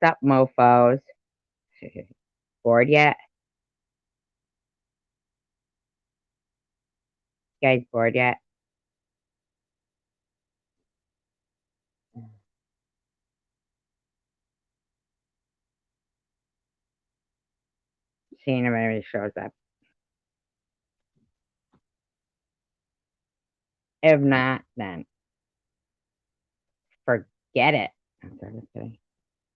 up, mofos. Bored yet? You guys bored yet? Seeing if anybody shows up. If not, then forget it. I'm sorry, just kidding.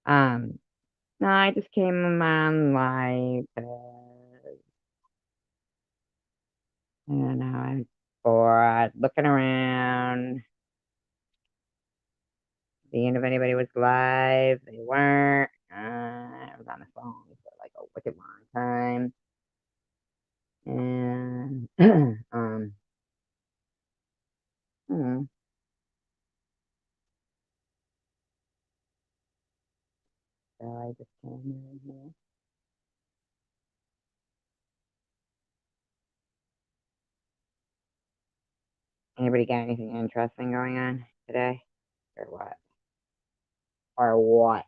No, I just came on live. I don't know. I'm bored, looking around, seeing if anybody was live. They weren't. I was on the phone for like a wicked long time, and hmm, so I just came in here. Anybody got anything interesting going on today, or what? Or what?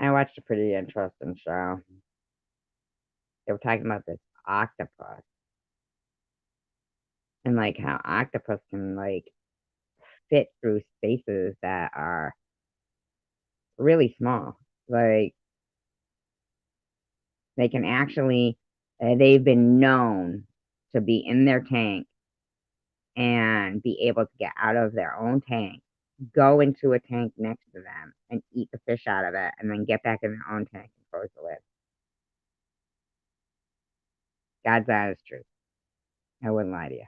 I watched a pretty interesting show. They were talking about this octopus and like how octopus can like fit through spaces that are really small. Like they can actually, they've been known to be in their tank and be able to get out of their own tank, go into a tank next to them and eat the fish out of it, and then get back in their own tank and close the lid. God's honest truth. I wouldn't lie to you.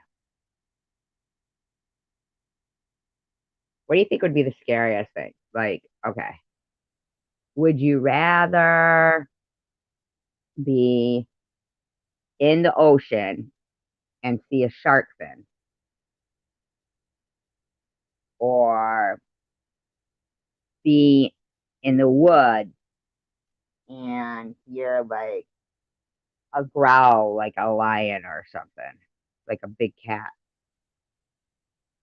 What do you think would be the scariest thing? Like, okay, would you rather be in the ocean and see a shark fin, or be in the woods and hear like a growl like a lion or something, like a big cat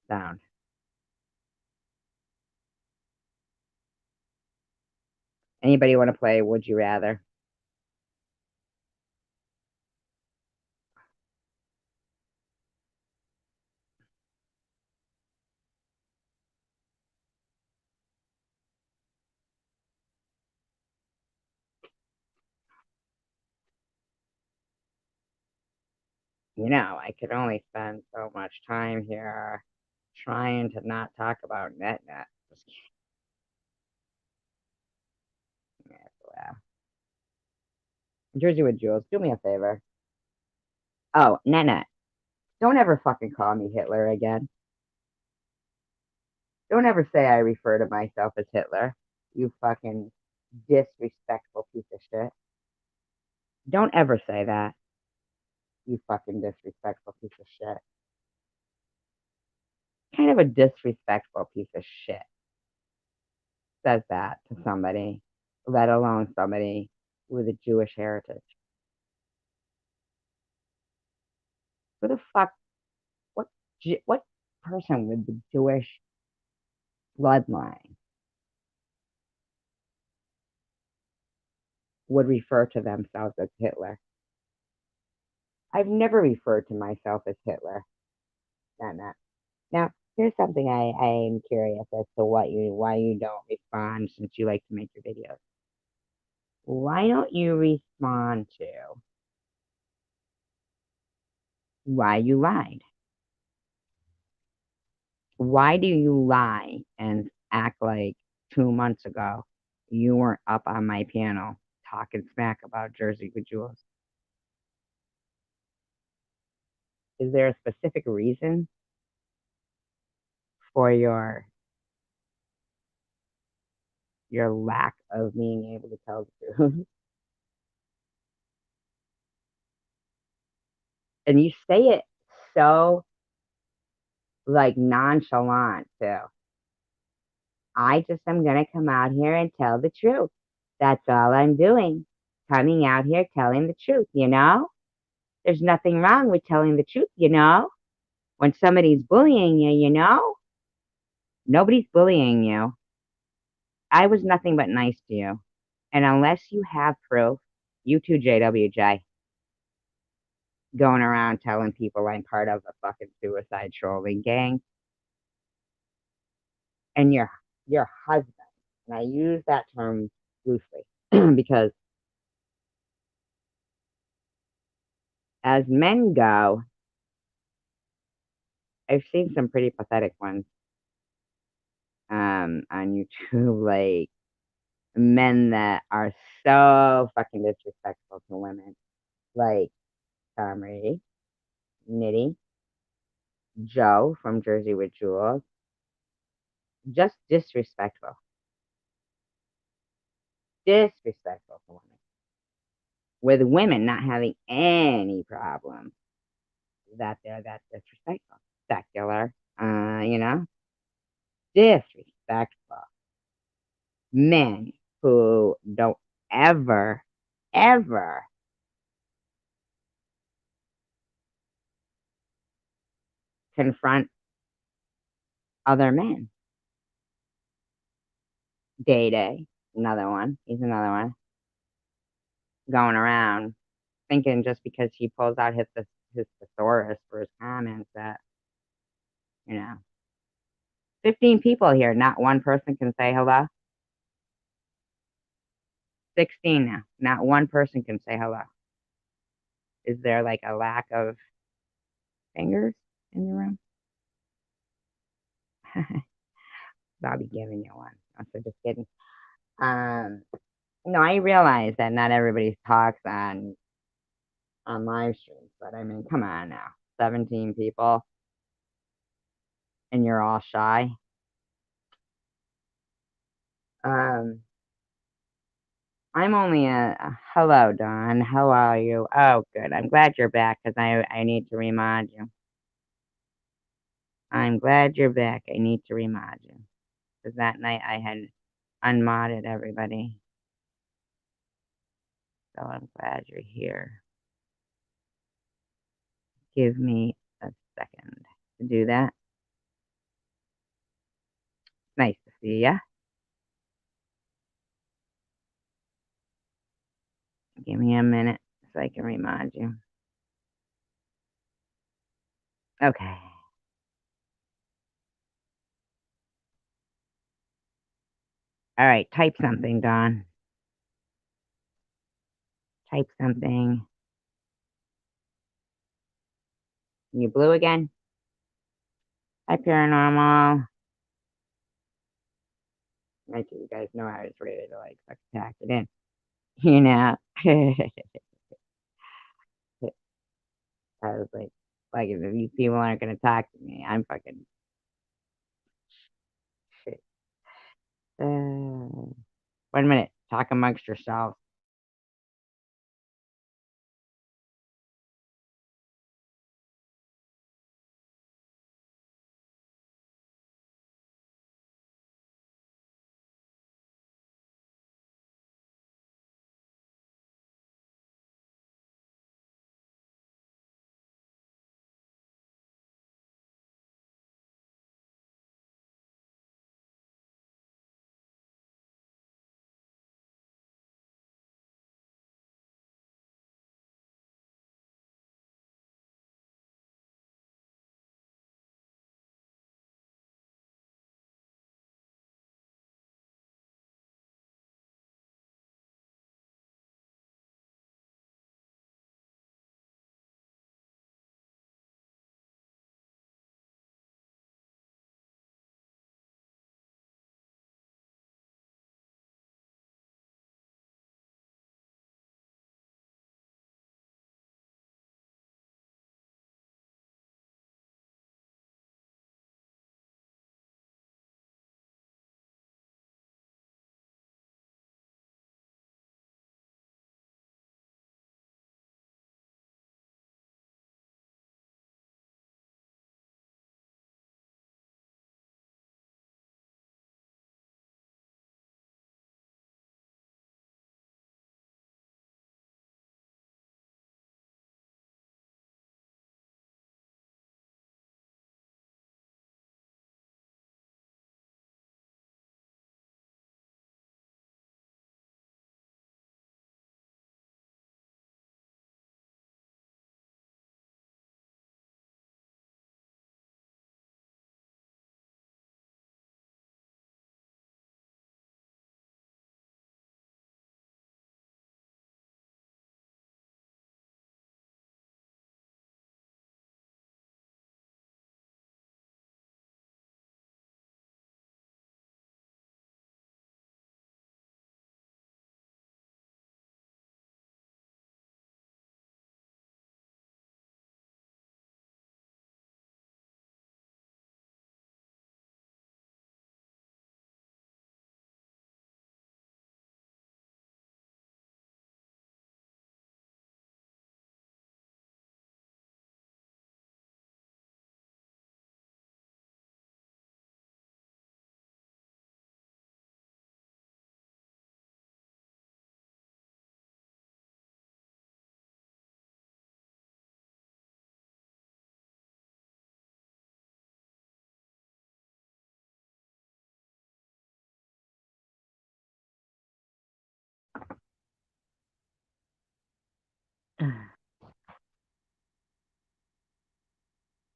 sound? Anybody want to play Would You Rather? I could only spend so much time here trying to not talk about net. Just kidding. Yeah. Jersey with Jules, do me a favor. Oh, net. Don't ever fucking call me Hitler again. Don't ever say I refer to myself as Hitler. You fucking disrespectful piece of shit. Don't ever say that. You fucking disrespectful piece of shit. Kind of a disrespectful piece of shit says that to somebody, let alone somebody with a Jewish heritage. Who the fuck? What? What person with the Jewish bloodline would refer to themselves as Hitler? I've never referred to myself as Hitler. Not. Now, here's something I am curious as to why you don't respond since you like to make your videos. Why don't you respond to why you lied? Why do you lie and act like 2 months ago you weren't up on my panel talking smack about Jersey with Jules? Is there a specific reason for your lack of being able to tell the truth? And you say it so like nonchalant too. I just am gonna come out here and tell the truth. That's all I'm doing. Coming out here telling the truth, you know? There's nothing wrong with telling the truth, you know? When somebody's bullying you, you know? Nobody's bullying you. I was nothing but nice to you. And unless you have proof, you too, JWJ, going around telling people I'm part of a fucking suicide trolling gang, and your husband, and I use that term loosely because as men go, I've seen some pretty pathetic ones on YouTube, like men that are so fucking disrespectful to women, like Tom Brady, Nitty, Joe from Jersey with Jules, just disrespectful to women, with women not having any problem that they're that disrespectful, secular, you know, disrespectful men who don't ever, ever confront other men. Day Day, another one. He's another one going around thinking just because he pulls out his thesaurus for his comments that, you know, 15 people here, not one person can say hello. 16 now, not one person can say hello. Is there like a lack of fingers in the room? I'll be giving you one. I'm so just kidding. Um, no, I realize that not everybody talks on live streams, but I mean, come on now, 17 people, and you're all shy. Um, I'm only a hello, Don. How are you? Oh, good. I'm glad you're back because I need to remind you. I'm glad you're back. I need to remind you because that night I had unmodded everybody. So I'm glad you're here. Give me a second to do that. Nice to see ya. Give me a minute so I can remind you. Okay. All right. Type something, Don. Type something. You blue again? Hi, Paranormal. Make sure you guys know I was ready to like pack it in. You know? I was like if these people aren't gonna talk to me, I'm fucking shit. 1 minute. Talk amongst yourselves.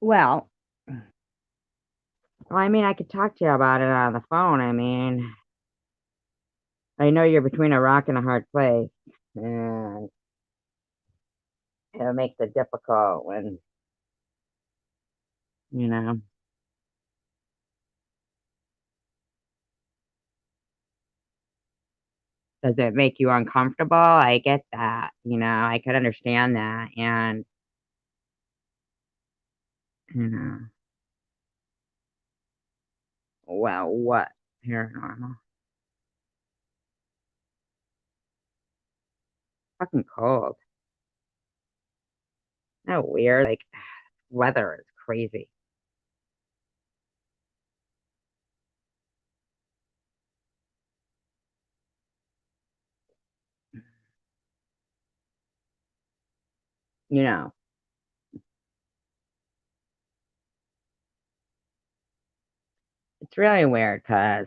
Well, I mean, I could talk to you about it on the phone. I mean, I know you're between a rock and a hard place, and it makes it difficult when, you know, does it make you uncomfortable? I get that, I could understand that. And, you know, well, what? Paranormal. Fucking cold. No weird. Like, weather is crazy. You know, it's really weird because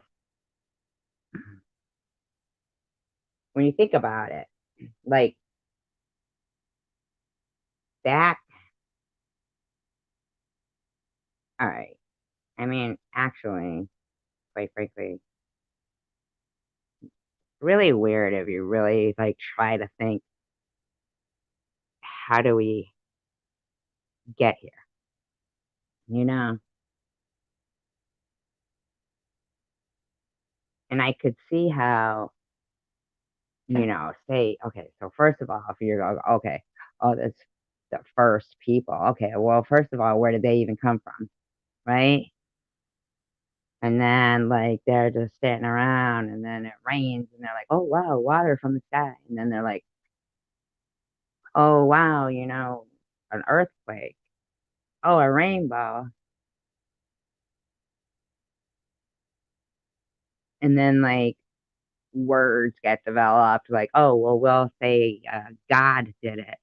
when you think about it, like, that, all right. I mean, actually, quite frankly, really weird if you really like try to think, how do we get here? You know? And I could see how, say, okay, so first of all, if you're okay, oh, that's the first people. Okay, well, first of all, where did they even come from? Right? And then like they're just sitting around and then it rains and they're like, oh wow, water from the sky. And then they're like, oh wow, an earthquake. Oh, a rainbow. And then like words get developed like, oh, well, we'll say God did it.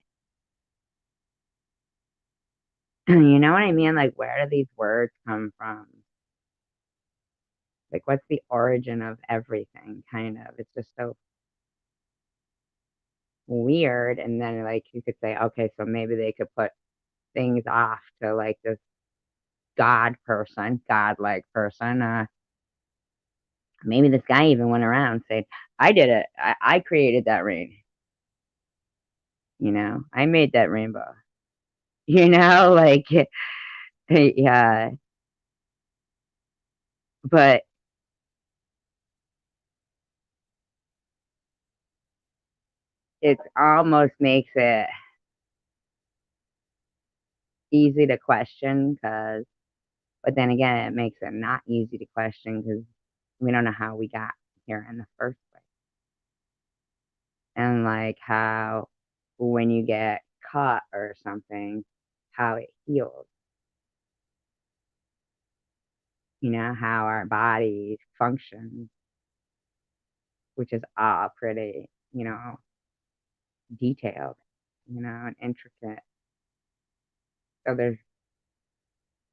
You know what I mean? Like, where do these words come from? Like, what's the origin of everything, kind of? It's just so weird. And then, like, you could say, okay, so maybe they could put things off to like this godlike person. Maybe this guy even went around and said, I did it. I created that rain. I made that rainbow. Like, yeah. But it almost makes it easy to question because, but then again, it makes it not easy to question because we don't know how we got here in the first place. And like how when you get caught or something, how it heals, how our bodies function, which is all pretty, detailed, and intricate. So there's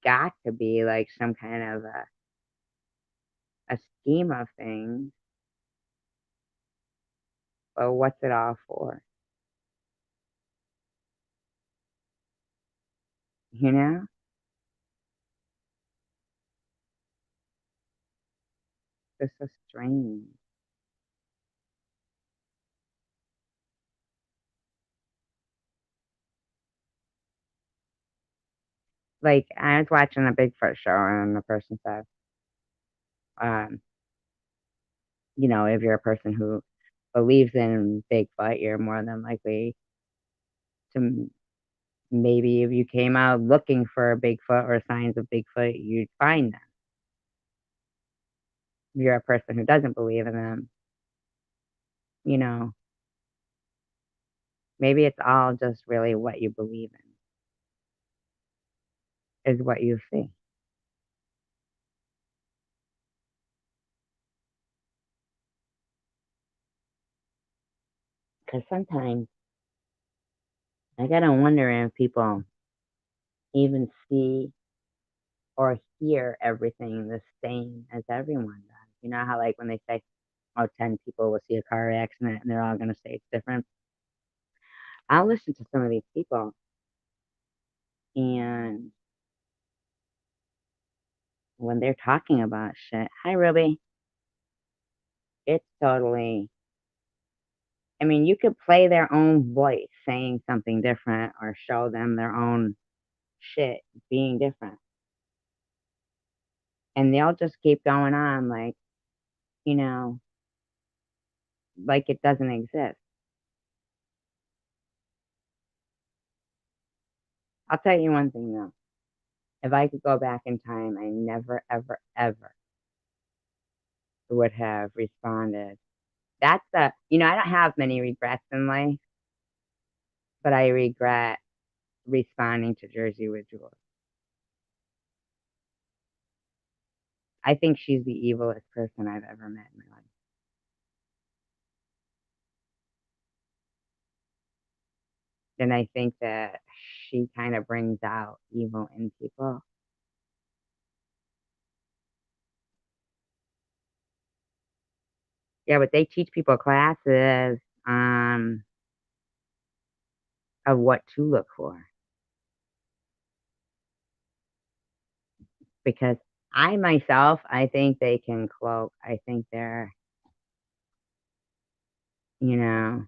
got to be like some kind of a scheme of things, but what's it all for? You know? It's so strange. Like I was watching a Bigfoot show and the person said, um, if you're a person who believes in Bigfoot, you're more than likely to maybe if you came out looking for a Bigfoot or signs of Bigfoot, you'd find them. If you're a person who doesn't believe in them, you know, maybe it's all just really what you believe in is what you see. Because sometimes I gotta wonder if people even see or hear everything the same as everyone does. You know how like when they say, oh, 10 people will see a car accident and they're all gonna say it's different. I'll listen to some of these people, and when they're talking about shit, hi Ruby, it's totally. I mean, you could play their own voice saying something different or show them their own shit being different. And they'll just keep going on like, you know, like it doesn't exist. I'll tell you one thing though. If I could go back in time, I never, ever, ever would have responded. That's I don't have many regrets in life, but I regret responding to Jersey with Jules. I think she's the evilest person I've ever met in my life. And I think that she kind of brings out evil in people. Yeah, but they teach people classes of what to look for. Because I myself, I think they can cloak. I think they're, you know,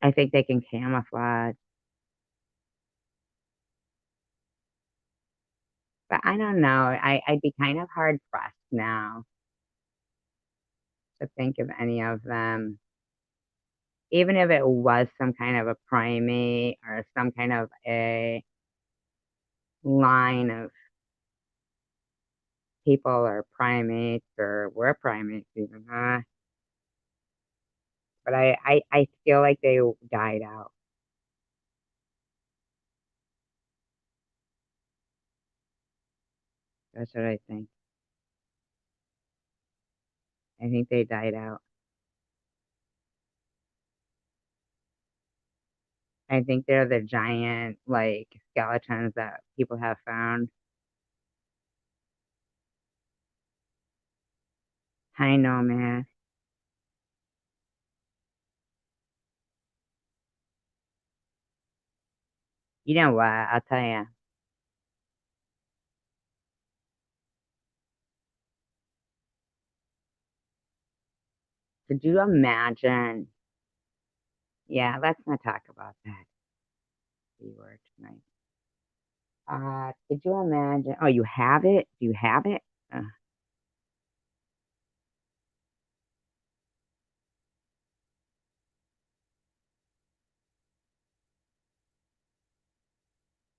I think they can camouflage. But I don't know. I'd be kind of hard pressed now to think of any of them. Even if it was some kind of a primate or some kind of a line of people or primates or were primates even, but I feel like they died out. That's what I think. I think they died out. I think they're the giant like skeletons that people have found. I know, man. You know what? I'll tell you. Could you imagine? Yeah, let's not talk about that B word tonight. Could you imagine? Oh, you have it? Do you have it? Uh,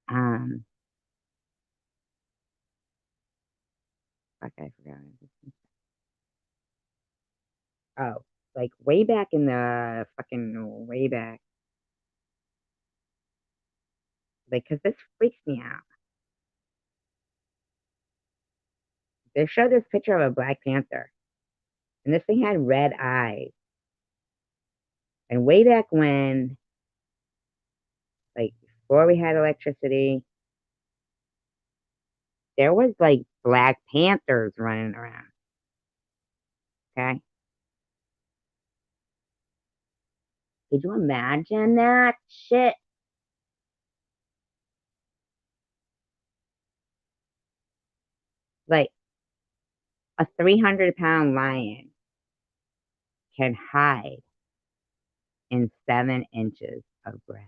um, fuck, I forgot. Oh, like way back in the fucking way back, like, cause this freaks me out. They showed this picture of a Black Panther, and this thing had red eyes. And way back when, like before we had electricity, there was like Black Panthers running around. Okay, could you imagine that shit? Like a 300-pound lion can hide in 7 inches of grass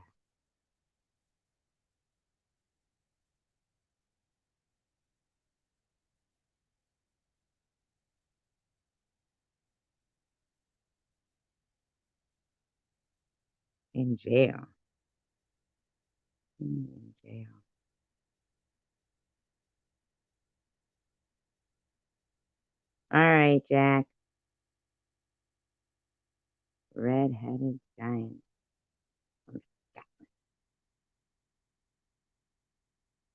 in jail. In jail. All right, Jack. Red-headed giant.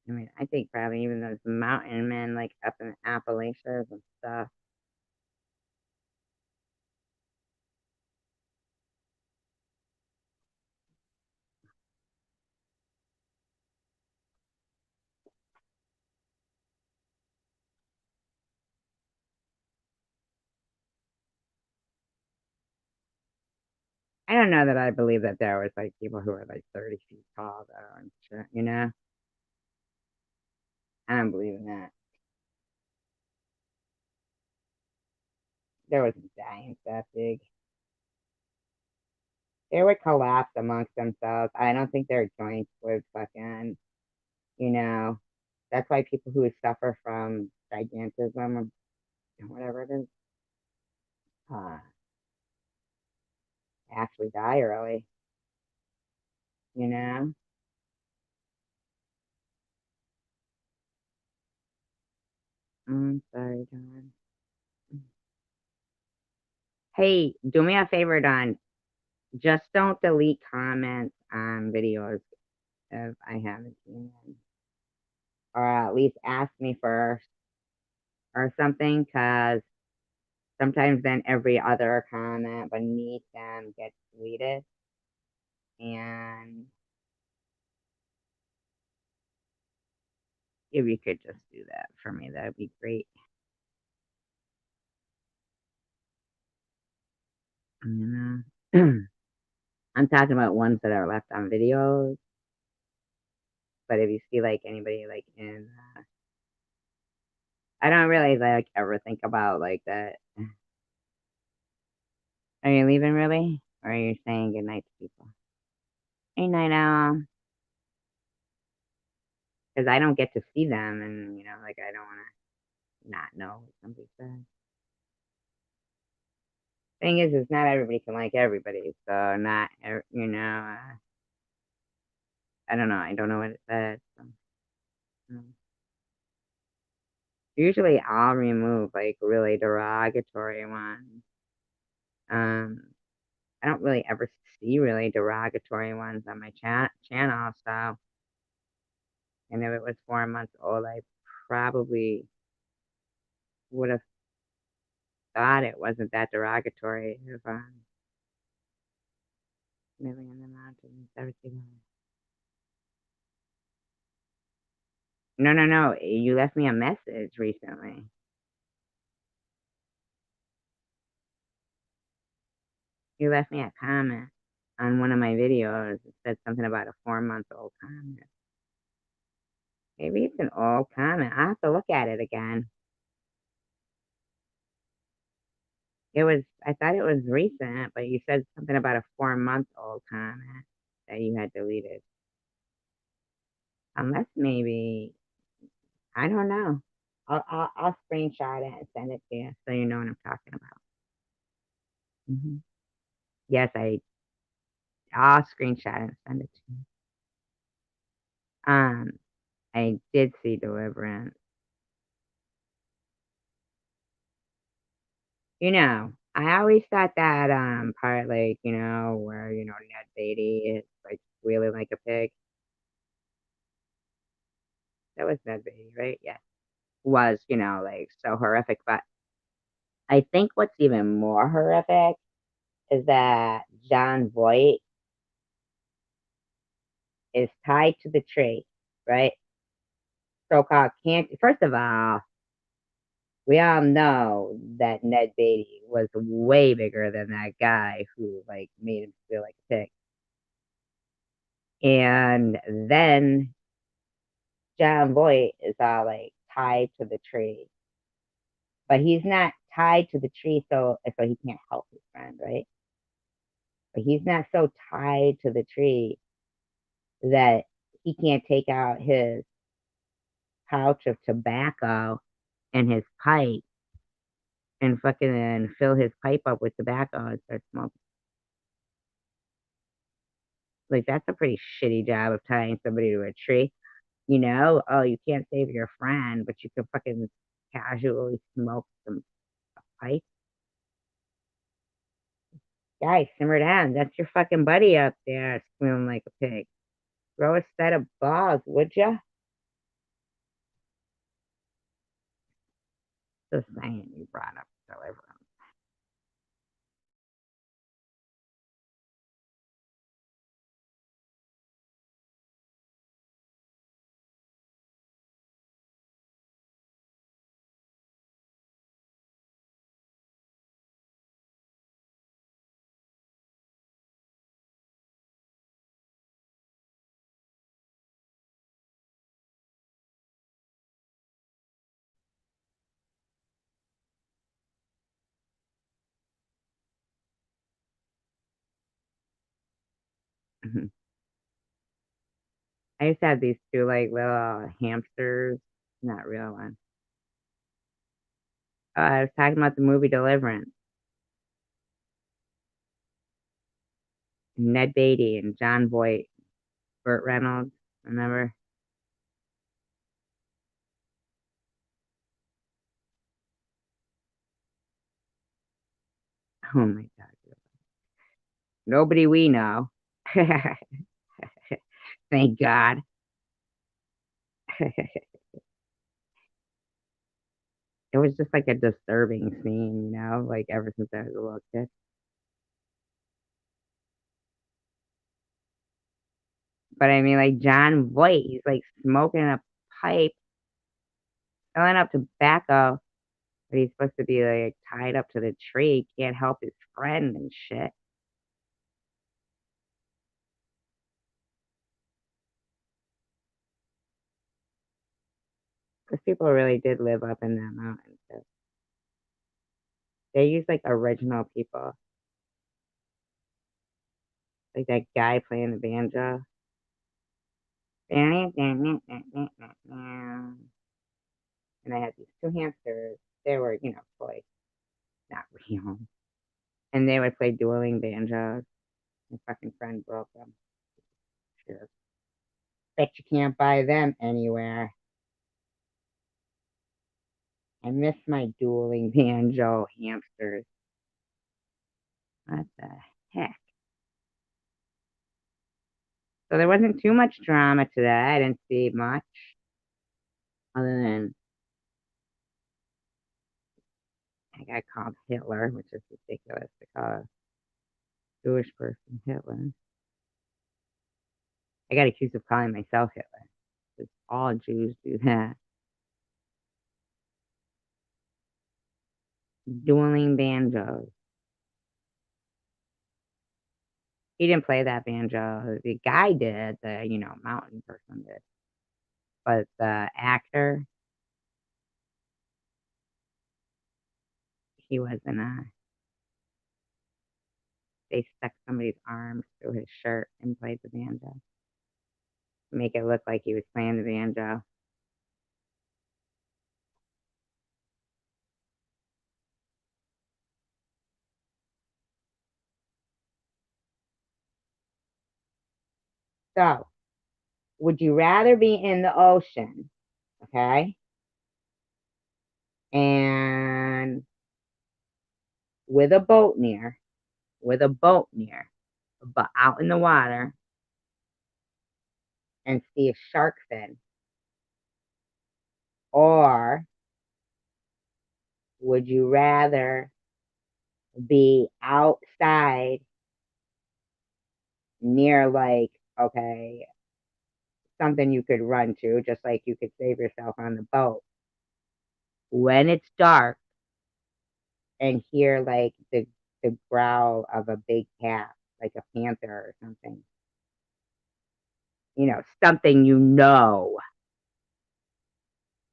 I mean, I think probably even those mountain men, like up in the Appalachians and stuff. I don't know that I believe that there was like people who were like 30 feet tall though and shit, you know? I don't believe in that. There wasn't giants that big. They would collapse amongst themselves. I don't think their joints would fucking, you know, that's why people who suffer from gigantism or whatever it is, uh, actually die early, you know? I'm sorry, Don. Hey, do me a favor, Don. Just don't delete comments on videos if I haven't seen them. Or at least ask me first or something, because sometimes then every other comment beneath them gets deleted. And if you could just do that for me, that would be great. You know? I'm talking about ones that are left on videos. But if you see like anybody like in, I don't really like ever think about like that. Are you leaving really? Or are you saying goodnight to people? Hey, night owl. Because I don't get to see them, and like I don't want to not know what somebody said. Thing is not everybody can like everybody, so not, I don't know. I don't know what it said. So, usually I'll remove like really derogatory ones. Um, I don't really ever see really derogatory ones on my channel, so, and if it was 4 months old, I probably would have thought it wasn't that derogatory if living in the mountains, everything. No, no, no. You left me a message recently. You left me a comment on one of my videos. It said something about a 4 month old comment. Maybe it's an old comment. I'll have to look at it again. I thought it was recent, but you said something about a 4 month old comment that you had deleted. Unless maybe, I don't know. I'll screenshot it and send it to you so you know what I'm talking about. Yes, I'll screenshot it and send it to you. I did see Deliverance. I always thought that part, like, where, Ned Beatty is like really like a pig. That was Ned Beatty, right? Yeah. Was, like so horrific. But I think what's even more horrific is that John Voight is tied to the tree, right? So-called can't, first of all, we all know that Ned Beatty was way bigger than that guy who like made him feel like a pig. And then John Voight is all like tied to the tree, but he's not tied to the tree so he can't help his friend, right? But he's not so tied to the tree that he can't take out his pouch of tobacco and his pipe and fucking fill his pipe up with tobacco and start smoking. Like that's a pretty shitty job of tying somebody to a tree. Oh, you can't save your friend, but you can fucking casually smoke some pipe. Guys, simmer down. That's your fucking buddy up there squealing like a pig. Throw a set of balls, would ya? Just saying, you brought up deliverance. I used to have these two like little hamsters, not real ones. I was talking about the movie Deliverance. Ned Beatty and John Voight, Burt Reynolds, remember? Oh my God. Nobody we know. Thank God. It was just like a disturbing scene, like ever since I was a little kid. But I mean, like John Voight, he's like smoking a pipe, filling up tobacco, but he's supposed to be like tied up to the tree. Can't help his friend and shit. Because people really did live up in that mountain. So they used like original people, like that guy playing the banjo. And I had these two hamsters. They were, toys, not real. And they would play dueling banjos. My fucking friend broke them. Sure. Bet you can't buy them anywhere. I miss my dueling banjo hamsters. What the heck? So there wasn't too much drama today. I didn't see much other than I got called Hitler, which is ridiculous to call a Jewish person Hitler. I got accused of calling myself Hitler because all Jews do that. Dueling banjos. He didn't play that banjo. The guy did, the mountain person did. But the actor, he wasn't they stuck somebody's arms through his shirt and played the banjo. Make it look like he was playing the banjo. So, would you rather be in the ocean, okay? And with a boat near, but out in the water and see a shark fin? Or would you rather be outside near like, okay, something you could run to, just like you could save yourself on the boat when it's dark and hear like the growl of a big cat, like a panther or something, something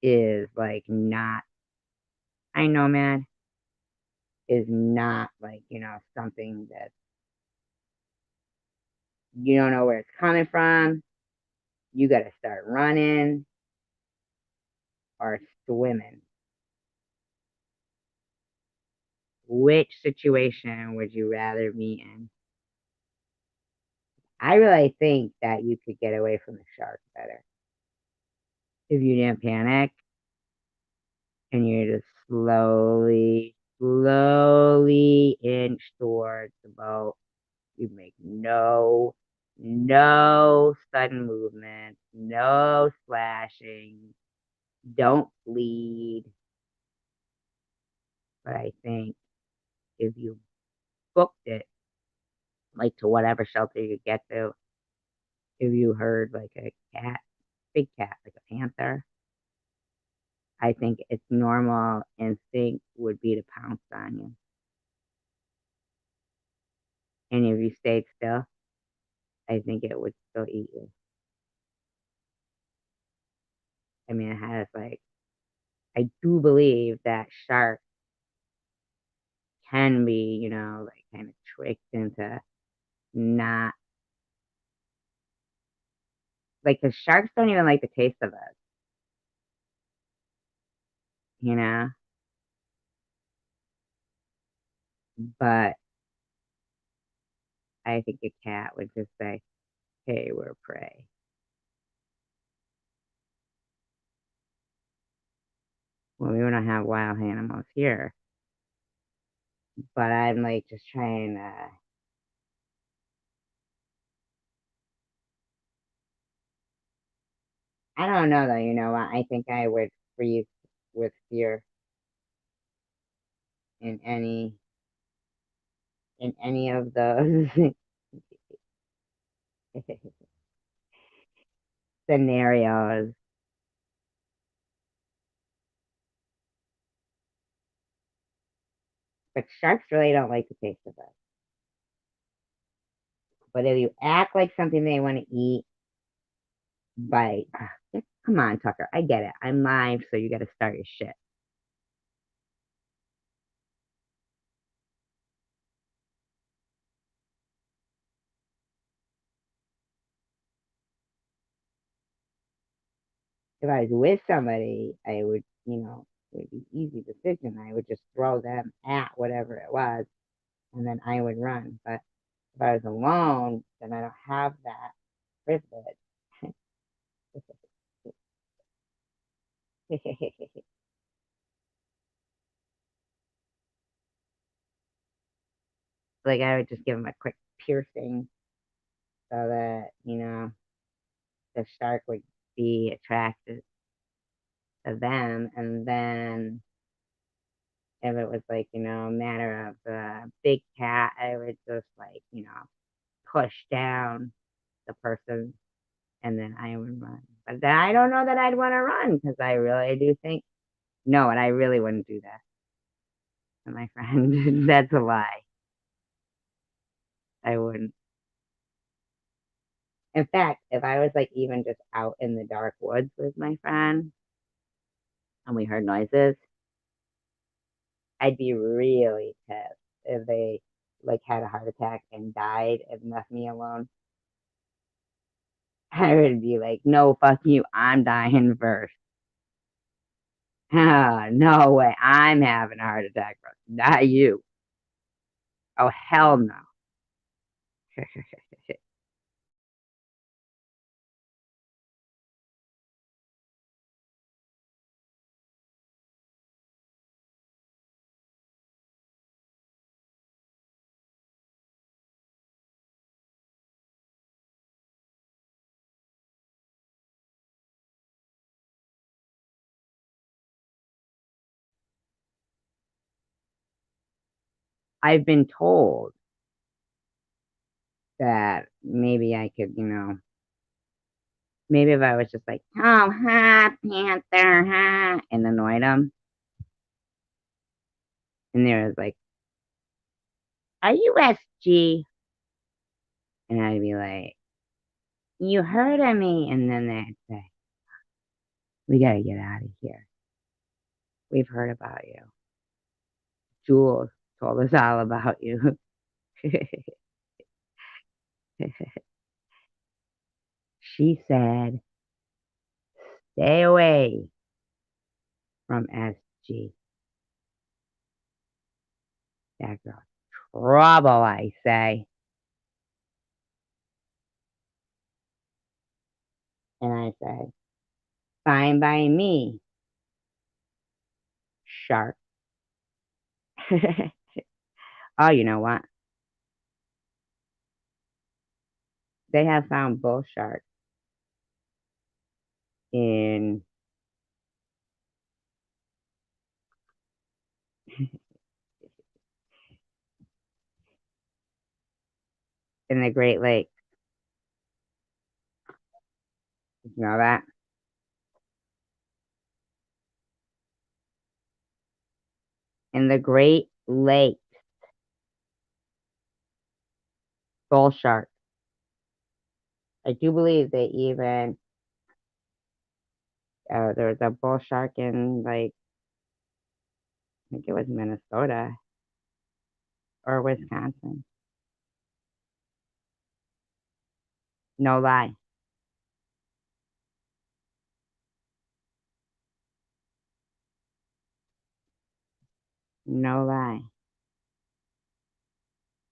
is like not, I know, man, is not like, something that you don't know where it's coming from. You got to start running or swimming. Which situation would you rather be in? I really think that you could get away from the shark better if you didn't panic and you just slowly inch towards the boat. You make no sudden movement, no splashing, don't bleed. But I think if you booked it, like to whatever shelter you get to, if you heard like a cat, big cat, like a panther, I think its normal instinct would be to pounce on you. And if you stayed still, I think it would still eat you. I mean, it has like, I do believe that sharks can be, like kind of tricked into not Like the sharks don't even like the taste of us, you know? But I think a cat would just say, hey, we're prey. Well, we don't have wild animals here. But I'm like just trying to. I don't know though, you know what? I think I would freeze with fear in any of those scenarios. But sharks really don't like the taste of it. But if you act like something they want to eat, bite. Come on, Tucker. I get it. I'm live, so you got to start your shit. If I was with somebody, I would, it would be easy decision. I would just throw them at whatever it was, and then I would run. But if I was alone, then I don't have that privilege. Like I would just give them a quick piercing so that, the shark would be attracted to them. And then if it was like, a matter of a big cat, I would just like, push down the person and then I would run. But then I don't know that I'd want to run because I really do think, no, and I really wouldn't do that to my friend. That's a lie. I wouldn't. In fact, if I was like even just out in the dark woods with my friend and we heard noises, I'd be really pissed if they like had a heart attack and died and left me alone. I would be like, no, fuck you. I'm dying first. Ah, no way. I'm having a heart attack first, not you. Oh, hell no. I've been told that maybe I could, maybe if I was just like, oh, ha, Panther, ha, and annoyed them, and there was like, are you SG? And I'd be like, you heard of me. And then they'd say, we got to get out of here. We've heard about you. Jules told us all about you. She said, stay away from SG. That girl, trouble, I say. And I say, fine by me, shark. Oh, you know what? They have found bull sharks in the Great Lakes. You know that? In the Great Lakes, bull shark. I do believe they even there was a bull shark in like I think it was Minnesota or Wisconsin. No lie. No lie.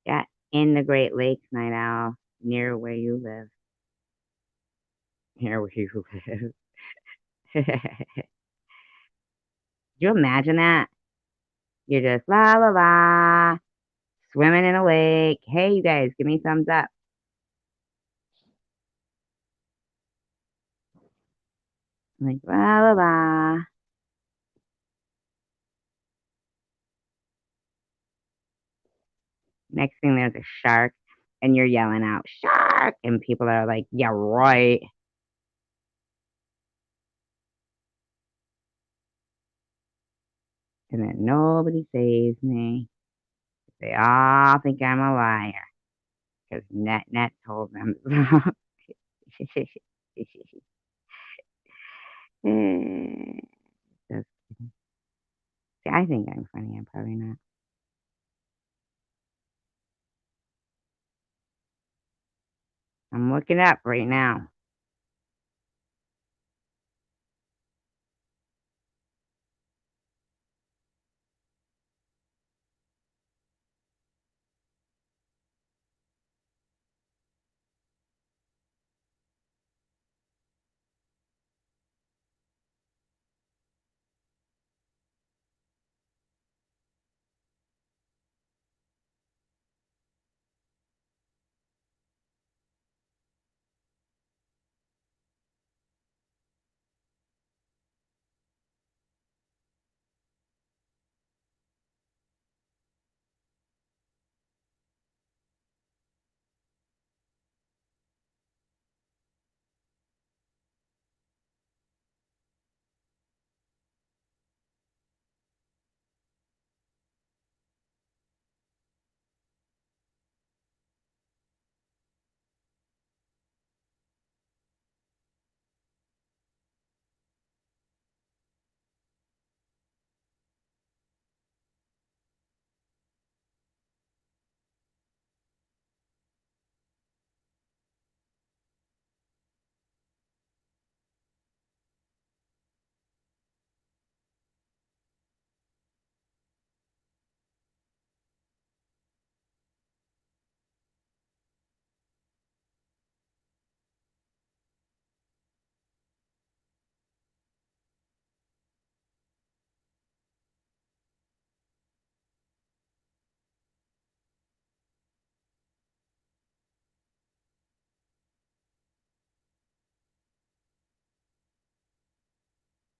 Yeah, in the Great Lakes, Night Owl, near where you live. Near where you live. Could you imagine that? You're just la la la, swimming in a lake. Hey, you guys, give me thumbs up. Like la la la. Next thing, there's a shark, and you're yelling out shark, and people are like, yeah, right. And then nobody saves me. They all think I'm a liar because Net told them. Just see, I think I'm funny. I'm probably not. I'm looking up right now.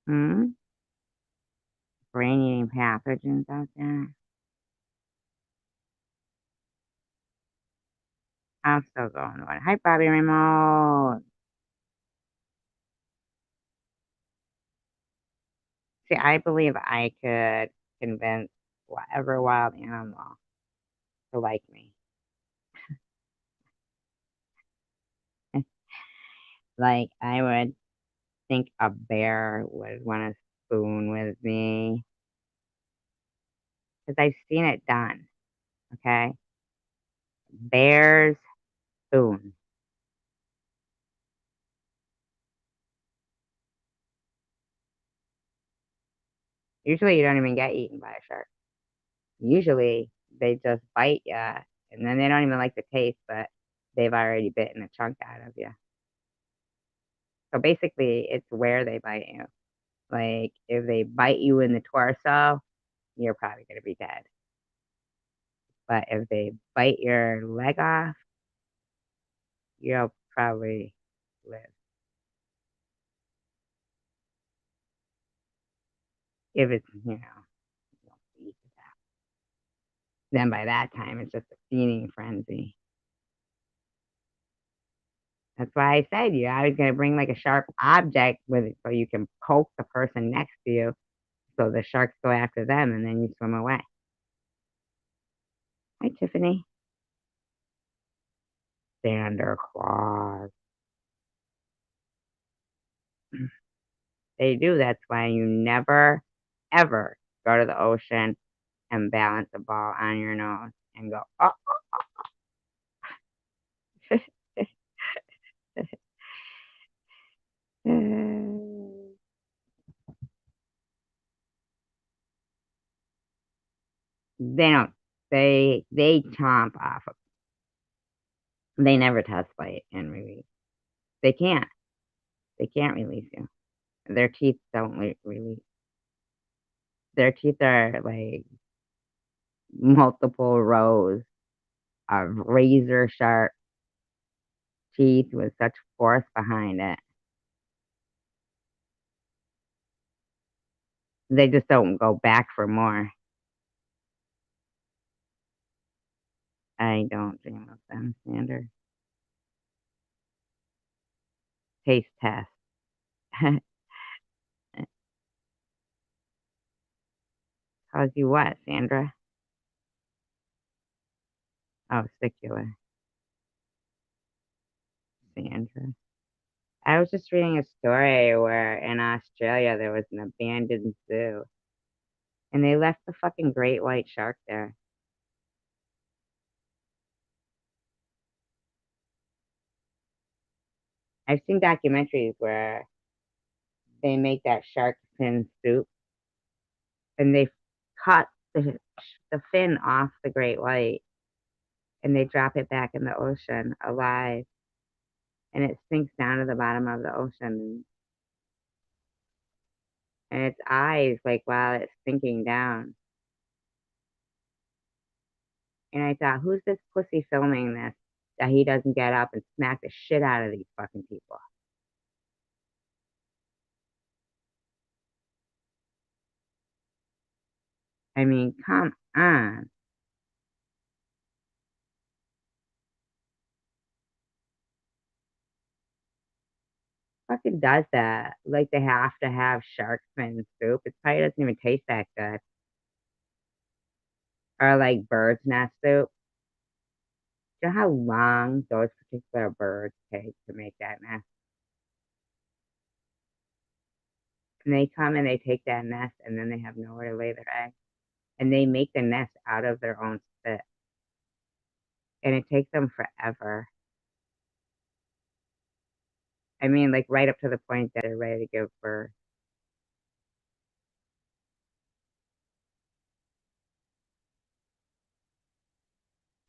Hmm? Brain eating pathogens out there. I'm still going on. Hi, Bobby Remote. See, I believe I could convince whatever wild animal to like me. Like, I would think a bear would want to spoon with me because I've seen it done. Okay. Bears spoon. Usually, you don't even get eaten by a shark. Usually, they just bite you, and then they don't even like the taste, but they've already bitten a chunk out of you. So basically, it's where they bite you. Like, if they bite you in the torso, you're probably going to be dead. But if they bite your leg off, you'll probably live. If it's, you know, eat that. Then by that time, it's just a feeding frenzy. That's why I said you're always going to bring like a sharp object with it so you can poke the person next to you so the sharks go after them and then you swim away. Hi, Tiffany. Sander claws. They do. That's why you never, ever go to the ocean and balance a ball on your nose and go, oh. They don't. They chomp off of. They never test bite and release. They can't. They can't release you. Their teeth don't release. Their teeth are like multiple rows of razor sharp teeth with such force behind it. They just don't go back for more. I don't dream of them, Sander. Taste test. Cause you what, Sandra? Oh, sticular. Sandra. I was just reading a story where in Australia there was an abandoned zoo and they left the fucking great white shark there. I've seen documentaries where they make that shark fin soup and they cut the fin off the great white and they drop it back in the ocean alive and it sinks down to the bottom of the ocean and its eyes like while it's sinking down. And I thought, who's this pussy filming this that he doesn't get up and smack the shit out of these fucking people? I mean, come on. Fucking does that. Like they have to have shark fin soup. It probably doesn't even taste that good. Or like bird's nest soup. Do you know how long those particular birds take to make that nest? And they come and they take that nest and then they have nowhere to lay their eggs. And they make the nest out of their own spit. And it takes them forever. I mean, like right up to the point that they're ready to give birth.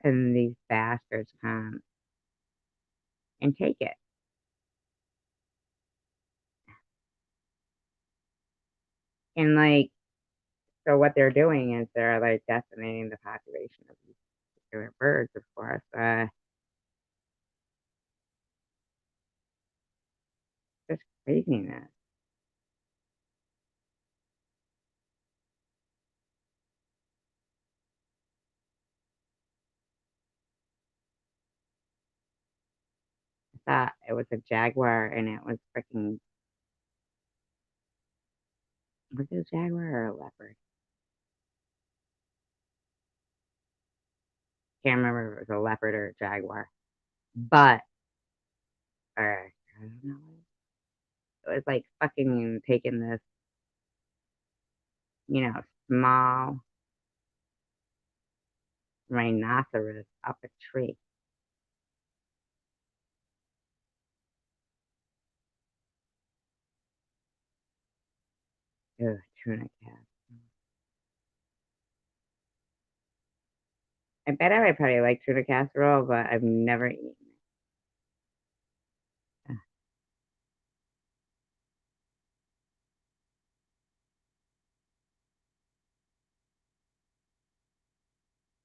And these bastards come and take it. And like, so what they're doing is they're like decimating the population of these particular birds, of course. Just craziness. I thought it was a jaguar and it was freaking, was it a jaguar or a leopard? Can't remember if it was a leopard or a jaguar. But, I don't know. It was like fucking taking this, small rhinoceros up a tree. Ugh, tuna cat. I bet I would probably like tuna casserole, but I've never eaten it.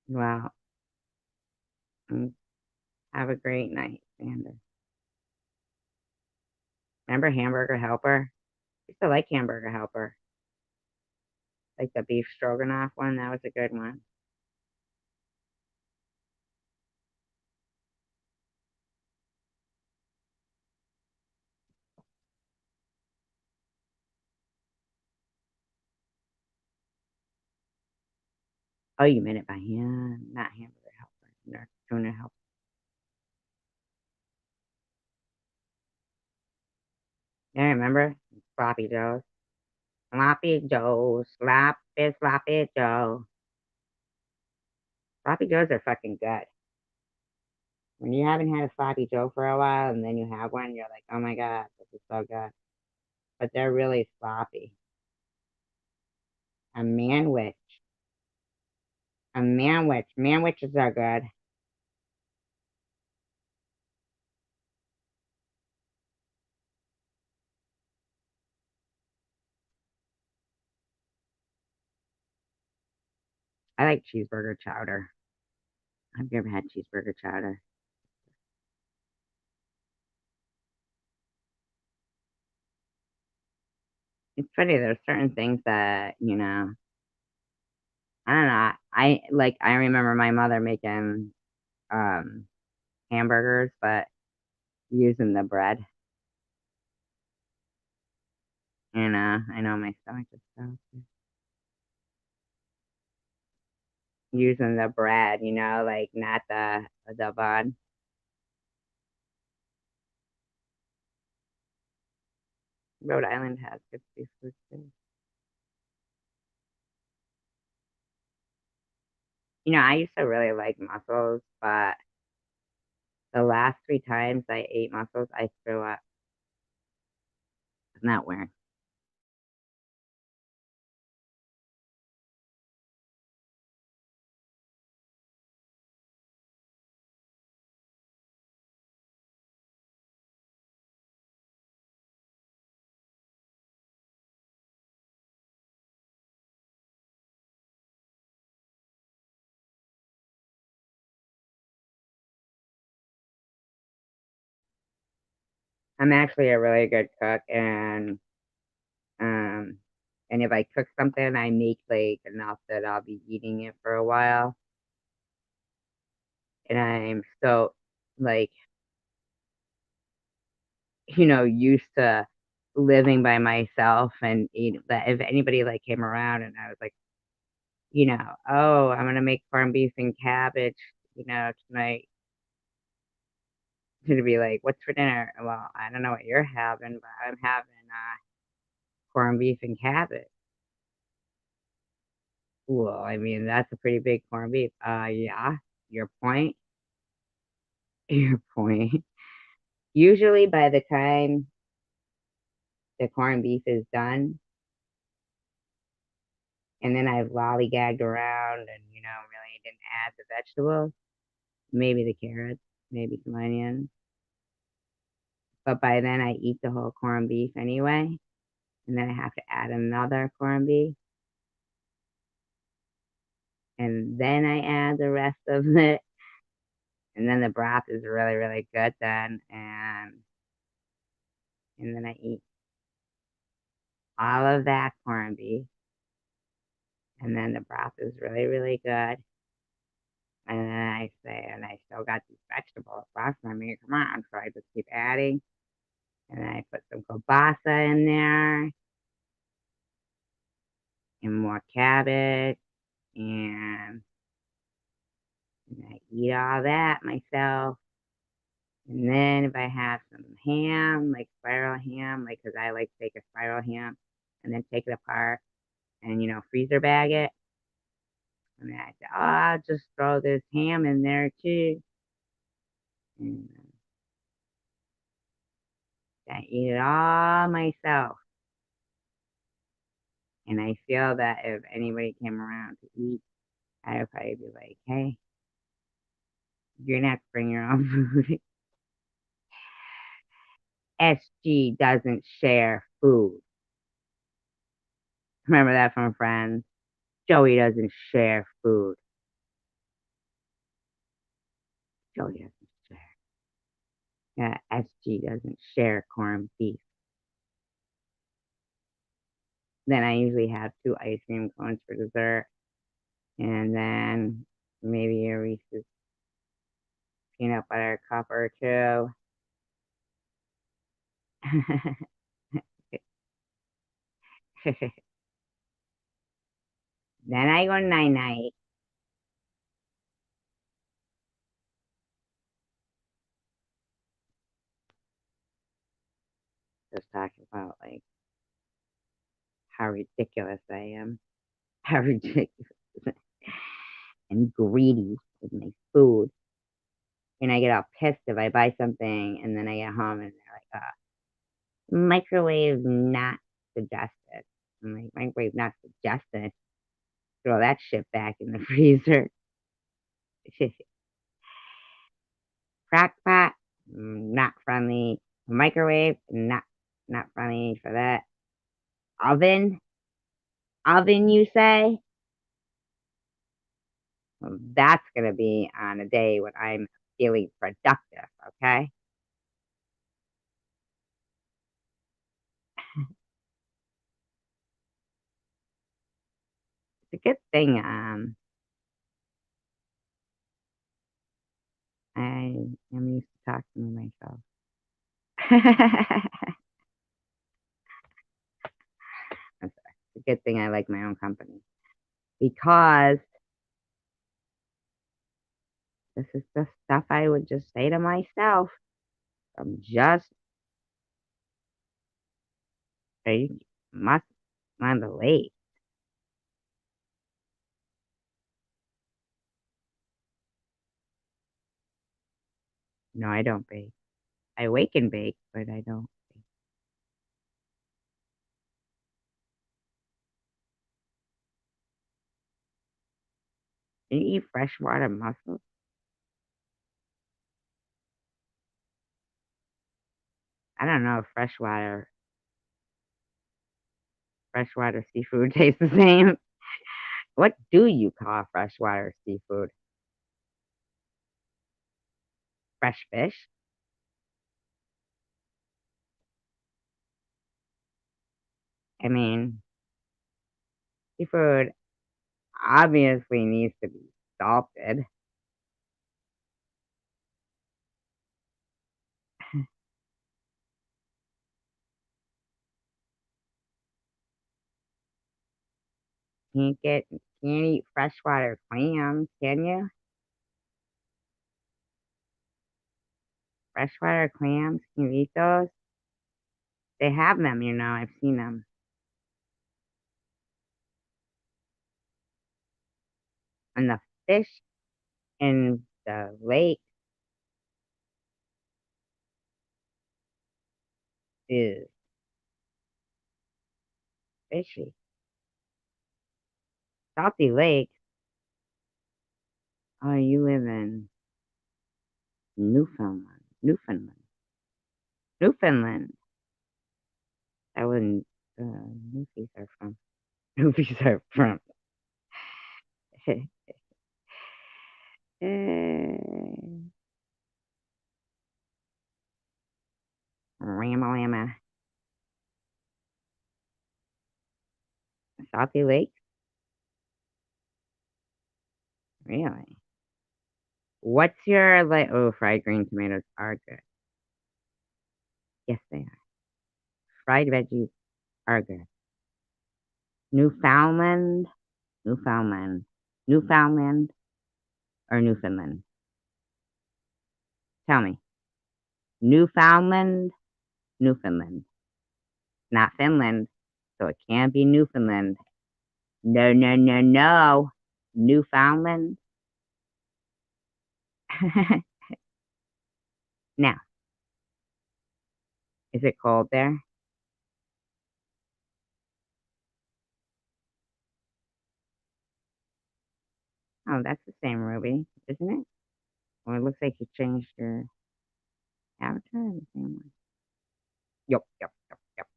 Well, mm, have a great night, Sandra. Remember Hamburger Helper? I used to like Hamburger Helper. Like the beef stroganoff one, that was a good one. Oh, you made it by hand, not Hamburger Helper. No, tuna helper. Yeah, remember? Sloppy Joe's. Sloppy Joe, sloppy Joe. Sloppy Joes are fucking good. When you haven't had a sloppy Joe for a while and then you have one, you're like, oh my God, this is so good. But they're really sloppy. A man witch. A manwich. Manwiches are good. I like cheeseburger chowder. I've never had cheeseburger chowder. It's funny, there's certain things that, I don't know. I remember my mother making um hamburgers, but using the bread. I know my stomach just fell. Using the bread, like not the bun. Rhode Island has good seafood too. I used to really like mussels, but the last three times I ate mussels, I threw up. Isn't that weird? I'm actually a really good cook, um, and if I cook something, I make like enough that I'll be eating it for a while. And I'm so like, used to living by myself and eat that if anybody like came around and I was like, oh, I'm gonna make corned beef and cabbage, tonight. To be like, what's for dinner? Well, I don't know what you're having, but I'm having corned beef and cabbage. Well, I mean, that's a pretty big corned beef. Yeah, your point. Your point. Usually by the time the corned beef is done, and then I've lollygagged around and, really didn't add the vegetables, maybe the carrots, maybe some onions. But by then I eat the whole corned beef anyway, and then I have to add another corned beef, and then I add the rest of it, and then the broth is really, really good then, and then I eat all of that corned beef, and then the broth is really, really good. And then I say, and I still got these vegetables left. I mean, come on. So I just keep adding. And then I put some kielbasa in there and more cabbage. And, and I eat all that myself. And then if I have some ham, like spiral ham, like, because I like to take a spiral ham and then take it apart and, freezer bag it. And then I say, oh, I'll just throw this ham in there too. And I eat it all myself. And I feel that if anybody came around to eat, I would probably be like, hey, you're not to bring your own food. SG doesn't share food. Remember that from Friends? Joey doesn't share food. Joey doesn't share. Yeah, SG doesn't share corned beef. Then I usually have two ice cream cones for dessert. And then maybe a Reese's peanut butter cup or two. Then I go night night. Just talking about like how ridiculous I am. How ridiculous and greedy with my food. And I get all pissed if I buy something and then I get home and they're like, microwave not suggested. I'm like, microwave not suggested. Throw that shit back in the freezer. Crock pot, not friendly. Microwave, not friendly for that. Oven, oven, you say? Well, that's gonna be on a day when I'm feeling productive. Okay, it's a good thing. I am used to talking to myself. It's a good thing I like my own company because this is the stuff I would just say to myself. I'm just you must on the late. No, I don't bake. I wake and bake, but I don't. Can you eat freshwater mussels? I don't know if freshwater seafood tastes the same. What do you call freshwater seafood? Fresh fish? I mean, seafood obviously needs to be salted. Can't eat freshwater clams, can you? Freshwater clams, can you eat those? They have them, I've seen them. And the fish in the lake is fishy. Salty Lake. Oh, you live in Newfoundland. Newfoundland. That wouldn't Newfies are from. Newfies are from. Ramalama. Salty Lake? Really? What's your like? Oh, fried green tomatoes are good. Yes, they are. Fried veggies are good. Newfoundland, Newfoundland, Newfoundland, or Newfoundland? Tell me. Newfoundland, Newfoundland, not Finland. So it can't be Newfoundland. No, no, no, no. Newfoundland. Now, is it cold there? Oh, that's the same Ruby, isn't it? Well, it looks like you changed your avatar. The same one. Yep, yep, yep, yep.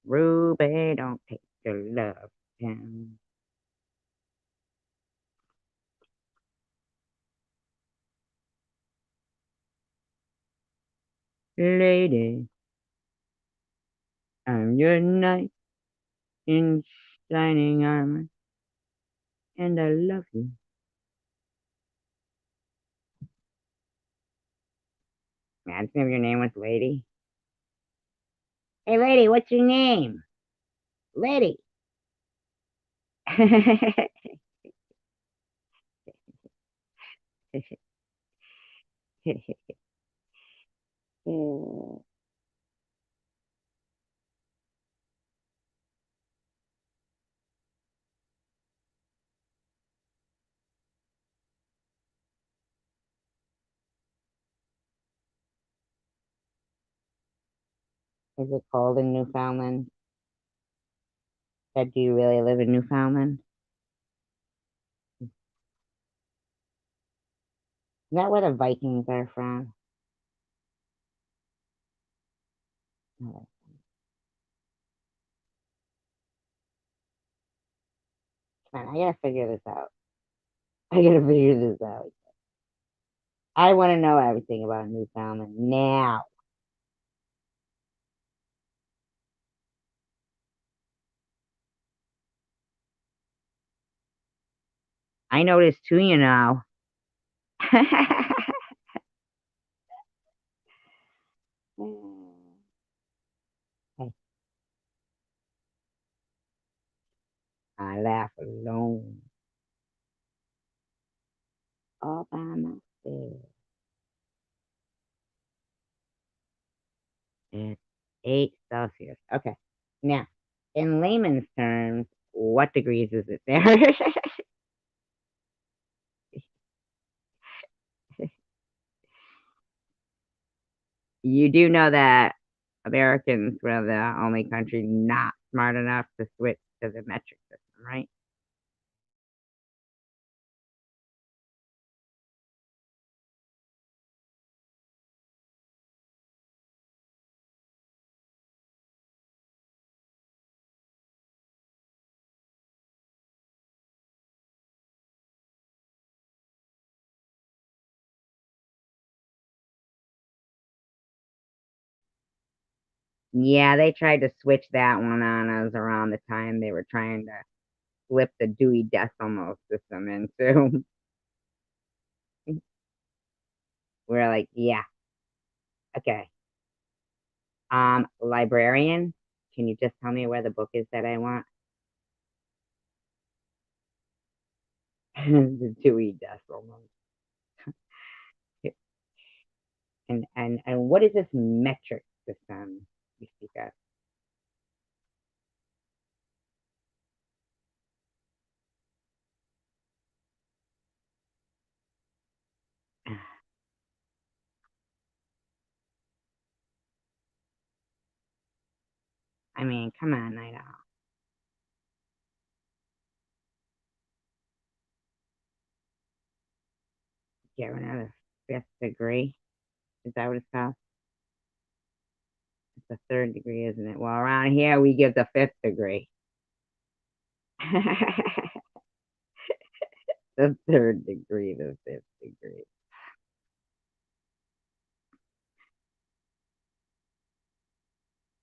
Ruby, don't take your love down. Lady, I'm your knight in shining armor, and I love you. Imagine if your name was Lady. Hey, Lady, what's your name? Lady. Is it cold in Newfoundland? Do you really live in Newfoundland? Is that where the Vikings are from? Oh, man, I gotta figure this out. I gotta figure this out. I want to know everything about Newfoundland now. I noticed too, you know. I laugh alone all by myself. It's 8 Celsius. Okay. Now, in layman's terms, what degrees is it there? You do know that Americans were the only country not smart enough to switch to the metric system, right? Yeah, they tried to switch that one on us around the time they were trying to flip the Dewey Decimal System into. We're like, yeah, okay. Librarian, can you just tell me where the book is that I want? The Dewey Decimal. And what is this metric system you speak of? I mean, come on, Night Owl. Get another fifth degree. Is that what it's called? It's the third degree, isn't it? Well, around here we give the fifth degree. The third degree, the fifth degree.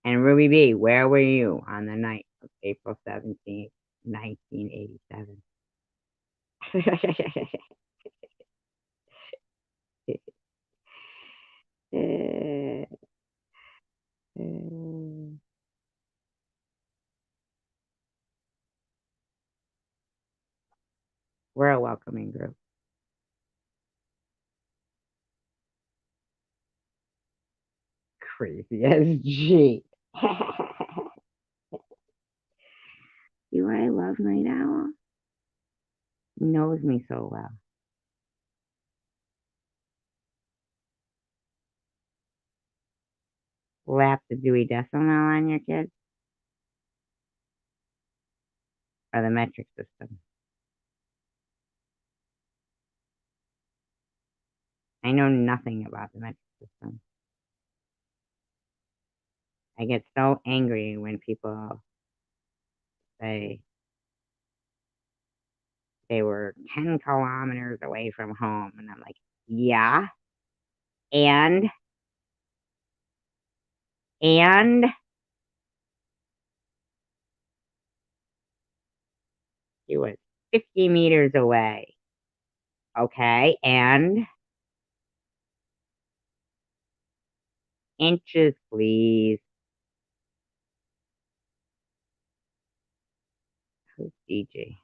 And Ruby B, where were you on the night of April 17th, 1987? We're a welcoming group. Crazy as G. You I love Night Owl? He knows me so well. Slap the Dewey Decimal on your kids or the metric system. I know nothing about the metric system. I get so angry when people say they were 10 kilometers away from home. And I'm like, yeah, and, and he was 50 meters away. Okay, and inches, please. Who's DJ?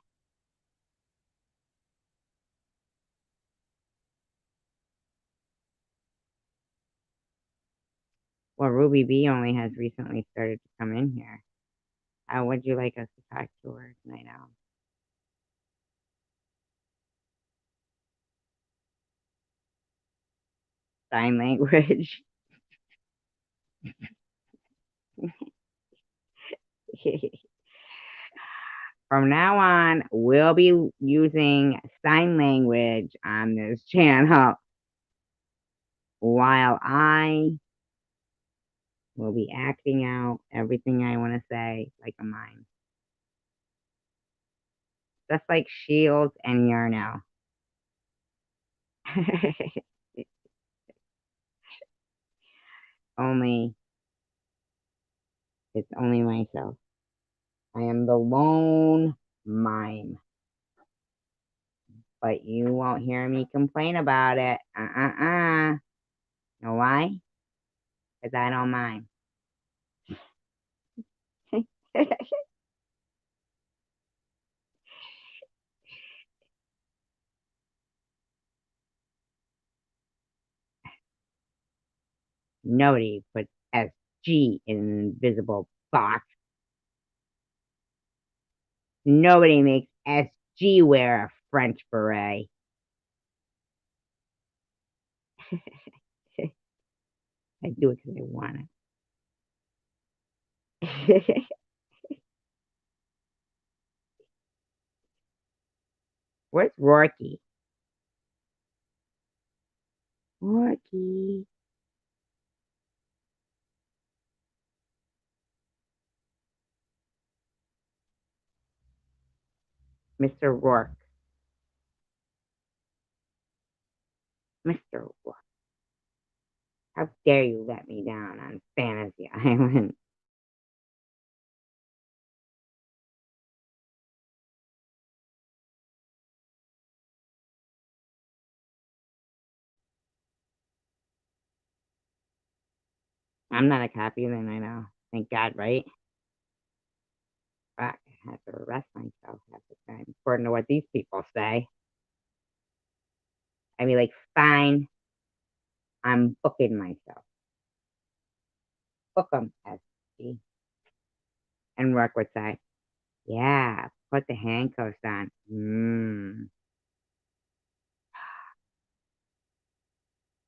Well, Ruby B only has recently started to come in here. How would you like us to talk to her tonight now? Sign language. From now on, we'll be using sign language on this channel while I will be acting out everything I want to say like a mime. Just like Shields and Yarno. Only, it's only myself. I am the lone mime. But you won't hear me complain about it. Know why? Because I don't mind. Nobody puts SG in an invisible box. Nobody makes SG wear a French beret. I do it because I want it. Where's Rocky? Rocky. Mr. Rourke. Mr. Rourke. How dare you let me down on Fantasy Island? I'm not a copy, then I know. Thank God, right? Fuck, I have to arrest myself half the time, according to what these people say. I'd be like, fine, I'm booking myself. Book 'em, SG. And Rourke would say, yeah, put the handcuffs on.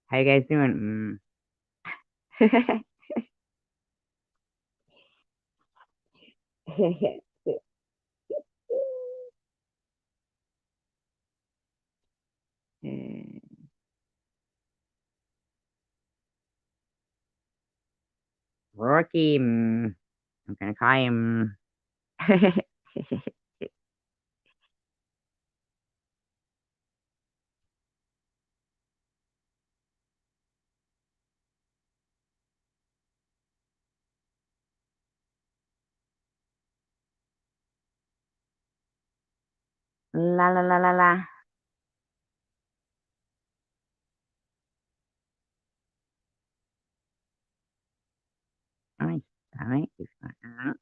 How you guys doing? Rocky, I'm gonna call him. La la la la la. My stomach is going.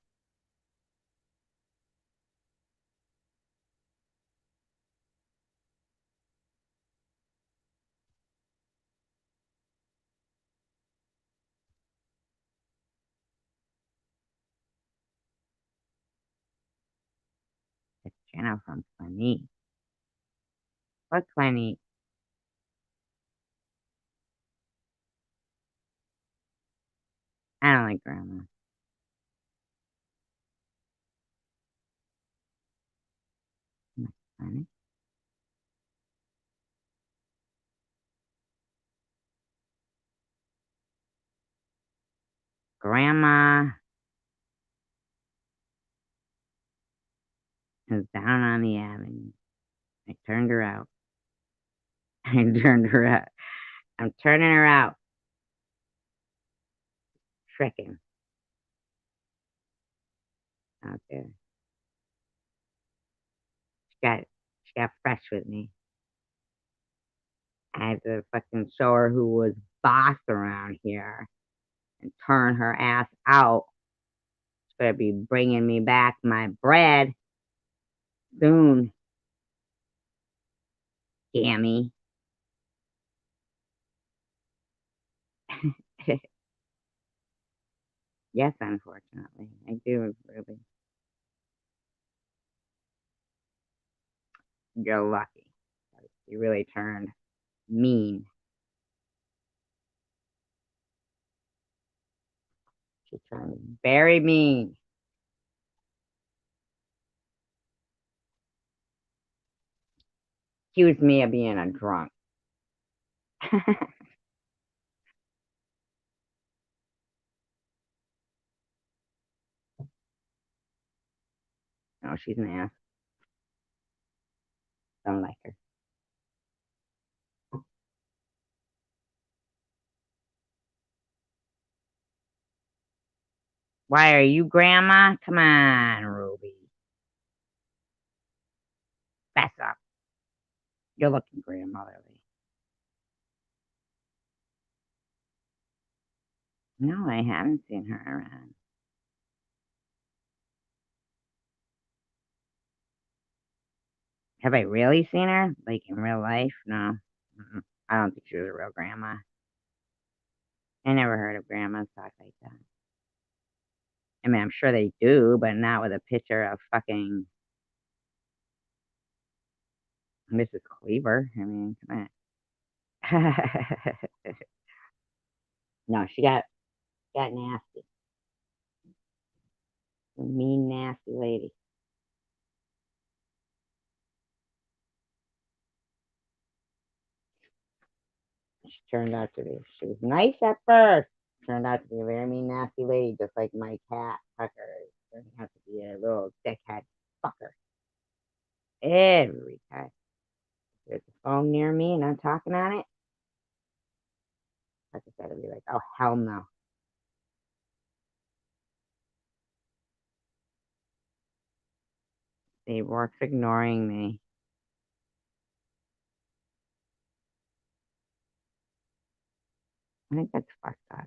This channel from Funny. What's funny? I don't like grandma. That's funny. Grandma is down on the avenue. I turned her out. I turned her out. I'm turning her out. Tricking out there. She got fresh with me. I had to fucking show her who was boss around here and turn her ass out. She's gonna be bringing me back my bread soon. Gammy. Yes, unfortunately. I do really. You're lucky. You really turned mean. She turned very mean. accused me of being a drunk. No, she's an ass. Don't like her. Why are you grandma? Come on, Ruby. Fess up. You're looking grandmotherly. No, I haven't seen her around. Have I really seen her? Like in real life? No. Mm-mm. I don't think she was a real grandma. I never heard of grandmas talk like that. I mean, I'm sure they do, but not with a picture of fucking Mrs. Cleaver. I mean, come on. No, she got nasty. Mean, nasty lady. She was nice at first. Turned out to be a very mean, nasty lady, just like my cat, Tucker. Turned out to be a little dickhead fucker. Every time. There's a phone near me and I'm talking on it. Like I said, I'd be like, oh, hell no. They works ignoring me. I think that's fucked up.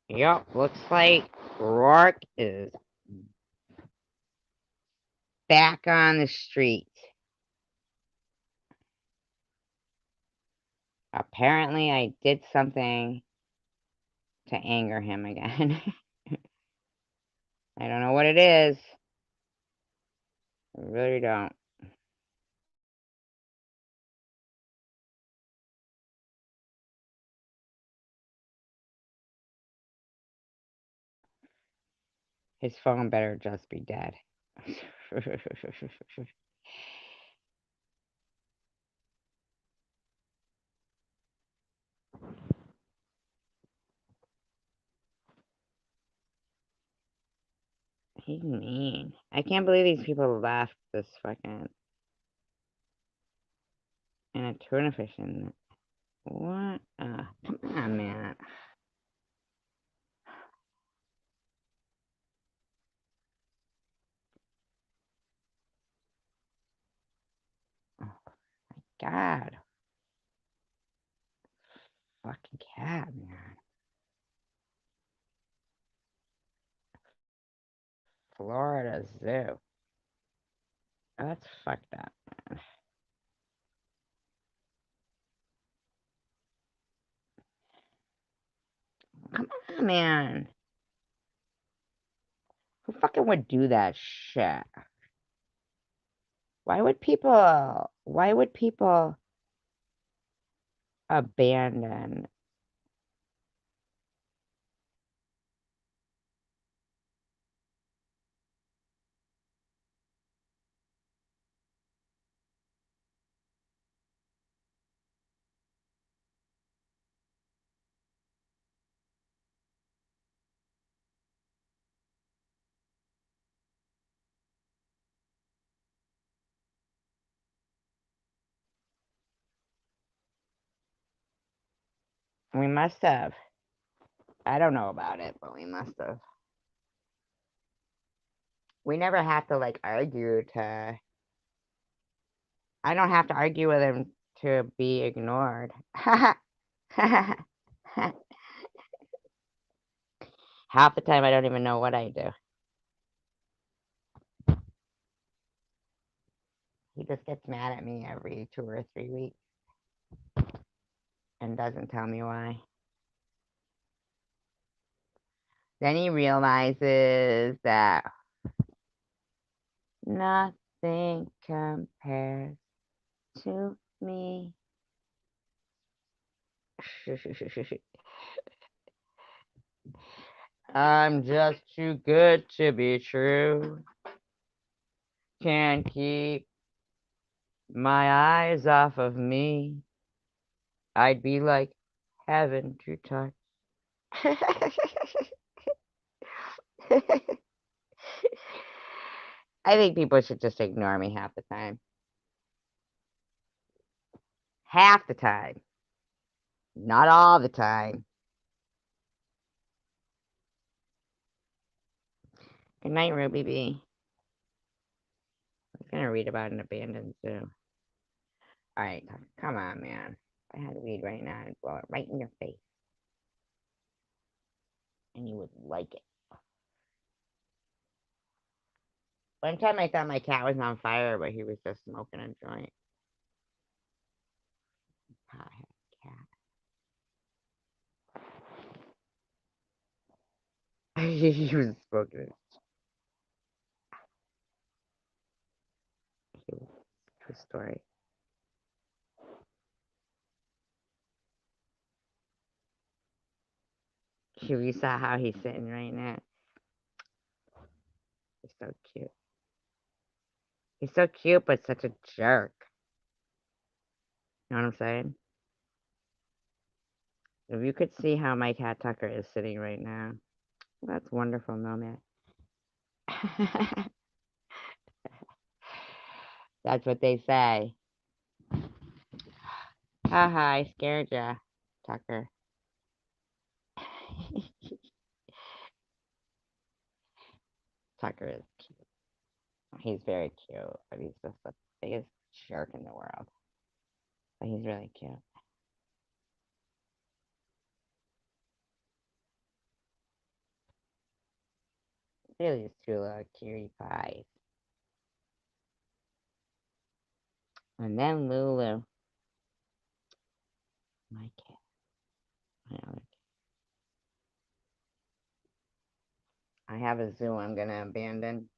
Yep, looks like Rourke is back on the street. Apparently, I did something to anger him again. I don't know what it is. I really don't. His phone better just be dead. He's mean. I can't believe these people left this fucking in a tuna fish in what? Come on, man. Oh, God. Fucking cat, man. Florida Zoo. That's fucked up, man. Come on, man. Who fucking would do that shit? Why would people abandon? We must have. I don't know about it, but we must have. We never have to like argue to I don't have to argue with him to be ignored. Half the time, I don't even know what I do. He just gets mad at me every 2 or 3 weeks and doesn't tell me why. Then he realizes that nothing compares to me. I'm just too good to be true. Can't keep my eyes off of me. I'd be like heaven to touch. I think people should just ignore me half the time. Half the time. Not all the time. Good night, Ruby B. I was gonna read about an abandoned zoo. Alright, come on, man. If I had weed right now, I'd blow it right in your face. And you would like it. One time I thought my cat was on fire, but he was just smoking a joint. Pothead cat. He was smoking it. True story. You saw how he's sitting right now. He's so cute. He's so cute, but such a jerk. You know what I'm saying? If you could see how my cat Tucker is sitting right now. That's wonderful, Nomad. That's what they say. Haha, I scared ya, Tucker. Tucker is cute. He's very cute, but he's just the biggest jerk in the world. But he's really cute. Look at these two little cutie pies. And then Lulu. My cat. My other cat. I have a zoo I'm gonna abandon.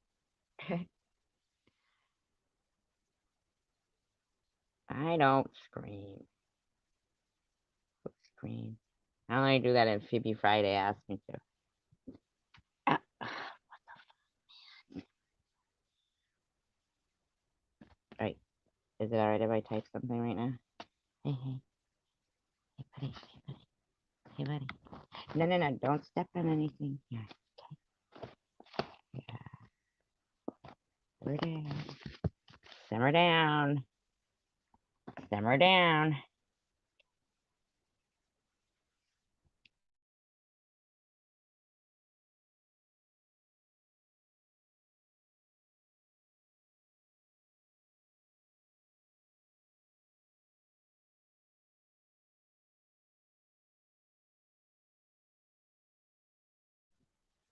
I don't scream. Scream. I only do that if Phoebe Friday asks me to. Right. Is it alright if I type something right now? Hey, hey. Hey, buddy. Hey, buddy. Hey, buddy. No, no, no. Don't step on anything. Here. Okay. Yeah. Simmer down. Simmer down. Simmer down.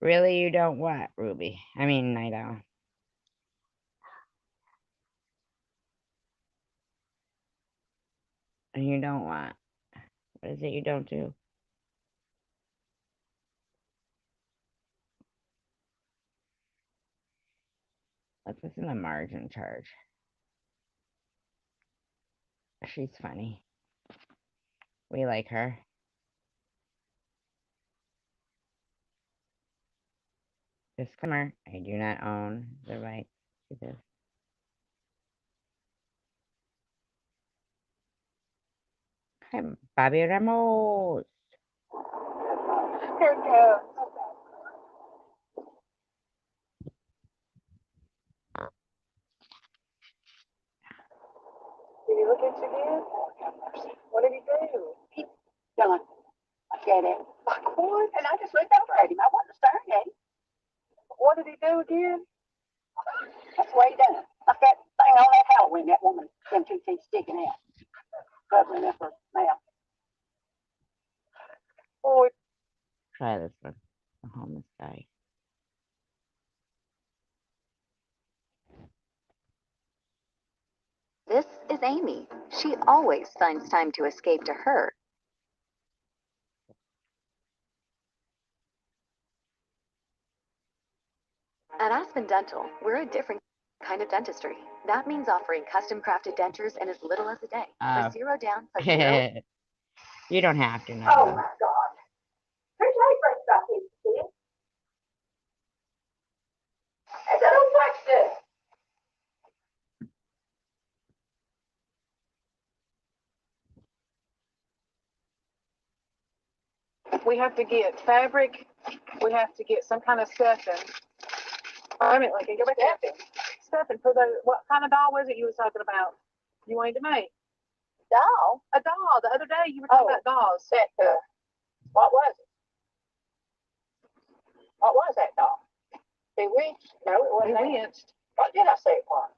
Really, you don't what, Ruby? I mean, Night Owl. And you don't what? What is it you don't do? Let's listen to Marge in charge. She's funny. We like her. Disclaimer, I do not own the right to this. Hi, Bobby Ramos. Here it goes. Did he look at you again? What did he do? He done. I get it. Like what? And I just looked over at him. I wasn't staring at him. What did he do again? That's what he done. Like that thing on that Halloween, that woman. them 2 teeth sticking out, covering up her mouth. Boy, Try this one. The homeless guy. This is Amy. She always finds time to escape to her. At Aspen Dental, we're a different kind of dentistry. That means offering custom crafted dentures in as little as a day. For $0 down plus zero. You don't have to know. oh my God. Her neighbors got these kids. And they don't like this. We have to get fabric. We have to get some kind of stuffing. I mean, like, go back to stuffing for the, what kind of doll was it you was talking about? You wanted to make? Doll? A doll. The other day you were talking about dolls. That, what was it? What was that doll? Bewitched? No, it wasn't. Bewitched. What did I say it was?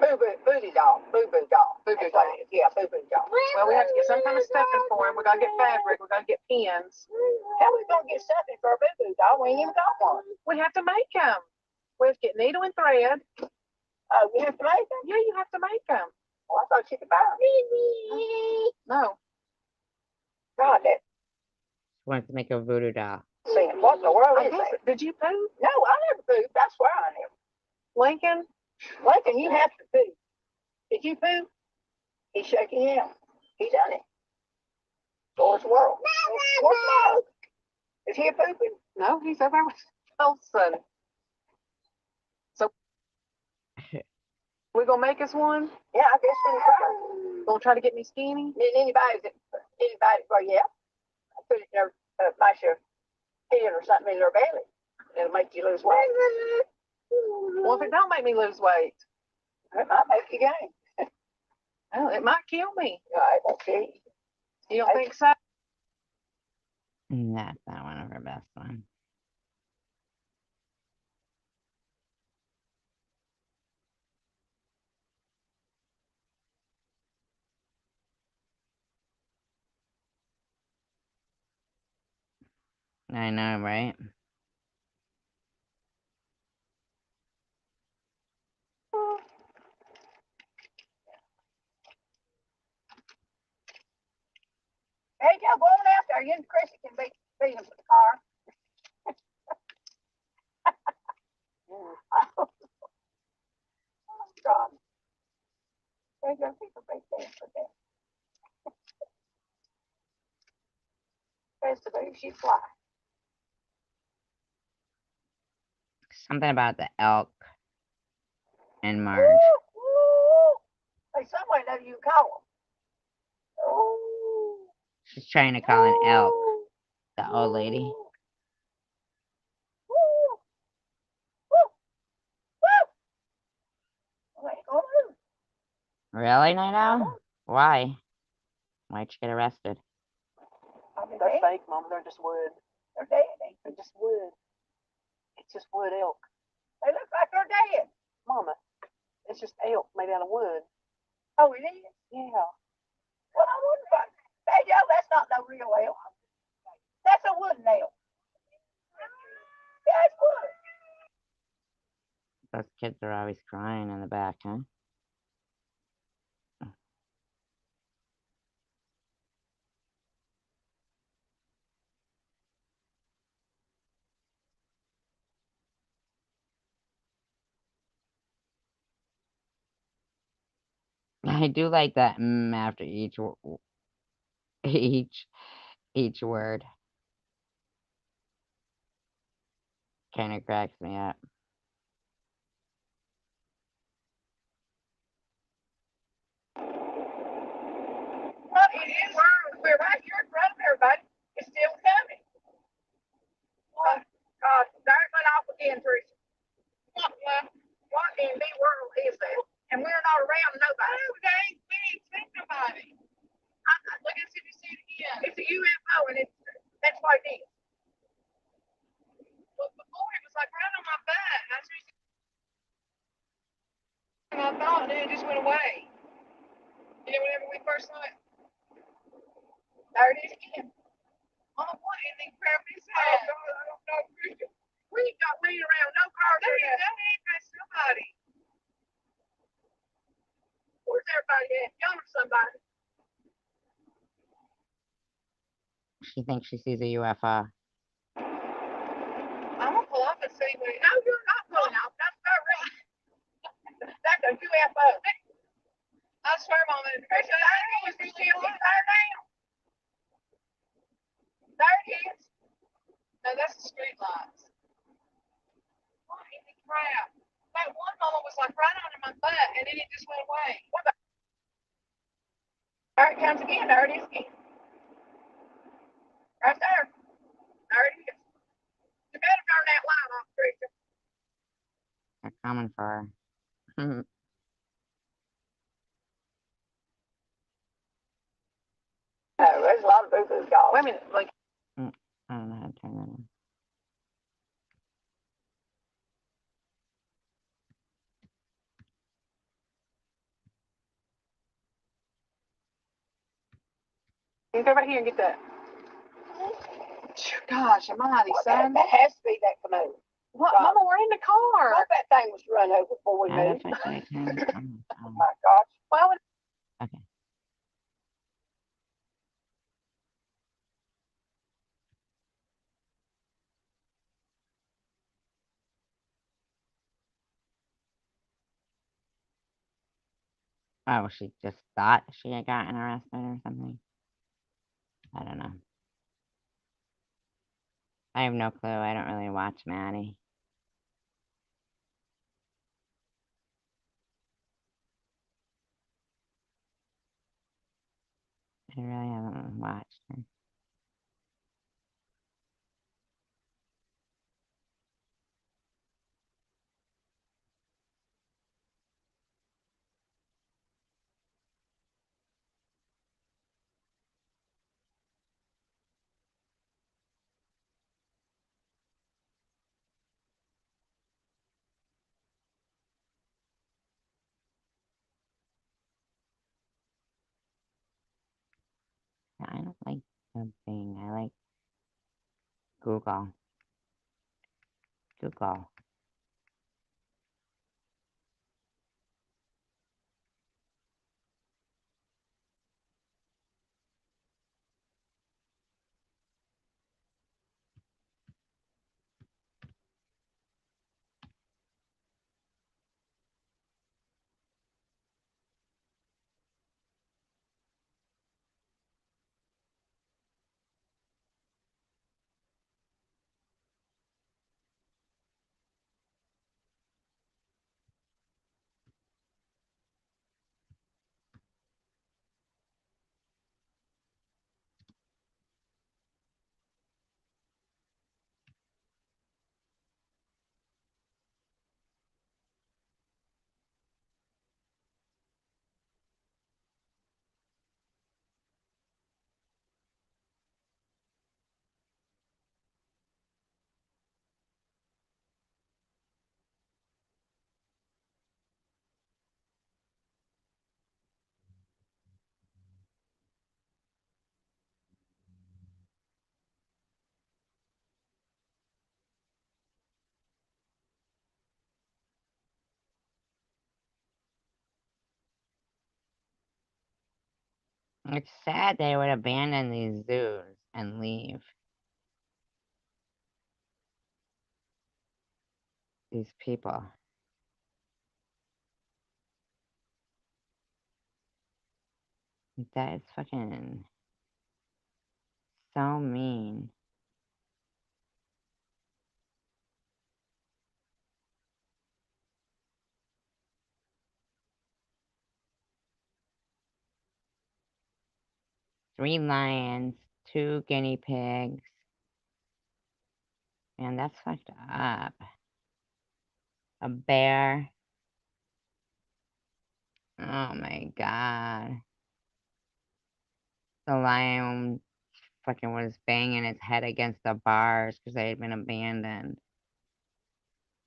Boo-boo doll. Boo-boo doll. Boo-boo That's what doll. it is. Yeah, boo-boo doll. Well, we have to get some kind of stuffing for him. We gotta get fabric. We gotta get pins. How we gonna get something for a boo-boo doll? We ain't even got one. We have to make them. We have to get needle and thread. Oh, you have to make them? Yeah, you have to make them. Oh, I thought you could buy them. No. God, that Wants to make a voodoo doll. saying, what in the world I is guess, that? did you poo? No, I never pooped. I swear I never. Lincoln? Lincoln, you have to poo. Did you poo? He's shaking it out. He done it. Doors world. Where's Mark? Is he pooping? No, he's over there with Wilson. So, we gonna make us one? Yeah, I guess when he tries. Gonna try to get me skinny? Did anybody, well, yeah. I put it in their, mash your head or something in their belly. It'll make you lose weight. Well, if it don't make me lose weight, It might make you gain. well, it might kill me. It won't kill you. You don't think so? That's not one of her best ones. I know, right? Hey, Joe, go on out there. You and Chrissy can beat him with the car. Oh, God. There's your people beat them for that. Best of you, she fly. Something about the elk and Marge. Hey, somewhere know you call them. Oh. She's trying to call an elk. The old lady. Really, Night Owl? Why? Why'd you get arrested? They're fake, Mom. They're just wood. They're dead. They're just wood. It's just wood elk. They look like they're dead. Mama, it's just elk made out of wood. Oh, it is? Yeah. Well, I wouldn't find. Hey, Joe, that's not no real elk. That's a wooden elk. Yeah, it's wood. Those kids are always crying in the back, huh? I do like that after each word. Kind of cracks me up. Well, it is. We're right here in front of everybody. It's still coming. What? There it went off again, Teresa. What in the world is that? And we're not around nobody. Oh, we ain't seen nobody. Look and see if you see it again. It's a UFO, and that's what it is. But before it was like right on my back. around, no cars. There you go, there's somebody. Where's everybody at? Yonder somebody. She thinks she sees a UFO. I'm gonna pull up and see what. No, you're not pulling off. That's not right. That's a UFO. I swear, Mama, Patricia, I was really there now. There it is. No, that's the street lights. What in the crap? That one Mama was like right under my butt, and then it just went away. What the? There it comes again. There it is again. Right there. There it is. You better turn that light off, Patricia. They're coming for her. Oh, there's a lot of boo-boos, y'all. Wait a minute, like, I don't know how to turn that on. you go right here and get that. Gosh, almighty, son. That has to be that commode. What, Right. Mama, we're in the car. Thought that thing was run over before we How the moved. fuck do I turn this on? Oh my gosh. Well, Okay. Oh, she just thought she had gotten arrested or something. I don't know. I have no clue. I don't really watch Maddie. I really haven't watched her. I don't like something. I like Google. Google. It's sad they would abandon these zoos and leave. These people. That is fucking so mean. Three lions, two guinea pigs. Man, that's fucked up. A bear. Oh my god. The lion fucking was banging its head against the bars because they had been abandoned.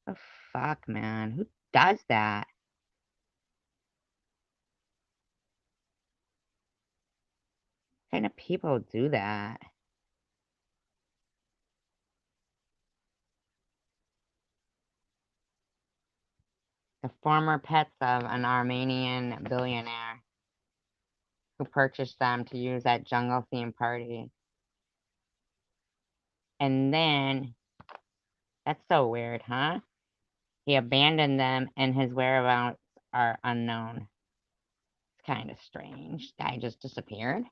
The fuck, man? Who does that? What kind of people do that? The former pets of an Armenian billionaire who purchased them to use at jungle-themed parties. And then, that's so weird, huh? He abandoned them and his whereabouts are unknown. It's kind of strange. Guy just disappeared.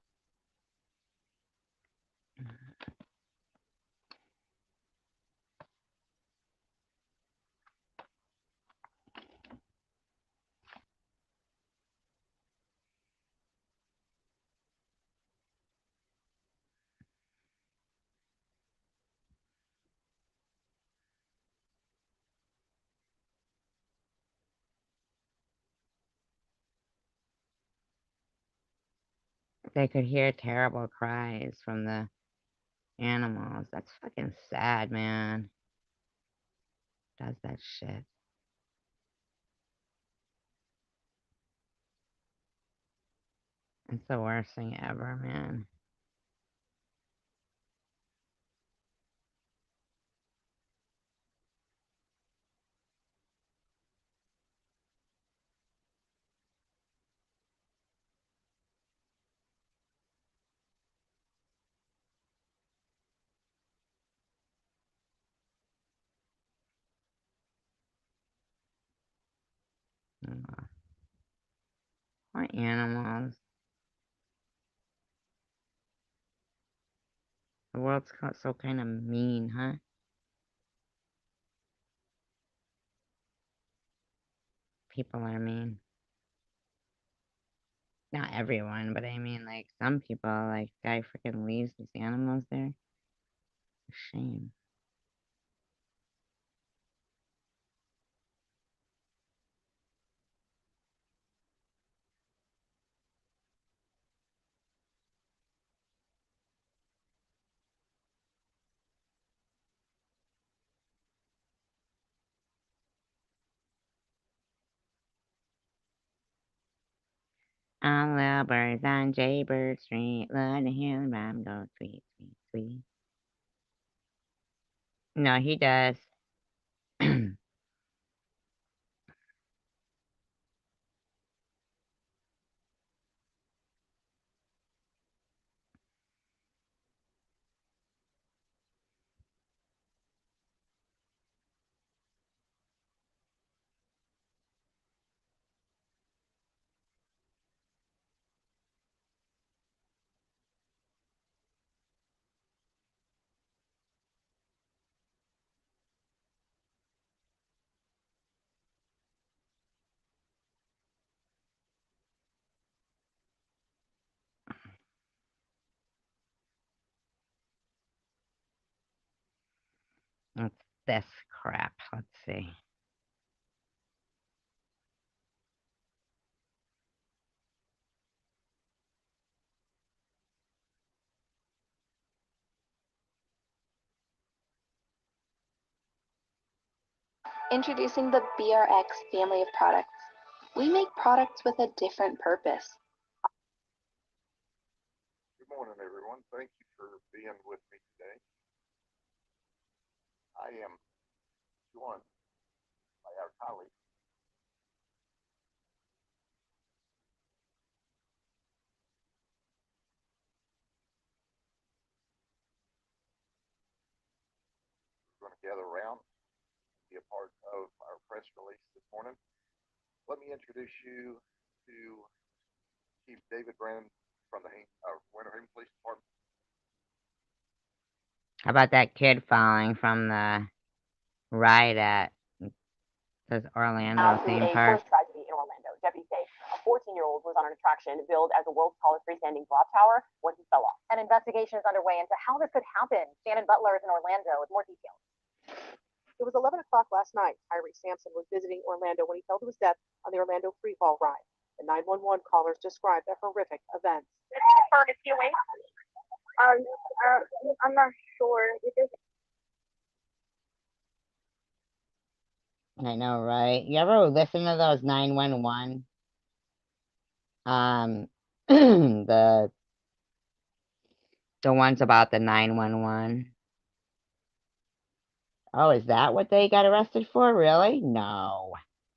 They could hear terrible cries from the animals. That's fucking sad, man. Does that shit. It's the worst thing ever, man. Poor animals. The world's so kind of mean, huh? People are mean. Not everyone, but I mean, like, some people, like, guy freaking leaves his animals there. It's a shame. All the birds on Jaybird Street, let the hill rhyme go sweet, sweet, sweet. No, he does. What's this crap? Let's see. Introducing the BRX family of products. We make products with a different purpose. Good morning, everyone. Thank you for being with me today. I am joined by our colleague, we're going to gather around, be a part of our press release this morning. Let me introduce you to Chief David Brandon from the Winter Haven Police Department. How about that kid falling from the ride at says Orlando theme park? Tragedy in Orlando. Deputies say a 14-year-old was on an attraction billed as the world's tallest freestanding drop tower when he fell off. An investigation is underway into how this could happen. Shannon Butler is in Orlando with more details. It was 11 o'clock last night. Tyree Sampson was visiting Orlando when he fell to his death on the Orlando freefall ride. The 911 callers described the horrific events. I'm not sure. I know, right? You ever listen to those 911? The ones about the 911. Oh, is that what they got arrested for? Really? No.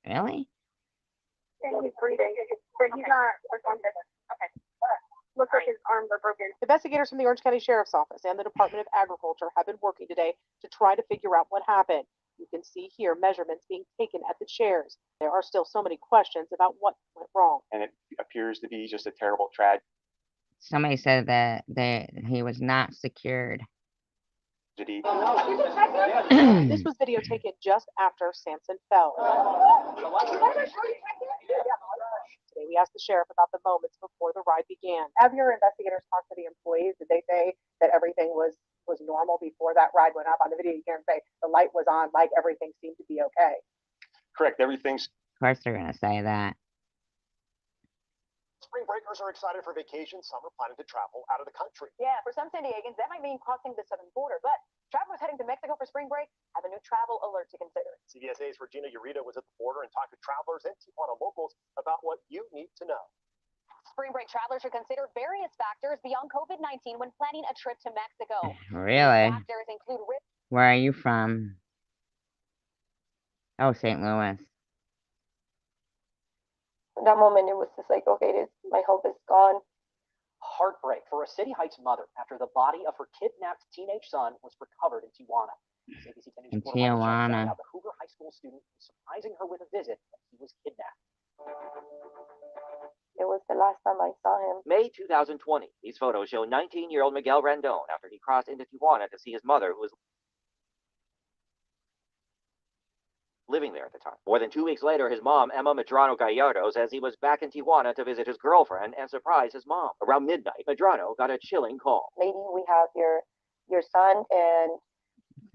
Really? And he's breathing. But he's not responsive. Okay. Looks like his arms are broken. Investigators from the Orange County Sheriff's Office and the Department of Agriculture have been working today to try to figure out what happened. You can see here measurements being taken at the chairs. There are still so many questions about what went wrong. And it appears to be just a terrible tragedy. Somebody said that he was not secured. This was video taken just after Samson fell. Today we asked the sheriff about the moments before the ride began. Have your investigators talked to the employees? Did they say that everything was normal before that ride went up? On the video you can say the light was on, like everything seemed to be okay. Correct. Everything's. Of course they're gonna say that. Spring breakers are excited for vacation. Some are planning to travel out of the country. Yeah, for some San Diegans, that might mean crossing the southern border. But travelers heading to Mexico for spring break have a new travel alert to consider. CBSA's Regina Urita was at the border and talked to travelers and Tijuana locals about what you need to know. Spring break travelers should consider various factors beyond COVID-19 when planning a trip to Mexico. Really? Factors include risk. Where are you from? Oh, St. Louis. That moment, it was just like, okay, my hope is gone. Heartbreak for a City Heights mother after the body of her kidnapped teenage son was recovered in Tijuana. ABC 10 News In reporter Michael Chen Tijuana. found out the Hoover High School student was surprising her with a visit when he was kidnapped. It was the last time I saw him. May 2020. These photos show 19-year-old Miguel Randon after he crossed into Tijuana to see his mother, who was living there at the time. More than 2 weeks later, his mom, Emma Medrano Gallardo, says he was back in Tijuana to visit his girlfriend and surprise his mom. Around midnight, Medrano got a chilling call. Lady, we have your son, and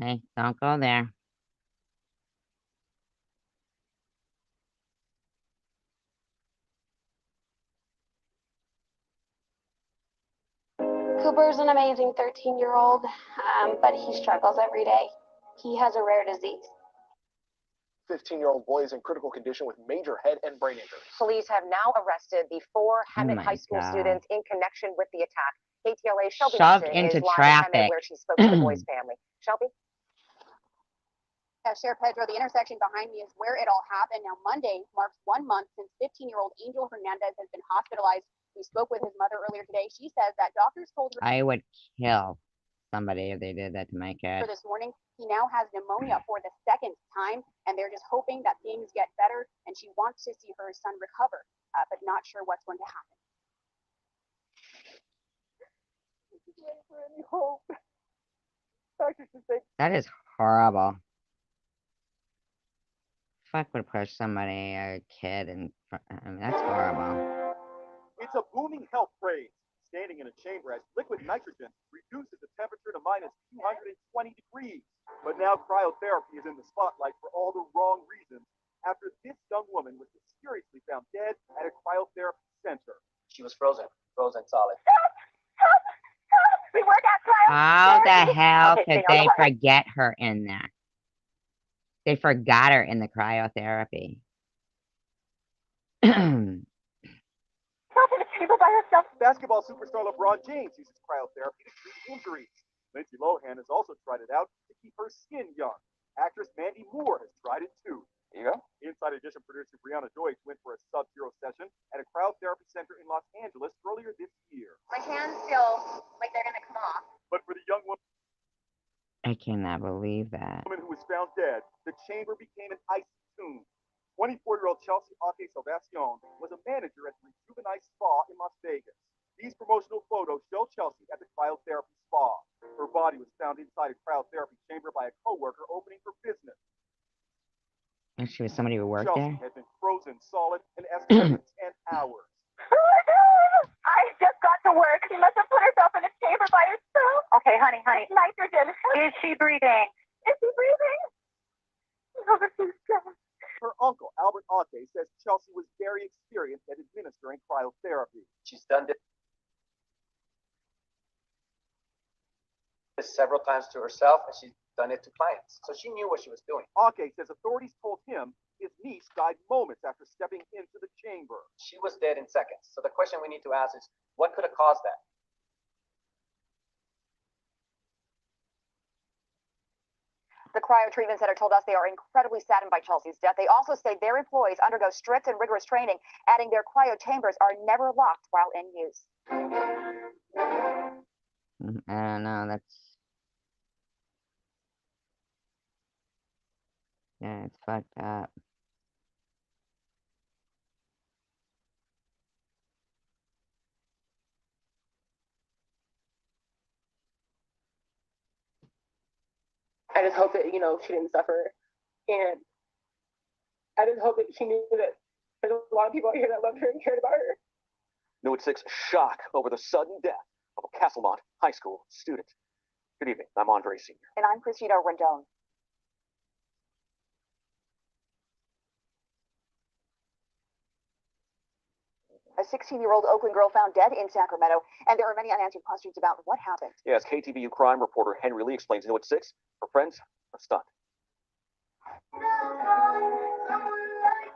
Hey, don't go there. Cooper's an amazing 13-year-old, but he struggles every day. He has a rare disease. 15-year-old boy is in critical condition with major head and brain injuries. police have now arrested the 4 Hemet my High School God. students in connection with the attack. KTLA's Shelby Shoved Nelson into is live at traffic. Hemet, where she spoke to the boys' family. Shelby? Sheriff Pedro, the intersection behind me is where it all happened. Now, Monday marks 1 month since 15-year-old Angel Hernandez has been hospitalized. We spoke with his mother earlier today. She says that doctors told her I would kill somebody if they did that to my kid. this morning he now has pneumonia for the 2nd time, and they're just hoping that things get better, and she wants to see her son recover, but not sure what's going to happen. That is horrible. Fuck would push somebody, a kid, and I mean, that's horrible. It's a booming health craze. Standing in a chamber as liquid nitrogen reduces the temperature to minus 220 degrees. But now cryotherapy is in the spotlight for all the wrong reasons after this young woman was mysteriously found dead at a cryotherapy center. She was frozen solid. We work at Cryo. How the hell Okay, could stay on they the line. forget her in there? They forgot her in the cryotherapy. Basketball superstar LeBron James uses cryotherapy to treat injuries. Lindsay Lohan has also tried it out to keep her skin young. Actress Mandy Moore has tried it too. There you go. Inside Edition producer Brianna Deutsch went for a sub-zero session at a cryotherapy center in Los Angeles earlier this year. My hands feel like they're going to come off. But for the young woman I cannot believe that. who was found dead, the chamber became an icy tomb. 24-year-old Chelsea Ake Salvacion was a manager at the Rejuvenized Spa in Las Vegas. These promotional photos show Chelsea at the cryotherapy spa. Her body was found inside a cryotherapy chamber by a coworker opening for business. And she was somebody who worked Chelsea there? had been frozen solid an estimated 10 hours. I just got to work. She must have put herself in a chamber by herself. Okay, honey. Nitrogen. Is she breathing? No, but she's dead. Her uncle, Albert Ake, says Chelsea was very experienced at administering cryotherapy. She's done this several times to herself, and she's done it to clients. So she knew what she was doing. Ake says authorities told him his niece died moments after stepping into the chamber. She was dead in seconds. So the question we need to ask is, what could have caused that? The cryo treatment center told us they are incredibly saddened by Chelsea's death. They also say their employees undergo strict and rigorous training, adding their cryo chambers are never locked while in use. I don't know. Yeah, it's fucked up. I just hope that, she didn't suffer. And I just hope that she knew that there's a lot of people out here that loved her and cared about her. New at 6, shock over the sudden death of a Castlemont High School student. Good evening. I'm Andre Sr. And I'm Christina Rendon. A 16-year-old Oakland girl found dead in Sacramento, and there are many unanswered questions about what happened. Yes, KTVU crime reporter Henry Lee explains New at 6. Her friends are stunned.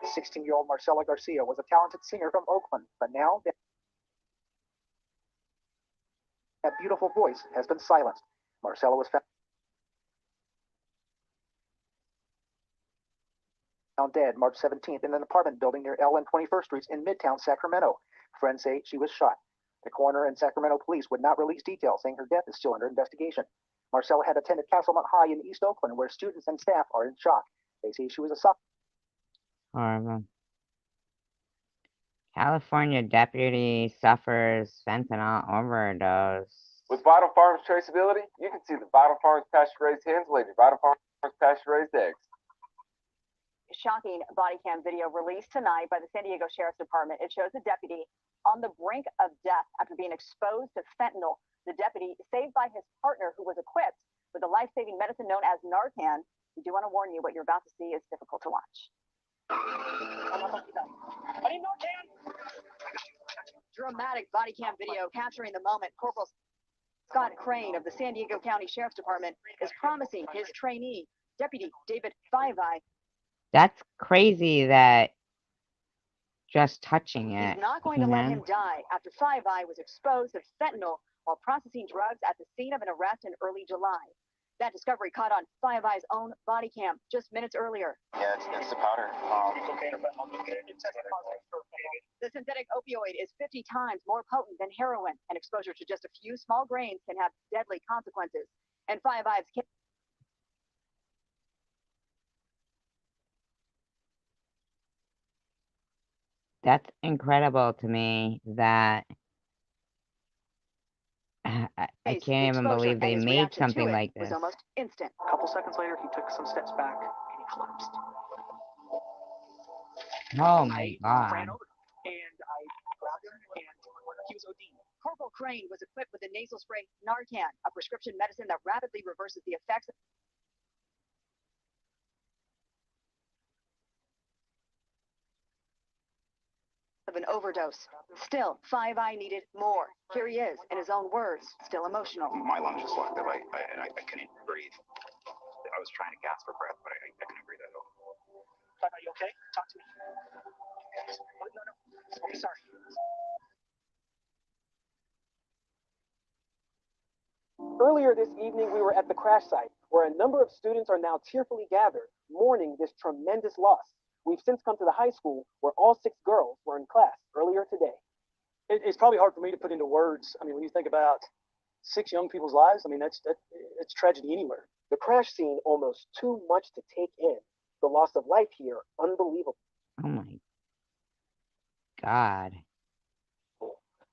16-year-old Marcella Garcia was a talented singer from Oakland, but now that beautiful voice has been silenced. Marcella was found dead March 17th in an apartment building near L and 21st Streets in Midtown Sacramento. Friends say she was shot. The coroner and Sacramento police would not release details, saying her death is still under investigation. Marcella had attended Castlemont High in East Oakland, where students and staff are in shock. They say she was a sophomore. Horrible. California deputy suffers fentanyl overdose. With Vital Farms traceability, you can see the Vital Farms pasture-raised hens laid your Vital Farms pasture-raised eggs. Shocking body cam video released tonight by the San Diego Sheriff's Department. It shows a deputy on the brink of death after being exposed to fentanyl. The deputy saved by his partner, who was equipped with a life-saving medicine known as Narcan. We do want to warn you, what you're about to see is difficult to watch. Dramatic body cam video capturing the moment Corporal Scott Crane of the San Diego County Sheriff's Department is promising his trainee, Deputy David Fivey. That's crazy that just touching it. He's not going to let him die after Fivey was exposed to fentanyl while processing drugs at the scene of an arrest in early July. That discovery caught on Fivey's own body cam just minutes earlier. Yeah, it's the powder. The synthetic opioid is 50 times more potent than heroin, and exposure to just a few small grains can have deadly consequences. And Fivey's That's incredible to me that I can't even believe they made something like this. Was almost instant. A couple seconds later, he took some steps back and he collapsed. Oh my God. Ran over and I grabbed him and he was OD. Corporal Crane was equipped with the nasal spray Narcan, a prescription medicine that rapidly reverses the effects of an overdose. Still, Fivey needed more. Here he is, in his own words, still emotional. My lungs just locked up. I couldn't breathe. I was trying to gasp for breath, but I couldn't breathe at all. Are you okay? Talk to me. No. Okay, sorry. Earlier this evening, we were at the crash site, where a number of students are now tearfully gathered, mourning this tremendous loss. We've since come to the high school, where all 6 girls were in class earlier today. It's probably hard for me to put into words. I mean, when you think about 6 young people's lives, I mean, it's tragedy anywhere. The crash scene, almost too much to take in. The loss of life here, unbelievable. Oh my God.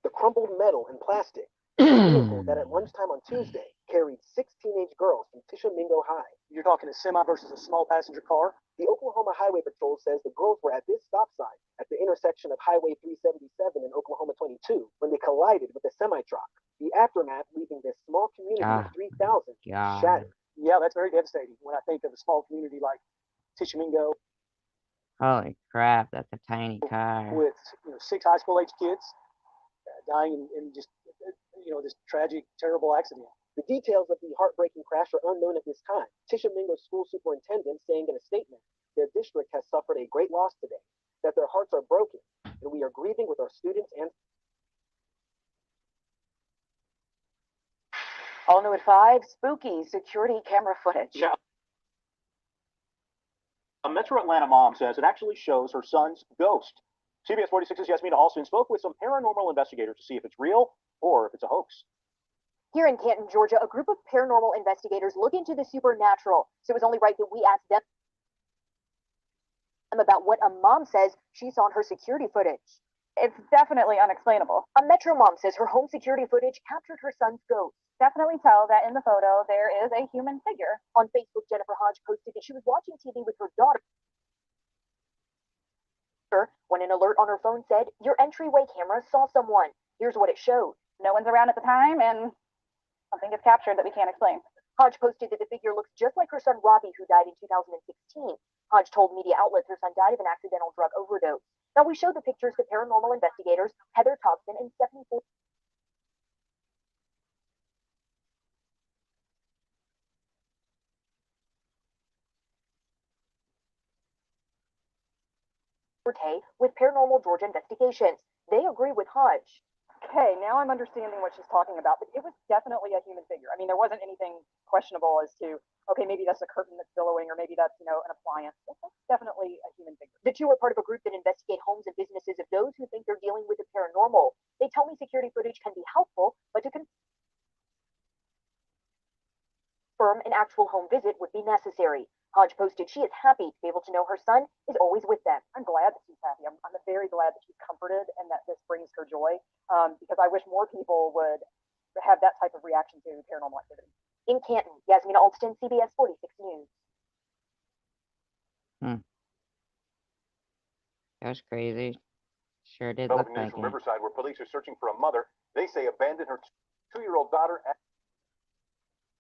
The crumpled metal and plastic. A vehicle that at lunchtime on Tuesday carried 6 teenage girls from Tishomingo High. You're talking a semi versus a small passenger car? The Oklahoma Highway Patrol says the girls were at this stop sign at the intersection of Highway 377 and Oklahoma 22 when they collided with a semi-truck. The aftermath leaving this small community of 3,000 shattered. Yeah, that's very devastating when I think of a small community like Tishomingo. Holy crap, that's a tiny car. With 6 high school age kids dying in just this tragic, terrible accident. The details of the heartbreaking crash are unknown at this time. Tishomingo school superintendent saying in a statement, their district has suffered a great loss today, that their hearts are broken, and we are grieving with our students and... All new at 5, spooky security camera footage. Yeah. A Metro Atlanta mom says it actually shows her son's ghost. CBS 46's Yasmina Alston spoke with some paranormal investigators to see if it's real or if it's a hoax. Here in Canton, Georgia, a group of paranormal investigators look into the supernatural. So it was only right that we asked them about what a mom says she saw in her security footage. It's definitely unexplainable. A Metro mom says her home security footage captured her son's ghost. Definitely tell that in the photo there is a human figure. On Facebook, Jennifer Hodge posted that she was watching TV with her daughter when an alert on her phone said, "Your entryway camera saw someone. Here's what it showed." No one's around at the time, and something gets captured that we can't explain. Hodge posted that the figure looks just like her son Robbie, who died in 2016. Hodge told media outlets her son died of an accidental drug overdose. Now, we showed the pictures to paranormal investigators Heather Thompson and 74 with Paranormal Georgia Investigations. They agree with Hodge. Okay, now I'm understanding what she's talking about, but it was definitely a human figure. I mean, there wasn't anything questionable as to, okay, maybe that's a curtain that's billowing, or maybe that's, an appliance. That's definitely a human figure. The two are part of a group that investigate homes and businesses of those who think they're dealing with the paranormal. They tell me security footage can be helpful, but to confirm an actual home visit would be necessary. Hodge posted she is happy to be able to know her son is always with them. I'm glad that she's happy. I'm very glad that she's comforted and that this brings her joy, because I wish more people would have that type of reaction to paranormal activity. In Canton, Yasmina Alston, CBS 46 News. That was crazy. Sure did look Developing news like from it. Riverside, where police are searching for a mother they say abandoned her 2-year-old daughter at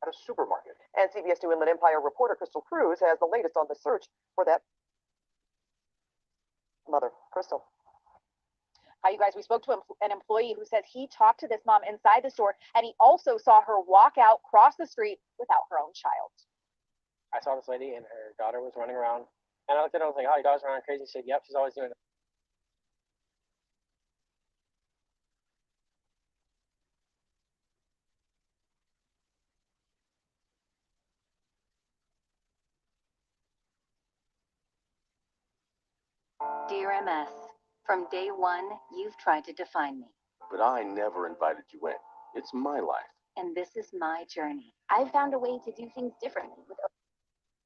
a supermarket. And CBS 2 Inland Empire reporter Crystal Cruz has the latest on the search for that mother. Crystal. Hi, you guys. We spoke to an employee who says he talked to this mom inside the store, and he also saw her walk out, cross the street without her own child. I saw this lady and her daughter was running around, and I looked at her and was like, "Oh, your daughter's running crazy." She said, "Yep, she's always doing that." Dear MS, from day one, you've tried to define me. But I never invited you in. It's my life. And this is my journey. I've found a way to do things differently with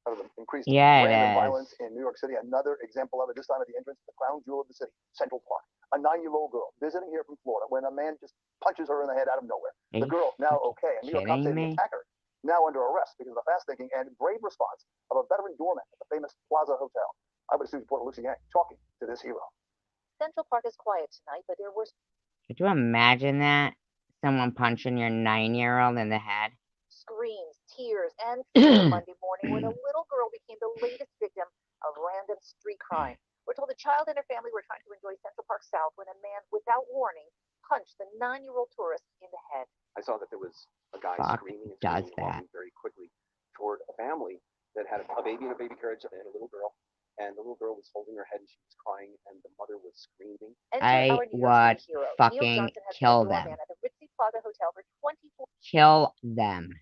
Of the increased Yeah, it random is. violence in New York City. Another example of it, this time at the entrance to the crown jewel of the city, Central Park. A 9-year-old girl visiting here from Florida when a man just punches her in the head out of nowhere. Are The you girl, now okay, and New York cops say kidding the me? attacker, now under arrest because of the fast thinking and brave response of a veteran doorman at the famous Plaza Hotel. Eyewitness News reporter Lucy Yang talking to this hero. Central Park is quiet tonight, but there were Could you imagine that? Someone punching your 9-year-old in the head? screams, tears, and fear Monday morning when a little girl became the latest victim of random street crime. We're told the child and her family were trying to enjoy Central Park South when a man, without warning, punched the 9-year-old tourist in the head. I saw that there was a guy Fuck screaming and does screaming and walking very quickly toward a family that had a baby in a baby carriage and a little girl. And the little girl was holding her head and she was crying and the mother was screaming. I would fucking kill them. At the Ritzy Plaza Hotel for 24 Kill them.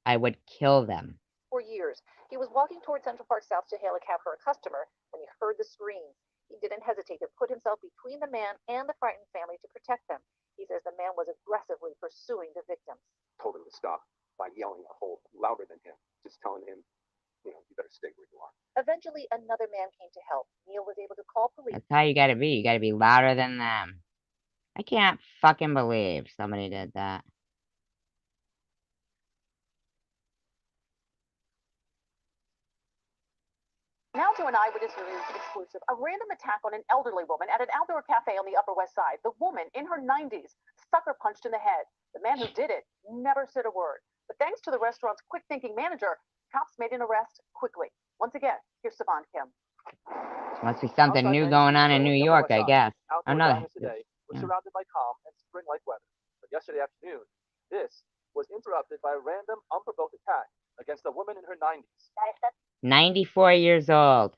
I would kill them. years. He was walking toward Central Park South to hail a cab for a customer when he heard the screams. He didn't hesitate to put himself between the man and the frightened family to protect them. He says the man was aggressively pursuing the victims. Told him to stop by yelling a whole louder than him, just telling him, you better stay where you are. Eventually, another man came to help. Neil was able to call police. That's how you gotta be. You gotta be louder than them. I can't fucking believe somebody did that. Now to an Eyewitness News exclusive. A random attack on an elderly woman at an outdoor cafe on the Upper West Side. The woman, in her 90s, sucker punched in the head. The man who did it never said a word. But thanks to the restaurant's quick-thinking manager, cops made an arrest quickly. Once again, here's Savon Kim. Must be something new going on in New York, I guess. Outdoor Another. diners today were surrounded by calm and spring-like weather. But yesterday afternoon, this was interrupted by a random, unprovoked attack against a woman in her 90s. 94 years old.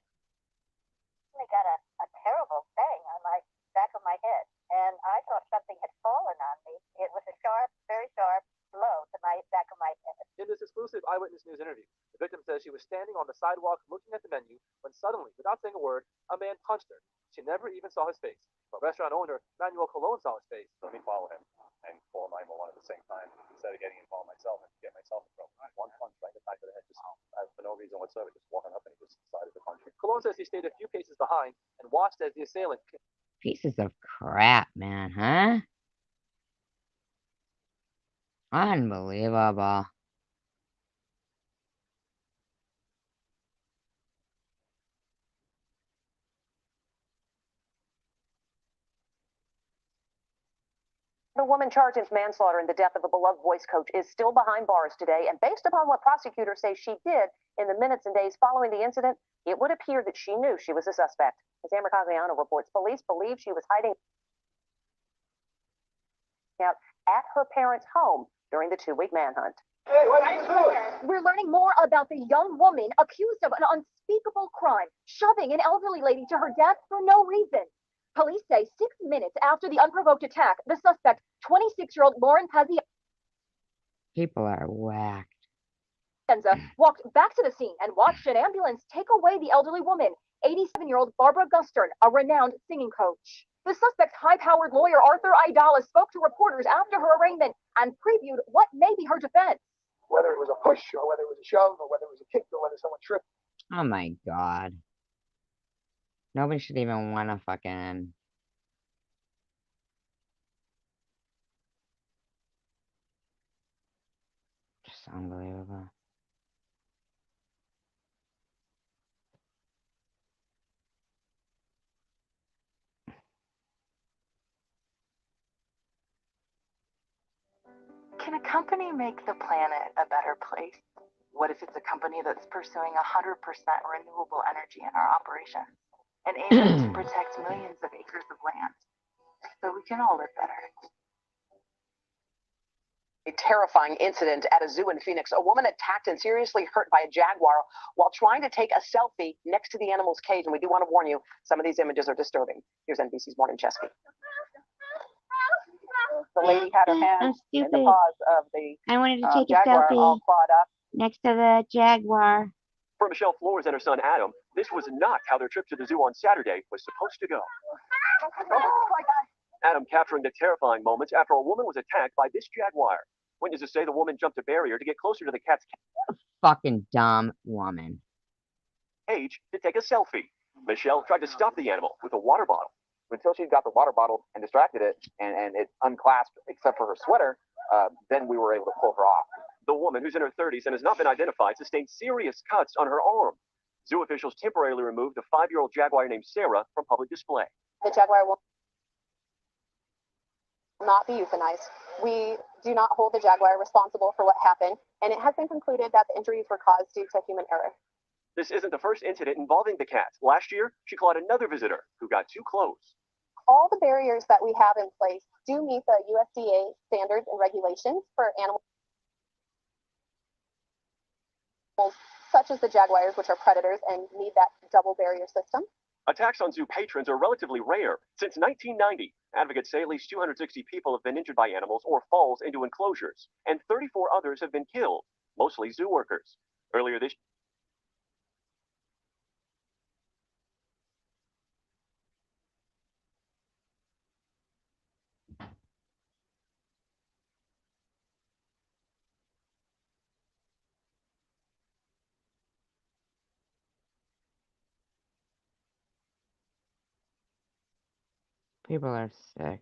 I got a terrible bang on my back of my head, and I thought something had fallen on me. It was a sharp, very sharp blow to my back of my head. In this exclusive Eyewitness News interview, the victim says she was standing on the sidewalk looking at the menu when suddenly, without saying a word, a man punched her. She never even saw his face. But restaurant owner Manuel Colon saw his face. Let me follow him and call 911 at the same time instead of getting involved myself and get myself in trouble. One punch right in the back of the head, just for no reason whatsoever, just walking up and he just decided to punch me. Colon says he stayed a few paces behind and watched as the assailant. Pieces of crap, man, huh? Unbelievable. The woman charged with manslaughter in the death of a beloved voice coach is still behind bars today, and based upon what prosecutors say she did in the minutes and days following the incident, it would appear that she knew she was a suspect. As Amber Cagliano reports, police believe she was hiding out at her parents' home during the 2-week manhunt. Hey, what are you doing? We're learning more about the young woman accused of an unspeakable crime, shoving an elderly lady to her death for no reason. Police say 6 minutes after the unprovoked attack, the suspect, 26-year-old Lauren Pazienza, People are whacked. walked back to the scene and watched an ambulance take away the elderly woman, 87-year-old Barbara Gustern, a renowned singing coach. The suspect's high-powered lawyer, Arthur Idala, spoke to reporters after her arraignment and previewed what may be her defense. Whether it was a push or whether it was a shove or whether it was a kick or whether someone tripped. Oh my god. Nobody should even want to fucking... Just unbelievable. Can a company make the planet a better place? What if it's a company that's pursuing 100% renewable energy in our operations and aiming to protect millions of acres of land so we can all live better? A terrifying incident at a zoo in Phoenix. A woman attacked and seriously hurt by a jaguar while trying to take a selfie next to the animal's cage. And we do want to warn you, some of these images are disturbing. Here's NBC's Morning Chesky. The lady had her hands in the paws of the I wanted to take a jaguar, selfie all clawed up. next to the jaguar. For Michelle Flores and her son Adam, this was not how their trip to the zoo on Saturday was supposed to go. Oh my God. Adam capturing the terrifying moments after a woman was attacked by this jaguar. Witnesses say the woman jumped a barrier to get closer to the cat's Fucking dumb woman. cage to take a selfie. Michelle tried to stop the animal with a water bottle. Until she got the water bottle and distracted it, and it unclasped except for her sweater, then we were able to pull her off. The woman, who's in her 30s and has not been identified, sustained serious cuts on her arm. Zoo officials temporarily removed a 5-year-old jaguar named Sarah from public display. The jaguar will not be euthanized. We do not hold the jaguar responsible for what happened, and it has been concluded that the injuries were caused due to human error. This isn't the first incident involving the cat. Last year, she clawed another visitor who got too close. All the barriers that we have in place do meet the USDA standards and regulations for animals such as the jaguars, which are predators and need that double barrier system. Attacks on zoo patrons are relatively rare. Since 1990, advocates say at least 260 people have been injured by animals or falls into enclosures, and 34 others have been killed, mostly zoo workers. Earlier this People are sick.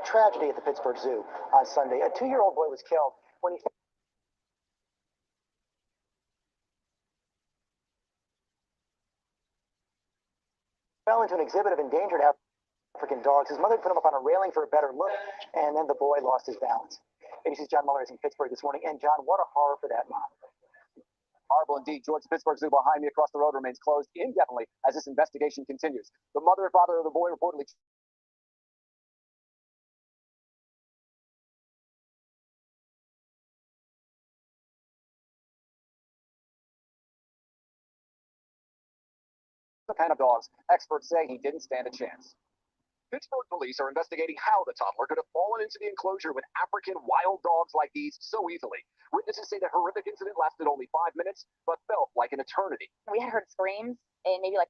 Tragedy at the Pittsburgh Zoo on Sunday. A 2-year-old boy was killed when he fell into an exhibit of endangered African dogs. His mother put him up on a railing for a better look, and then the boy lost his balance. ABC's John Muller is in Pittsburgh this morning, and John, what a horror for that mom. Horrible indeed. George, the Pittsburgh Zoo behind me across the road remains closed indefinitely as this investigation continues. The mother and father of the boy reportedly pen of dogs, experts say he didn't stand a chance. Pittsburgh police are investigating how the toddler could have fallen into the enclosure with African wild dogs like these so easily. Witnesses say the horrific incident lasted only 5 minutes, but felt like an eternity. We had heard screams, and maybe like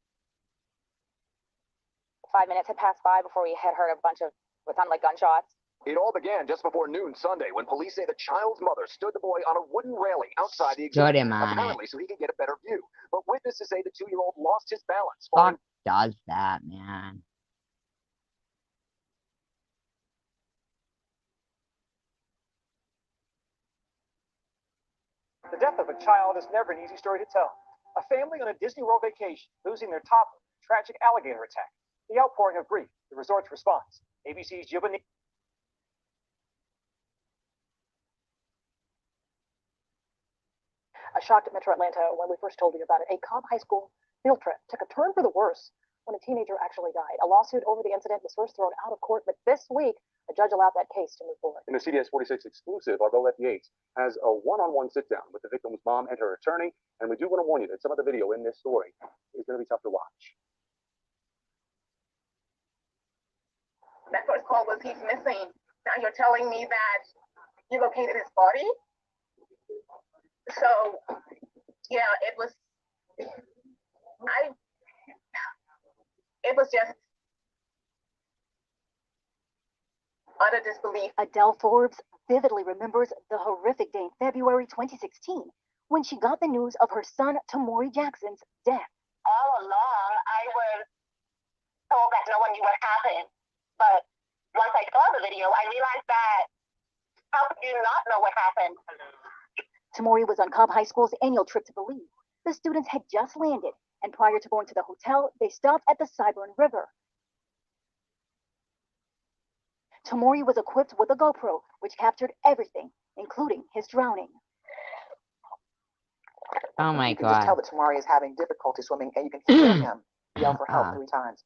5 minutes had passed by before we had heard a bunch of what sounded like gunshots. It all began just before noon Sunday when police say the child's mother stood the boy on a wooden railing outside the exhibit, apparently so he could get a better view. But witnesses say the 2-year-old lost his balance. Fuck does that, man? The death of a child is never an easy story to tell. A family on a Disney World vacation losing their toddler in a tragic alligator attack. The outpouring of grief, the resort's response. ABC's Giovanni. I shocked at Metro Atlanta when we first told you about it. A Cobb High School field trip took a turn for the worse when a teenager actually died. A lawsuit over the incident was first thrown out of court, but this week, a judge allowed that case to move forward. In a CBS 46 exclusive, our Arboleth Yates has a one-on-one sit-down with the victim's mom and her attorney, and we do want to warn you that some of the video in this story is going to be tough to watch. That first call was he's missing. Now you're telling me that you located his body? So, yeah, it was just utter disbelief. Adele Forbes vividly remembers the horrific day in February 2016 when she got the news of her son Tamori Jackson's death. All along, I was told that no one knew what happened. But once I saw the video, I realized that how could you not know what happened? Tamori was on Cobb High School's annual trip to Belize. The students had just landed, and prior to going to the hotel, they stopped at the Cyburn River. Tamori was equipped with a GoPro, which captured everything, including his drowning. Oh my You can just god. tell that Tamari is having difficulty swimming, and you can hear him yell for help 3 times.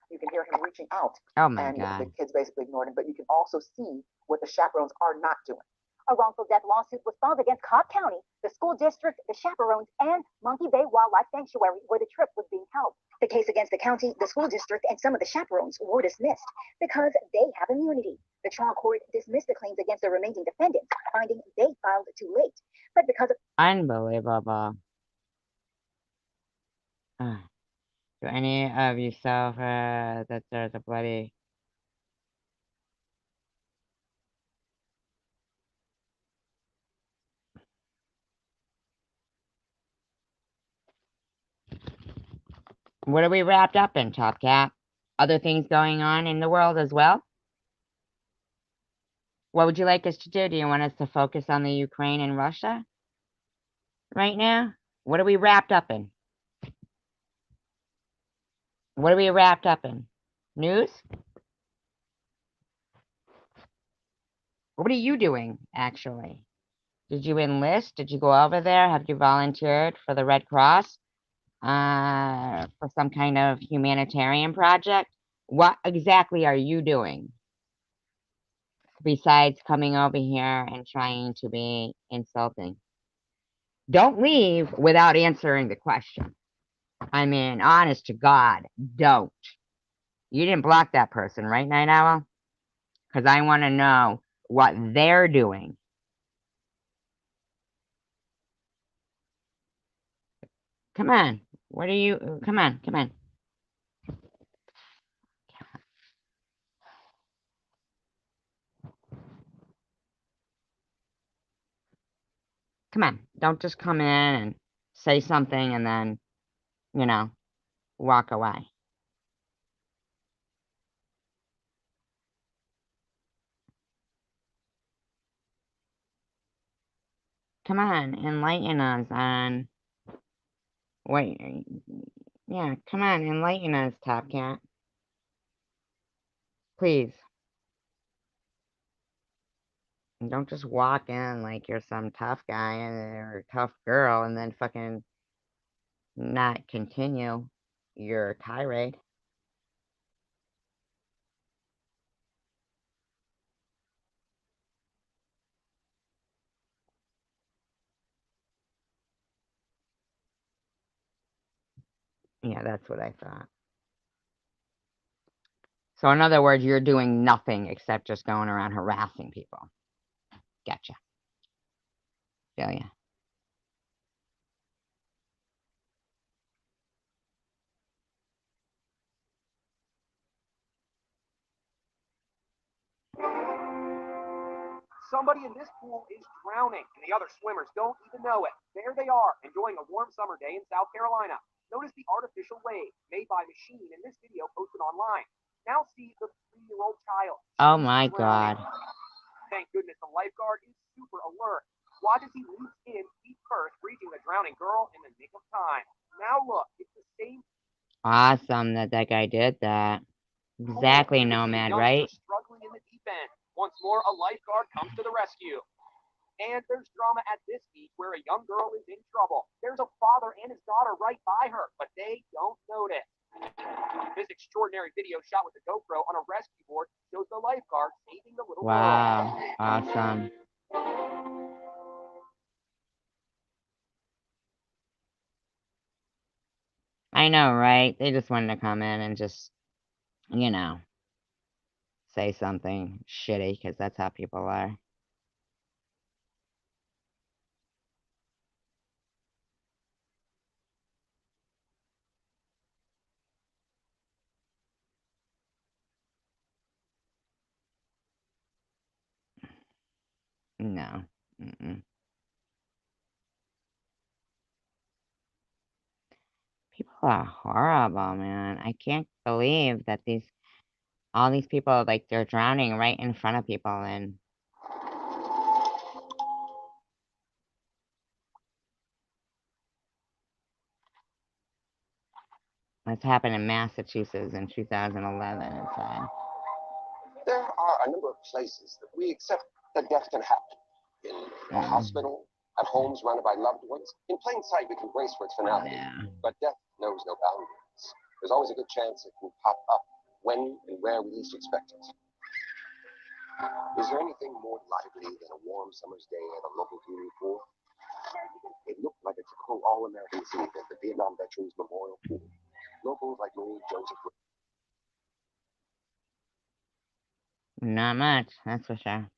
You can hear him reaching out, Oh my and god. the kids basically ignored him, but you can also see what the chaperones are not doing. A wrongful death lawsuit was filed against Cobb County, the school district, the chaperones, and Monkey Bay Wildlife Sanctuary, where the trip was being held. The case against the county, the school district, and some of the chaperones were dismissed because they have immunity. The trial court dismissed the claims against the remaining defendants, finding they filed too late. But because of Unbelievable. Do any of you suffer that there's a bloody... What are we wrapped up in, Top Cat? Other things going on in the world as well? What would you like us to do? Do you want us to focus on the Ukraine and Russia right now? What are we wrapped up in? What are we wrapped up in? News? What are you doing, actually? Did you enlist? Did you go over there? Have you volunteered for the Red Cross? For some kind of humanitarian project? What exactly are you doing? Besides coming over here and trying to be insulting. Don't leave without answering the question. I mean, honest to God, don't. You didn't block that person, right, Night Owl? Because I want to know what they're doing. Come on. What are you? Come on, come on. Come on. Don't just come in and say something and then, you know, walk away. Come on, enlighten us on what, yeah, come on, enlighten us, Top Cat. Please. And don't just walk in like you're some tough guy or tough girl and then fucking not continue your tirade. Yeah, that's what I thought. So in other words, you're doing nothing except just going around harassing people. Gotcha. Feel ya. Somebody in this pool is drowning, and the other swimmers don't even know it. There they are, enjoying a warm summer day in South Carolina. Notice the artificial wave made by machine in this video posted online. Now see the 3-year-old child. Oh my God. Thank goodness the lifeguard is super alert. Watch as he leaps in feet first, reaching the drowning girl in the nick of time. Now look, it's the same. Awesome that guy did that. Exactly, Nomad, right? Struggling in the deep end. Once more, a lifeguard comes to the rescue. And there's drama at this beach where a young girl is in trouble. There's a father and his daughter right by her, but they don't notice. This extraordinary video shot with a GoPro on a rescue board shows the lifeguard saving the little girl. Wow, awesome. I know, right? They just wanted to come in and just, you know, say something shitty, because that's how people are. No. Mm-mm. People are horrible, man. I can't believe that all these people, like, they're drowning right in front of people, and that's happened in Massachusetts in 2011, it said. There are a number of places that we accept that death can happen. In a hospital, at homes surrounded by loved ones. In plain sight, we can brace for its finality. Yeah. But death knows no boundaries. There's always a good chance it can pop up when and where we least expect it. Is there anything more lively than a warm summer's day at a local community pool? It looked like a typical all-American scene at the Vietnam Veterans Memorial Pool. Locals like Marie Joseph. Not much, that's for sure.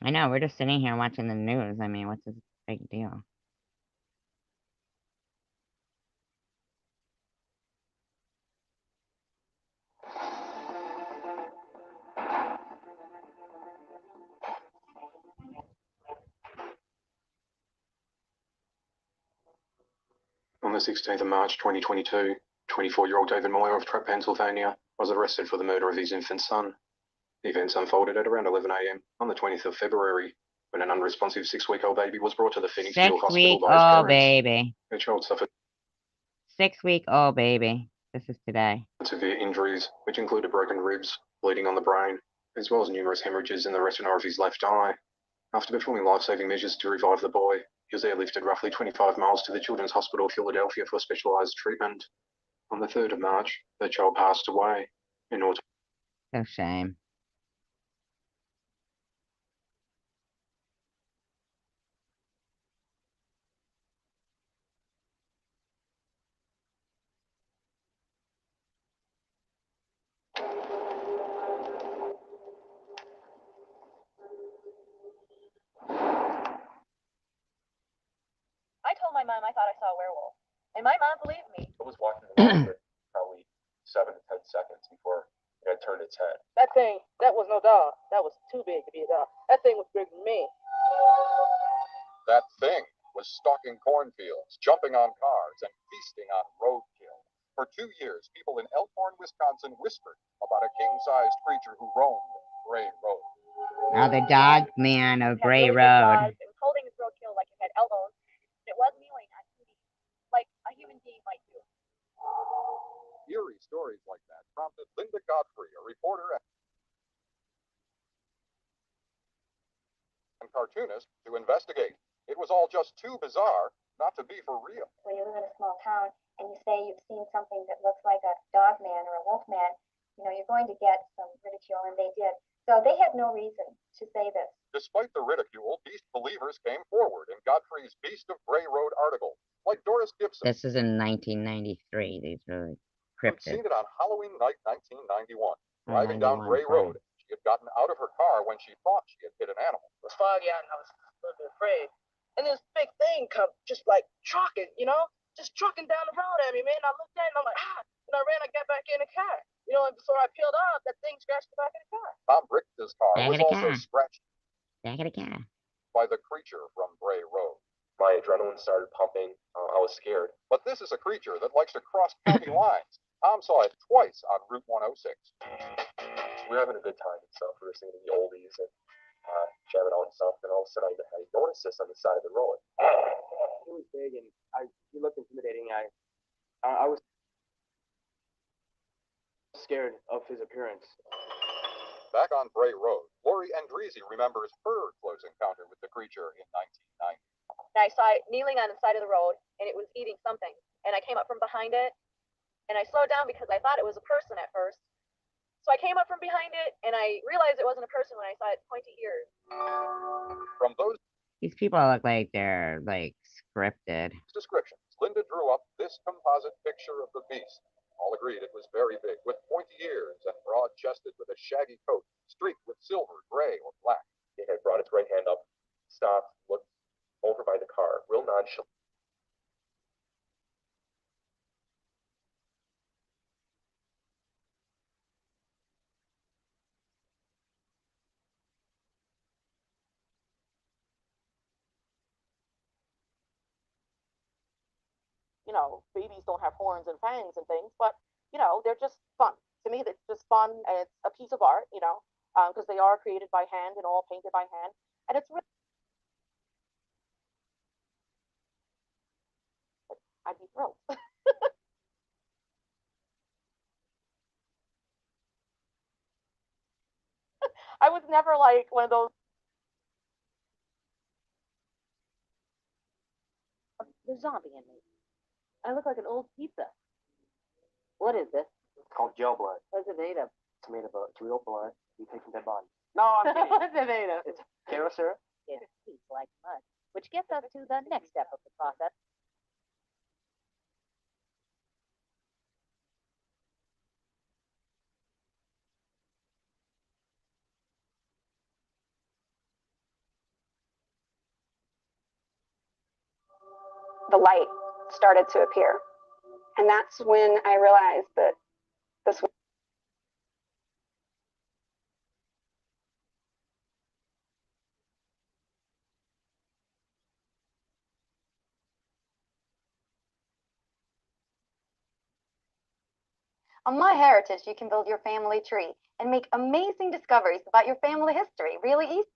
I know, we're just sitting here watching the news. I mean, what's the big deal? On the 16th of March 2022, 24-year-old David Moyer of Trapp, Pennsylvania, was arrested for the murder of his infant son. The events unfolded at around 11 a.m. on the 20th of February, when an unresponsive 6-week-old baby was brought to the Phoenix Field Hospital by his parents. Baby. The child suffered 6-week-old baby. This is today. Severe injuries, which included broken ribs, bleeding on the brain, as well as numerous hemorrhages in the retina of his left eye. After performing life-saving measures to revive the boy, he was airlifted roughly 25 miles to the Children's Hospital of Philadelphia for specialized treatment. On the 3rd of March, the child passed away in autumn. No shame. I told my mom I thought I saw a werewolf, and my mom believed me. I was walking along for probably 7 to 10 seconds before it had turned its head. That thing, that was no dog. That was too big to be a dog. That thing was bigger than me. That thing was stalking cornfields, jumping on cars, and feasting on roadkill. For 2 years, people in Elkhorn, Wisconsin whispered about a king-sized creature who roamed Bray Road. Oh, the dog man of Bray Really Road. it was holding its roadkill like it had elbows. It was mewing at Cootie, like a human being might do. Eerie stories like that prompted Linda Godfrey, a reporter and cartoonist, to investigate. It was all just too bizarre not to be for real. When you live in a small town and you say you've seen something that looks like a dog man or a wolf man, you know, you're going to get some ridicule, and they did. So they had no reason to say this. Despite the ridicule, Beast believers came forward in Godfrey's Beast of Bray Road article, like Doris Gibson. This is in 1993. These were Who'd cryptids. seen it on Halloween night 1991. Oh, Driving down 91, Bray sorry. Road, she had gotten out of her car when she thought she had hit an animal. It was foggy out and I was a little bit afraid. And this big thing come just like trucking, you know? Just trucking down the road at me, man. I looked at it and I'm like, ah. And I ran, I got back in the car. You know, and before I peeled off, that thing scratched the back of the car. Tom Brick's car Back was of the also car. scratched Back of the car. by the creature from Bray Road. My adrenaline started pumping. I was scared. But this is a creature that likes to cross county lines. Tom saw it twice on Route 106. We were having a good time and stuff. We were singing the oldies and jamming out and stuff. And all of a sudden, I noticed this on the side of the road. He was big and he looked intimidating. I was scared of his appearance. Back on Bray Road, Lori Andreezy remembers her close encounter with the creature in 1990. And I saw it kneeling on the side of the road, and it was eating something. And I came up from behind it, and I slowed down because I thought it was a person at first. So I came up from behind it, and I realized it wasn't a person when I saw its pointy ears. From those These people look like they're like scripted. descriptions, Linda drew up this composite picture of the beast. All agreed it was very big, with pointy ears and broad-chested with a shaggy coat, streaked with silver, gray, or black. It had brought its right hand up, stopped, looked over by the car, real nonchalant. You know, babies don't have horns and fangs and things, but you know, they're just fun. To me, it's just fun, and it's a piece of art, you know, because they are created by hand and all painted by hand, and it's really. I'd be thrilled. I was never like one of those. The zombie in me. I look like an old pizza. What is this? It's called gel blood. What's it made of? It's made of real blood you take from dead bodies. No, I'm kidding. What's it made of? It's Karo syrup. It tastes like mud, which gets us to the next step of the process. The light started to appear. And that's when I realized that this was On My Heritage, you can build your family tree and make amazing discoveries about your family history really easy.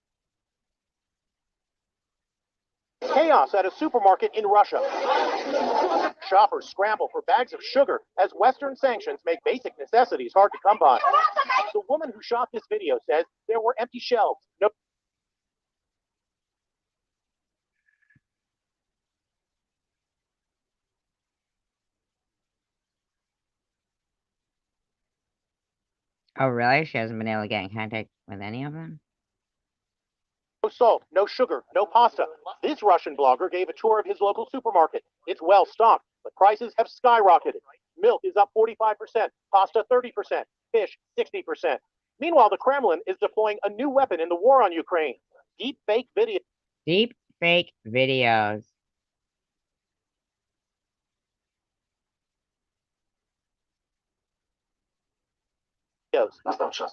Chaos at a supermarket in Russia. Shoppers scramble for bags of sugar as Western sanctions make basic necessities hard to come by. The woman who shot this video says there were empty shelves. No. Oh, really? She hasn't been able to get in contact with any of them? No salt, no sugar, no pasta. This Russian blogger gave a tour of his local supermarket. It's well stocked, but prices have skyrocketed. Milk is up 45%, pasta 30%, fish 60%. Meanwhile, the Kremlin is deploying a new weapon in the war on Ukraine. Deep fake video. Deep fake videos.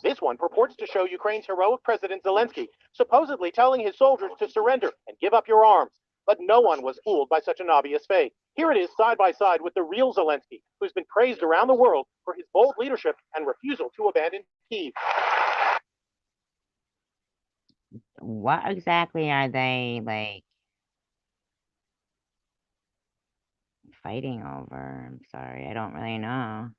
This one purports to show Ukraine's heroic President Zelensky supposedly telling his soldiers to surrender and give up your arms. But no one was fooled by such an obvious fake. Here it is side by side with the real Zelensky, who's been praised around the world for his bold leadership and refusal to abandon Kyiv. What exactly are they, like, fighting over? I'm sorry, I don't really know.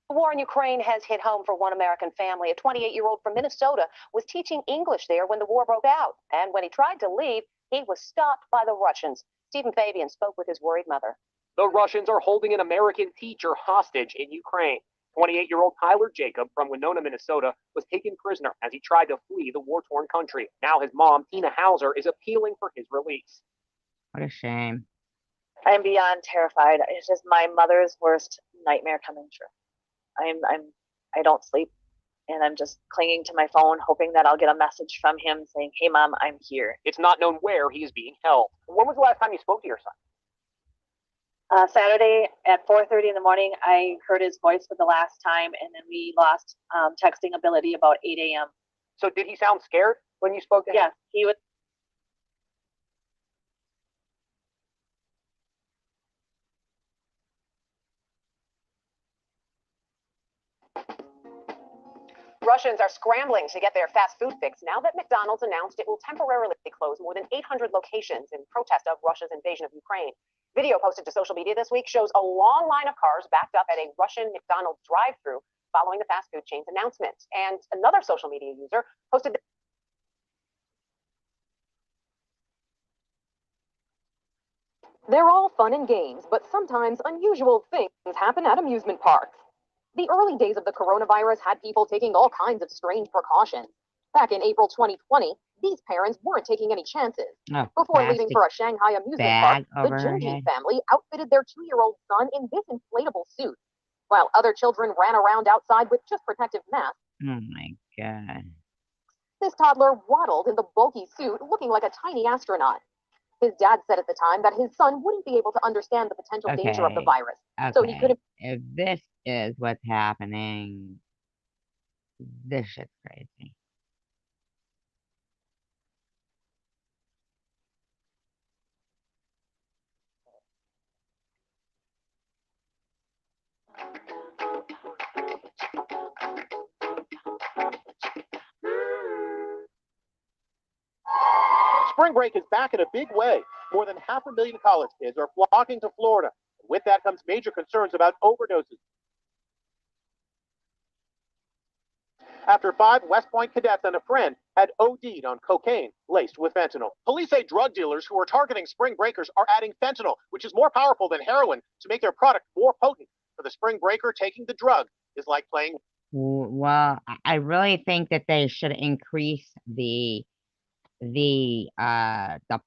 The war in Ukraine has hit home for one American family. A 28-year-old from Minnesota was teaching English there when the war broke out. And when he tried to leave, he was stopped by the Russians. Stephen Fabian spoke with his worried mother. The Russians are holding an American teacher hostage in Ukraine. 28-year-old Tyler Jacob from Winona, Minnesota, was taken prisoner as he tried to flee the war-torn country. Now his mom, Tina Hauser, is appealing for his release. What a shame. I'm beyond terrified. It's just my mother's worst nightmare coming true. I don't sleep, and I'm just clinging to my phone, hoping that I'll get a message from him saying, "Hey, Mom, I'm here." It's not known where he is being held. When was the last time you spoke to your son? Saturday at 4:30 in the morning, I heard his voice for the last time, and then we lost texting ability about 8 a.m. So did he sound scared when you spoke to him? Yeah, he was. Russians are scrambling to get their fast food fix now that McDonald's announced it will temporarily close more than 800 locations in protest of Russia's invasion of Ukraine. Video posted to social media this week shows a long line of cars backed up at a Russian McDonald's drive-thru following the fast food chain's announcement. And another social media user posted They're all fun and games, but sometimes unusual things happen at amusement parks. The early days of the coronavirus had people taking all kinds of strange precautions. Back in April 2020, these parents weren't taking any chances. Before leaving for a Shanghai amusement park, the Jinji family outfitted their 2-year-old son in this inflatable suit, while other children ran around outside with just protective masks. Oh my god. This toddler waddled in the bulky suit, looking like a tiny astronaut. His dad said at the time that his son wouldn't be able to understand the potential danger of the virus, so he couldn't. If this is what's happening, this shit's crazy. Spring break is back in a big way. More than 500,000 college kids are flocking to Florida. With that comes major concerns about overdoses. After 5 West Point cadets and a friend had OD'd on cocaine laced with fentanyl. Police say drug dealers who are targeting spring breakers are adding fentanyl, which is more powerful than heroin, to make their product more potent. For the spring breaker, taking the drug is like playing. Well, I really think that they should increase the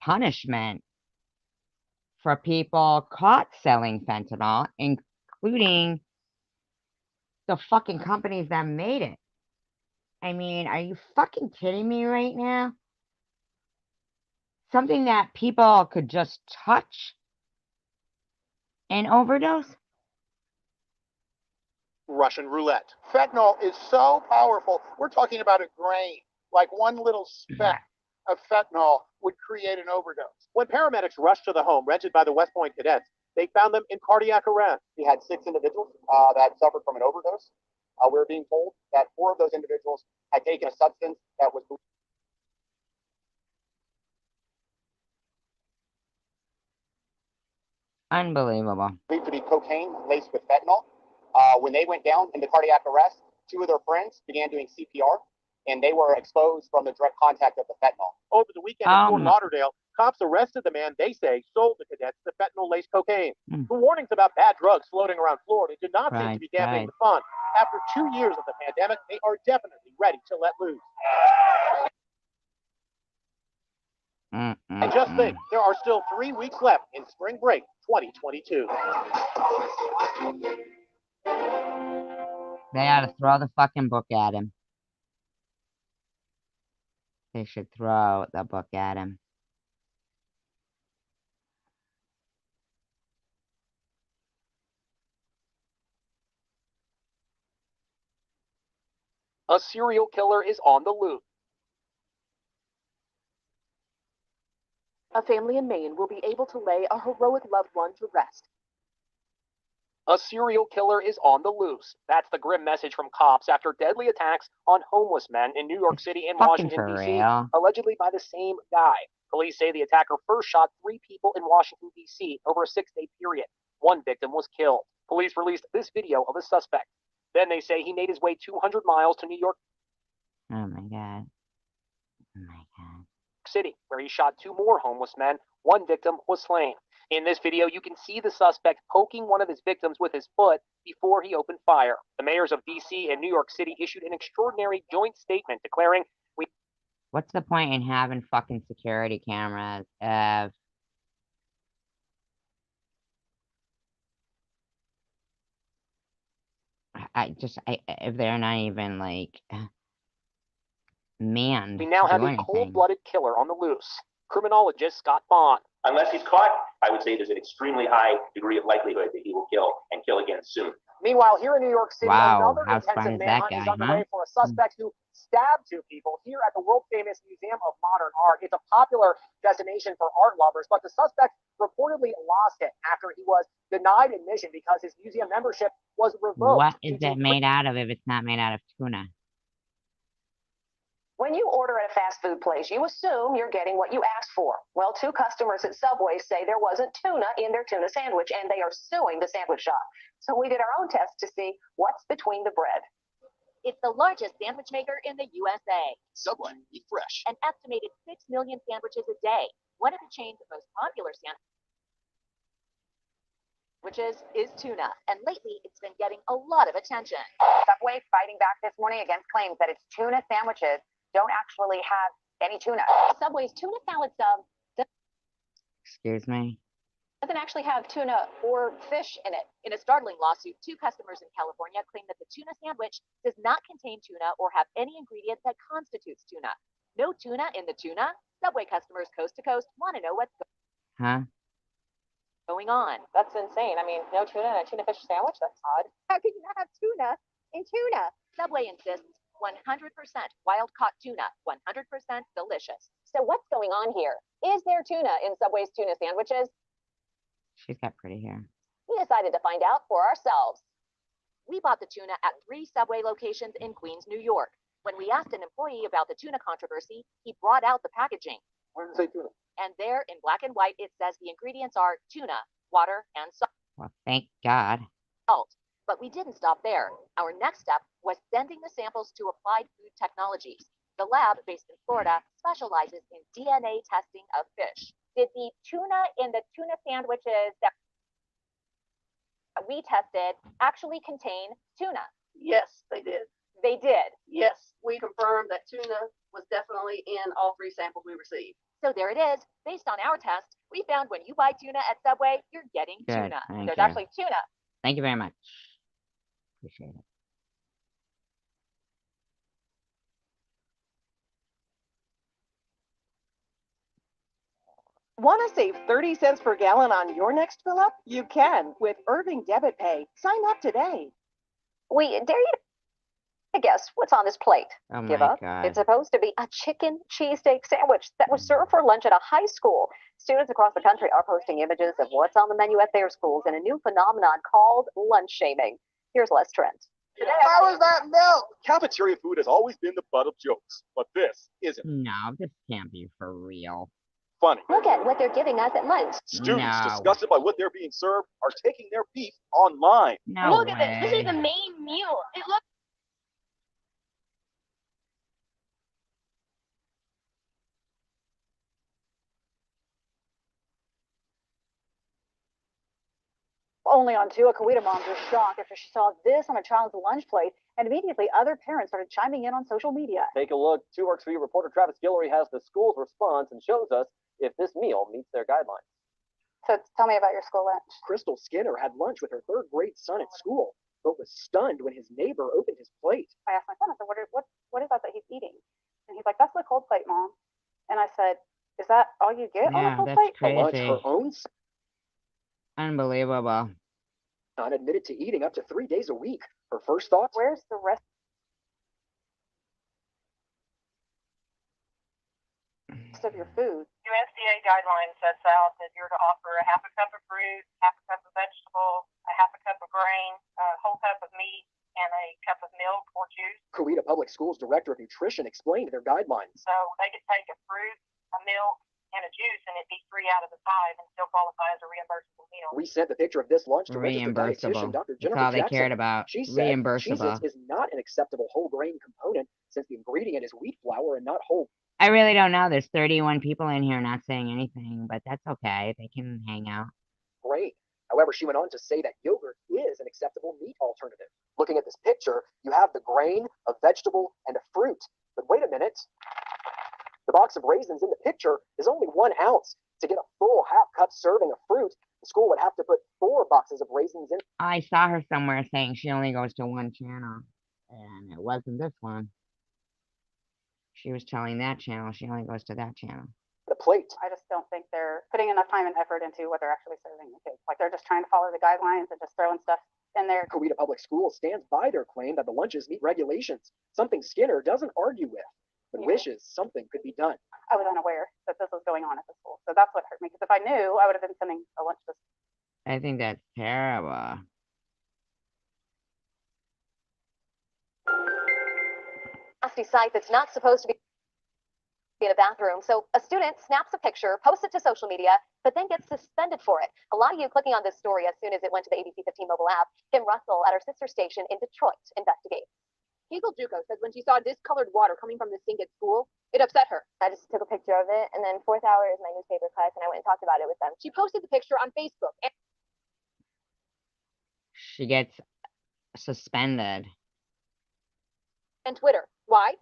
punishment for people caught selling fentanyl, including the fucking companies that made it. I mean, are you fucking kidding me right now? Something that people could just touch and overdose? Russian roulette. Fentanyl is so powerful. We're talking about a grain, like one little speck of fentanyl would create an overdose. When paramedics rushed to the home rented by the West Point cadets, they found them in cardiac arrest. We had 6 individuals that suffered from an overdose. We're being told that 4 of those individuals had taken a substance that was unbelievable. believed to be cocaine laced with fentanyl. When they went down into cardiac arrest, 2 of their friends began doing CPR, and they were exposed from the direct contact of the fentanyl. Over the weekend in Fort Lauderdale, cops arrested the man they say sold the cadets the fentanyl-laced cocaine. The warnings about bad drugs floating around Florida did not seem to be dampening the fun. After 2 years of the pandemic, they are definitely ready to let loose. And just think, there are still 3 weeks left in spring break 2022. They ought to throw the fucking book at him. They should throw the book at him. A serial killer is on the loose. A family in Maine will be able to lay a heroic loved one to rest. A serial killer is on the loose. That's the grim message from cops after deadly attacks on homeless men in New York City and Washington, D.C., allegedly by the same guy. Police say the attacker first shot 3 people in Washington, D.C. over a 6-day period. 1 victim was killed. Police released this video of the suspect. Then they say he made his way 200 miles to New York Oh my god. Oh my god. City, where he shot 2 more homeless men. 1 victim was slain. In this video, you can see the suspect poking one of his victims with his foot before he opened fire. The mayors of D.C. and New York City issued an extraordinary joint statement declaring, What's the point in having fucking security cameras if if they're not even like manned we now to have do a anything? cold-blooded killer on the loose. Criminologist Scott Bond. Unless he's caught, I would say there's an extremely high degree of likelihood that he will kill and kill again soon. Meanwhile, here in New York City, Wow, another how fun intensive is that manhunt is guy, underway huh? for a suspect who stabbed 2 people here at the world-famous Museum of Modern Art. It's a popular destination for art lovers, but the suspect reportedly lost it after he was denied admission because his museum membership was revoked. What is it made out of if it's not made out of tuna? When you order at a fast food place, you assume you're getting what you asked for. Well, 2 customers at Subway say there wasn't tuna in their tuna sandwich, and they are suing the sandwich shop. So we did our own test to see what's between the bread. It's the largest sandwich maker in the USA. Subway, eat fresh. An estimated 6 million sandwiches a day. One of the chain's most popular sandwiches is tuna, and lately it's been getting a lot of attention. Subway fighting back this morning against claims that its tuna sandwiches don't actually have any tuna. Subway's tuna salad sub Excuse me? doesn't actually have tuna or fish in it. In a startling lawsuit, 2 customers in California claim that the tuna sandwich does not contain tuna or have any ingredient that constitutes tuna. No tuna in the tuna? Subway customers coast to coast want to know what's Huh? going on. That's insane. I mean, no tuna in a tuna fish sandwich? That's odd. How could you not have tuna in tuna? Subway insists 100% wild-caught tuna, 100% delicious. So what's going on here? Is there tuna in Subway's tuna sandwiches? She's got pretty hair. We decided to find out for ourselves. We bought the tuna at 3 Subway locations in Queens, New York. When we asked an employee about the tuna controversy, he brought out the packaging. Where does it say tuna? And there, in black and white, it says the ingredients are tuna, water, and Well, thank God. salt. But we didn't stop there. Our next step was sending the samples to Applied Food Technologies. The lab, based in Florida, specializes in DNA testing of fish. Did the tuna in the tuna sandwiches that we tested actually contain tuna? Yes, they did. They did. Yes, we confirmed that tuna was definitely in all 3 samples we received. So there it is. Based on our test, we found when you buy tuna at Subway, you're getting Good, tuna. thank There's you. actually tuna. Thank you very much. Appreciate it. Want to save 30 cents per gallon on your next fill up? You can with Irving Debit Pay. Sign up today. We dare you to guess what's on this plate. Oh Give my up. God. It's supposed to be a chicken cheesesteak sandwich that was served for lunch at a high school. Students across the country are posting images of what's on the menu at their schools in a new phenomenon called lunch shaming. Here's Les Trent. How is that milk? Cafeteria food has always been the butt of jokes, but this isn't No, this can't be for real. funny. Look at what they're giving us at lunch. Students No. disgusted by what they're being served are taking their beef online. No Look way. at this. This is the main meal. It looks Only on 2, a Kuwaiti mom was shocked after she saw this on a child's lunch plate, and immediately other parents started chiming in on social media. Take a look. 2 Works for You reporter Travis Guillory has the school's response and shows us if this meal meets their guidelines. So tell me about your school lunch. Crystal Skinner had lunch with her 3rd grade son at school, but was stunned when his neighbor opened his plate. I asked my son, I said, what is that he's eating? And he's like, that's the cold plate, Mom. And I said, is that all you get on Yeah, the cold that's plate? For lunch, crazy. her own Unbelievable. son admitted to eating up to 3 days a week. Her first thoughts? Where's the rest? Of your food. USDA guideline sets out that you're to offer a half a cup of fruit, half a cup of vegetable, a half a cup of grain, a whole cup of meat, and a cup of milk or juice. Kuwaiti Public Schools Director of Nutrition explained their guidelines. So they could take a fruit, a milk, and a juice, and it'd be 3 out of the 5 and still qualify as a reimbursable meal. We sent the picture of this lunch to registered dietitian Reimbursable. Dr. That's Jennifer all they Jackson. cared about. She said Reimbursable. Cheez-Its is not an acceptable whole grain component since the ingredient is wheat flour and not whole. I really don't know. There's 31 people in here not saying anything, but that's okay. They can hang out. Grain. However, she went on to say that yogurt is an acceptable meat alternative. Looking at this picture, you have the grain, a vegetable, and a fruit. But wait a minute. The box of raisins in the picture is only 1 ounce. To get a full half-cup serving of fruit, the school would have to put 4 boxes of raisins in. I saw her somewhere saying she only goes to one channel, and it wasn't this one. She was telling that channel she only goes to that channel. The plate. I just don't think they're putting enough time and effort into what they're actually serving the kids. Like, they're just trying to follow the guidelines and just throwing stuff in there. Coweta Public Schools stands by their claim that the lunches meet regulations, something Skinner doesn't argue with, but wishes something could be done. I was unaware that this was going on at the school, so that's what hurt me. Because if I knew, I would have been sending a lunch to. I think that's terrible. Nasty site that's not supposed to be in a bathroom. So a student snaps a picture, posts it to social media, but then gets suspended for it. A lot of you clicking on this story as soon as it went to the ABC 15 mobile app. Kim Russell at her sister station in Detroit investigates. Hazel Juco says when she saw discolored water coming from the sink at school, it upset her. I just took a picture of it, and then fourth hour is my newspaper class, and I went and talked about it with them. She posted the picture on Facebook. She gets suspended. And Twitter. Why?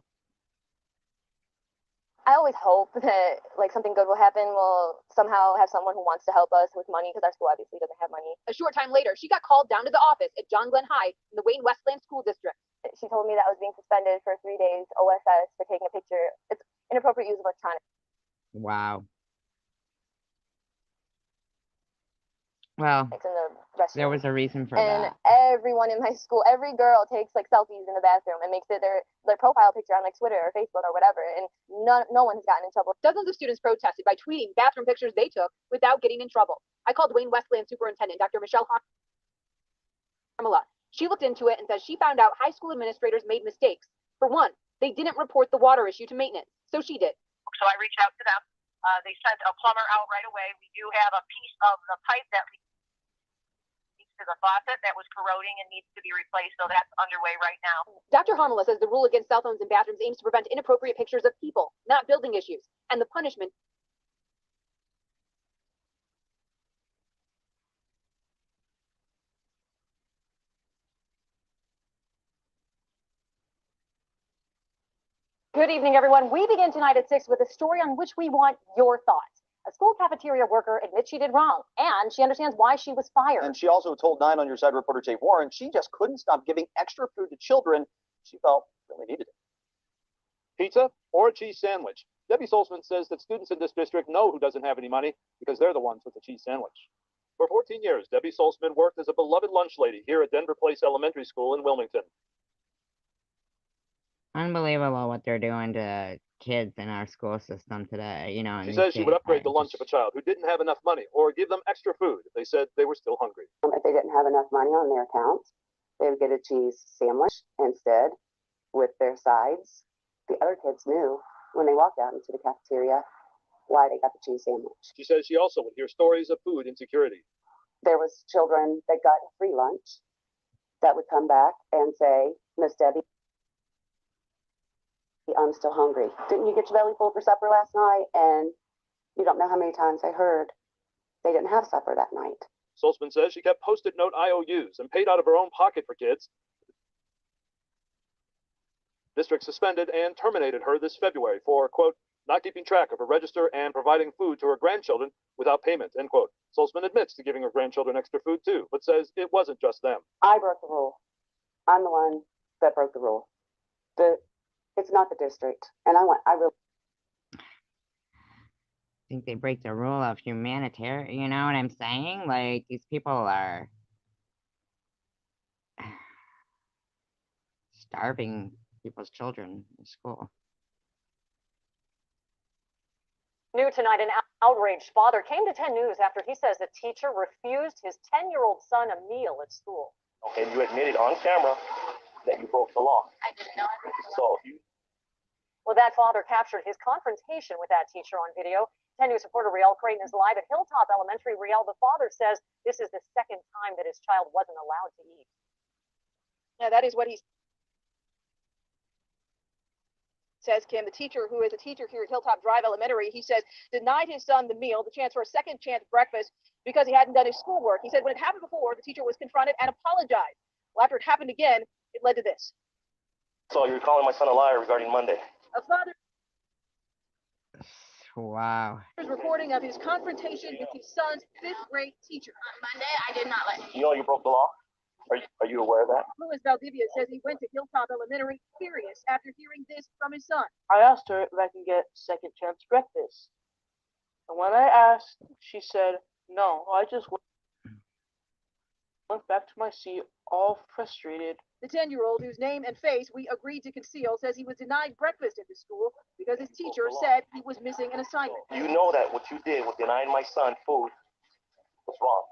I always hope that like something good will happen. We'll somehow have someone who wants to help us with money because our school obviously doesn't have money. A short time later, she got called down to the office at John Glenn High in the Wayne Westland School District. She told me that I was being suspended for 3 days OSS for taking a picture. It's inappropriate use of electronics. Wow. Well, It's in the restroom. there was a reason for And that. everyone in my school, every girl takes like selfies in the bathroom and makes it their profile picture on like Twitter or Facebook or whatever. And no one has gotten in trouble. Dozens of students protested by tweeting bathroom pictures they took without getting in trouble. I called Wayne Westland Superintendent Dr. Michelle Harmala. She looked into it and says she found out high school administrators made mistakes. For one, they didn't report the water issue to maintenance, so she did. So I reached out to them. They sent a plumber out right away. We do have a piece of the pipe that leads to the faucet that was corroding and needs to be replaced, so that's underway right now. Dr. Harmala says the rule against cell phones in bathrooms aims to prevent inappropriate pictures of people, not building issues, and the punishment Good evening, everyone. We begin tonight at 6 with a story on which we want your thoughts. A school cafeteria worker admits she did wrong, and she understands why she was fired. And she also told 9 on Your Side reporter Jay Warren she just couldn't stop giving extra food to children she felt really needed it. Pizza or a cheese sandwich? Debbie Solzman says that students in this district know who doesn't have any money because they're the ones with the cheese sandwich. For 14 years, Debbie Solzman worked as a beloved lunch lady here at Denver Place Elementary School in Wilmington. Unbelievable what they're doing to kids in our school system today, you know. She says she would upgrade the lunch of a child who didn't have enough money or give them extra food if they said they were still hungry. If they didn't have enough money on their account, they would get a cheese sandwich instead with their sides. The other kids knew when they walked out into the cafeteria why they got the cheese sandwich. She says she also would hear stories of food insecurity. There was children that got free lunch that would come back and say, Miss Debbie, I'm still hungry. Didn't you get your belly full for supper last night? And you don't know how many times I heard they didn't have supper that night. Solzman says she kept Post-it note IOUs and paid out of her own pocket for kids. District suspended and terminated her this February for, quote, not keeping track of her register and providing food to her grandchildren without payment, end quote. Solzman admits to giving her grandchildren extra food too, but says it wasn't just them. I broke the rule. I'm the one that broke the rule. It's not the district. And I really think they break the rule of humanitarian, you know what I'm saying? Like, these people are starving people's children in school. New tonight, an outraged father came to 10 News after he says the teacher refused his 10-year-old son a meal at school. Okay, you admitted on camera that you broke the law. I didn't know I broke the law. So Well, that father captured his confrontation with that teacher on video. 10 News reporter Riel Creighton is live at Hilltop Elementary. Riel, the father says this is the second time that his child wasn't allowed to eat. Now, that is what he says, Kim. The teacher, who is a teacher here at Hilltop Drive Elementary, he says, denied his son the meal, the chance for a second chance breakfast, because he hadn't done his schoolwork. He said when it happened before, the teacher was confronted and apologized. Well, after it happened again, it led to this. So you're calling my son a liar regarding Monday? A father Wow. is reporting of his confrontation with his son's fifth grade teacher. On Monday, I did not let him. You know you broke the law? Are you aware of that? Louis Valdivia says he went to Hilltop Elementary furious after hearing this from his son. I asked her if I can get second chance breakfast. And when I asked, she said, no, I just went back to my seat all frustrated. The 10-year-old, whose name and face we agreed to conceal, says he was denied breakfast at the school because his teacher said he was missing an assignment. You know that what you did with denying my son food was wrong.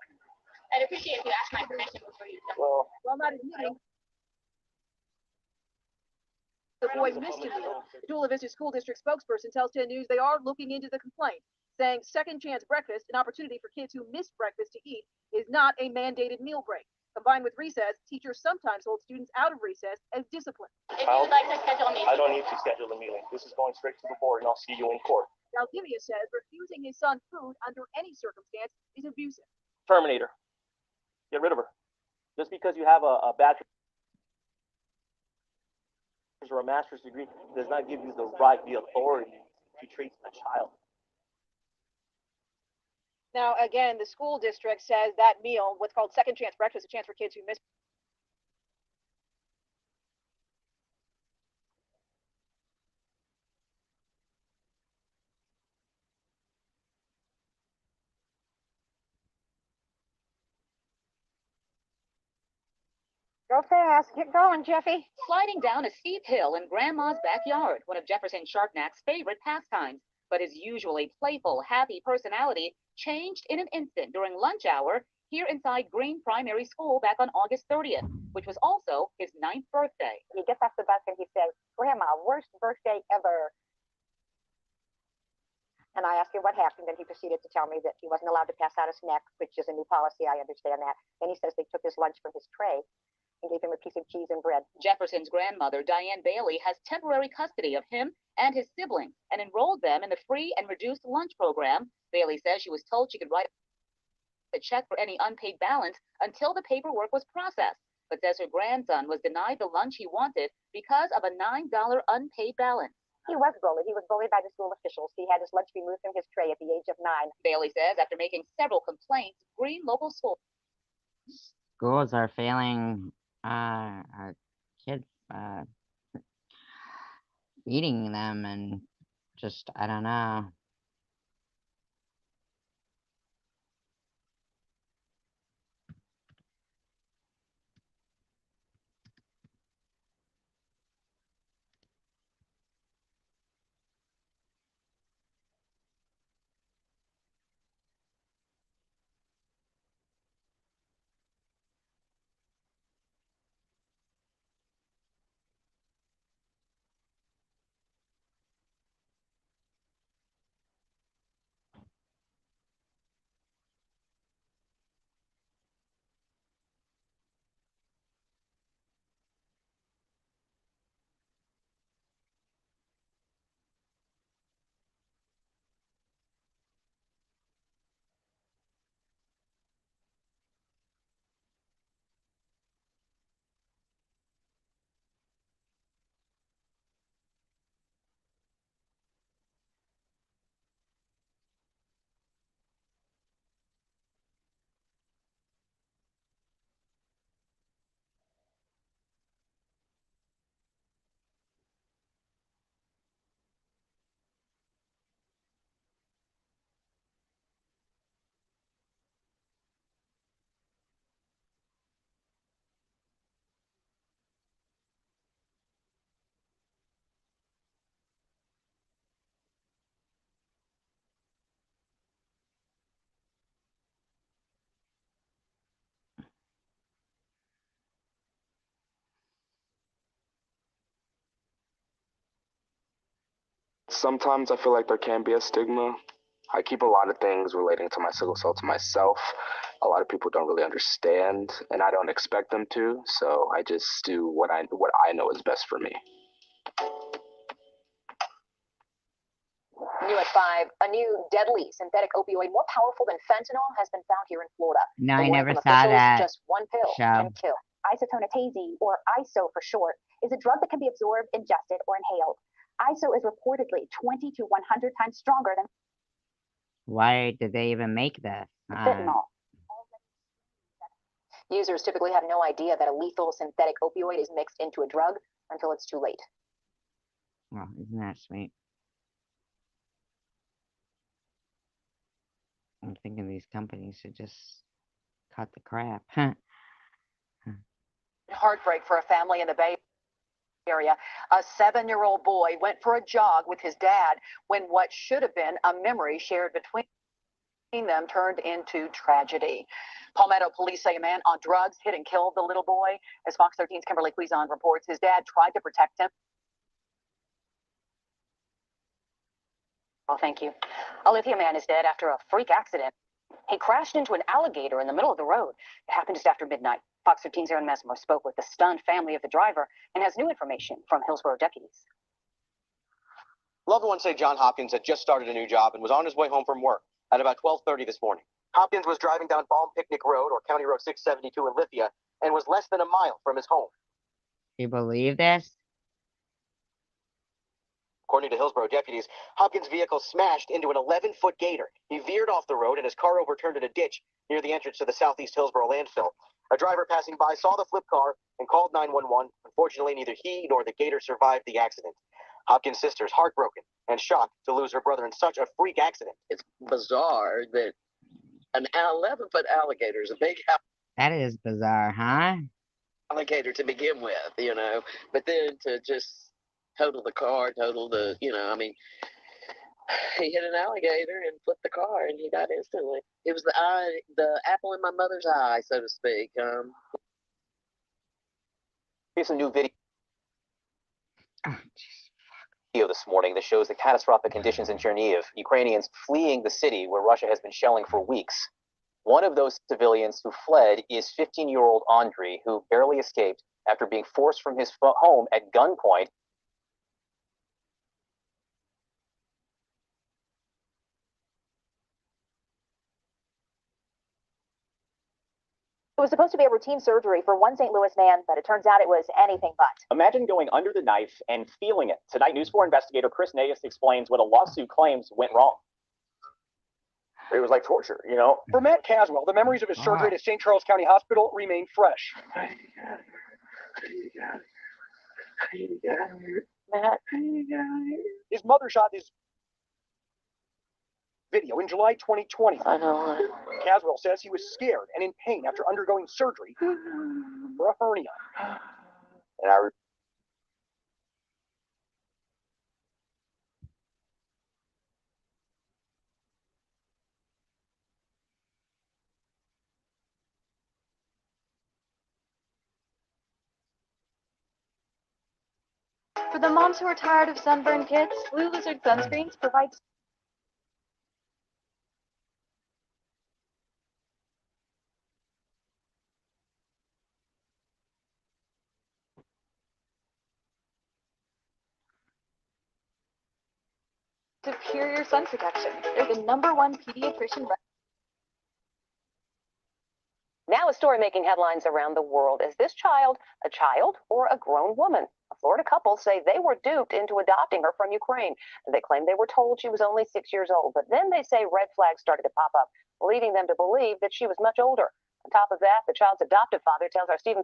I'd appreciate if you asked my permission before you did. Well, while not admitting the boy missed a meal, the Chula Vista School District spokesperson tells 10 News they are looking into the complaint, saying second chance breakfast, an opportunity for kids who miss breakfast to eat, is not a mandated meal break. Combined with recess, teachers sometimes hold students out of recess as discipline. If you would like to schedule a meeting. I don't need to schedule a meeting. This is going straight to the board, and I'll see you in court. Valdivia says refusing his son food under any circumstance is abusive. Terminator. Get rid of her. Just because you have a bachelor's or a master's degree does not give you the right, the authority to treat a child. Now, again, the school district says that meal, what's called second chance breakfast, a chance for kids who miss Go fast. Get going, Jeffy. Sliding down a steep hill in Grandma's backyard, one of Jefferson Sharpnack's favorite pastimes. But his usually playful, happy personality changed in an instant during lunch hour here inside Green Primary School back on August 30th, which was also his 9th birthday. He gets off the bus and he says, Grandma, worst birthday ever. And I asked him what happened, and he proceeded to tell me that he wasn't allowed to pass out a snack, which is a new policy. I understand that. Then he says they took his lunch from his tray and gave him a piece of cheese and bread. Jefferson's grandmother, Diane Bailey, has temporary custody of him and his siblings and enrolled them in the free and reduced lunch program. Bailey says she was told she could write a check for any unpaid balance until the paperwork was processed, but says her grandson was denied the lunch he wanted because of a $9 unpaid balance. He was bullied. He was bullied by the school officials. He had his lunch removed from his tray at the age of 9. Bailey says after making several complaints, Green local schools Are failing our kids, feeding them, and just, I don't know. sometimes I feel like there can be a stigma. I keep a lot of things relating to my sickle cell to myself. A lot of people don't really understand, and I don't expect them to. So I just do what I know is best for me. New at 5, a new deadly synthetic opioid more powerful than fentanyl has been found here in Florida. No, The I warning never from saw officials, that just one pill show. can kill. Isotonitazine, or ISO for short, is a drug that can be absorbed, ingested, or inhaled. ISO is reportedly 20 to 100 times stronger than Why did they even make this? fentanyl. Users typically have no idea that a lethal synthetic opioid is mixed into a drug until it's too late. Well, isn't that sweet? I'm thinking these companies should just cut the crap. Heartbreak for a family in the Bay Area. A 7-year-old boy went for a jog with his dad when what should have been a memory shared between them turned into tragedy. Palmetto police say a man on drugs hit and killed the little boy. As Fox 13's Kimberly Quizon reports, his dad tried to protect him. Oh, thank you. A Lithia man is dead after a freak accident. He crashed into an alligator in the middle of the road. It happened just after midnight. Fox 13's Aaron Mesmer spoke with the stunned family of the driver and has new information from Hillsborough deputies. Loved ones say John Hopkins had just started a new job and was on his way home from work at about 12:30 this morning. Hopkins was driving down Balm Picnic Road, or County Road 672 in Lithia, and was less than a mile from his home. You believe this? According to Hillsborough deputies, Hopkins' vehicle smashed into an 11-foot gator. He veered off the road and his car overturned in a ditch near the entrance to the Southeast Hillsborough landfill. A driver passing by saw the flip car and called 911. Unfortunately, neither he nor the gator survived the accident. Hopkins' sister is heartbroken and shocked to lose her brother in such a freak accident. It's bizarre that an 11-foot alligator is a big That is bizarre, huh? alligator to begin with, you know, but then to just total the car, total the, you know, I mean, he hit an alligator and flipped the car and he died instantly. It was the apple in my mother's eye, so to speak. Here's a new video this morning that shows the catastrophic conditions in Chernihiv, Ukrainians fleeing the city where Russia has been shelling for weeks. One of those civilians who fled is 15-year-old Andriy, who barely escaped after being forced from his home at gunpoint. It was supposed to be a routine surgery for one St. Louis man, but it turns out it was anything but. Imagine going under the knife and feeling it. Tonight, News 4 investigator Chris Nayas explains what a lawsuit claims went wrong. It was like torture, you know? For Matt Caswell, the memories of his surgery at St. Charles County Hospital remain fresh. Matt, his mother shot this video in July 2020. I know. Caswell says he was scared and in pain after undergoing surgery for a hernia. And I For the moms who are tired of sunburned kids, Blue Lizard sunscreens provide superior sun protection. They're the #1 pediatrician. Now a story making headlines around the world. Is this child a child or a grown woman? A Florida couple say they were duped into adopting her from Ukraine. They claim they were told she was only 6 years old, but then they say red flags started to pop up, leading them to believe that she was much older. On top of that, the child's adoptive father tells our Stephen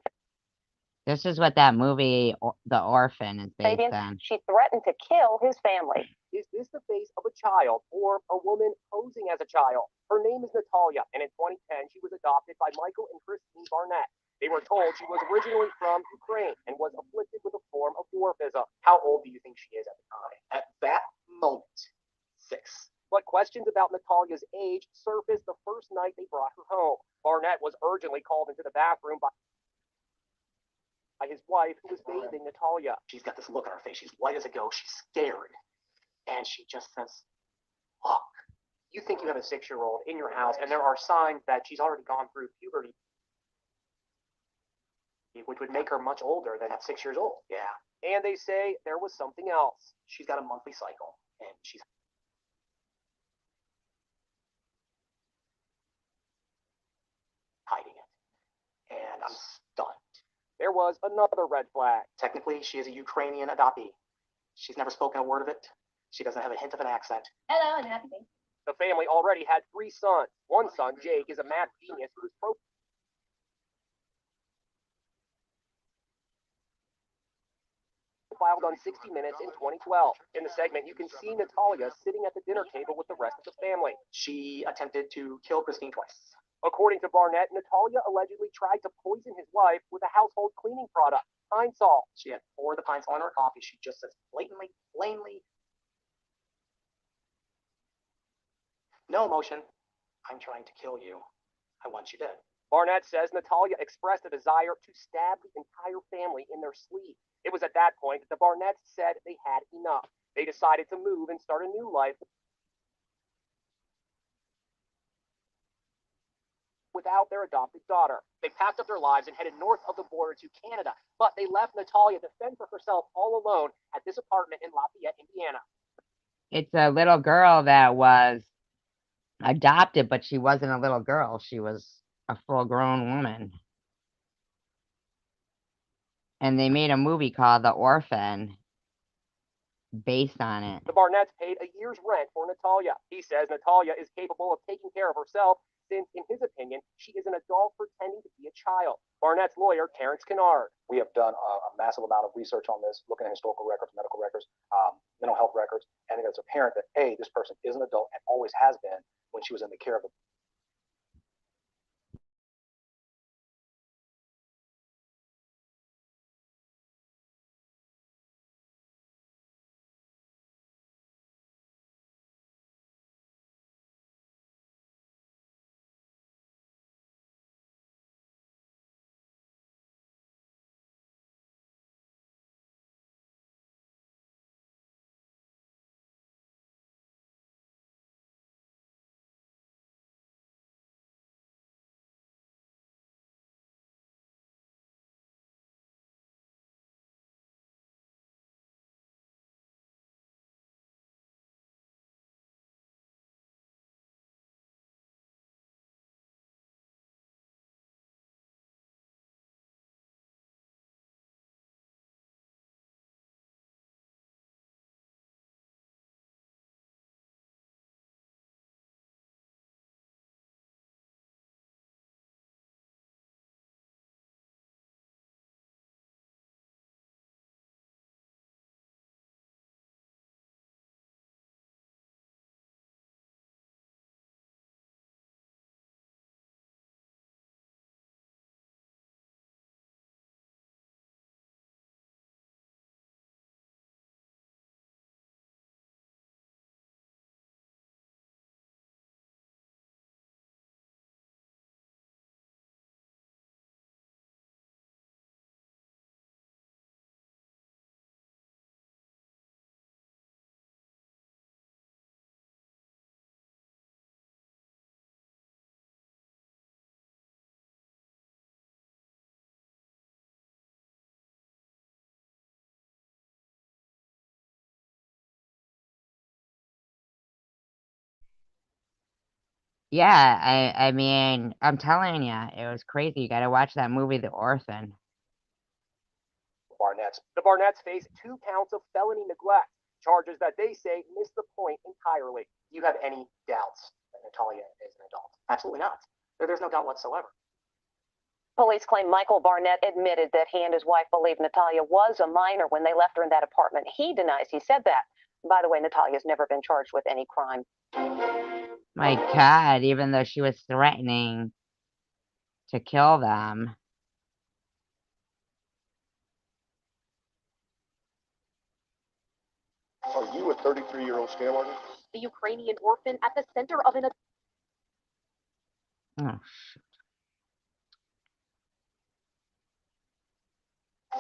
This is what that movie, The Orphan, is based Fabian on. she threatened to kill his family. Is this the face of a child or a woman posing as a child? Her name is Natalia, and in 2010, she was adopted by Michael and Christine Barnett. They were told she was originally from Ukraine and was afflicted with a form of dwarfism. How old do you think she is at the time? At that moment, 6. But questions about Natalia's age surfaced the first night they brought her home. Barnett was urgently called into the bathroom by his wife, who was bathing Natalia. She's got this look on her face. She's white as a ghost. She's scared. And she just says, look, you think you have a 6-year-old in your house, and there are signs that she's already gone through puberty, which would make her much older than at 6 years old. Yeah. And they say there was something else. She's got a monthly cycle, and she's hiding it. And I'm stunned. There was another red flag. Technically, she is a Ukrainian adoptee. She's never spoken a word of it. She doesn't have a hint of an accent. Hello, and happy day. The family already had 3 sons. One son, Jake, is a math genius whose profiled on 60 Minutes in 2012. In the segment, you can see Natalia sitting at the dinner table with the rest of the family. She attempted to kill Christine twice. According to Barnett, Natalia allegedly tried to poison his wife with a household cleaning product, Pine Sol. She had poured the Pine Sol in her coffee. She just says blatantly, plainly, no emotion. I'm trying to kill you. I want you dead. Barnett says Natalia expressed a desire to stab the entire family in their sleep. It was at that point that the Barnetts said they had enough. They decided to move and start a new life without their adopted daughter. They packed up their lives and headed north of the border to Canada, but they left Natalia to fend for herself all alone at this apartment in Lafayette, Indiana. It's a little girl that was adopted, but she wasn't a little girl. She was a full-grown woman. And they made a movie called The Orphan based on it. The Barnetts paid a year's rent for Natalia. He says Natalia is capable of taking care of herself since, in his opinion, she is an adult pretending to be a child. Barnett's lawyer, Terrence Kennard. We have done a massive amount of research on this, looking at historical records, medical records, mental health records, and it's apparent that A, this person is an adult and always has been when she was in the care of the Yeah, I mean, I'm telling you, it was crazy. You gotta watch that movie, The Orphan. Barnetts. The Barnetts face 2 counts of felony neglect, charges that they say miss the point entirely. Do you have any doubts that Natalia is an adult? Absolutely not. There's no doubt whatsoever. Police claim Michael Barnett admitted that he and his wife believed Natalia was a minor when they left her in that apartment. He denies he said that. By the way, Natalia's never been charged with any crime. My God, even though she was threatening to kill them. Are you a 33-year-old scam artist? The Ukrainian orphan at the center of an Oh,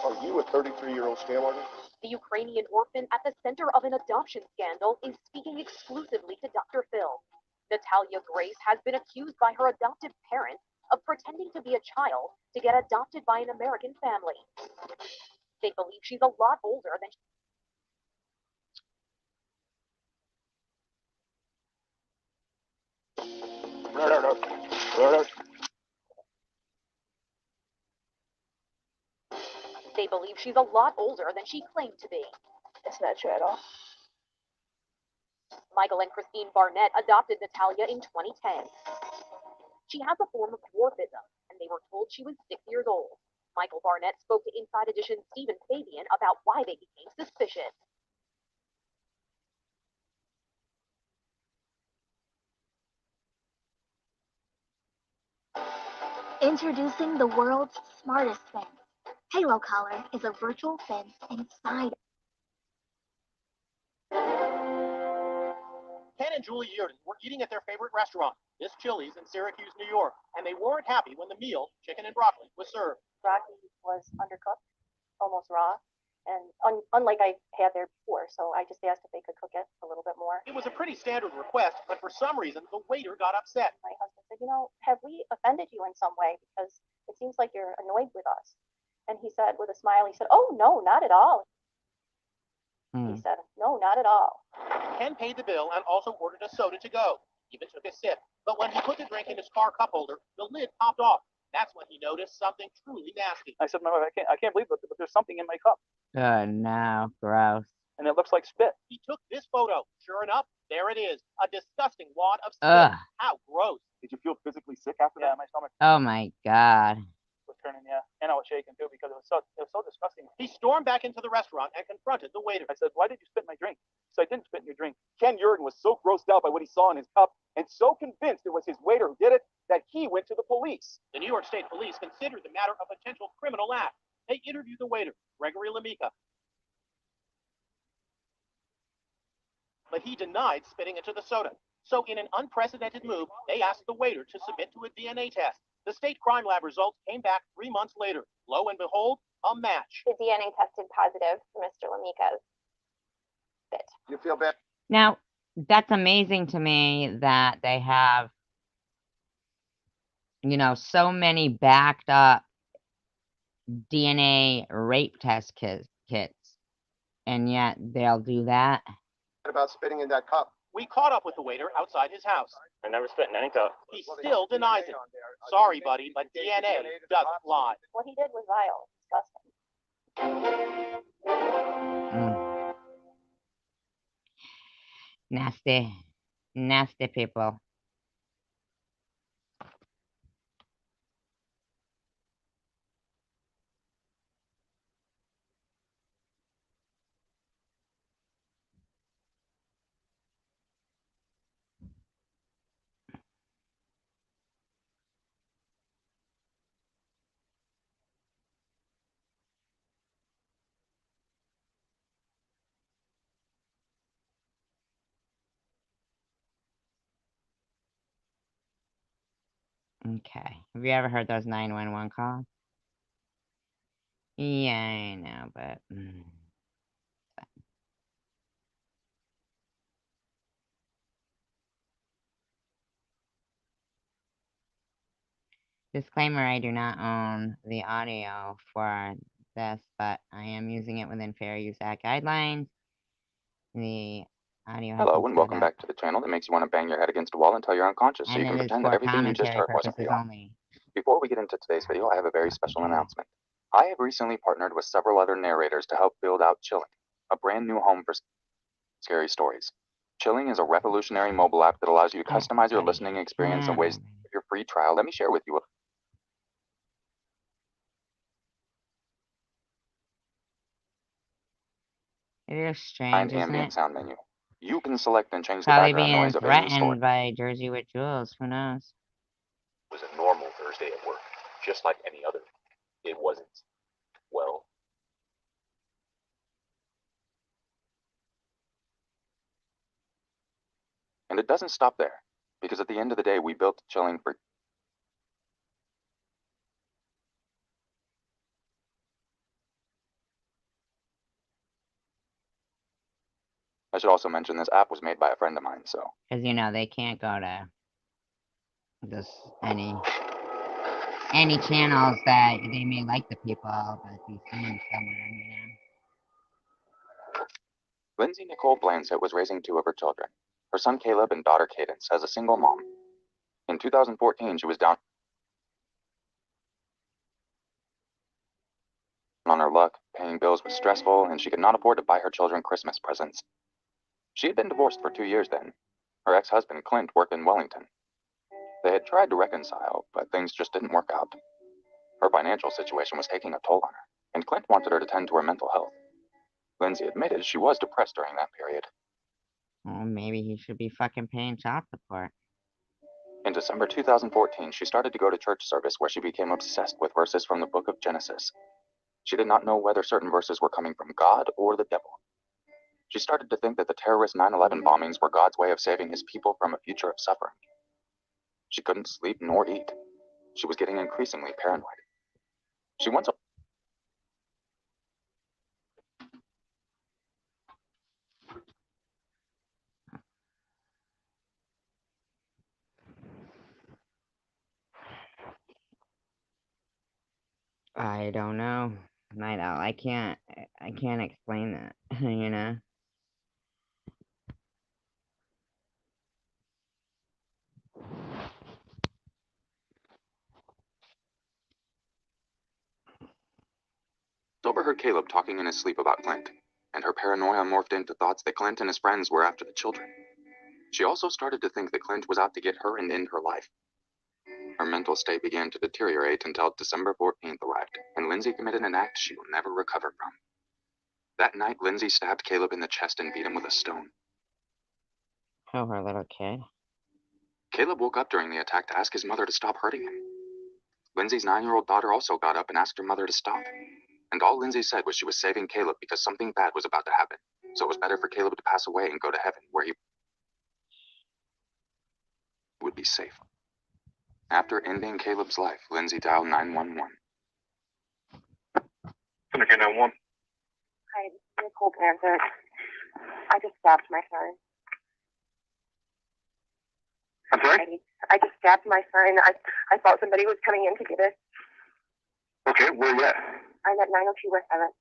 Are you a 33-year-old scam artist? The Ukrainian orphan at the center of an adoption scandal is speaking exclusively to Dr. Phil. Natalia Grace has been accused by her adoptive parents of pretending to be a child to get adopted by an American family. They believe she's a lot older than They believe she's a lot older than she claimed to be. It's not true at all. Michael and Christine Barnett adopted Natalia in 2010. She has a form of dwarfism, and they were told she was 6 years old. Michael Barnett spoke to Inside Edition's Stephen Fabian about why they became suspicious. Introducing the world's smartest fence. Halo Collar is a virtual fence inside. Ken and Julie Yearden were eating at their favorite restaurant, this Chili's in Syracuse, New York, and they weren't happy when the meal, chicken and broccoli, was served. Broccoli was undercooked, almost raw, and unlike I had there before, so I just asked if they could cook it a little bit more. It was a pretty standard request, but for some reason, the waiter got upset. My husband said, have we offended you in some way? Because it seems like you're annoyed with us. And he said, with a smile, he said, oh, no, not at all. He said, no, not at all. Ken paid the bill and also ordered a soda to go. Even took a sip. But when he put the drink in his car cup holder, the lid popped off. That's when he noticed something truly nasty. I said, my wife, I can't believe it, but there's something in my cup. Oh no, gross. And it looks like spit. He took this photo. Sure enough, there it is. A disgusting wad of spit. Ugh. How gross. Did you feel physically sick after that? My stomach Oh my god. was turning, and I was shaking too because it was so disgusting. He stormed back into the restaurant and confronted the waiter. I said, why did you spit in my drink? He said, I didn't spit in your drink. Ken Yearden was so grossed out by what he saw in his cup and so convinced it was his waiter who did it that he went to the police. The New York State Police considered the matter a potential criminal act. They interviewed the waiter, Gregory Lamika. But he denied spitting into the soda. So in an unprecedented move, they asked the waiter to submit to a DNA test. The state crime lab results came back 3 months later. Lo and behold, a match. The DNA tested positive for Mr. Lamika's spit. You feel bad? Now, that's amazing to me that they have, so many backed up DNA rape test kits, and yet they'll do that. About spitting in that cup. We caught up with the waiter outside his house. I never spit in any cup. He still denies it. Sorry, buddy, but DNA doesn't lie. What he did was vile, disgusting. Nasty. Nasty people. Okay. Have you ever heard those 911 calls? Yeah, I know, but... Disclaimer, I do not own the audio for this, but I am using it within Fair Use Act guidelines. The audio has Hello, been and welcome set up, back to the channel that makes you want to bang your head against a wall until you're unconscious, so and you can it is pretend that for everything you just commentary heard wasn't purposes real. only. Before we get into today's video, I have a very special announcement. I have recently partnered with several other narrators to help build out Chilling, a brand new home for scary stories. Chilling is a revolutionary mobile app that allows you to customize your listening experience in ways that your free trial. Let me share with you It is a strange, isn't ambient it? sound menu. You can select and change the Probably background being noise of any story. threatened by Jersey with Jules. Who knows? It was a normal Thursday at work, just like any other. It wasn't, well, And it doesn't stop there, because at the end of the day, we built Chilling for I should also mention this app was made by a friend of mine, so. Because, you know, they can't go to this any channels that they may like the people, but be seen somewhere, you know. Lindsay Nicole Blansett was raising two of her children, her son Caleb and daughter Cadence, as a single mom. In 2014, she was down on her luck, paying bills was stressful, and she could not afford to buy her children Christmas presents. She had been divorced for 2 years then. Her ex-husband, Clint, worked in Wellington. They had tried to reconcile, but things just didn't work out. Her financial situation was taking a toll on her, and Clint wanted her to tend to her mental health. Lindsay admitted she was depressed during that period. Well, maybe he should be fucking paying child support. In December 2014, she started to go to church service where she became obsessed with verses from the book of Genesis. She did not know whether certain verses were coming from God or the devil. She started to think that the terrorist 9/11 bombings were God's way of saving his people from a future of suffering. She couldn't sleep nor eat. She was getting increasingly paranoid. She once I don't know. Night Owl. I can't explain that, you know? overheard Caleb talking in his sleep about Clint, and her paranoia morphed into thoughts that Clint and his friends were after the children. She also started to think that Clint was out to get her and end her life. Her mental state began to deteriorate until December 14th arrived, and Lindsay committed an act she will never recover from. That night, Lindsay stabbed Caleb in the chest and beat him with a stone. Oh, her little kid. Caleb woke up during the attack to ask his mother to stop hurting him. Lindsay's 9-year-old daughter also got up and asked her mother to stop. And all Lindsay said was she was saving Caleb because something bad was about to happen. So it was better for Caleb to pass away and go to heaven, where he would be safe. After ending Caleb's life, Lindsay dialed 911. Somebody 911. Hi, this is Nicole Panther. I just stabbed my son. I'm sorry? I just stabbed my son. I thought somebody was coming in to get us. Okay, where you at? I'm at 902 West 7th.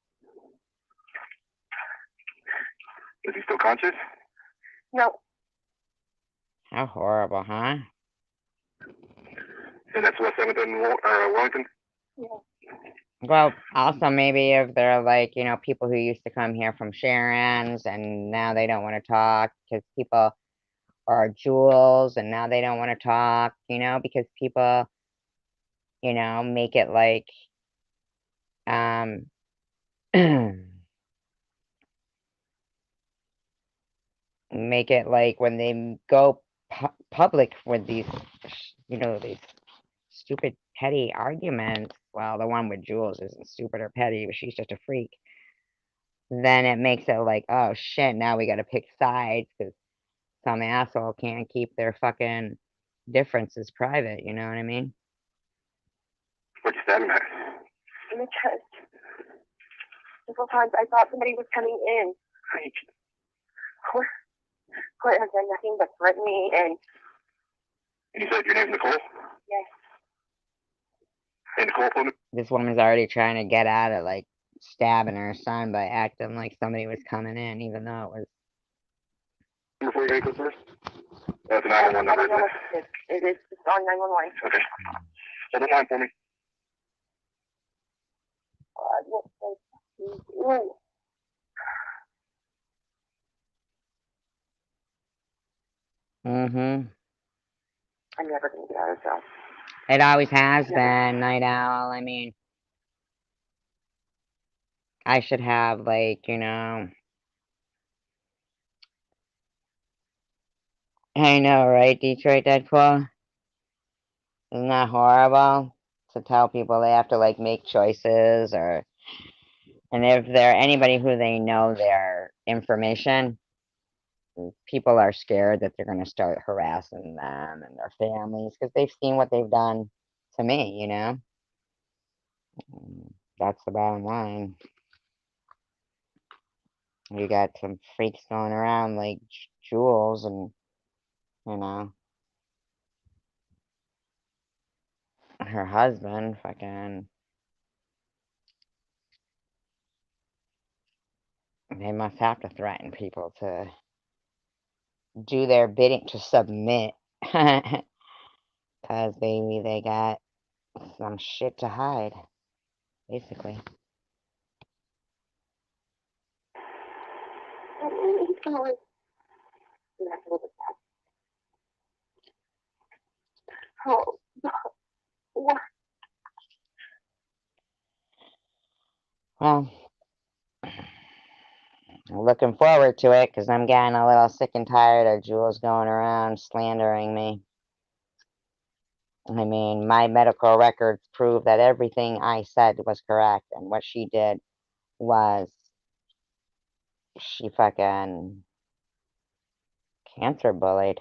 Is he still conscious? No. How horrible, huh? And that's West 7th in Wellington? Yeah. Well, also maybe if they're like, you know, people who used to come here from Sharon's and now they don't want to talk because people are Jules and now they don't want to talk, you know, because people, you know, make it like, make it like when they go public with these, you know, these stupid petty arguments. Well, the one with Jules isn't stupid or petty, but she's just a freak. Then it makes it like, oh shit, now we gotta pick sides because some asshole can't keep their fucking differences private, you know what I mean? What'd you stab him at? In the chest. Several times I thought somebody was coming in. Clint has done nothing but threaten me and... And you said your name's Nicole? Yes. Hey, Nicole, phone me. This woman's already trying to get at it, like stabbing her son by acting like somebody was coming in, even though it was... Number 4 you customers? That's a 911 number, isn't it? It is on 911. Okay. Hold the line for me. God, what the... Ooh. Mm-hmm. I'm never going to get out of jail. It always has been, Night Owl. I mean, I should have, like, you know... I know, right, Detroit Deadpool? Isn't that horrible? To tell people they have to, like, make choices, or... And if they're anybody who they know their information, people are scared that they're going to start harassing them and their families because they've seen what they've done to me, you know? That's the bottom line. You got some freaks going around like Jules and, you know, her husband, fucking. They must have to threaten people to do their bidding, to submit. Because baby, they got some shit to hide, basically. Well, I'm looking forward to it because I'm getting a little sick and tired of Jules going around slandering me. I mean, my medical records prove that everything I said was correct, and what she did was she fucking cancer bullied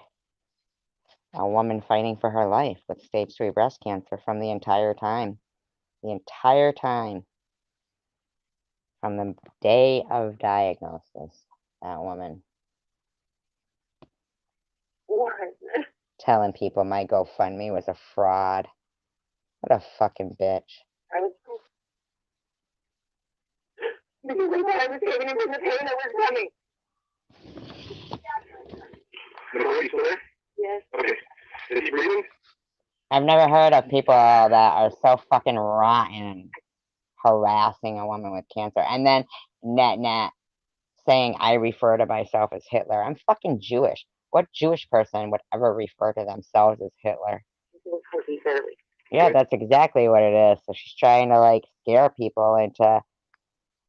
a woman fighting for her life with stage 3 breast cancer from the entire time. The entire time. From the day of diagnosis, that woman. Telling people my GoFundMe was a fraud. What a fucking bitch. Because I thought I was saving him from the pain that was coming. Nicole, you still there? Yes. Okay. Is he breathing? I've never heard of people that are so fucking rotten harassing a woman with cancer. And then net saying I refer to myself as Hitler. I'm fucking Jewish. What Jewish person would ever refer to themselves as Hitler? Yeah, that's exactly what it is. So she's trying to like scare people into,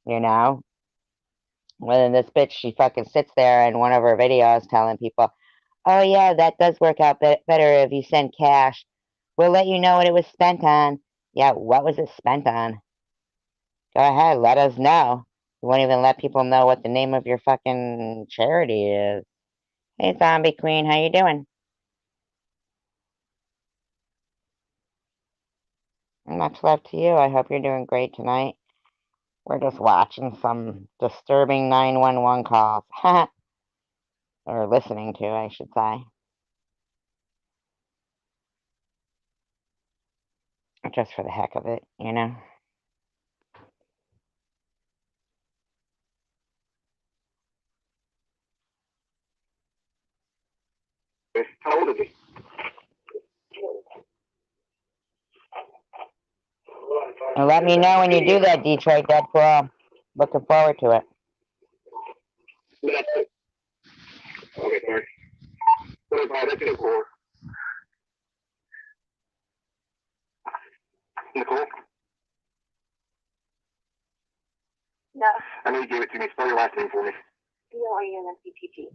you know. Well, then this bitch, she fucking sits there in one of her videos telling people, oh yeah, that does work out better if you send cash. We'll let you know what it was spent on. Yeah, what was it spent on? Go ahead, let us know. You won't even let people know what the name of your fucking charity is. Hey, Zombie Queen, how you doing? Much love to you. I hope you're doing great tonight. We're just watching some disturbing 911 calls. Or listening to, I should say. Just for the heck of it, you know? How old is he? And let me know when you do that, Detroit Deadpool. Looking forward to it. That's it. Okay, sorry. What about it? Nicole? Nicole? No. I know you gave it to me. Spell your last name for me. B-L-A-N-N-C-T-T.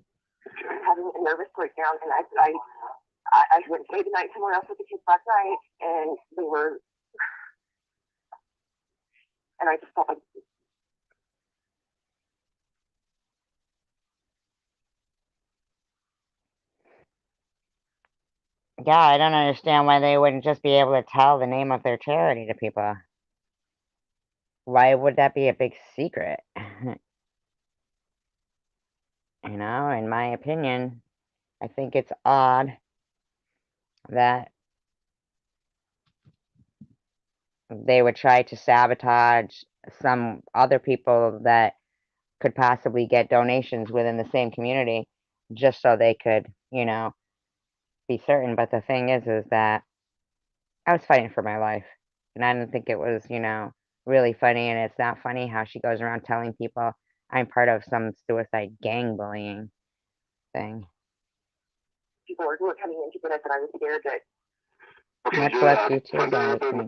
I'm having a nervous breakdown, and I went to stay the night somewhere else with the kids last night, and they were, and I just felt like. Yeah, I don't understand why they wouldn't just be able to tell the name of their charity to people. Why would that be a big secret? You know, in my opinion, I think it's odd that they would try to sabotage some other people that could possibly get donations within the same community just so they could, you know, be certain. But the thing is that I was fighting for my life, and I didn't think it was, you know, really funny. And it's not funny how she goes around telling people I'm part of some suicide gang bullying thing. People were coming into this, and I was scared that. Much love to you too, Zombie Queen. No,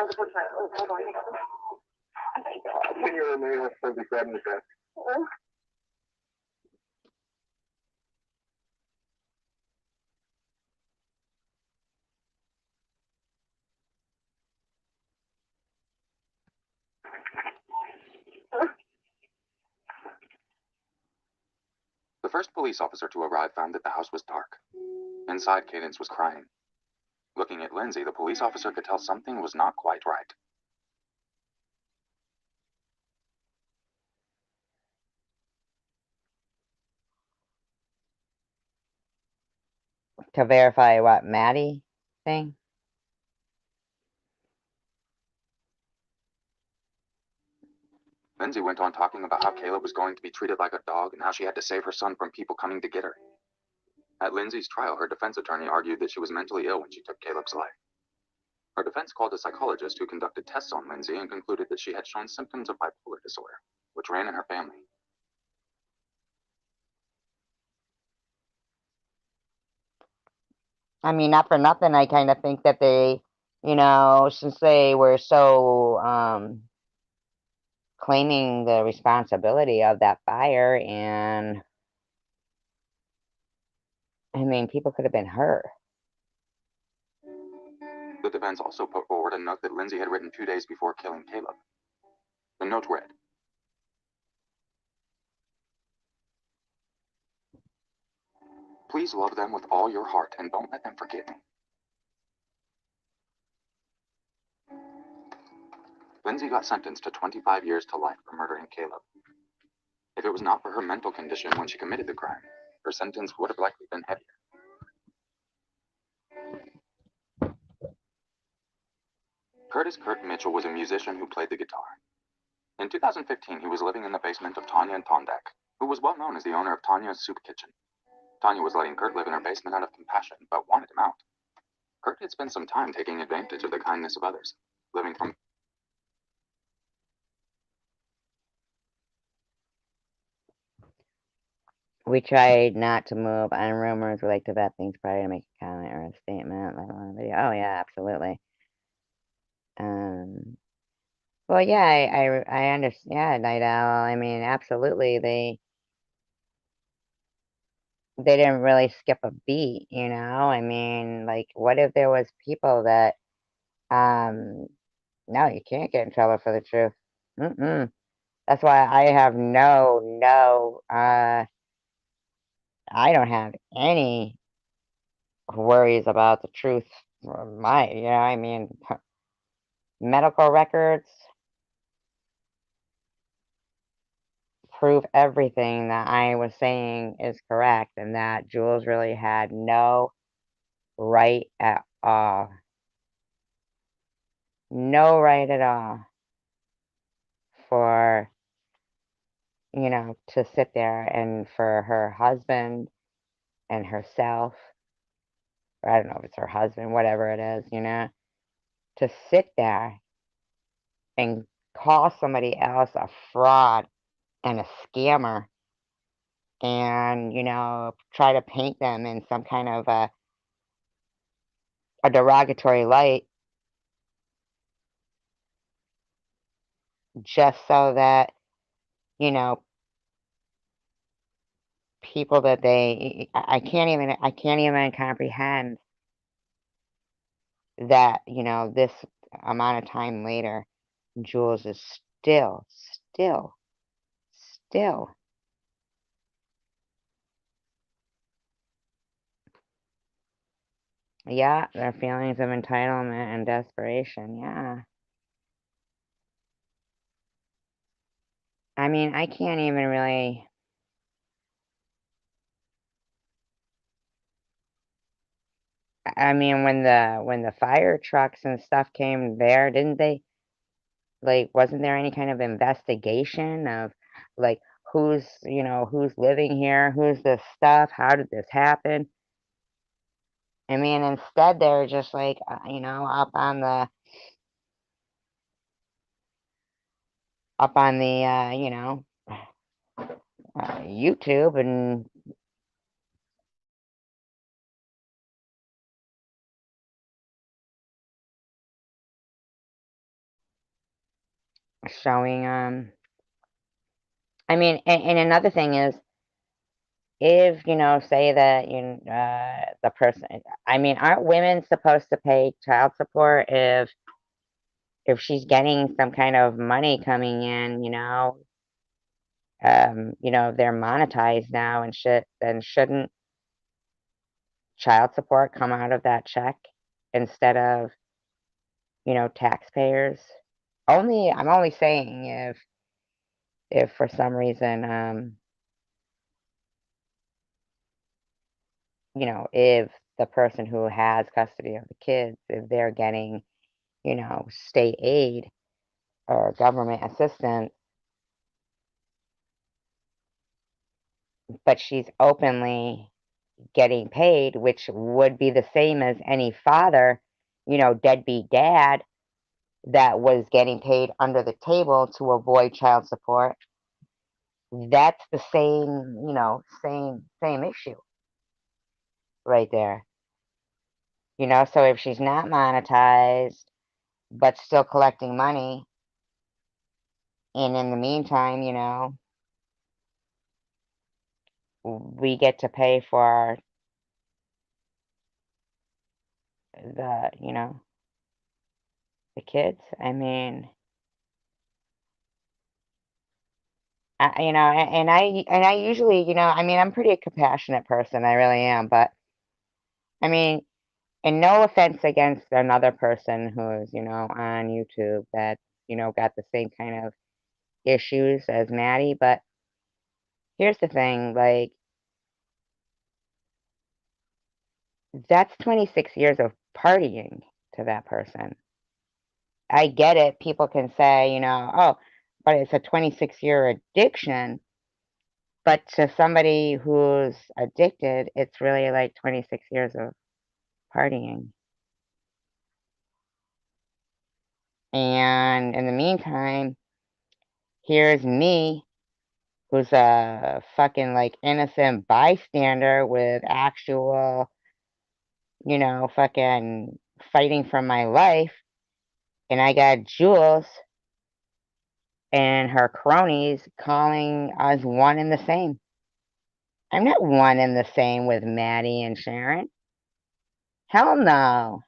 the first night. Oh, hold on. When you're in there, let's be grabbing the desk. The first police officer to arrive found that the house was dark. Inside, Cadence was crying. Looking at Lindsay, the police officer could tell something was not quite right. To verify what Maddie thing? Lindsay went on talking about how Caleb was going to be treated like a dog and how she had to save her son from people coming to get her. At Lindsay's trial, her defense attorney argued that she was mentally ill when she took Caleb's life. Her defense called a psychologist who conducted tests on Lindsay and concluded that she had shown symptoms of bipolar disorder, which ran in her family. I mean, not for nothing, I kind of think that they, since they were so claiming the responsibility of that fire, and I mean, people could have been hurt. The defense also put forward a note that Lindsay had written 2 days before killing Caleb. The note read, "Please love them with all your heart and don't let them forget me." Lindsay got sentenced to 25 years to life for murdering Caleb. If it was not for her mental condition when she committed the crime, her sentence would have likely been heavier. Curtis Kurt Mitchell was a musician who played the guitar. In 2015, he was living in the basement of Tanya and Tondak, who was well known as the owner of Tanya's Soup Kitchen. Tanya was letting Kurt live in her basement out of compassion, but wanted him out. Kurt had spent some time taking advantage of the kindness of others, living from... We tried not to move on rumors related to bad things prior to make a comment or a statement, like on a video. Oh yeah, absolutely. Well, yeah, I understand. Yeah, Night Owl. I mean, absolutely. They didn't really skip a beat, I mean, like, what if there was people that, no, you can't get in trouble for the truth. That's why I have I don't have any worries about the truth. I mean, medical records prove everything that I was saying is correct, and that Jules really had no right at all. No right at all for, to sit there and for her husband and herself, or I don't know if it's her husband, whatever it is, to sit there and call somebody else a fraud and a scammer and, try to paint them in some kind of a derogatory light just so that, people that I can't even comprehend that, this amount of time later, Jules is still, yeah, their feelings of entitlement and desperation, yeah. I mean, I can't even really, I mean, when the fire trucks and stuff came there, didn't they, like, wasn't there any kind of investigation of, like, who's living here, who's this stuff, how did this happen? I mean, instead they're just like, up on the YouTube and showing, I mean, and another thing is, if, say that, the person, I mean, aren't women supposed to pay child support if she's getting some kind of money coming in, they're monetized now and shit, then shouldn't child support come out of that check instead of, taxpayers? I'm only saying if for some reason, if the person who has custody of the kids, if they're getting, state aid or government assistance, but she's openly getting paid, which would be the same as any father, deadbeat dad that was getting paid under the table to avoid child support. That's the same issue right there. So if she's not monetized but still collecting money, and in the meantime, we get to pay for the kids. I mean, and I usually, I mean, I'm pretty a compassionate person. I really am. But I mean, and no offense against another person who's, on YouTube that, got the same kind of issues as Maddie. But here's the thing, like, that's 26 years of partying to that person. I get it. People can say, oh, but it's a 26-year addiction. But to somebody who's addicted, it's really like 26 years of partying. And in the meantime, here's me, who's a fucking like innocent bystander with actual, fucking fighting for my life. And I got Jules and her cronies calling us one and the same. I'm not one and the same with Maddie and Sharon. Hell no.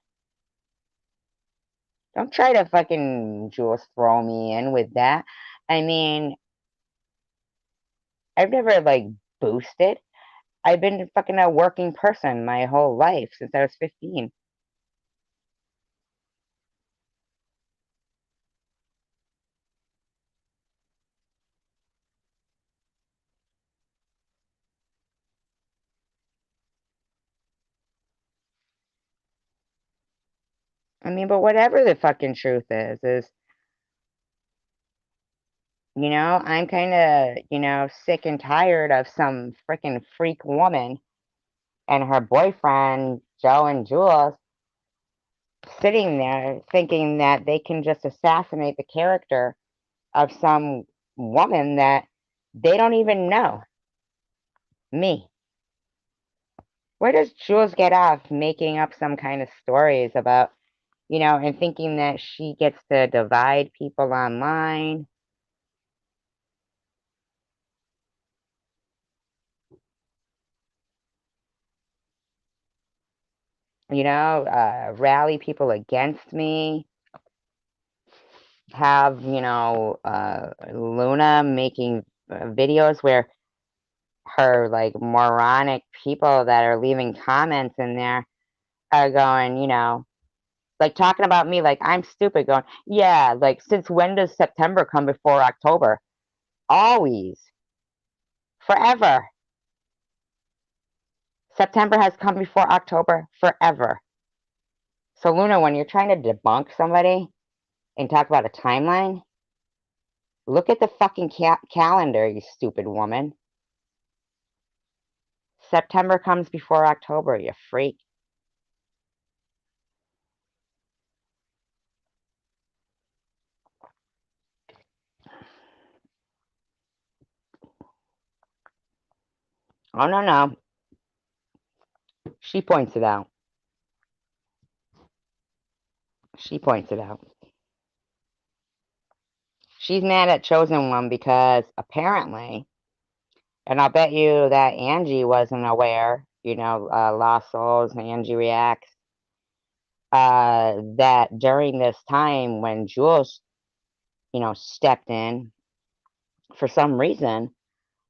Don't try to fucking Jules throw me in with that. I mean, I've never like boosted. I've been fucking a working person my whole life since I was 15. I mean, but whatever the fucking truth is, I'm kind of, sick and tired of some freaking freak woman and her boyfriend, Joe and Jules, sitting there thinking that they can just assassinate the character of some woman that they don't even know. Me. Where does Jules get off making up some kind of stories about, and thinking that she gets to divide people online? Rally people against me, have, Luna making videos where her, like, moronic people that are leaving comments in there are going, like, talking about me like I'm stupid, going, yeah, like, since when does September come before October? Always. Forever. September has come before October forever. So, Luna, when you're trying to debunk somebody and talk about a timeline, look at the fucking calendar, you stupid woman. September comes before October, you freak. Oh, no, no. She points it out. She points it out. She's mad at Chosen One because apparently, and I'll bet you that Angie wasn't aware, Lost Souls, Angie Reacts, that during this time when Jules, stepped in, for some reason,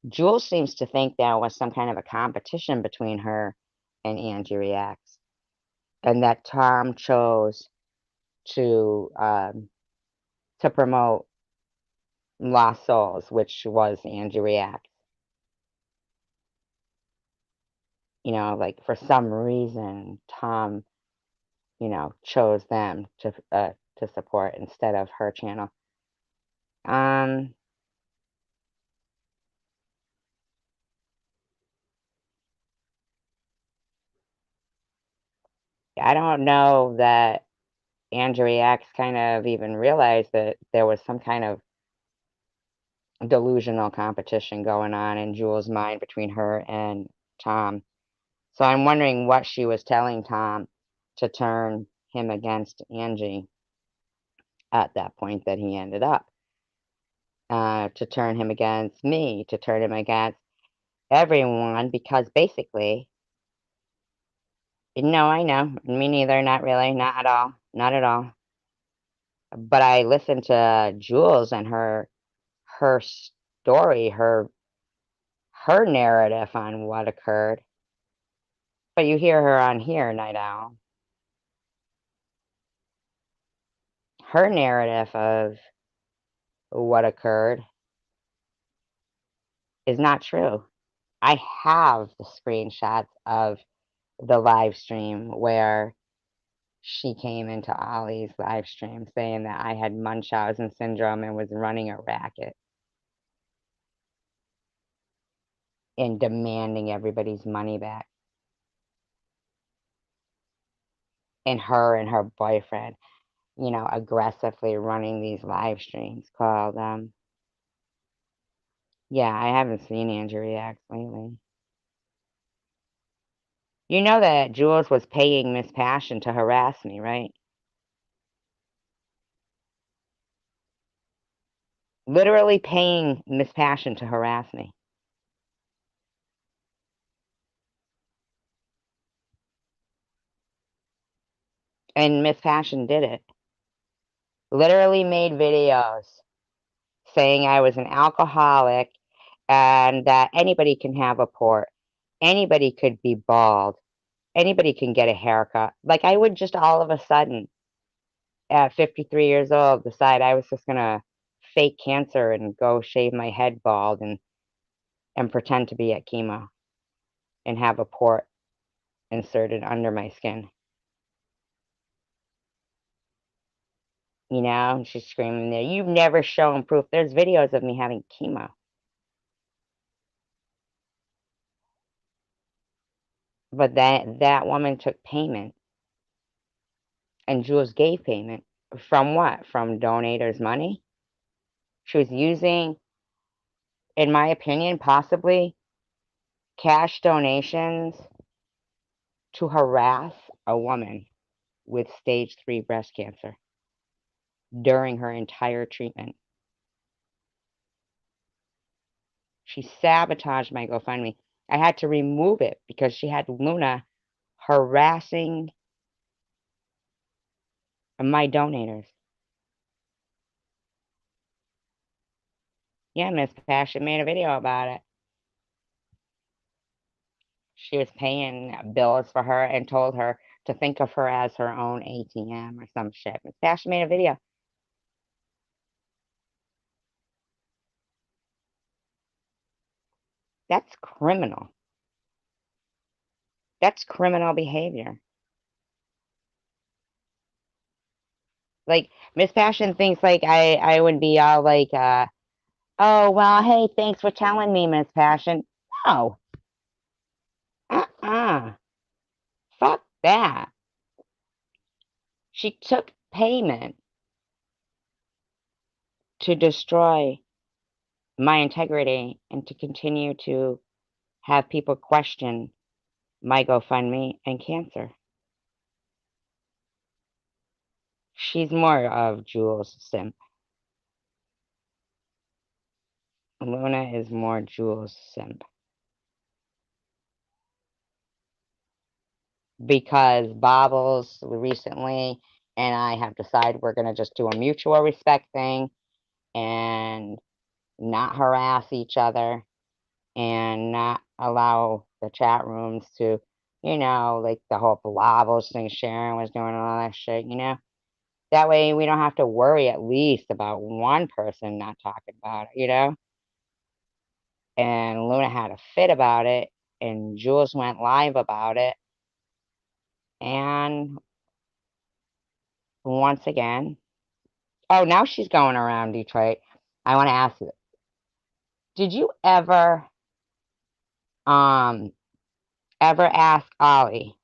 Jules seems to think there was some kind of a competition between her and Angie Reacts, and that Tom chose to promote Lost Souls, which was Angie Reacts. You know, like for some reason, Tom, chose them to support instead of her channel. Um, I don't know that Andrew X kind of even realized that there was some kind of delusional competition going on in Jules' mind between her and Tom. So I'm wondering what she was telling Tom to turn him against Angie at that point that he ended up. To turn him against me, to turn him against everyone, because basically, no, I know, me neither, not really, not at all, not at all. But I listened to Jules and her story, her narrative on what occurred. But you hear her on here, Night Owl. Her narrative of what occurred is not true. I have the screenshots of the live stream where she came into Ollie's live stream saying that I had Munchausen syndrome and was running a racket and demanding everybody's money back. And her and her boyfriend, aggressively running these live streams called, yeah, I haven't seen Andrew react lately. You know that Jules was paying Miss Passion to harass me, right? Literally paying Miss Passion to harass me. And Miss Passion did it. Literally made videos saying I was an alcoholic and that anybody can have a port. Anybody could be bald. Anybody can get a haircut. Like I would just all of a sudden, at 53 years old, decide I was just going to fake cancer and go shave my head bald and pretend to be at chemo and have a port inserted under my skin. And she's screaming there, "You've never shown proof." There's videos of me having chemo. But that woman took payment, and Jules gave payment. From what? From donators' money? She was using, in my opinion, possibly cash donations to harass a woman with stage 3 breast cancer during her entire treatment. She sabotaged my GoFundMe. I had to remove it because she had Luna harassing my donators. Yeah, Miss Passion made a video about it. She was paying bills for her and told her to think of her as her own ATM or some shit. Miss Passion made a video. That's criminal. That's criminal behavior. Like, Miss Passion thinks like I would be all like, oh, well, hey, thanks for telling me, Miss Passion. No. Fuck that. She took payment to destroy my integrity and to continue to have people question my GoFundMe and cancer. She's more of Jules' simp. Luna is more Jules' simp. Because Bobbles recently and I have decided we're going to just do a mutual respect thing and not harass each other and not allow the chat rooms to, like the whole Bobbles thing Sharon was doing and all that shit, That way we don't have to worry at least about one person not talking about it, And Luna had a fit about it and Jules went live about it. And once again, oh, now she's going around Detroit. I want to ask you, did you ever ask Ollie,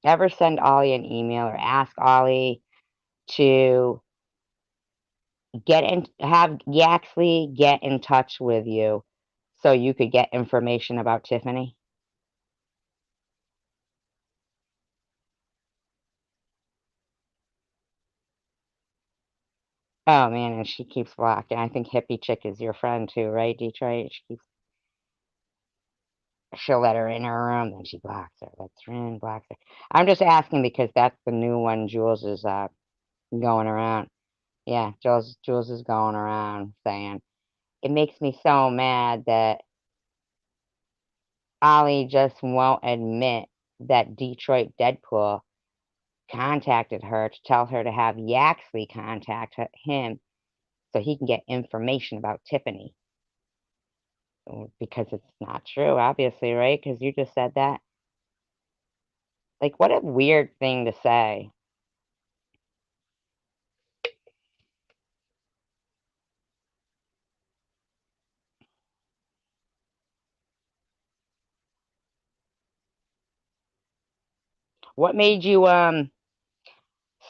ever send Ollie an email or ask Ollie to have Yaxley get in touch with you so you could get information about Tiffany? Oh man, and she keeps blocking. I think Hippie Chick is your friend too, right, Detroit? She'll let her in her room, then she blocks her. Lets her in, blocks her. I'm just asking because that's the new one Jules is going around. Yeah, Jules is going around saying, it makes me so mad that Ollie just won't admit that Detroit Deadpool contacted her to tell her to have Yaxley contact him so he can get information about Tiffany. Because it's not true, obviously, right? Because you just said that. Like, what a weird thing to say. What made you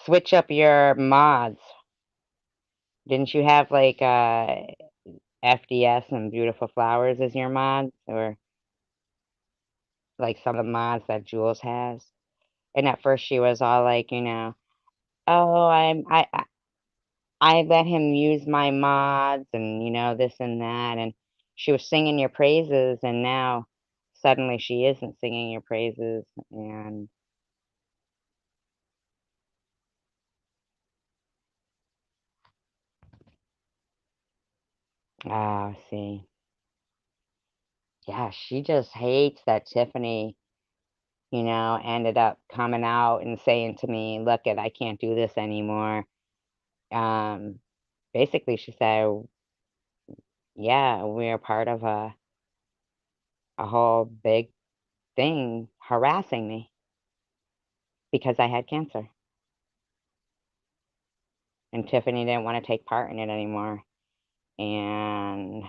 switch up your mods? Didn't you have like FDS and Beautiful Flowers as your mods, or like some of the mods that Jules has? And at first she was all like, oh, I let him use my mods and this and that, and she was singing your praises, and now suddenly she isn't singing your praises, and oh, see. Yeah, she just hates that Tiffany, ended up coming out and saying to me, look it, I can't do this anymore. Um, Basically she said, yeah, we're part of a whole big thing harassing me because I had cancer. And Tiffany didn't want to take part in it anymore. And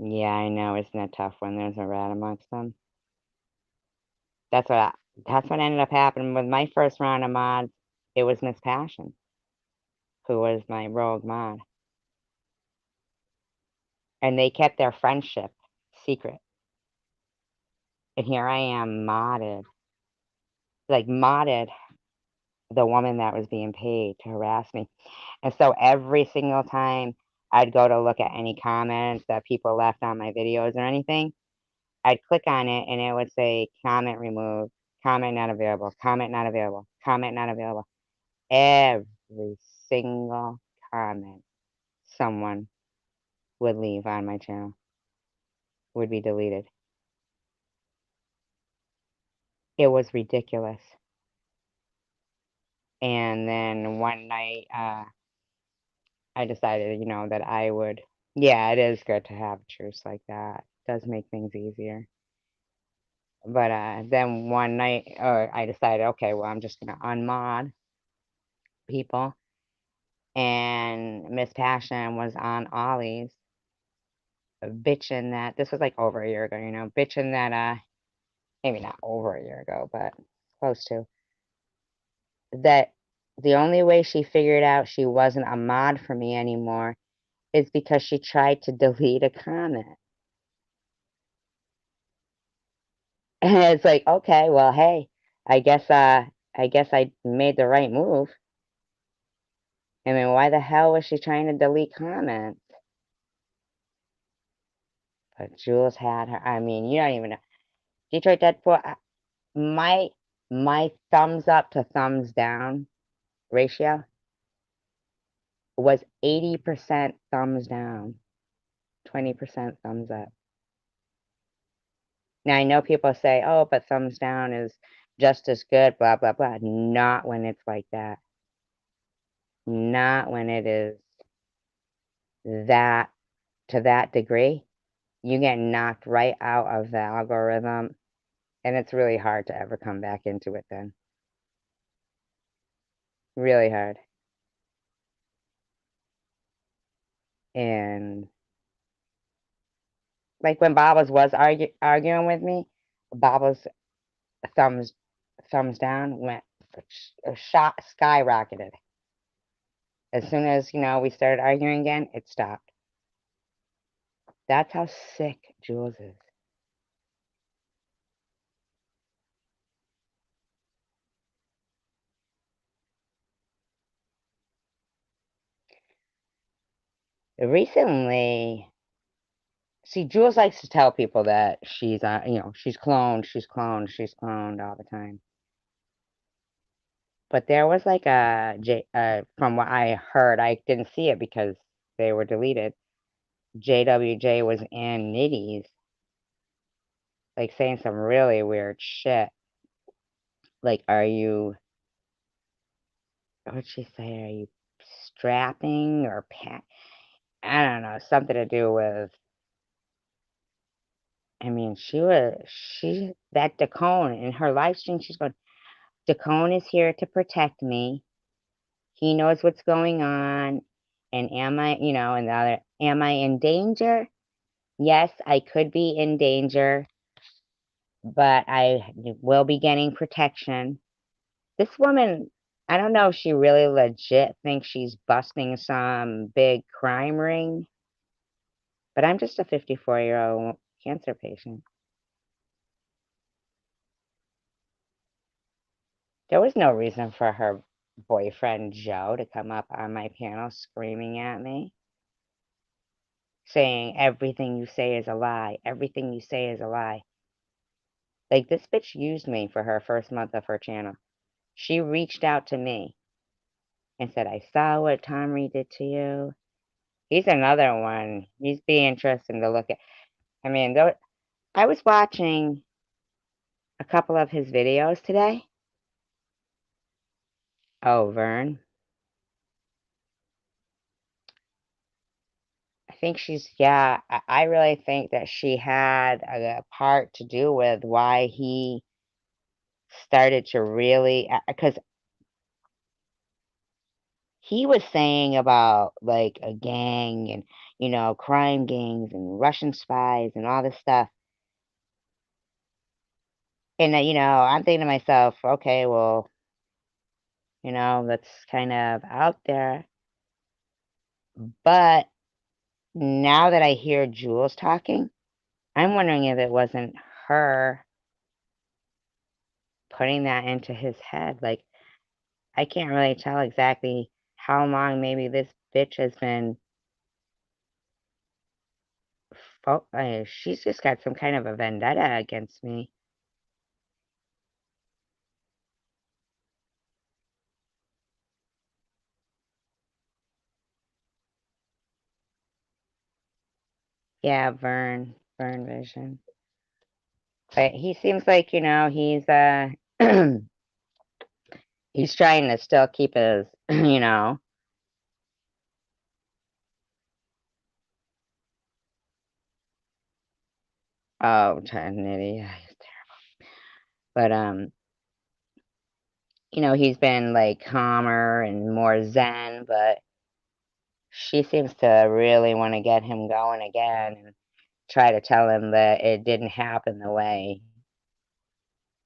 yeah, I know, isn't it tough when there's a rat amongst them? That's what ended up happening with my first round of mods. It was Miss Passion, who was my rogue mod. And they kept their friendship secret. And here I am modded. Like modded the woman that was being paid to harass me. And so every single time I'd go to look at any comments that people left on my videos or anything, I'd click on it and it would say comment removed, comment not available, comment not available, comment not available. Every single comment someone would leave on my channel would be deleted. It was ridiculous. And then one night, I decided, that I would. Yeah, it is good to have a truce like that. It does make things easier. But then one night, I decided, okay, well, I'm just gonna unmod people. And Miss Passion was on Ollie's, bitching that this was like over a year ago, bitching that maybe not over a year ago, but close to, that the only way she figured out she wasn't a mod for me anymore is because she tried to delete a comment. And it's like, okay, well, hey, I guess I made the right move. I mean, why the hell was she trying to delete comments? But Jules had her. I mean, you don't even know. Detroit Deadpool, my thumbs up to thumbs down ratio was 80% thumbs down, 20% thumbs up. Now, I know people say, oh, but thumbs down is just as good, blah, blah, blah. Not when it's like that. Not when it is that to that degree, you get knocked right out of the algorithm, and it's really hard to ever come back into it then. Really hard. And like when Bobbles was arguing with me, Bobbles thumbs down went shot skyrocketed. As soon as, we started arguing again, it stopped. That's how sick Jules is. Recently, see, Jules likes to tell people that she's, she's cloned all the time. But there was like from what I heard, I didn't see it because they were deleted. JWJ was in Nitty's, like saying some really weird shit. Like, what'd she say? Are you strapping or I don't know, something to do with, I mean, that Dacone in her live stream, she's going, Dacone is here to protect me. He knows what's going on. And am I in danger? Yes, I could be in danger, but I will be getting protection. This woman, I don't know if she really legit thinks she's busting some big crime ring, but I'm just a 54-year-old cancer patient. There was no reason for her boyfriend, Joe, to come up on my panel screaming at me, saying everything you say is a lie. Everything you say is a lie. Like, this bitch used me for her first month of her channel. She reached out to me and said, I saw what Tom Reed did to you. He's another one. He's be interesting to look at. I mean, I was watching a couple of his videos today. Oh, Vern. I think I really think that she had a part to do with why he started to really, because he was saying about like a gang and, crime gangs and Russian spies and all this stuff. And, I'm thinking to myself, okay, well, that's kind of out there. But now that I hear Jules talking, I'm wondering if it wasn't her putting that into his head. Like, I can't really tell exactly how long maybe this bitch has been. She's just got some kind of a vendetta against me. Yeah, Vern Vision. But he seems like, he's he's trying to still keep his, oh, Nitty, yeah, he's terrible. But he's been like calmer and more zen, but she seems to really want to get him going again and try to tell him that it didn't happen the way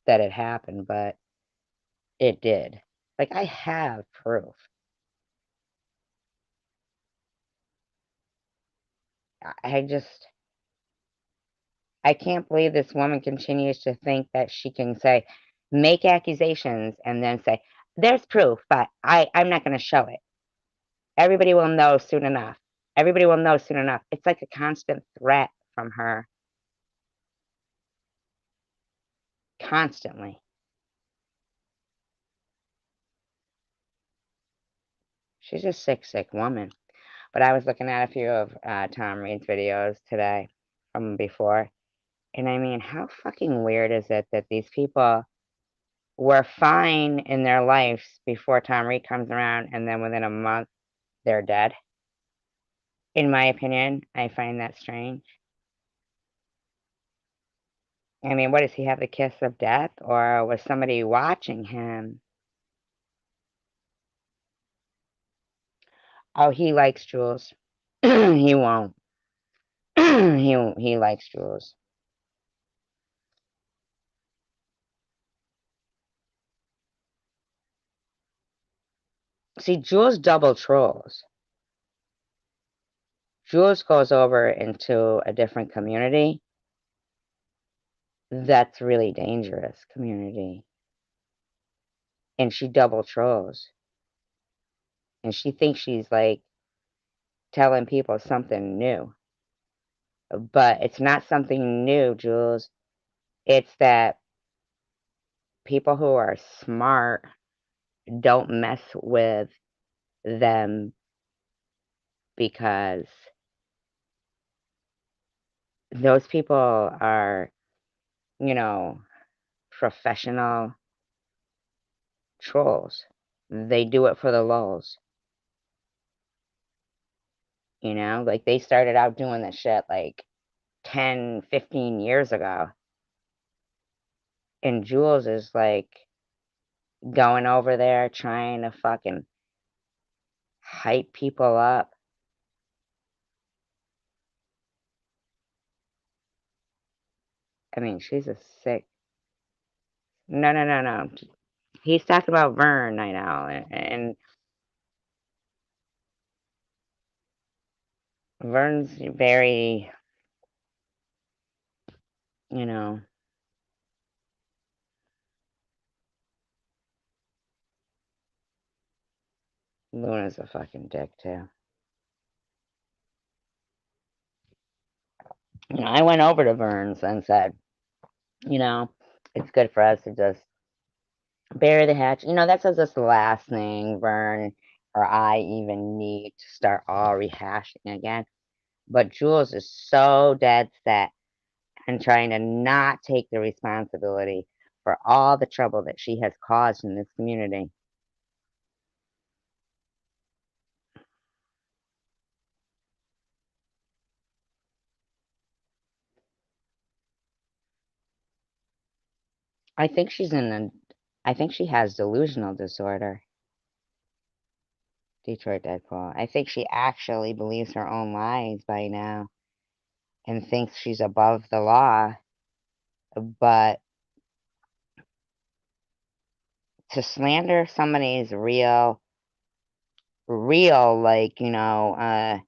that it happened, but it did. Like, I have proof. I can't believe this woman continues to think that she can make accusations and then say, there's proof, but I'm not going to show it. Everybody will know soon enough. Everybody will know soon enough. It's like a constant threat from her. Constantly. She's a sick woman. But I was looking at a few of Tom Reed's videos today from before. And I mean, how fucking weird is it that these people were fine in their lives before Tom Reed comes around and then within a month, they're dead? In my opinion, I find that strange. I mean, what does he have the kiss of death, or was somebody watching him? Oh, he likes Jules. He won't. He likes Jules. See, Jules double trolls. Jules goes over into a different community. That's really dangerous community. And she double trolls. And she thinks she's like telling people something new. But it's not something new, Jules. It's that people who are smart don't mess with them because those people are, you know, professional trolls. They do it for the lulz. You know, like they started out doing this shit like 10, 15 years ago. And Jules is like going over there trying to fucking hype people up. I mean, she's a sick. No. He's talking about Vern, I know. And Vern's very, you know, Luna's a fucking dick, too. You know, I went over to Vern's and said, you know, it's good for us to just bury the hatch. You know, that's just the last thing Vern or I even need to start all rehashing again. But Jules is so dead set and trying to not take the responsibility for all the trouble that she has caused in this community. I think I think she has delusional disorder. Detroit Deadpool. I think she actually believes her own lies by now and thinks she's above the law. But to slander somebody's real, like, you know,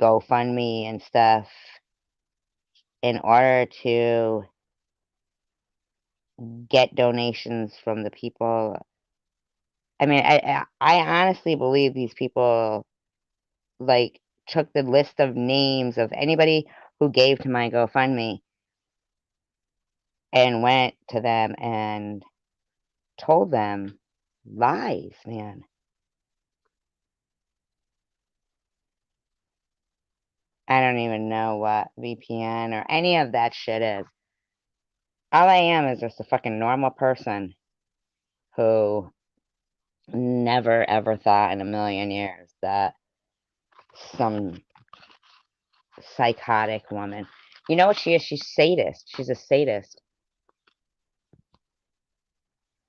GoFundMe and stuff in order to get donations from the people. I mean, I honestly believe these people like took the list of names of anybody who gave to my GoFundMe and went to them and told them lies, man. I don't even know what VPN or any of that shit is. All I am is just a fucking normal person who never ever thought in a million years that some psychotic woman. You know what she is? She's sadist. She's a sadist.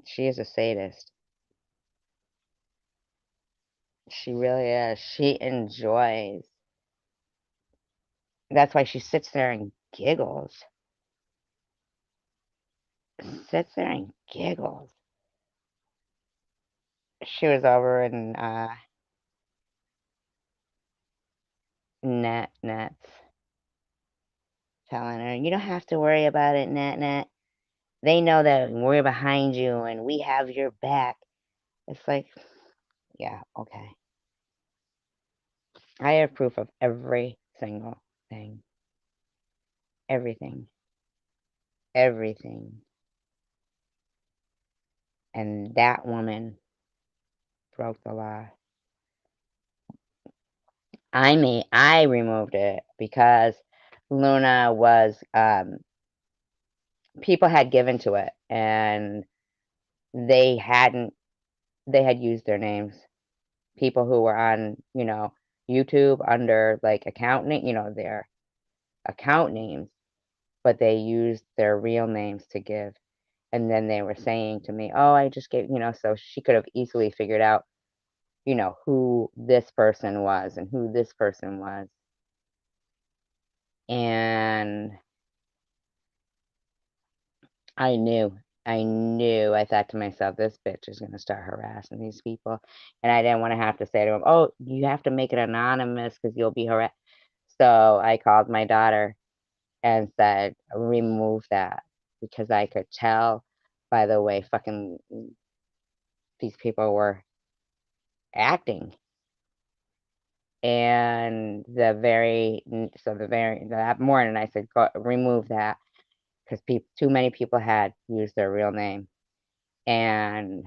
She is a sadist. She really is. She enjoys. That's why she sits there and giggles. Sits there and giggles. She was over in Nets telling her, you don't have to worry about it, Net. They know that we're behind you and we have your back. It's like, yeah, okay. I have proof of every single thing. Everything. Everything. And that woman broke the law. I removed it because Luna was people had given to it and they had used their names. People who were on, you know, YouTube under like account name, their account names, but they used their real names to give. And then they were saying to me, oh, I just gave, so she could have easily figured out, who this person was and who this person was. And I knew, I thought to myself, this bitch is going to start harassing these people. And I didn't want to have to say to him, oh, you have to make it anonymous because you'll be harassed. So I called my daughter and said, remove that, because I could tell by the way fucking these people were acting. And that morning I said, go remove that, because too many people had used their real name. And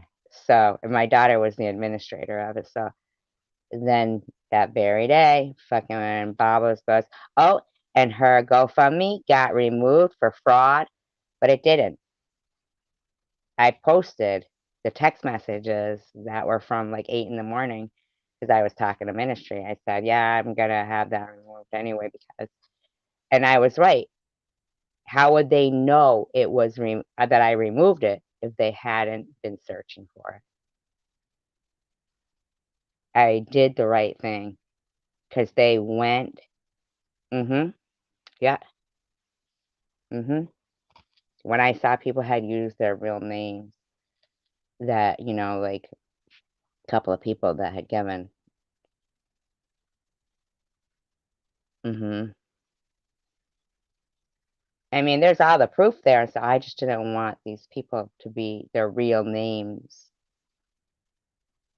my daughter was the administrator of it. So then that very day, fucking Barbara goes, oh, and her GoFundMe got removed for fraud, but it didn't. I posted the text messages that were from like 8 in the morning because I was talking to ministry. I said, yeah, I'm going to have that removed anyway and I was right. How would they know it was that I removed it if they hadn't been searching for it? I did the right thing because they went, yeah, when I saw people had used their real names, that, like a couple of people that had given, I mean, there's all the proof there, so I just didn't want these people to be their real names.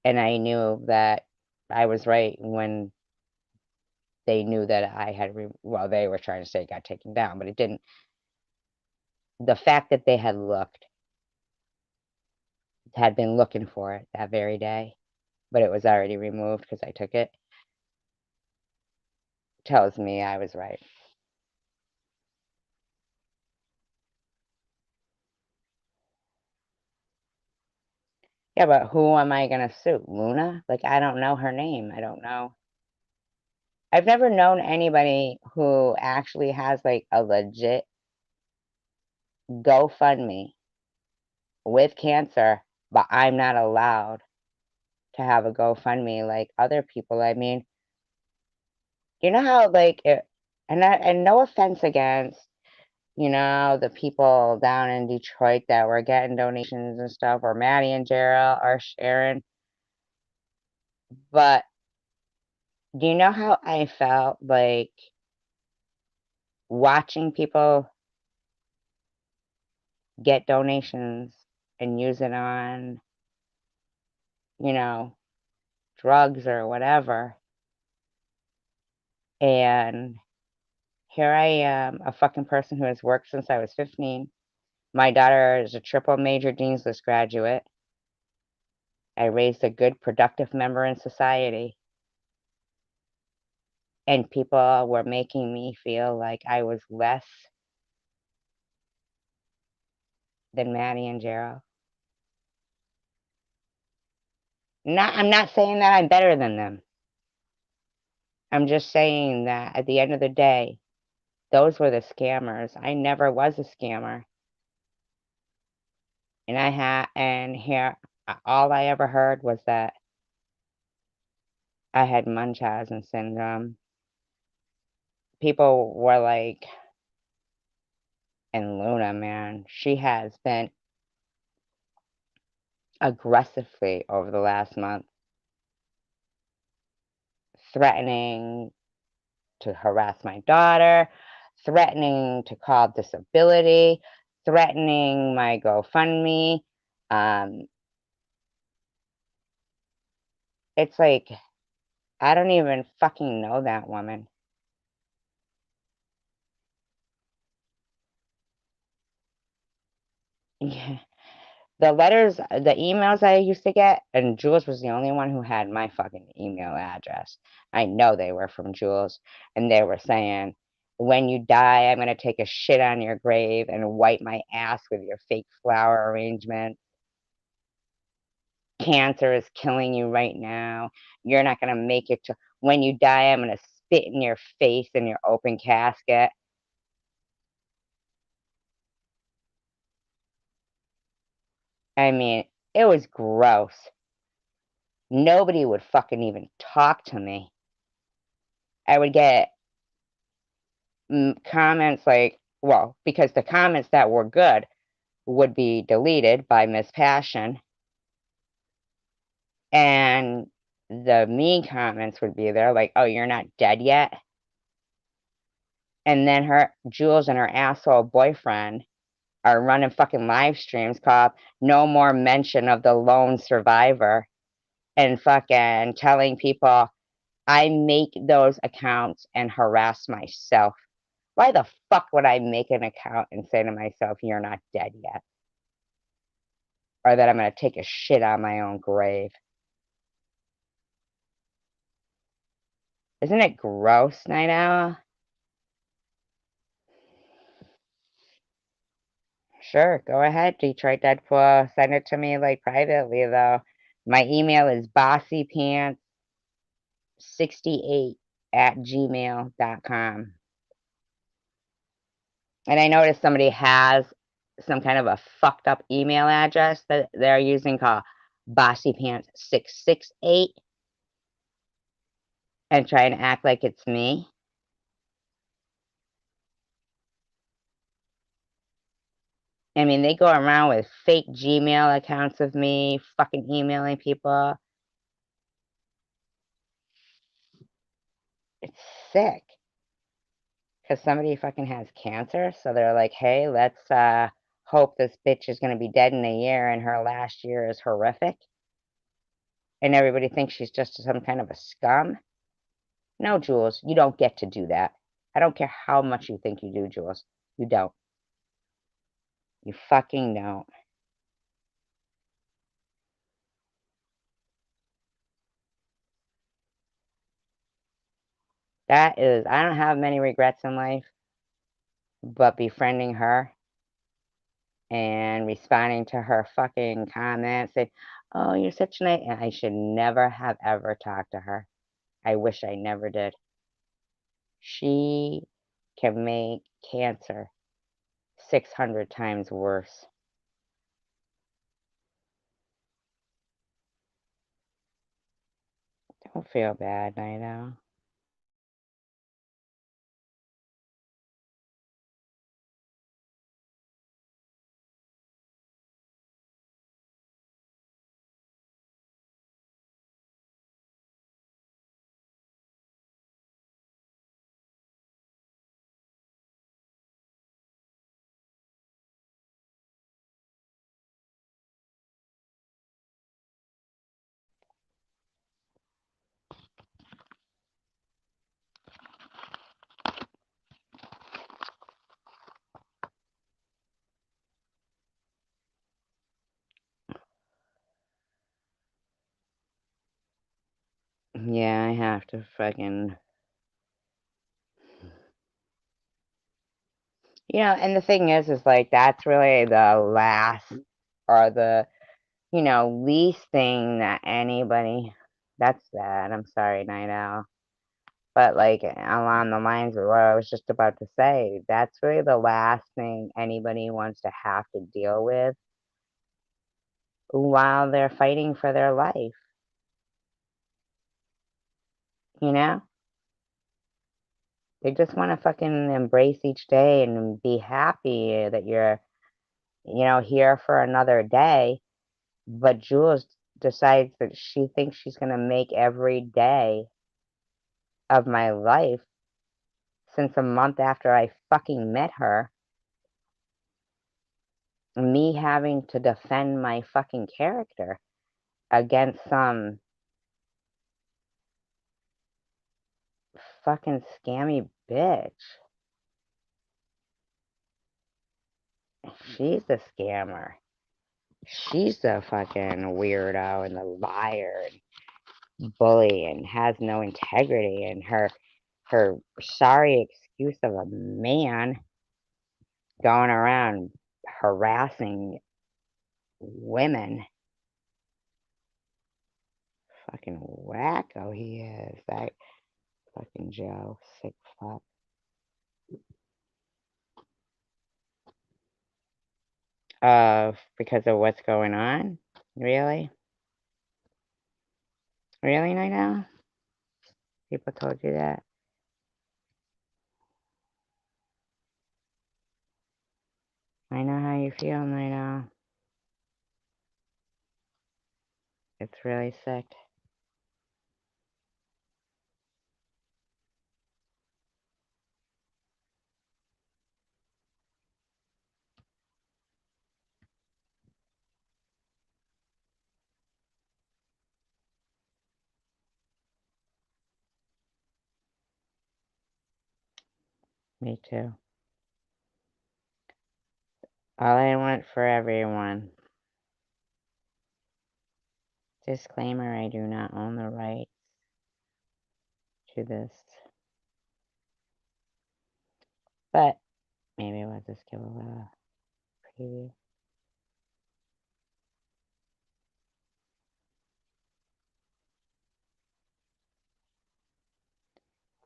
And I knew that I was right when they knew that I had, they were trying to say it got taken down, but it didn't. The fact that they had been looking for it that very day, but it was already removed because I took it, tells me I was right. Yeah, but who am I going to sue? Luna? Like, I don't know her name. I don't know. I've never known anybody who actually has like a legit GoFundMe with cancer, but I'm not allowed to have a GoFundMe like other people. I mean, you know how like and no offense against, the people down in Detroit that were getting donations and stuff, or Maddie and Gerald or Sharon, but do you know how I felt like watching people get donations and use it on, drugs or whatever, and here I am, a fucking person who has worked since I was 15. My daughter is a triple major Dean's List graduate. I raised a good, productive member in society. And people were making me feel like I was less than Maddie and Gerald. I'm not saying that I'm better than them. I'm just saying that at the end of the day, those were the scammers. I never was a scammer. And here, all I ever heard was that I had Munchausen syndrome. People were like, and Luna, man, she has been aggressively over the last month threatening to harass my daughter, threatening to call disability, threatening my GoFundMe. It's like, I don't even fucking know that woman. Yeah. The letters, the emails I used to get, and Jules was the only one who had my fucking email address. I know they were from Jules, and they were saying, when you die, I'm going to take a shit on your grave and wipe my ass with your fake flower arrangement. Cancer is killing you right now. You're not going to make it to, when you die, I'm going to spit in your face in your open casket. I mean, it was gross. Nobody would fucking even talk to me. I would get comments like, well, because the comments that were good would be deleted by Miss Passion, and the mean comments would be there, like, oh, you're not dead yet. And then Jules and her asshole boyfriend are running fucking live streams called No More Mention of the Lone Survivor, and fucking telling people I make those accounts and harass myself. Why the fuck would I make an account and say to myself, you're not dead yet? Or that I'm going to take a shit on my own grave? Isn't it gross, Night Owl? Sure, go ahead, Detroit Deadpool. Send it to me, like, privately, though. My email is bossypants68@gmail.com. And I noticed somebody has some kind of a fucked up email address that they're using called bossypants668 and trying to act like it's me. I mean, they go around with fake Gmail accounts of me, fucking emailing people. It's sick. Because somebody fucking has cancer, so they're like, hey, let's hope this bitch is going to be dead in a year and her last year is horrific. And everybody thinks she's just some kind of a scum. No, Jules, you don't get to do that. I don't care how much you think you do, Jules. You don't. You fucking don't. That is, I don't have many regrets in life, but befriending her and responding to her fucking comments, saying, oh, you're such a nice, I should never have ever talked to her. I wish I never did. She can make cancer 600 times worse. Don't feel bad, Night Owl. Yeah, I have to fucking... You know, and the thing is like, that's really the last, or the, you know, least thing that anybody... That's sad. I'm sorry, Night Owl. But, like, along the lines of what I was just about to say, that's really the last thing anybody wants to have to deal with while they're fighting for their life. You know? They just want to fucking embrace each day and be happy that you're, you know, here for another day. But Jules decides that she thinks she's going to make every day of my life since a month after I fucking met her, me having to defend my fucking character against some fucking scammy bitch. She's the scammer. She's the fucking weirdo and the liar and bully and has no integrity, and her sorry excuse of a man going around harassing women. Fucking wacko he is. Fucking Joe. Sick fuck. Because of what's going on? Really? Really, Nino? People told you that? I know how you feel, Nino. It's really sick. Me too. All I want for everyone. Disclaimer, I do not own the rights to this. But maybe we'll just give a little preview.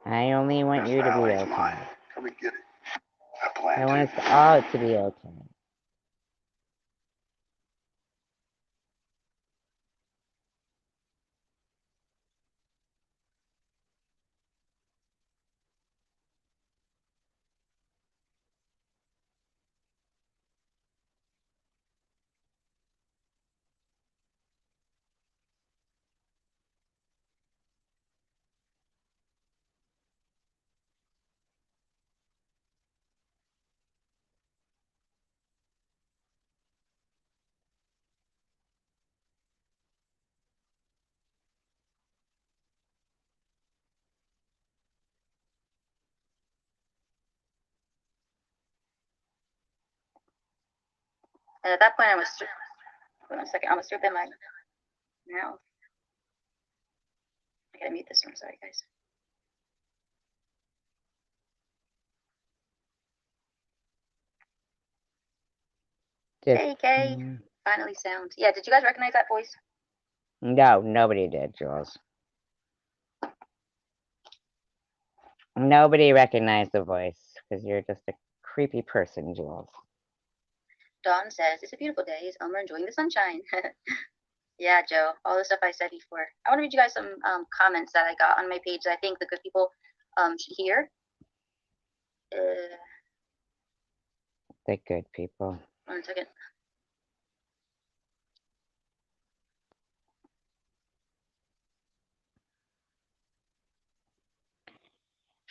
I only want you to be okay. Come and get it. I want us all to be okay. And at that point, I was hold on a second. I was stripping my mouth. I gotta mute this one. Sorry, guys. Hey, Kay. Finally sound. Yeah, did you guys recognize that voice? No, nobody did, Jules. Nobody recognized the voice because you're just a creepy person, Jules. Dawn says, it's a beautiful day. Is Elmer enjoying the sunshine? Yeah, Joe. All the stuff I said before. I want to read you guys some comments that I got on my page that I think the good people should hear. The good people. 1 second.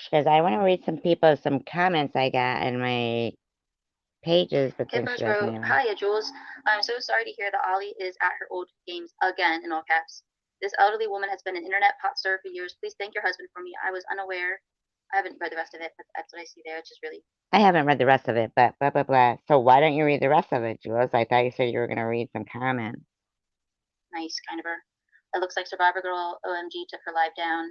Because I want to read some comments I got in my pages, but then Kippers she doesn't wrote, even. Hiya, Jules. I'm so sorry to hear that Ollie is at her old games again, in all caps. This elderly woman has been an internet pot stir for years. Please thank your husband for me. I was unaware. I haven't read the rest of it, but that's what I see there, which is really I haven't read the rest of it, but blah, blah, blah. So why don't you read the rest of it, Jules? I thought you said you were going to read some comments. nice, kind of her. It looks like Survivor Girl OMG took her live down.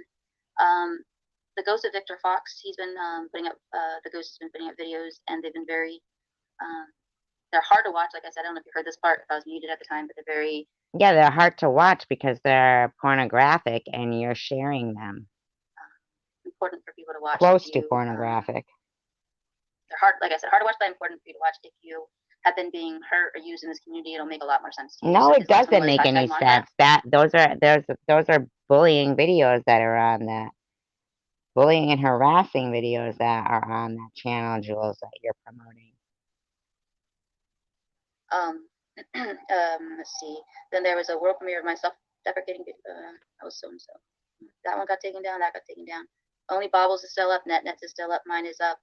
The ghost of Victor Fox, he's been putting up, the ghost has been putting up videos, and they've been very, they're hard to watch. Like I said, I don't know if you heard this part, if I was muted at the time, but they're very... Yeah, they're hard to watch because they're pornographic and you're sharing them. Important for people to watch. Close to pornographic. They're hard, like I said, hard to watch, but important for you to watch. If you have been being hurt or used in this community, it'll make a lot more sense to you. No, So it doesn't make any sense. Those are bullying videos that are on that. Bullying and harassing videos that are on that channel, Jules, that you're promoting. Let's see. Then there was a world premiere of my self-deprecating video. I was so-and-so. That one got taken down. That got taken down. Only Bobbles is still up. Nets is still up. Mine is up.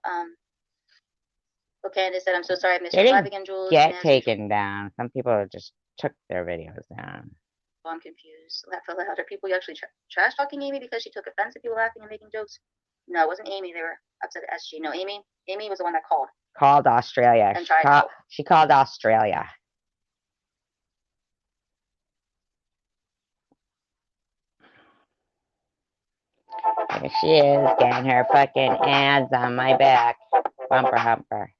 Okay, and they said, I'm so sorry I missed your live again, Jules. Get taken down. Some people just took their videos down. Oh, I'm confused. Laugh out loud. Are people actually trash talking Amy because she took offense at people laughing and making jokes? No, it wasn't Amy. They were upset at SG. No, Amy was the one that called. Called Australia. She called Australia. Here she is, getting her fucking ads on my back. Bumper humper.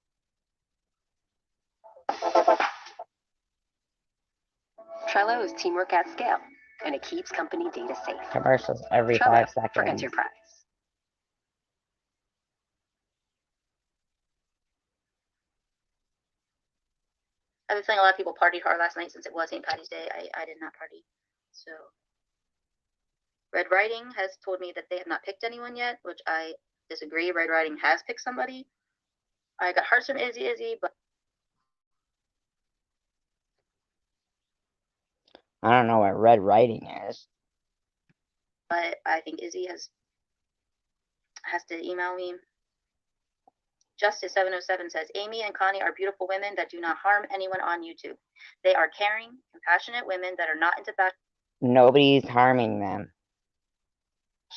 Trello is teamwork at scale, and it keeps company data safe. Commercials every Trello 5 seconds. for enterprise. I've been feeling a lot of people partied hard last night since it was St. Patty's Day. I did not party. So Red Riding has told me that they have not picked anyone yet, which I disagree. Red Riding has picked somebody. I got hearts from Izzy, but I don't know what Red Riding is. But I think Izzy has to email me. Justice 707 says, Amy and Connie are beautiful women that do not harm anyone on YouTube. They are caring, compassionate women that are not into bashing Nobody's harming them.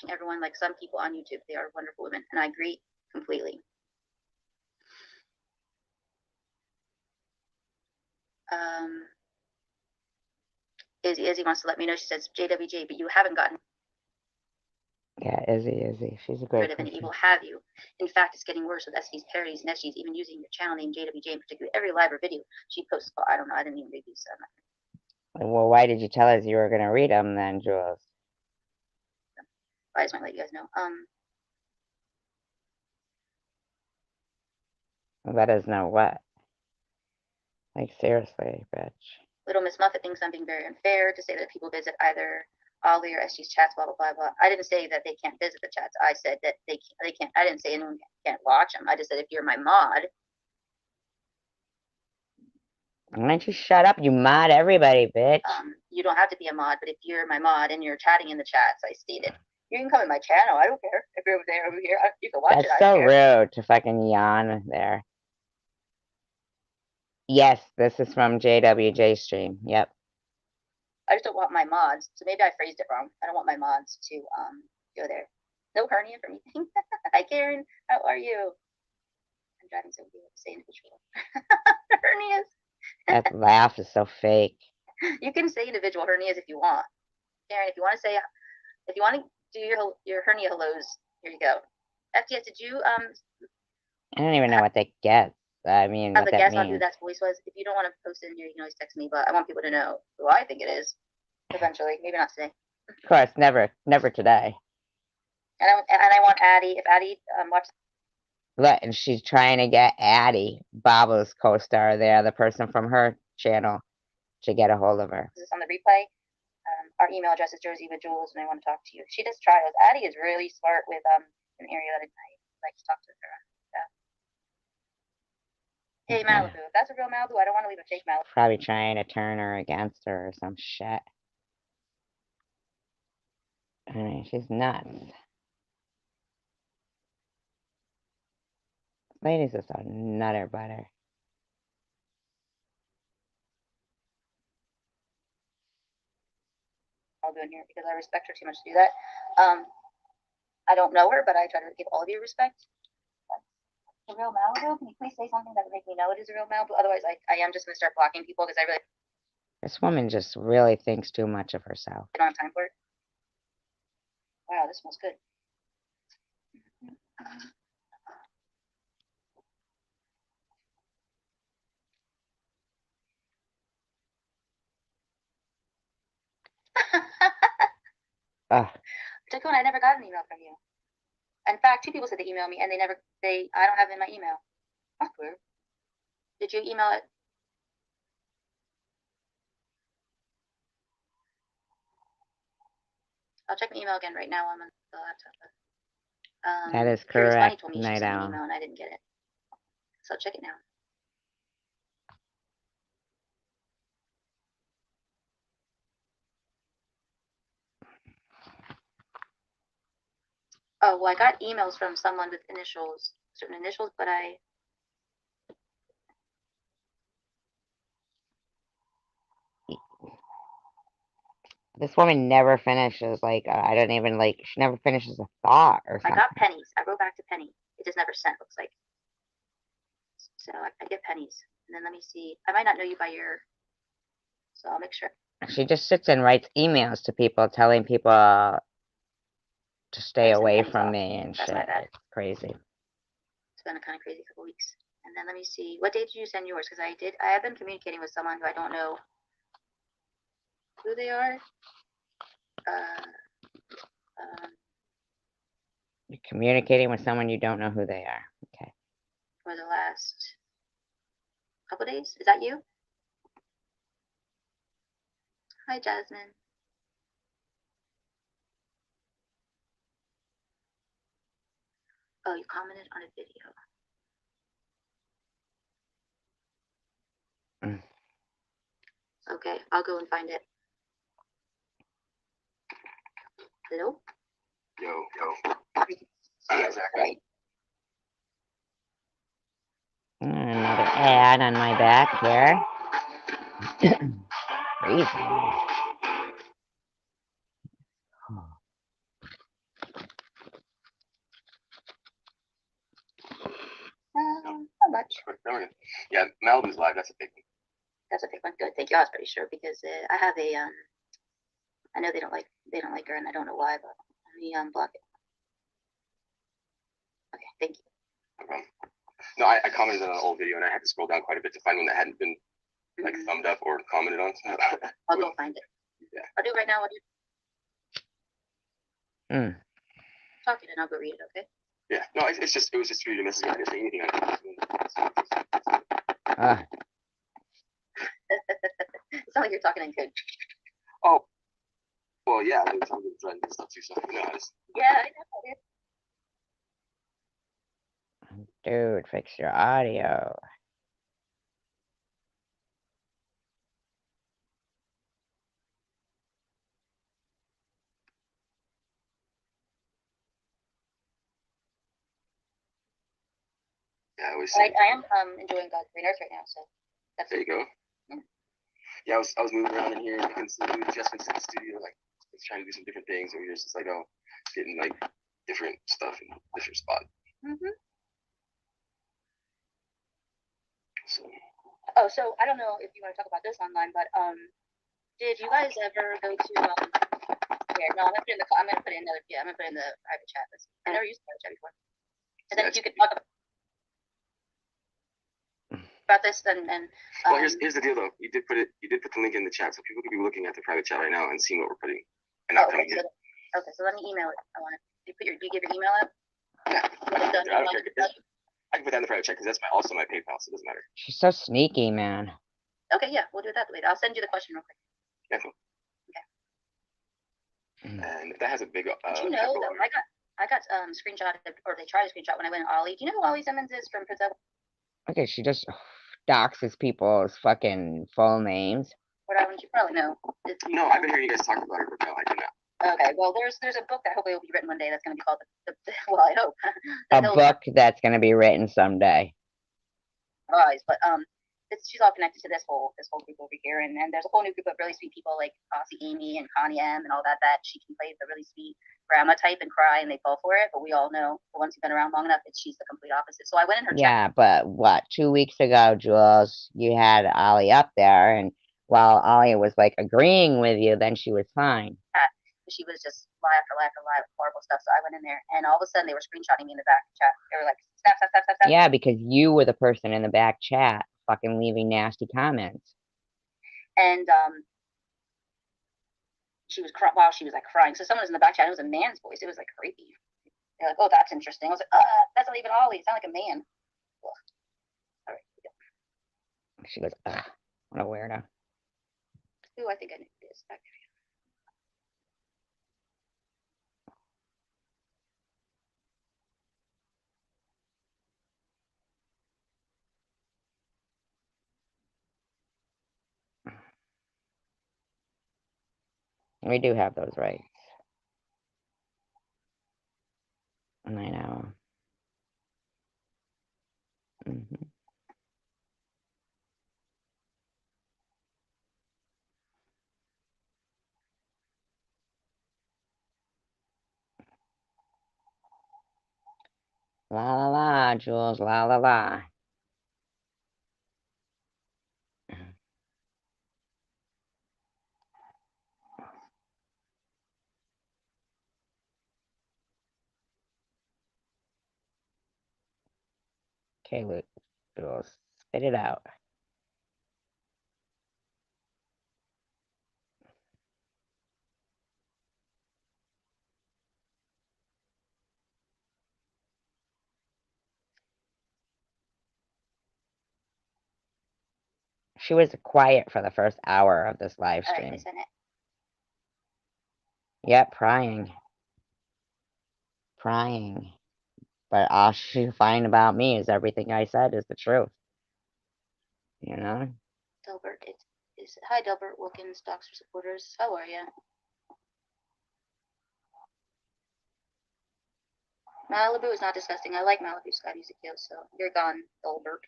everyone like some people on YouTube. They are wonderful women, and I agree completely. Izzy wants to let me know. She says, JWJ, but you haven't gotten Yeah, Izzy. She's a great rid of an evil, have you? In fact, it's getting worse with SD's parodies, and SD's even using your channel name JWJ in particular. Every live or video she posts. Oh, I don't know. I didn't even read these. So Well, why did you tell us you were going to read them then, Jules? I just want to let you guys know. Let us know what. Like, seriously, bitch. Little Miss Muffet thinks I'm being very unfair to say that people visit either Ollie or SG's chats, blah, blah, blah, blah. I didn't say that they can't visit the chats. I said that they can't. I didn't say anyone can't watch them. I just said if you're my mod. Why don't you shut up? You mod everybody, bitch. You don't have to be a mod, but if you're my mod and you're chatting in the chats, I stated, you can come in my channel. I don't care. If you're over there, over here, you can watch That's it. I so don't care. rude to fucking yawn there. Yes, this is from JWJ stream. Yep. I just don't want my mods. So maybe I phrased it wrong. I don't want my mods to go there. No hernia for me. Hi Karen, how are you? I'm driving so weird to say individual. Hernias. That laugh is so fake. You can say individual hernias if you want. Karen, if you want to do your hernia hellos, here you go. FTS, did you I don't even know what that gets. I mean, have what the that guess on who means. that voice was? If you don't want to post it in here, you can always text me, but I want people to know who I think it is. Eventually, maybe not today. Of course, never today. And I want Addie. If Addie watches. Look, and she's trying to get Addie, Baba's co-star there, the person from her channel, to get a hold of her. This is on the replay. Our email address is Jersey with Jules, and I want to talk to you. She does trials. Addie is really smart with an area that I like to talk to her. Yeah. Hey Malibu, if that's a real Malibu, I don't want to leave a fake Malibu. Probably trying to turn her against her or some shit. I mean, she's nuts. Lady's just a nutter butter. Malibu in here because I respect her too much to do that. I don't know her, but I try to give all of you respect. A real Malibu? Can you please say something that would make me know it is a real Malibu? Otherwise, I am just going to start blocking people because I really. This woman just really thinks too much of herself. I don't have time for it. Wow, this smells good. Dakota, I never got an email from you. In fact, 2 people said they emailed me, and I don't have it in my email. That's weird. Did you email it? I'll check my email again right now on the laptop. That is Curious Bunny correct, told me she Night sent an Owl. email and I didn't get it. So I'll check it now. Oh, well, I got emails from someone with certain initials, but This woman never finishes, like, I don't even, like, she never finishes a thought or something. I got pennies. I wrote back to Penny. It just never sent, looks like. So I get pennies. And then let me see. I might not know you by your, so I'll make sure. She just sits and writes emails to people, telling people to stay away from me and shit. It's crazy. It's been a kind of crazy couple weeks. And then let me see. What day did you send yours? Because I have been communicating with someone who I don't know who they are. You're communicating with someone you don't know who they are. Okay. For the last couple days. Is that you? Hi, Jasmine. Oh, you commented on a video. Okay, I'll go and find it. Hello? Yo. Yeah, Zach. Another ad on my back here. Crazy. Not much. Yeah, Malibu's live. That's a big one. That's a big one. Good. Thank you. I was pretty sure because I have a I know they don't like her and I don't know why, but let me block it. Okay, thank you. Okay. No, I commented on an old video and I had to scroll down quite a bit to find one that hadn't been like thumbed up or commented on. I'll go find it. Yeah. I'll do it right now. Talk it and I'll go read it. Okay. Yeah. No, it was just for you to message me. I didn't say anything on it. It's not like you're talking in code. Oh. Well, yeah. I was talking to friends and stuff too. So you know, Yeah, I know. Dude, fix your audio. Yeah, I always. I am enjoying God's green earth right now, so that's. There you go. Yeah, I was moving around in here and making some new adjustments in the studio, like trying to do some different things, and we were just like, getting like different stuff in different spots. So I don't know if you want to talk about this online, but did you guys ever go to here? No, I'm gonna put it in the I'm gonna put it in the private chat. I never used the private chat before. And then if you could talk about this and well, here's the deal though. You did put the link in the chat, so people could be looking at the private chat right now and seeing what we're putting and not coming in. Okay, so let me email it. I want you give your email out. Yeah. I don't care. I can put that in the private chat because that's also my PayPal, so it doesn't matter. She's so sneaky, man. Okay, yeah, we'll do it that way. I'll send you the question real quick. Yeah, cool. Okay. And that has a big. Did you know that I got screenshot or they tried to screenshot when I went to Ollie. Do you know who Ollie Simmons is from Prince Edward? Okay, she just doxes people's fucking full names. Whatever, you probably know. No, I've been hearing you guys talk about it, but no, I did not. Okay, well, there's a book that hopefully will be written one day that's going to be called well, I hope. A book that's going to be written someday. But she's all connected to this whole group over here, and there's a whole new group of really sweet people like Aussie Amy and Connie M and all that she can play the really sweet grandma type and cry and they fall for it, but we all know the ones who've been around long enough she's the complete opposite. So I went in her chat. But what, 2 weeks ago, Jules, you had Ollie up there, and while Ollie was like agreeing with you, then she was fine. She was just lie after lie after lie, horrible stuff. So I went in there, and all of a sudden they were screenshotting me in the back chat. They were like, stop. Yeah, because you were the person in the back chat fucking leaving nasty comments. And she was she was like crying. So someone was in the back chat. It was a man's voice. It was like creepy. They're like, oh, that's interesting. I was like, that's not even Ollie. It sounded like a man. Ugh. All right. She goes, ugh, what a weirdo. Ooh, I think I knew this. Okay. We do have those rights. I know. La la la, Jules, la la la. Okay, Luke, Jules, spit it out. She was quiet for the first hour of this live stream. All right, I sent it. Yep, prying. Prying. But all she'll find about me is everything I said is the truth. You know? Delbert, it's hi Delbert Wilkins, Docs supporters. How are you? Malibu is not disgusting. I like Malibu Sky Music Hill, so you're gone, Delbert.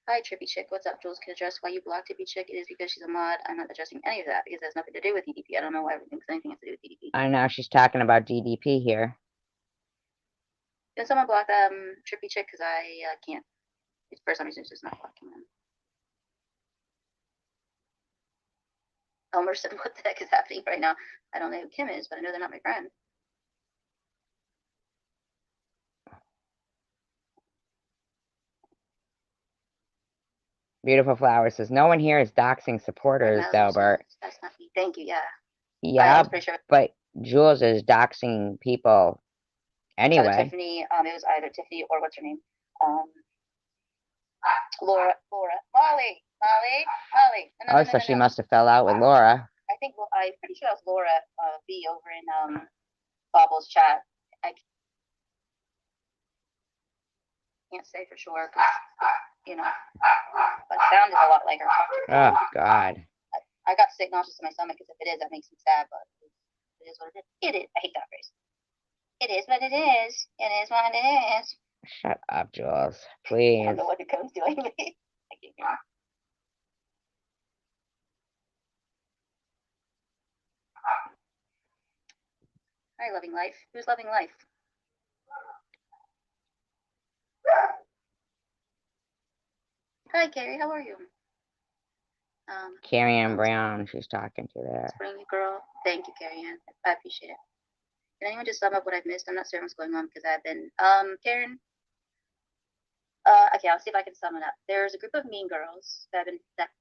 Hi, Trippy Chick. What's up, Jules? Can address why you blocked Trippy Chick? It is because she's a mod. I'm not addressing any of that because it has nothing to do with DDP. I don't know why everything has anything to do with DDP. I know she's talking about DDP here. Can someone block Trippy Chick? Because I can't. For some reason, it's just not blocking them. Elmer said, what the heck is happening right now? I don't know who Kim is, but I know they're not my friend. Beautiful Flower says, no one here is doxing supporters, Delbert. That's not me. Thank you, yeah. Yeah, sure. but Jules is doxing people anyway. Tiffany, it was either Tiffany or what's her name? Laura, Molly. No, so she must have fell out with Laura. I'm pretty sure that was Laura B over in Bobble's chat. I can't say for sure, but it sounded a lot like her. Oh, God. I got sick, nauseous in my stomach, because if it is, that makes me sad, but it is what it is. It is. I hate that phrase. It is what it is. It is what it is. Shut up, Jules. Please. I don't know what the code's doing. I can't hear. Hi, Loving Life. Who's Loving Life? Hi, Carrie. How are you? Carrie Ann Brown, she's talking to there. Spring girl. Thank you, Carrie Ann. I appreciate it. Can anyone just sum up what I've missed? I'm not certain what's going on because I've been Karen. Okay, I'll see if I can sum it up. There's a group of mean girls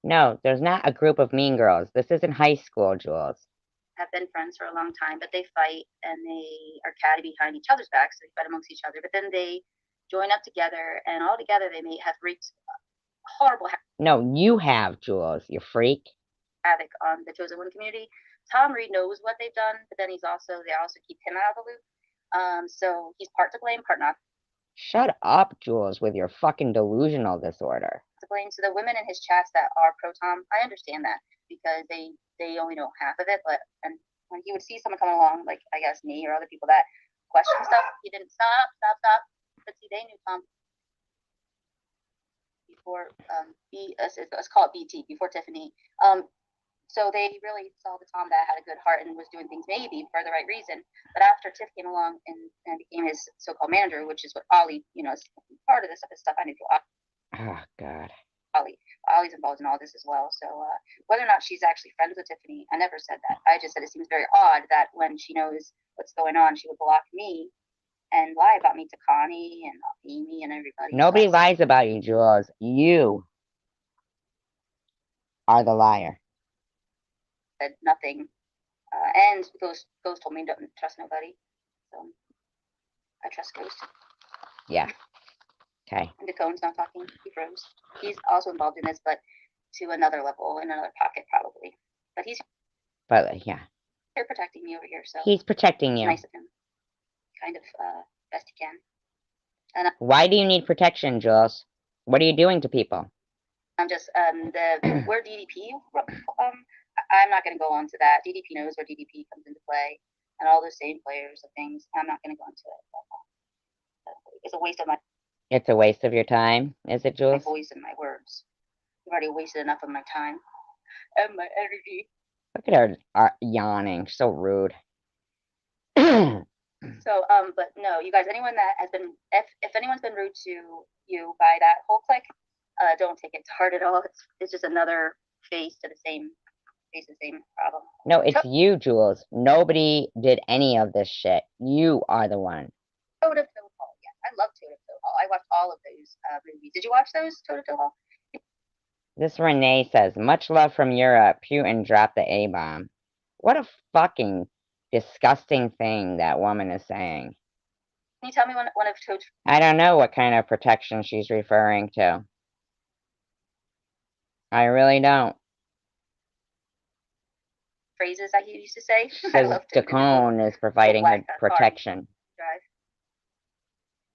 No, there's not a group of mean girls. This isn't high school, Jules. Have been friends for a long time, but they fight and they are catty behind each other's backs. So they fight amongst each other, but then they join up together, and all together they may have wreaked horrible No, you have, Jules, you freak. Havoc on the Chosen One community. Tom Reed knows what they've done, but then they also keep him out of the loop. So he's part to blame, part not Shut up, Jules, with your fucking delusional disorder. to blame. So the women in his chats that are pro Tom, I understand that because they only know half of it. But and when he would see someone coming along, like I guess me or other people that question stuff, he didn't stop. But see, they knew Tom before let's call it BT before Tiffany. So they really saw the Tom that had a good heart and was doing things maybe for the right reason. But after Tiff came along and became his so-called manager, which is what Ollie, is part of this stuff. I knew Oh, God. Ollie's involved in all this as well. So whether or not she's actually friends with Tiffany, I never said that. I just said it seems very odd that when she knows what's going on, she would block me and lie about me to Connie and Amy and everybody. Nobody lies about you, Jules. You are the liar. Said nothing. And Ghost told me don't trust nobody. So I trust Ghost. Yeah. Okay. And DeCone's not talking. He froze. He's also involved in this, but to another level, in another pocket, probably. But yeah. They're protecting me over here, so he's protecting you. Nice of him. Kind of best he can. And why do you need protection, Jules? What are you doing to people? I'm just where DDP. I'm not going to go on to that. DDP knows where DDP comes into play, and all those same players and things. I'm not going to go into it. It's a waste of my. It's a waste of your time, is it, Jules? My voice and my words. I've already wasted enough of my time and my energy. Look at her yawning. So rude. So, but no, you guys, anyone that has been, if anyone's been rude to you by that whole clique, don't take it to heart at all. It's just another face to the same problem. No, it's you, Jules. Nobody did any of this shit. You are the one. Toad of Toe Hall, yeah. I love Toad of Toe Hall. I watched all of those movies. Did you watch those, Toad of Toe Hall? This Renee says, much love from Europe. Putin dropped the A-bomb. What a fucking disgusting thing that woman is saying. Can you tell me one of Toad's... I don't know what kind of protection she's referring to. I really don't. phrases I used to say. I Because love to Dacone is providing her protection. drive.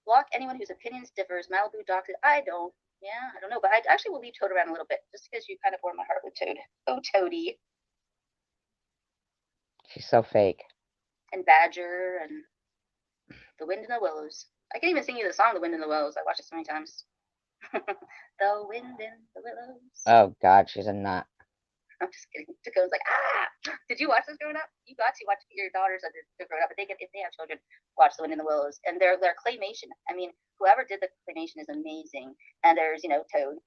Block anyone whose opinions differs. Malibu docked it. I don't. Yeah, I don't know, but I actually will leave Toad around a little bit, just because you kind of warm my heart with Toad. Oh, Toady. She's so fake. And Badger and The Wind in the Willows. I can even sing you the song The Wind in the Willows. I watched it so many times. The Wind in the Willows. Oh God, she's a nut. I'm just kidding. Dakota's like, ah! Did you watch this growing up? You got to watch your daughters as they're growing up, but if they have children, watch The Wind in the Willows. And their claymation. I mean, whoever did the claymation is amazing. And there's, Toad.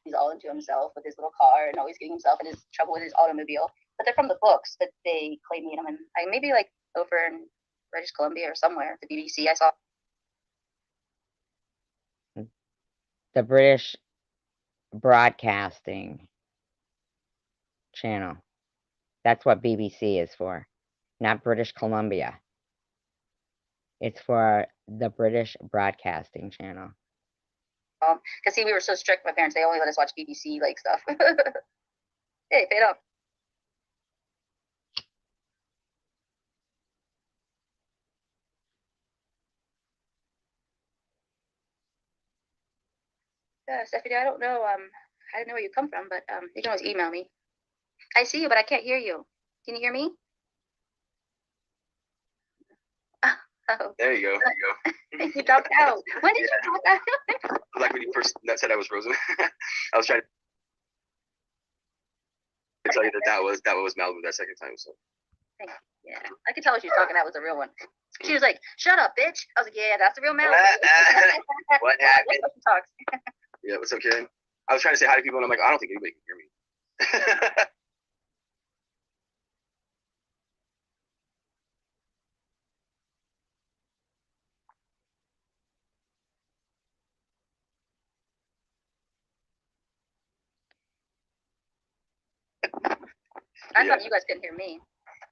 He's all into himself with his little car and always getting himself in his trouble with his automobile. But they're from the books that they claymate him, and maybe like over in British Columbia or somewhere, the BBC I saw. The British Broadcasting Channel. That's what BBC is for, not British Columbia. It's for the British Broadcasting Channel. Because see, we were so strict, my parents, they only let us watch BBC like stuff. Hey, fade up. Stephanie, I don't know, I didn't know where you come from, but you can always email me. I see you, but I can't hear you. Can you hear me? Oh. There you go. You dropped out. When did you drop out? Like when you first said I was frozen. I was trying to tell you that was Malibu that second time. So. Yeah, I could tell when she was talking. That was the real one. She was like, "Shut up, bitch." I was like, "Yeah, that's the real Malibu." What happened? She talks. Yeah, what's up, Karen? I was trying to say hi to people, and I'm like, I don't think anybody can hear me. I thought you guys couldn't hear me.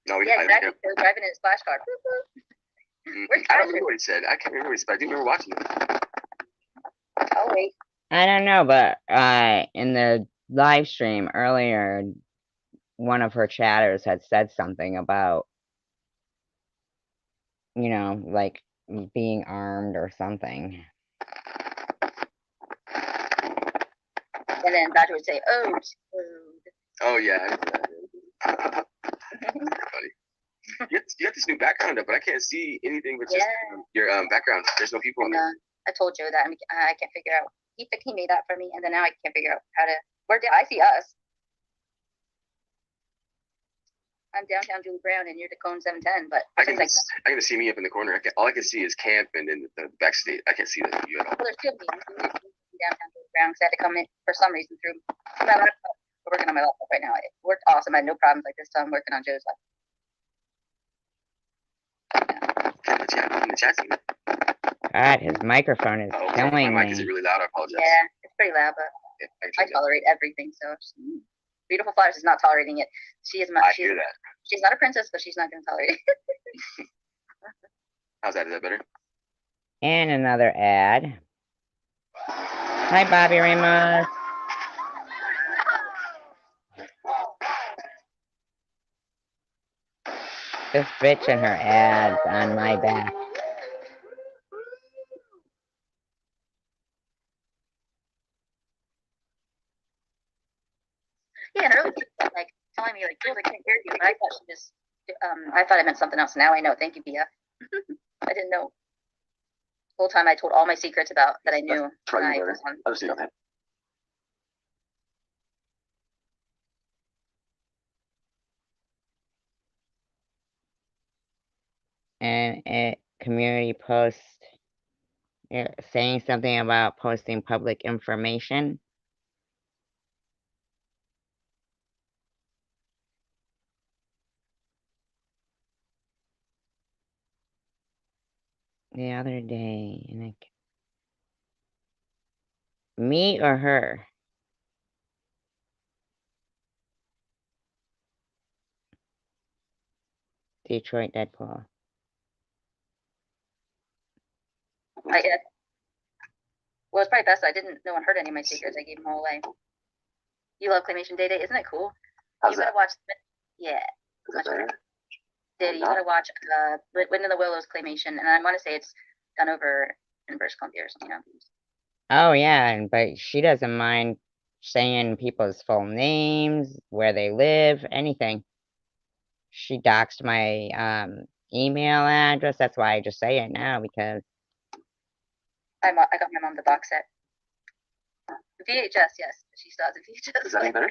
No, we yeah, exactly. They were driving in a splash car. I don't remember what he said. I can't remember what he said, but I do remember watching it. Oh, wait. I don't know, but in the live stream earlier, one of her chatters had said something about, like being armed or something. And then Badger would say, "Oh, Toad." Oh yeah. Funny. You have this new background up, but I can't see anything but just your background. There's no people on there. I told Joe that I can't figure out. He made that for me, and then now I can't figure out how to. Where did I see us? I'm downtown Julie Brown, and you're Tacone 710. But I can see me up in the corner. All I can see is camp and in the backstage. I can't see you at all. Well, there's two of me downtown Julie Brown because I had to come in for some reason through my laptop. We're working on my laptop right now. It worked awesome. I had no problems like this time working on Joe's laptop. God, his microphone is killing my mic me. is really loud. I apologize. Yeah, it's pretty loud, but I tolerate everything. So Beautiful Flowers is not tolerating it. She is. I hear that. She's not a princess, but she's not going to tolerate it. How's that? Is that better? And another ad. Hi, Bobby Ramos. This bitch and her ads on my back. Yeah, and earlier like telling me like, "Girls, I can't hear you," but I thought she just, I thought I meant something else. Now I know. Thank you, Bia. I didn't know. The whole time I told all my secrets about that I knew. Try you better. I'll just see that. And a community post saying something about posting public information. The other day, and me or her? Detroit Deadpool. Well, it's probably best. No one heard any of my secrets. I gave them all away. You love Claymation Day Day, isn't it cool? You gotta watch. Yeah. Much better. Did you gotta watch Wind in the Willows claymation, and I want to say it's done over in British Columbia or something. Oh yeah, but she doesn't mind saying people's full names, where they live, anything. She doxed my email address. That's why I just say it now, because I got my mom the box set. VHS, yes. She still has a VHS. Is that any better?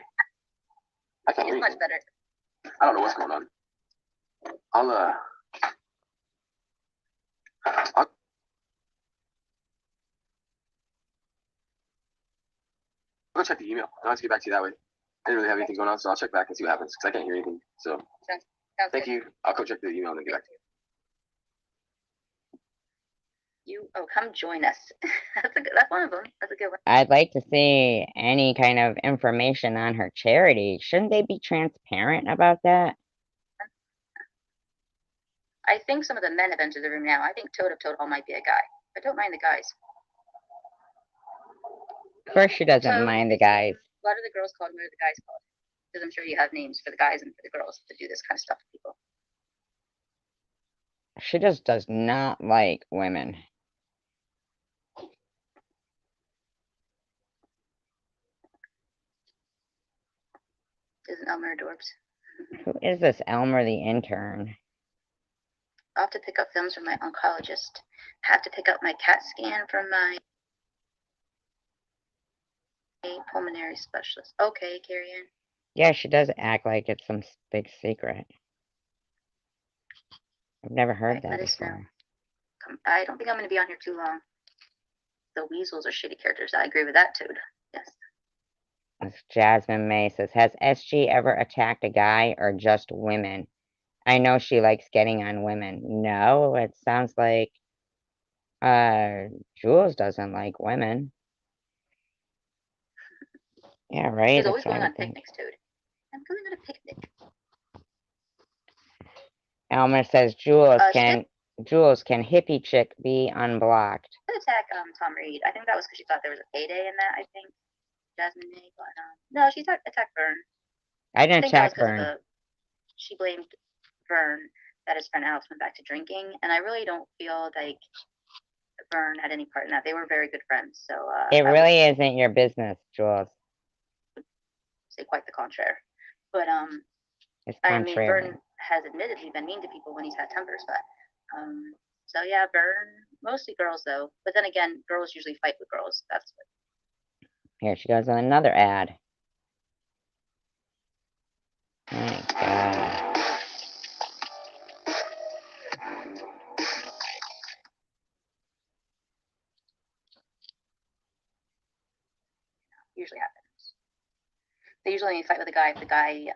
I can't hear It's much you. better. I don't know what's going on. I'll go check the email. I'll have to get back to you that way. I didn't really have anything going on, so I'll check back and see what happens, because I can't hear anything. So, thank you. I'll go check the email and then get back to you. Come join us. That's one of them. That's a good one. I'd like to see any kind of information on her charity. Shouldn't they be transparent about that? I think some of the men have entered the room now. I think Toad of Toad Hall might be a guy. I don't mind the guys. Of course she doesn't mind the guys. What are the girls called? What are the guys called? Because I'm sure you have names for the guys and for the girls to do this kind of stuff to people. She just does not like women. Isn't Elmer adorbs? Who is this Elmer the intern? I'll have to pick up films from my oncologist. Have to pick up my CAT scan from my pulmonary specialist. Okay, Carrie Ann. Yeah, she does act like it's some big secret. I've never heard that before. I don't think I'm going to be on here too long. The weasels are shitty characters. I agree with that, Toad. Yes. Jasmine May says, has SG ever attacked a guy or just women? I know she likes getting on women. No, it sounds like Jules doesn't like women. Yeah, right. She's always going on picnics, Toad. I'm going on a picnic. Elmer says Jules can hippie chick be unblocked? Attack Tom Reed. I think that was because she thought there was a payday in that. I think Jasmine May, but no, she attacked Vern. I didn't attack Vern. She blamed Vern that his friend Alex went back to drinking, and I really don't feel like Vern had any part in that. They were very good friends, so it really isn't your business, Jules. Say quite the contrary, but it's I mean, Vern has admittedly been mean to people when he's had tempers, but so yeah, Vern, mostly girls though, but then again, girls usually fight with girls. That's what. Here she goes on another ad. My God. Usually happens. They usually only fight with a guy if the guy,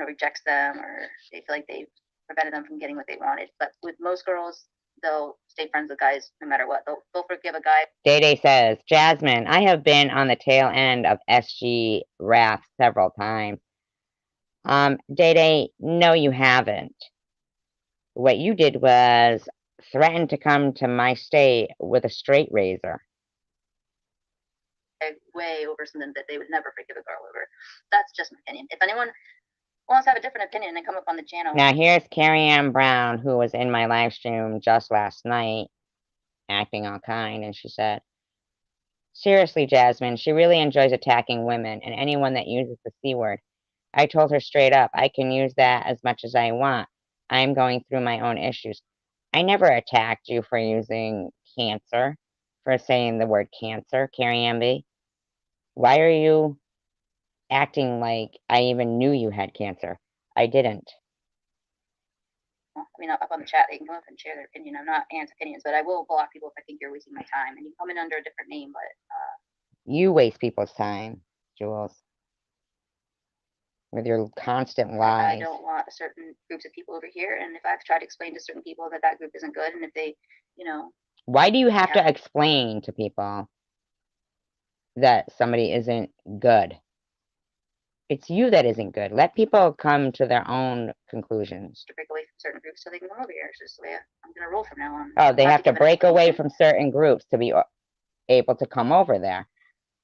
rejects them or they feel like they prevented them from getting what they wanted. But with most girls, they'll stay friends with guys no matter what. They'll forgive a guy. Day says, Jasmine, I have been on the tail end of SG wrath several times. Day, no, you haven't. What you did was threaten to come to my state with a straight razor. Way over something that they would never forgive a girl over. That's just my opinion. If anyone wants to have a different opinion, then come up on the channel. Now here's Carrie Ann Brown, who was in my live stream just last night, acting all kind, and she said, seriously, Jasmine, she really enjoys attacking women and anyone that uses the C word. I told her straight up, I can use that as much as I want. I'm going through my own issues. I never attacked you for using cancer, for saying the word cancer, Carrie Ann B. Why are you acting like I even knew you had cancer? I didn't. I mean, up on the chat, they can come up and share their opinion. I'm not anti-opinions, but I will block people if I think you're wasting my time. And you come in under a different name, but... You waste people's time, Jules. With your constant lies. I don't want certain groups of people over here, and if I've tried to explain to certain people that group isn't good, and if they, Why do you have to explain to people that somebody isn't good? It's you that isn't good. Let people come to their own conclusions. To break away from certain groups so they can come over here. It's just the way I'm going to roll from now on. Oh, they have to break away from certain groups to be able to come over there.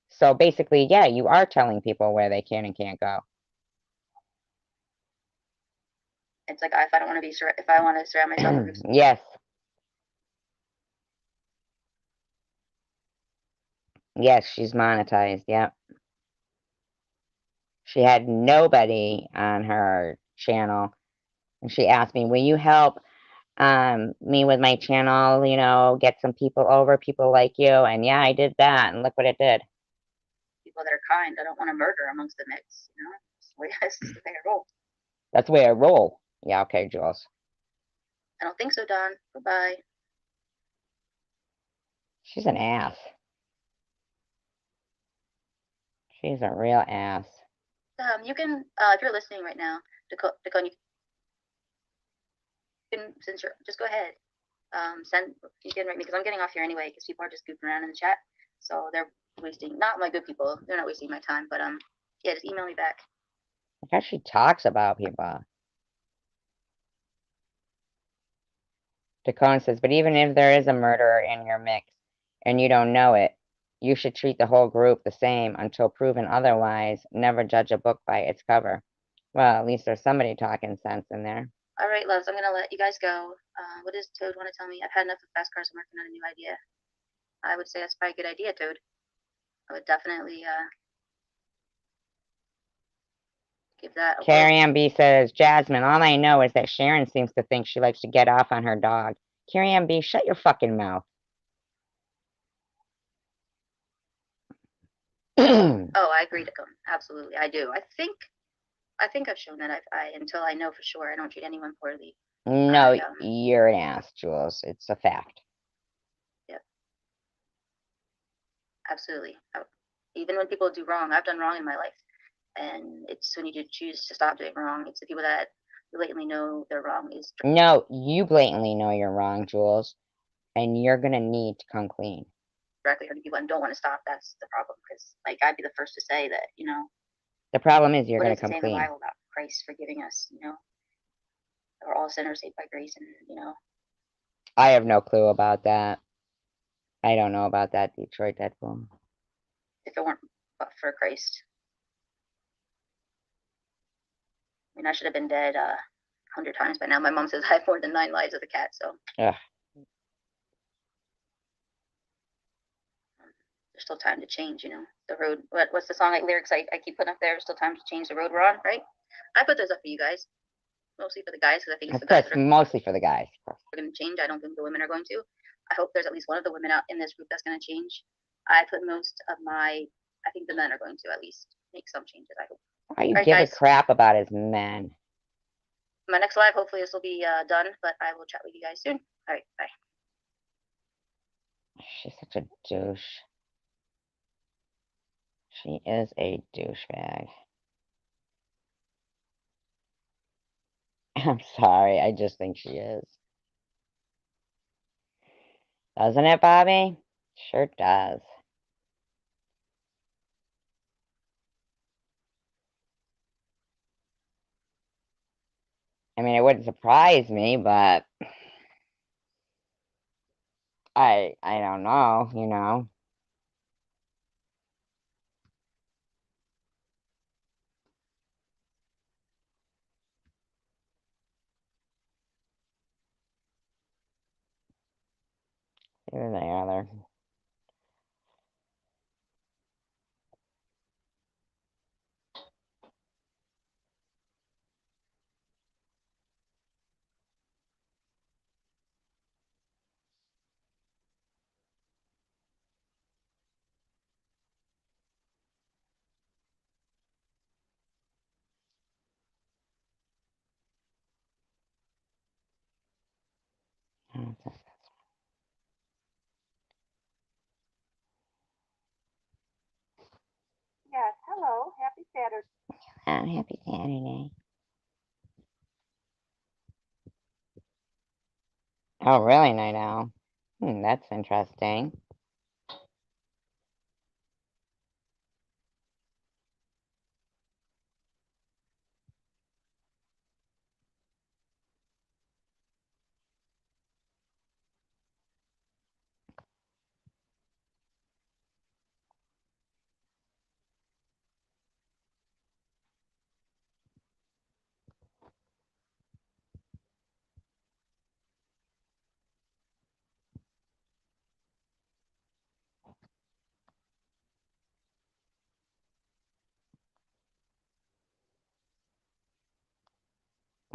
So basically, yeah, you are telling people where they can and can't go. It's like if I don't want to be if I want to surround myself with Yes. Yes, she's monetized. Yep. She had nobody on her channel, and she asked me, "Will you help me with my channel? You know, get some people over, people like you." And yeah, I did that, and look what it did. people that are kind. I don't want to murder amongst the mix. You know, it's the way I roll. That's the way I roll. Yeah, okay, Jules. I don't think so, Don. Bye-bye. She's an ass. She's a real ass. You can, if you're listening right now, Dakota, you can, since you're, just go ahead. You can write me, because I'm getting off here anyway, because people are just goofing around in the chat. So they're wasting, not my good people, they're not wasting my time, but yeah, just email me back. Look how she talks about people. Dakota says, but even if there is a murderer in your mix and you don't know it, you should treat the whole group the same until proven otherwise. Never judge a book by its cover. Well, at least there's somebody talking sense in there. All right, loves, I'm going to let you guys go. What does Toad want to tell me? I've had enough of fast cars. I'm working on a new idea. I would say that's probably a good idea, Toad. I would definitely give that a Carrie MB says, Jasmine, all I know is that Sharon seems to think she likes to get off on her dog. Carrie MB, shut your fucking mouth. Oh, I agree, Dakota. Absolutely, I do. I think I've shown that until I know for sure, I don't treat anyone poorly. No, you're an ass, Jules. It's a fact. Yep. Absolutely. Even when people do wrong, I've done wrong in my life. And it's when you choose to stop doing wrong. It's the people that blatantly know they're wrong. No, you blatantly know you're wrong, Jules. And you're going to need to come clean. Directly hurting people and don't want to stop. That's the problem. Because, like, I'd be the first to say that, you know. The problem is you're going to come clean. clean. What does it say in the Bible about Christ forgiving us, you know? We're all sinners saved by grace, and, you know. I have no clue about that. I don't know about that, Detroit Deadpool. If it weren't for Christ. I mean, I should have been dead 100 times by now. My mom says I have more than 9 lives as a cat, so. Ugh. There's still time to change, you know. The road, what's the song, like, lyrics I keep putting up there? There's still time to change the road we're on, right? I put those up for you guys. Mostly for the guys, because I think it's the guys that are mostly for the guys. going to change. I don't think the women are going to. I hope there's at least one of the women out in this group that's going to change. I put most of I think the men are going to at least make some changes, I hope. Why you give a crap about his men? My next live, hopefully this will be done, but I will chat with you guys soon. All right, bye. She's such a douche. She is a douchebag. I'm sorry, I just think she is. Doesn't it, Bobby? Sure does. I mean, it wouldn't surprise me, but I don't know, you know. Here they are. Yes, hello. Happy Saturday. Happy Saturday. Oh, really, Night Owl? That's interesting.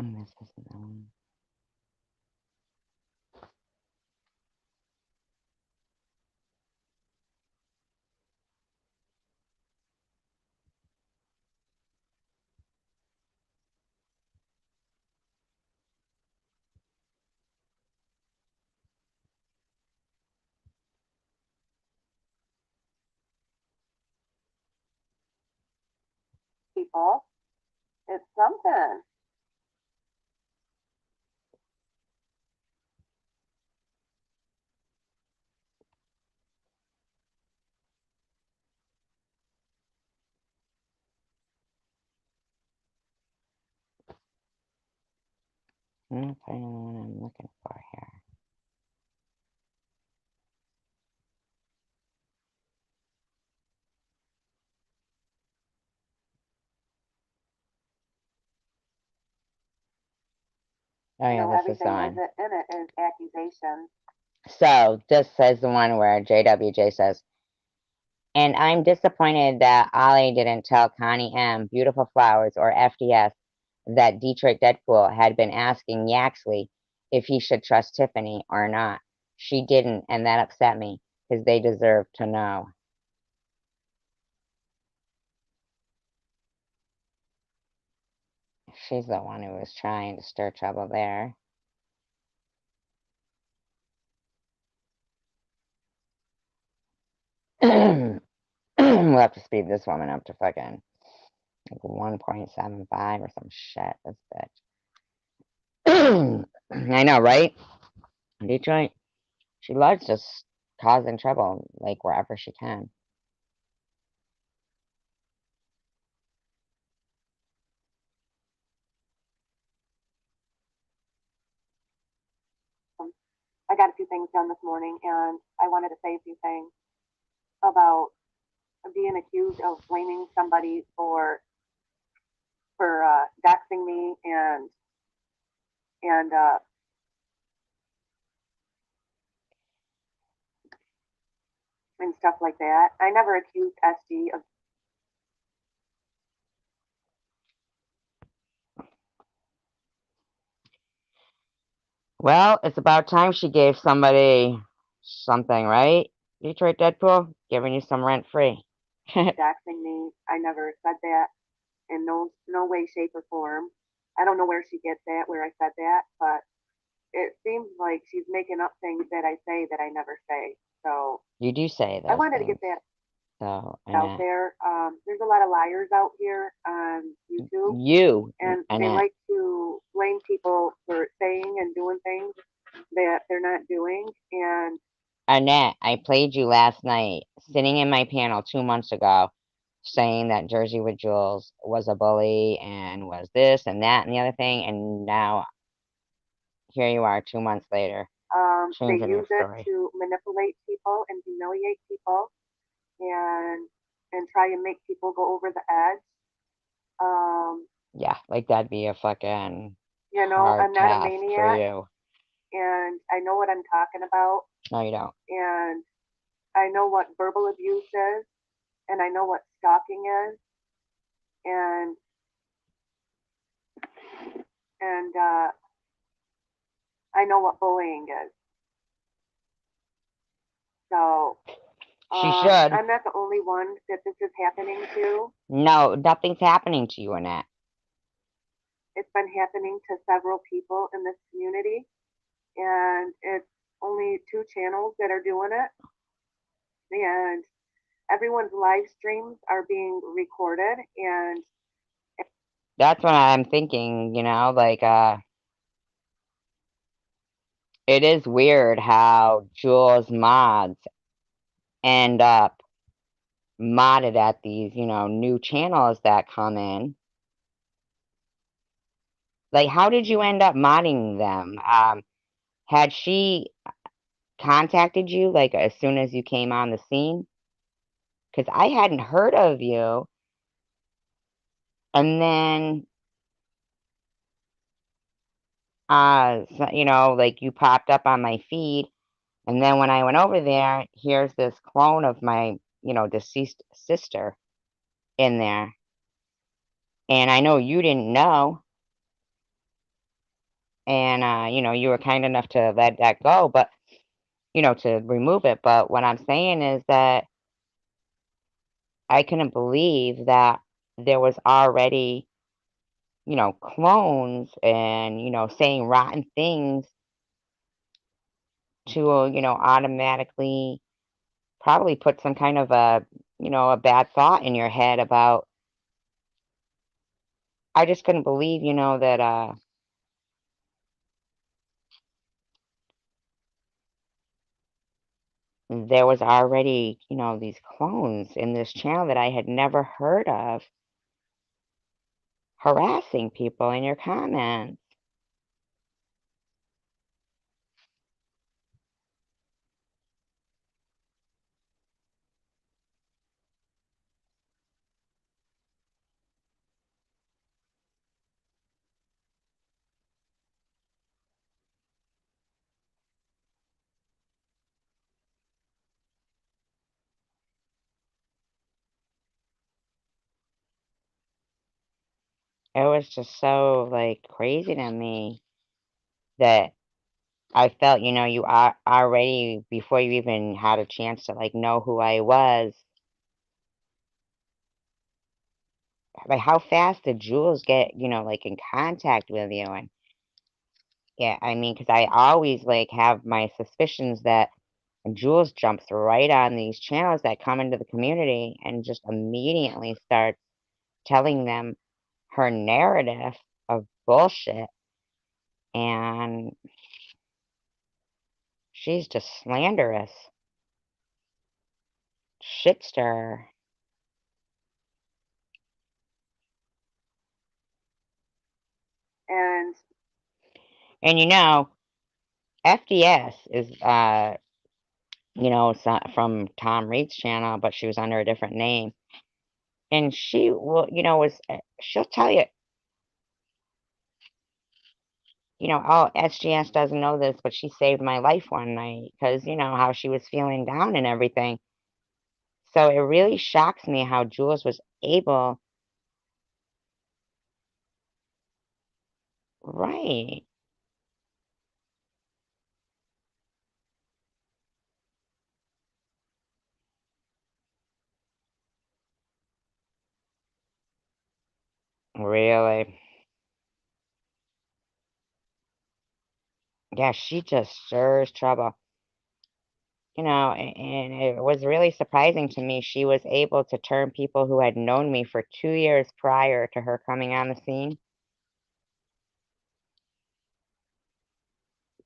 this is the one. People, it's something. I'm not finding the one I'm looking for here. Oh yeah, this is the Everything one. in it is accusation. So this is the one where JWJ says, and I'm disappointed that Ollie didn't tell Connie M, Beautiful Flowers, or FDS that Detroit Deadpool had been asking Yaxley if he should trust Tiffany or not. She didn't, and that upset me, because they deserve to know. She's the one who was trying to stir trouble there. We'll have to speed this woman up to fucking like 1.75 or some shit. This bitch. I know, right? Detroit. She loves just causing trouble, like wherever she can. I got a few things done this morning, and I wanted to say a few things about being accused of blaming somebody for doxing me and stuff like that. I never accused SG of. Well, it's about time she gave somebody something, right? Detroit Deadpool, giving you some rent free. Doxing me. I never said that in no way, shape, or form. I don't know where she gets that, where I said that, but it seems like she's making up things that I say that I never say. So You do say those I wanted things. to get that So, out there. There's a lot of liars out here on YouTube. And they like to blame people for saying and doing things that they're not doing. And Annette, I played you last night, sitting in my panel 2 months ago, saying that Jersey with Jules was a bully and was this and that and the other thing, and now here you are 2 months later. they Changing your use it story. to manipulate people and humiliate people and try and make people go over the edge. Yeah, like that'd be a fucking I'm hard not a task for maniac, you. and I know what I'm talking about, No, you don't. and I know what verbal abuse is, and I know what stalking is, and I know what bullying is. So She should. I'm not the only one that this is happening to. No, nothing's happening to you, Annette. It's been happening to several people in this community, and it's only 2 channels that are doing it, and everyone's live streams are being recorded, and That's what I'm thinking, like, it is weird how Jules mods end up modded at these, new channels that come in. Like, how did you end up modding them? Had she contacted you, like, as soon as you came on the scene? Because I hadn't heard of you. And then, like, you popped up on my feed. And then when I went over there, here's this clone of my, deceased sister in there. And I know you didn't know. and you were kind enough to let that go, but to remove it. But what I'm saying is that I couldn't believe that there was already, clones and, saying rotten things to, automatically probably put some kind of a bad thought in your head about. I just couldn't believe, that there was already, these clones in this channel that I had never heard of harassing people in your comments. It was just so, like, crazy to me that I felt, you are already, before you even had a chance to, like, know who I was. Like, how fast did Jules get, like, in contact with you? And yeah, I mean, because I always, like, have my suspicions that Jules jumps right on these channels that come into the community and just immediately starts telling them her narrative of bullshit. And she's just slanderous. Shitster. And FDS is, from Tom Reed's channel, but she was under a different name. And she will, she'll tell you, oh, SGS doesn't know this, but she saved my life one night because, how she was feeling down and everything. So it really shocks me how Jules was able. Right. Really. Yeah, she just stirs trouble. And it was really surprising to me. She was able to turn people who had known me for 2 years prior to her coming on the scene,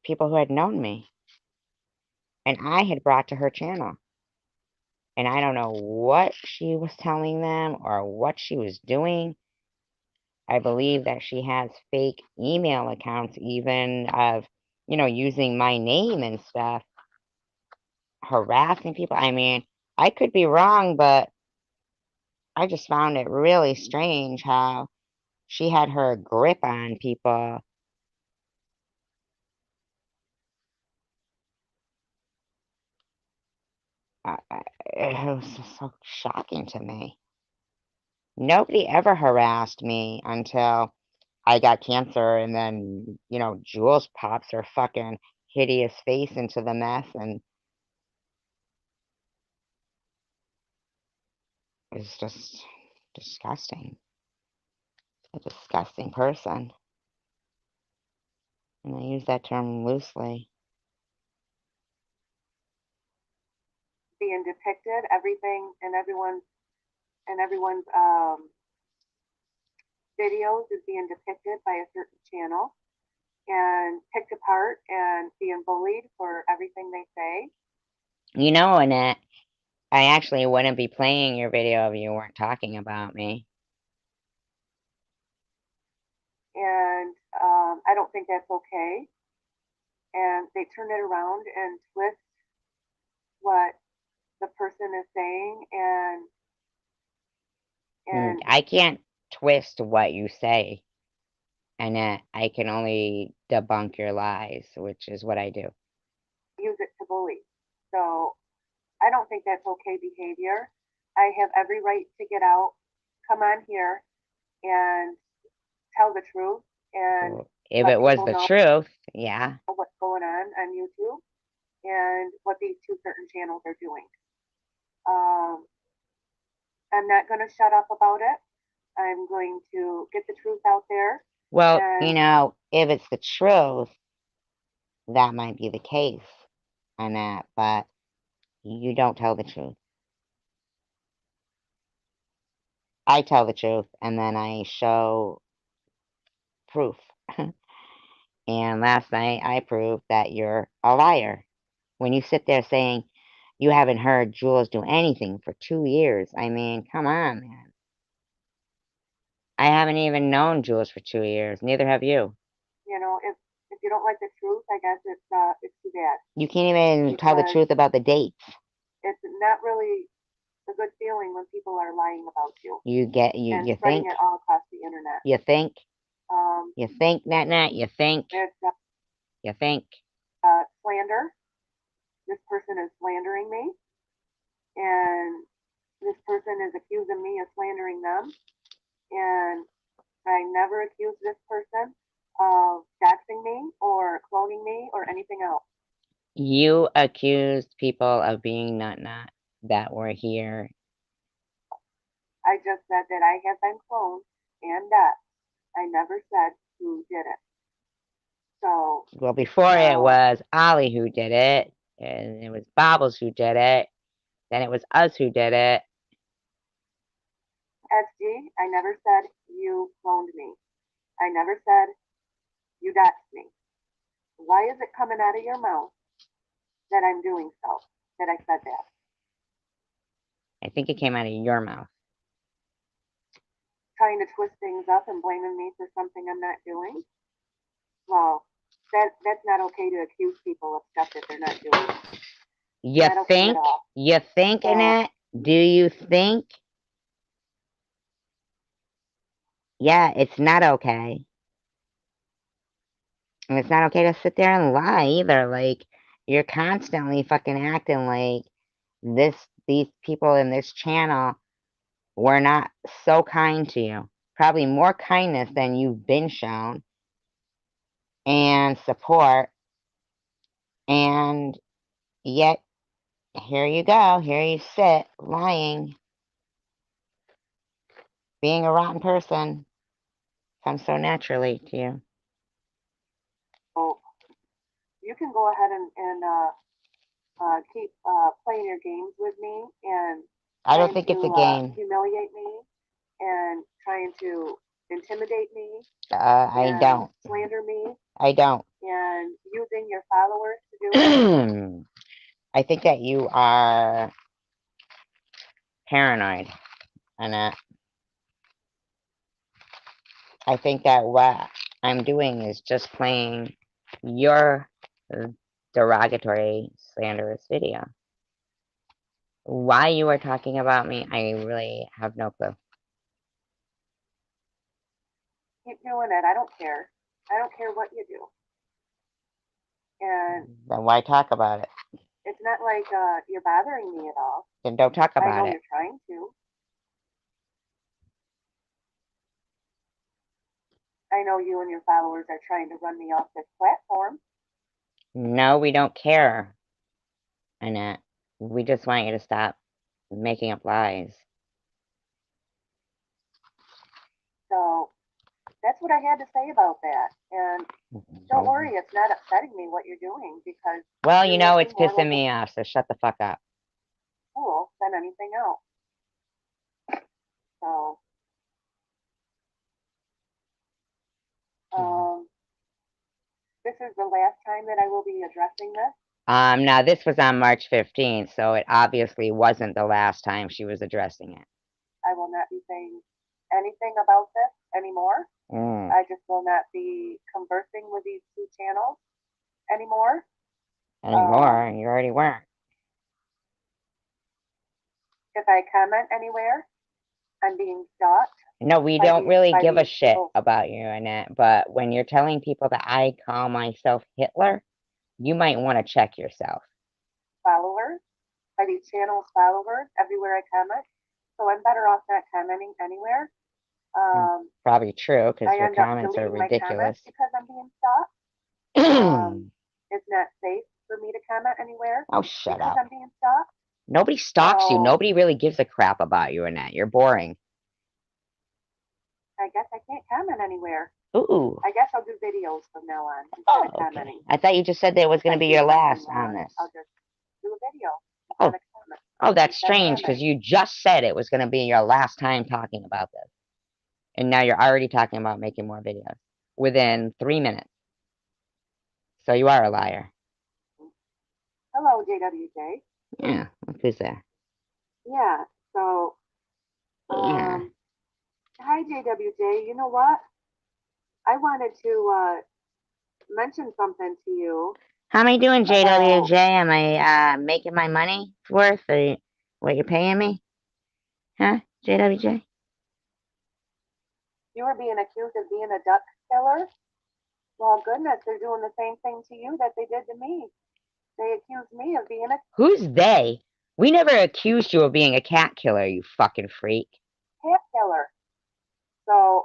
people who had known me, and I had brought to her channel. And I don't know what she was telling them or what she was doing. I believe that she has fake email accounts, even of, using my name and stuff, harassing people. I mean, I could be wrong, but I just found it really strange how she had her grip on people. It was just so shocking to me. Nobody ever harassed me until I got cancer, and then, Jules pops her fucking hideous face into the mess, and it's just disgusting. A disgusting person. And I use that term loosely. being depicted, everything and everyone's videos is being depicted by a certain channel and picked apart and being bullied for everything they say. Annette, I actually wouldn't be playing your video if you weren't talking about me. And I don't think that's okay. And they turn it around and twist what the person is saying, and I can't twist what you say, Annette. I can only debunk your lies, which is what I do. use it to bully. So I don't think that's okay behavior. I have every right to get out, come on here, and tell the truth and If let it was people the know truth, yeah. what's going on YouTube and what these two certain channels are doing. I'm not going to shut up about it. I'm going to get the truth out there. Well, And you know, if it's the truth, that might be the case, Annette, but you don't tell the truth. I tell the truth, and then I show proof. And last night, I proved that you're a liar. When you sit there saying you haven't heard Jules do anything for 2 years, I mean, come on, man. I haven't even known Jules for 2 years. Neither have you. you know, if you don't like the truth, I guess it's too bad. You can't even tell the Because truth about the dates. it's not really a good feeling when people are lying about you. You get you and you spreading think it all across the internet. you think Um, Nat, you think it's slander. This person is slandering me, and this person is accusing me of slandering them. And I never accused this person of doxing me or cloning me or anything else. you accused people of being not that were here. I just said that I have been cloned and doxed. I never said who did it. So, Well, before it was Ollie who did it, and it was Bobbles who did it, then it was us who did it. SG, I never said you cloned me. I never said you doxed me. Why is it coming out of your mouth that I'm doing so? That I said that? I think it came out of your mouth. Trying to twist things up and blaming me for something I'm not doing? Well, that's not okay to accuse people of stuff that they're not doing. You Not okay at all. You think, Annette? Do you think? Yeah, it's not okay. And it's not okay to sit there and lie either. Like, you're constantly fucking acting like these people in this channel were not so kind to you. Probably more kindness than you've been shown, and support. And yet, here you go. Here you sit, lying. Being a rotten person comes so naturally to you. So you can go ahead and keep playing your games with me and I don't trying think it's a to game. humiliate me and trying to intimidate me I and don't. slander me I don't. and using your followers to do it. I think that you are paranoid, Annette. I think that what I'm doing is just playing your derogatory, slanderous video. Why you are talking about me, I really have no clue. Keep doing it. I don't care. I don't care what you do. And Then why talk about it? it's not like you're bothering me at all. Then don't talk I about know it. you're trying to. I know you and your followers are trying to run me off this platform. No, we don't care, Annette. We just want you to stop making up lies. So that's what I had to say about that. And don't worry, it's not upsetting me what you're doing because Well, you're you know, making it's more pissing local me off, so shut the fuck up. cool than anything else. So this is the last time that I will be addressing this. Now this was on March 15th, so it obviously wasn't the last time she was addressing it. I will not be saying anything about this anymore. I just will not be conversing with these two channels anymore. Anymore, you already weren't. If I comment anywhere, I'm being stalked. No, we by don't these- really by give a these shit people- about you, Annette, but when you're telling people that I call myself Hitler, you might want to check yourself. followers, by these channels followers everywhere I comment. So I'm better off not commenting anywhere. Probably true, because I your end up comments are deleting my comments ridiculous. because I'm being stalked. It's not safe for me to comment anywhere Oh, shut because up. I'm being stalked. Nobody stalks you. So- Nobody really gives a crap about you, Annette. You're boring. I guess I can't comment anywhere. Ooh. I guess I'll do videos from now on instead Oh, of commenting. I thought you just said that it was going to be your last I'll on this. just do a video. Oh. Not a comment. Oh, that's Instead of strange, because commenting. you just said it was going to be your last time talking about this. And now you're already talking about making more videos within 3 minutes. So you are a liar. Hello, JWJ. Yeah, who's there? Yeah, so, Yeah. hi, JWJ. You know what? I wanted to mention something to you. How am I doing, JWJ? Am I making my money worth what you're paying me? Huh, JWJ? You were being accused of being a duck killer. Well, goodness, they're doing the same thing to you that they did to me. They accused me of being a Who's they? We never accused you of being a cat killer, you fucking freak. cat killer. So,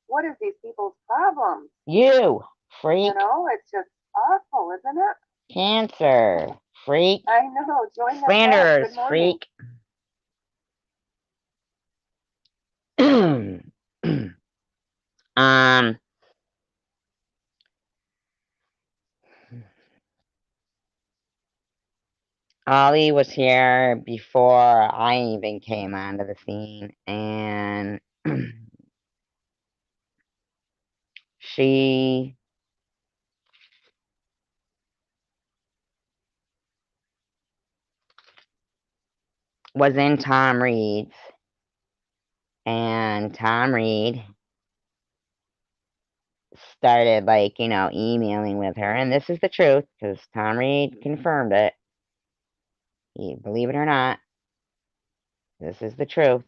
what is these people's problem? You, freak. You know, it's just awful, isn't it? Cancer, freak. I know. Join the club. Slanderers, Good morning. freak. Ollie was here before I even came onto the scene, and she was in Tom Reed's, and Tom Reed started, like, emailing with her, and this is the truth, because Tom Reed confirmed it. Believe it or not, this is the truth,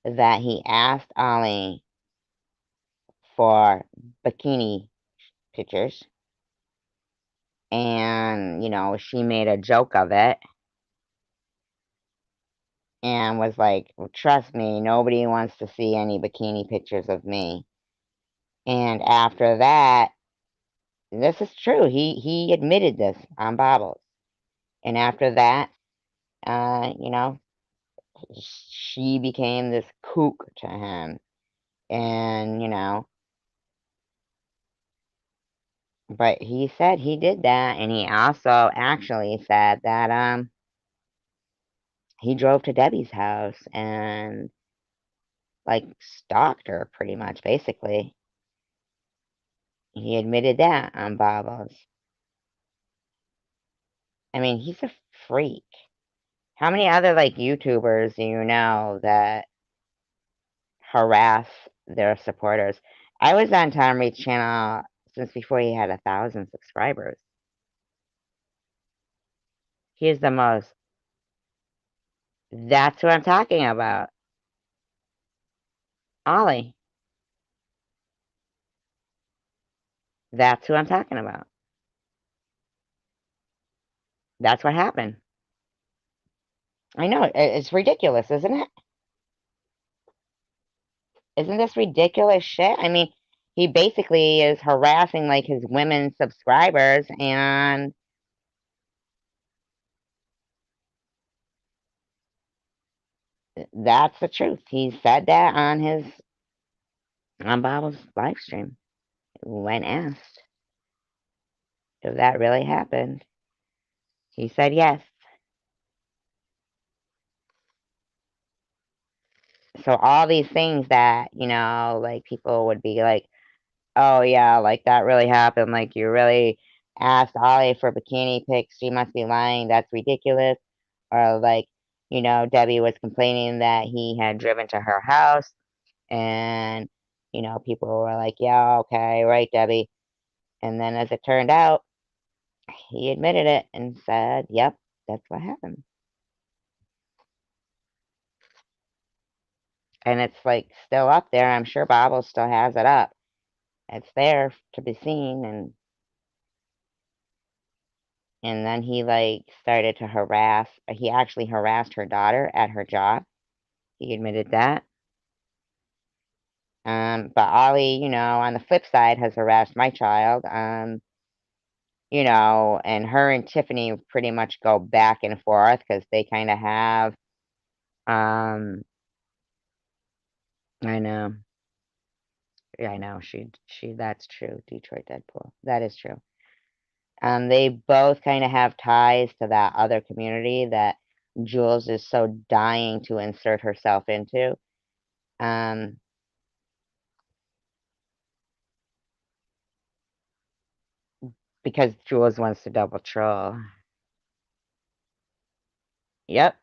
that he asked Ollie for bikini pictures, and, she made a joke of it, and was like, well, trust me, nobody wants to see any bikini pictures of me. And after that, this is true, he admitted this on Bobbles. And after that, she became this kook to him. And, but he said he did that, and he also actually said that, he drove to Debbie's house and, like, stalked her, pretty much, basically. He admitted that on Bobbles. I mean, he's a freak. How many other, like, YouTubers do you know that harass their supporters? I was on Tom Reed's channel since before he had 1,000 subscribers. He is the most... That's what I'm talking about. Ollie. That's who I'm talking about. That's what happened. I know, it's ridiculous, isn't it? Isn't this ridiculous shit? I mean, he basically is harassing, like, his women subscribers, and that's the truth. He said that on Bob's live stream when asked if that really happened. He said yes. So all these things that, like, people would be like, oh yeah, like, that really happened, like, you really asked Ollie for bikini pics, she must be lying, that's ridiculous. Or, like, Debbie was complaining that he had driven to her house, and, people were like, yeah, okay, right, Debbie. And then as it turned out, he admitted it and said, yep, that's what happened. And it's, like, still up there. I'm sure Bobble still has it up. It's there to be seen, and then he, like, started to he actually harassed her daughter at her job. He admitted that. But Ollie, on the flip side, has harassed my child. And her and Tiffany pretty much go back and forth because they kind of have. I know. Yeah, I know. That's true. Detroit Deadpool. That is true. They both kind of have ties to that other community that Jules is so dying to insert herself into. Because Jules wants to double troll. Yep,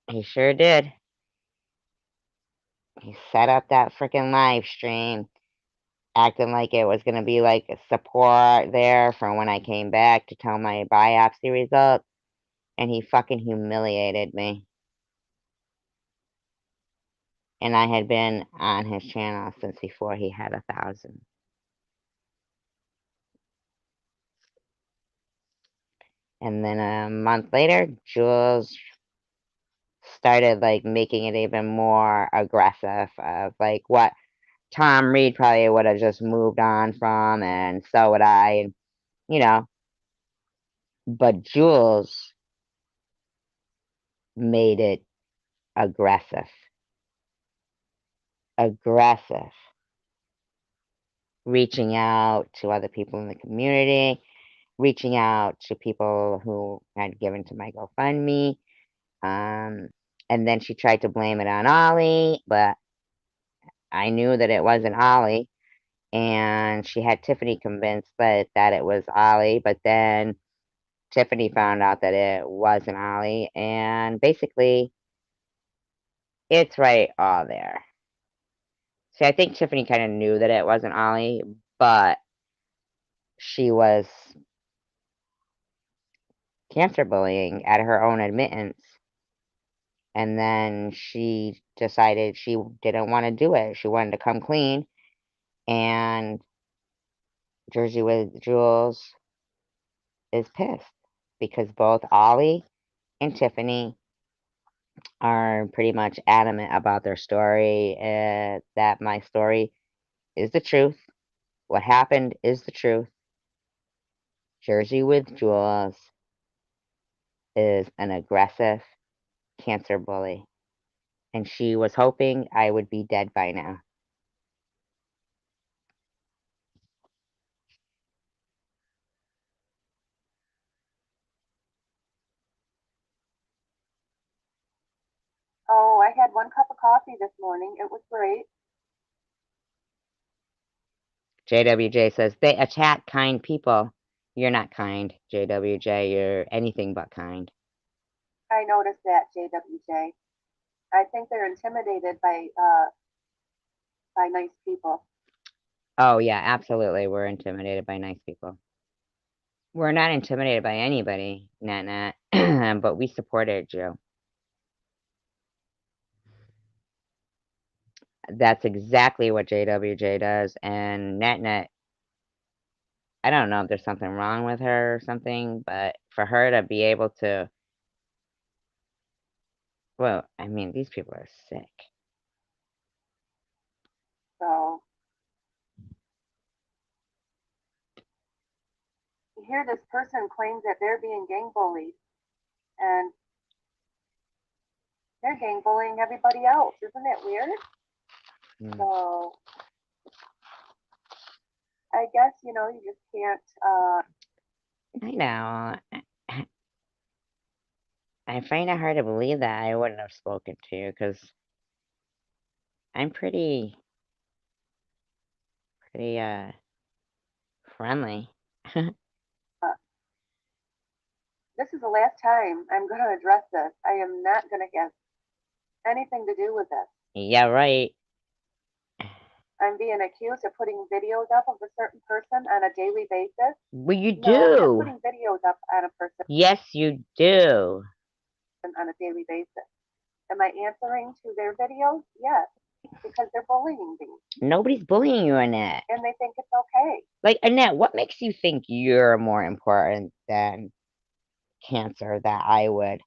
he sure did. He set up that freaking live stream, acting like it was going to be like a support there for when I came back to tell my biopsy results, and he fucking humiliated me. And I had been on his channel since before he had 1,000. And then a month later, Jules started like making it even more aggressive of like what Tom Reed probably would have just moved on from, and so would I, but Jules made it aggressive. Reaching out to other people in the community, reaching out to people who had given to my GoFundMe. And then she tried to blame it on Ollie, but I knew that it wasn't Ollie. And she had Tiffany convinced that it was Ollie, but then Tiffany found out that it wasn't Ollie, and basically, it's right all there. See, I think Tiffany kind of knew that it wasn't Ollie, but she was cancer bullying at her own admittance. And then she decided she didn't want to do it. She wanted to come clean. And Jersey with Jules is pissed because both Ollie and Tiffany are pretty much adamant about their story, that my story is the truth. What happened is the truth. Jersey with Jules is an aggressive cancer bully, and she was hoping I would be dead by now. Oh, I had 1 cup of coffee this morning. It was great. JWJ says, they attack kind people. You're not kind, JWJ. You're anything but kind. I noticed that, JWJ. I think they're intimidated by nice people. Oh, yeah, absolutely. We're intimidated by nice people. We're not intimidated by anybody, Nat, but we supported you. That's exactly what JWJ does, and Nat, I don't know if there's something wrong with her or something, but for her to be able to, well, I mean, these people are sick. So you hear this person claims that they're being gang bullied, and they're gang bullying everybody else. Isn't it weird? So I guess, you just can't. I know. I find it hard to believe that I wouldn't have spoken to you because I'm pretty friendly. This is the last time I'm going to address this. I am not going to have anything to do with this. Yeah, right. I'm being accused of putting videos up of a certain person on a daily basis. Well, you No, I'm do. not putting videos up on a person Yes, you do. on a daily basis. Am I answering to their videos? Yes, because they're bullying me. Nobody's bullying you, Annette. And they think it's okay. Like, Annette, what makes you think you're more important than cancer that I would?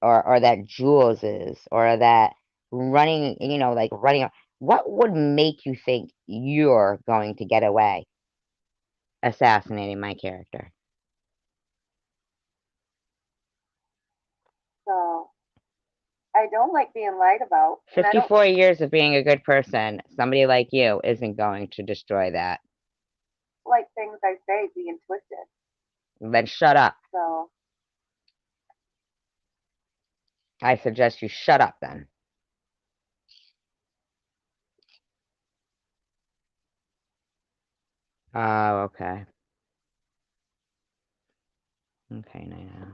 Or that Jules is? Or that running, like running. What would make you think you're going to get away assassinating my character? So I don't like being lied about. And I don't 54 years of being a good person, somebody like you isn't going to destroy that. like things I say being twisted. Then shut up. So I suggest you shut up then. Oh, okay. Okay, now.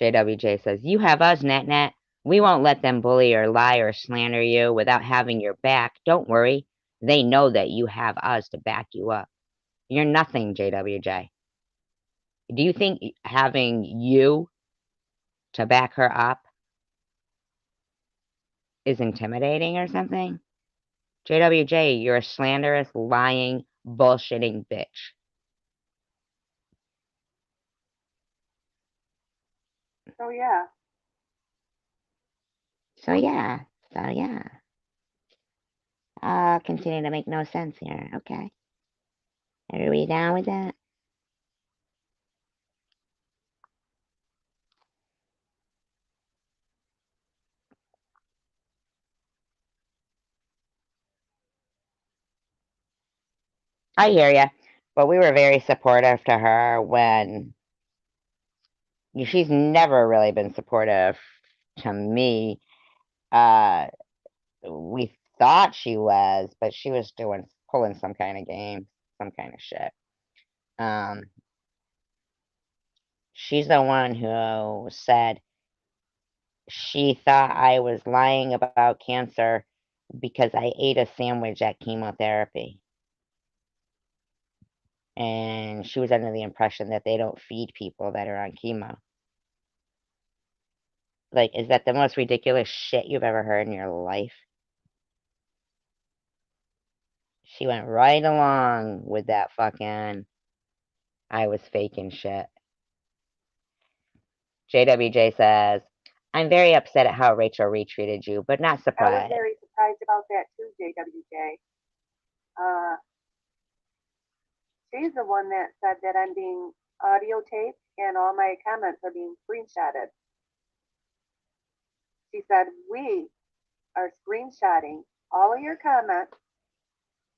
JWJ says, you have us, Net. We won't let them bully or lie or slander you without having your back. Don't worry. They know that you have us to back you up. You're nothing, JWJ. Do you think having you to back her up is intimidating or something? JWJ, you're a slanderous, lying, bullshitting bitch. so yeah. So yeah. I'll continue to make no sense here. Okay. Are we down with that? I hear you, but we were very supportive to her when she's never really been supportive to me. We thought she was, but she was pulling some kind of game, some kind of shit. She's the one who said she thought I was lying about cancer because I ate a sandwich at chemotherapy. And she was under the impression that they don't feed people that are on chemo. Like, is that the most ridiculous shit you've ever heard in your life? She went right along with that fucking I was faking shit. JWJ says, I'm very upset at how Rachel retreated you, but not I was surprised. very surprised about that too, JWJ. She's the one that said that I'm being audio taped and all my comments are being screenshotted. She said, we are screenshotting all of your comments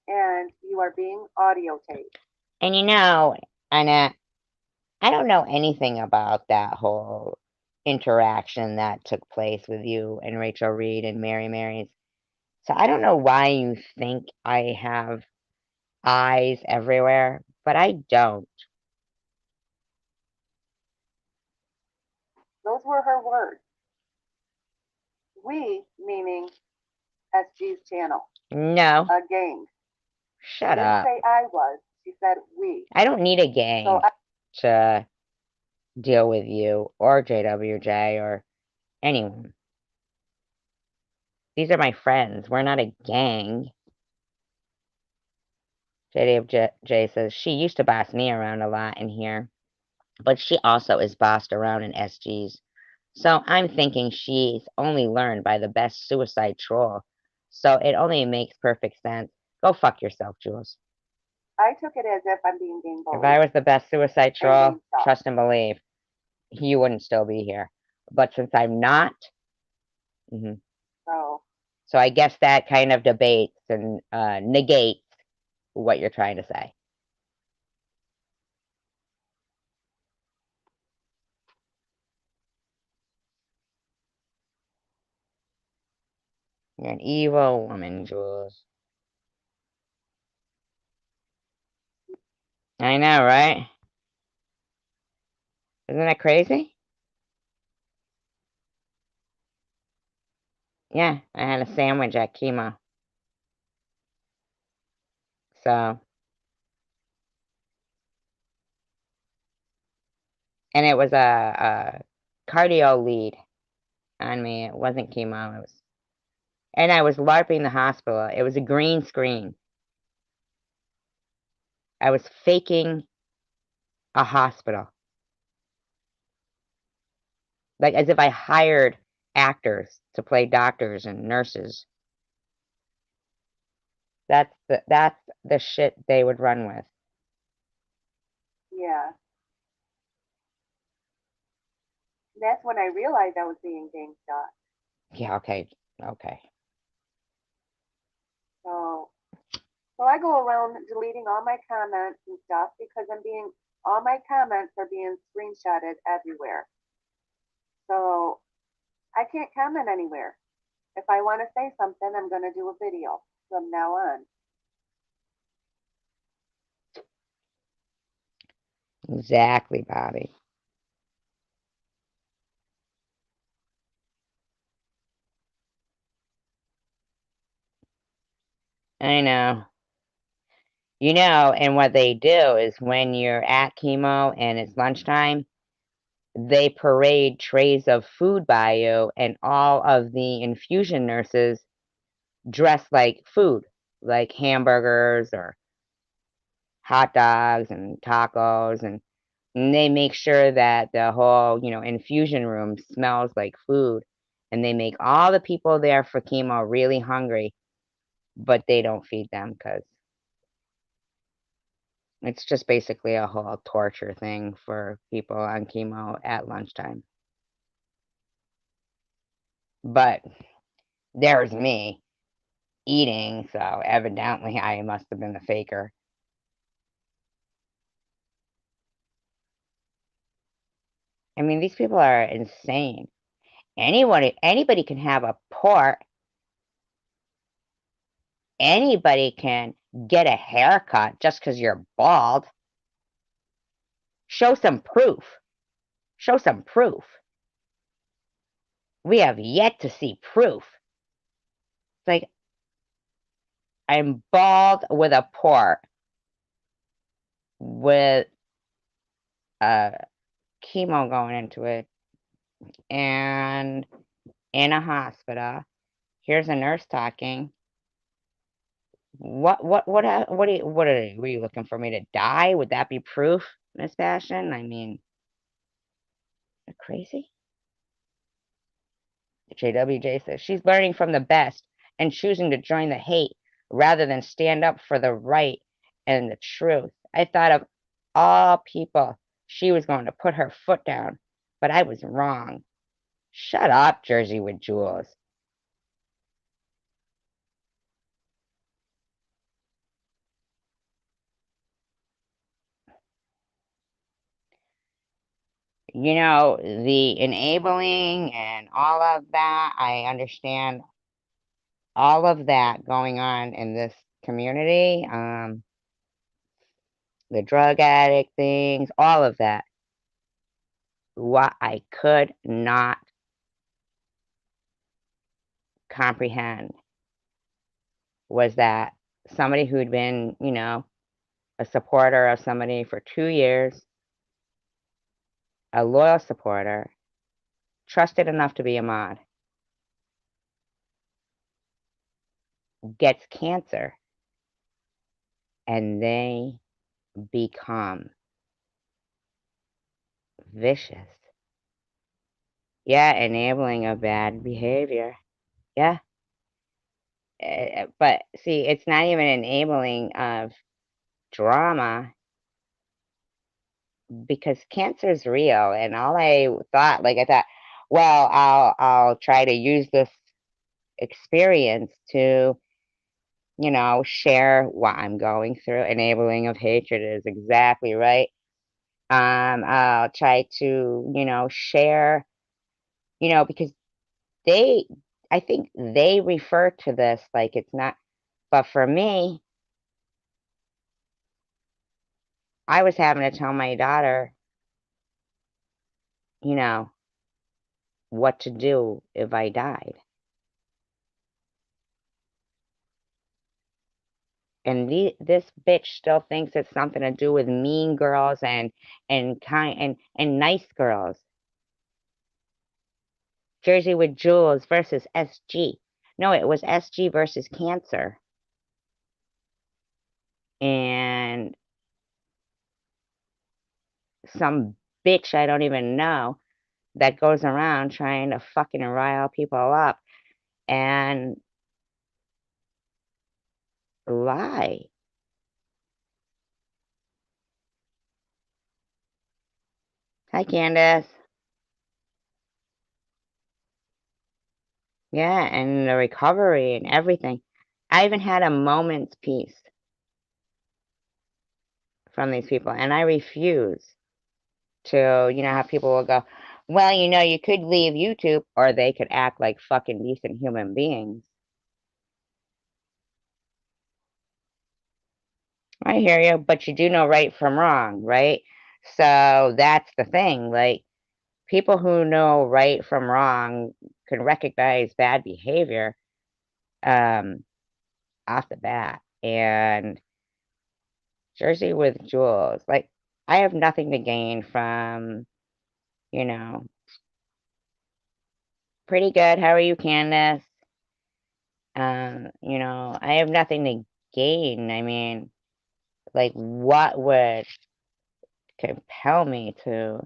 and you are being audio taped. And you know, Annette, I don't know anything about that whole interaction that took place with you and Rachel Reed and Mary Mary's. So I don't know why you think I have eyes everywhere, but I don't. Those were her words. We, meaning SG's channel. No. A gang. Shut she didn't up. say I was. She said we. I don't need a gang to deal with you or JWJ or anyone. These are my friends. We're not a gang. JWJ says, she used to boss me around a lot in here, but she also is bossed around in SG's. So I'm thinking she's only learned by the best suicide troll. So it only makes perfect sense. Go fuck yourself, Jules. I took it as if I'm being gang bullied. If I was the best suicide troll, trust and believe, you wouldn't still be here. But since I'm not, so I guess that kind of debates and negates what you're trying to say. You're an evil woman, Jules. I know, right? Isn't that crazy? Yeah, I had a sandwich at chemo. So. And it was a cardio lead on me. It wasn't chemo. It was, and I was LARPing the hospital. It was a green screen. I was faking a hospital. Like as if I hired actors to play doctors and nurses. That's the shit they would run with. Yeah. That's when I realized I was being gang stalked. Yeah, okay. Okay. So I go around deleting all my comments and stuff because all my comments are being screenshotted everywhere. So I can't comment anywhere. If I want to say something, I'm going to do a video from now on. Exactly, Bobby. I know. And what they do is when you're at chemo and it's lunchtime, they parade trays of food by you, and all of the infusion nurses dress like food, like hamburgers or hot dogs and tacos, and they make sure that the whole, infusion room smells like food, and they make all the people there for chemo really hungry, but they don't feed them because it's just basically a whole torture thing for people on chemo at lunchtime. But there's me eating, so evidently I must have been the faker. I mean, these people are insane. Anybody can have a port. Anybody can get a haircut just because you're bald. Show some proof. Show some proof. We have yet to see proof. It's like, I'm bald with a port, with chemo going into it, and in a hospital. Here's a nurse talking. Were you looking for me to die? Would that be proof, Miss Passion? I mean, you're crazy. JWJ says she's learning from the best and choosing to join the hate rather than stand up for the right and the truth. I thought of all people she was going to put her foot down, but I was wrong. Shut up, Jersey with Jewels. The enabling and all of that, I understand all of that going on in this community, the drug addict things, all of that. What I could not comprehend was that somebody who'd been, a supporter of somebody for 2 years, a loyal supporter, trusted enough to be a mod, gets cancer, and they become vicious. Yeah, enabling of bad behavior. Yeah. But see, it's not even enabling of drama because cancer is real. And all I thought, well, I'll try to use this experience to, share what I'm going through. Enabling of hatred is exactly right. I'll try to, share, because I think they refer to this like it's not, but for me, I was having to tell my daughter, what to do if I died. And this bitch still thinks it's something to do with mean girls and kind and nice girls. Jersey with Jules versus SG. No, it was SG versus cancer. And some bitch I don't even know that goes around trying to fucking rile people up. And lie. Hi, Candace. Yeah, and the recovery and everything. I even had a moment's peace from these people, and I refuse to, you know, how people will go, well, you know, you could leave YouTube, or they could act like fucking decent human beings. I hear you, but you do know right from wrong, right? So that's the thing. Like, people who know right from wrong can recognize bad behavior um, off the bat. And Jersey with Jules, like, I have nothing to gain from, you know, pretty good. How are you, Candace? You know, I have nothing to gain. I mean, like, what would compel me to?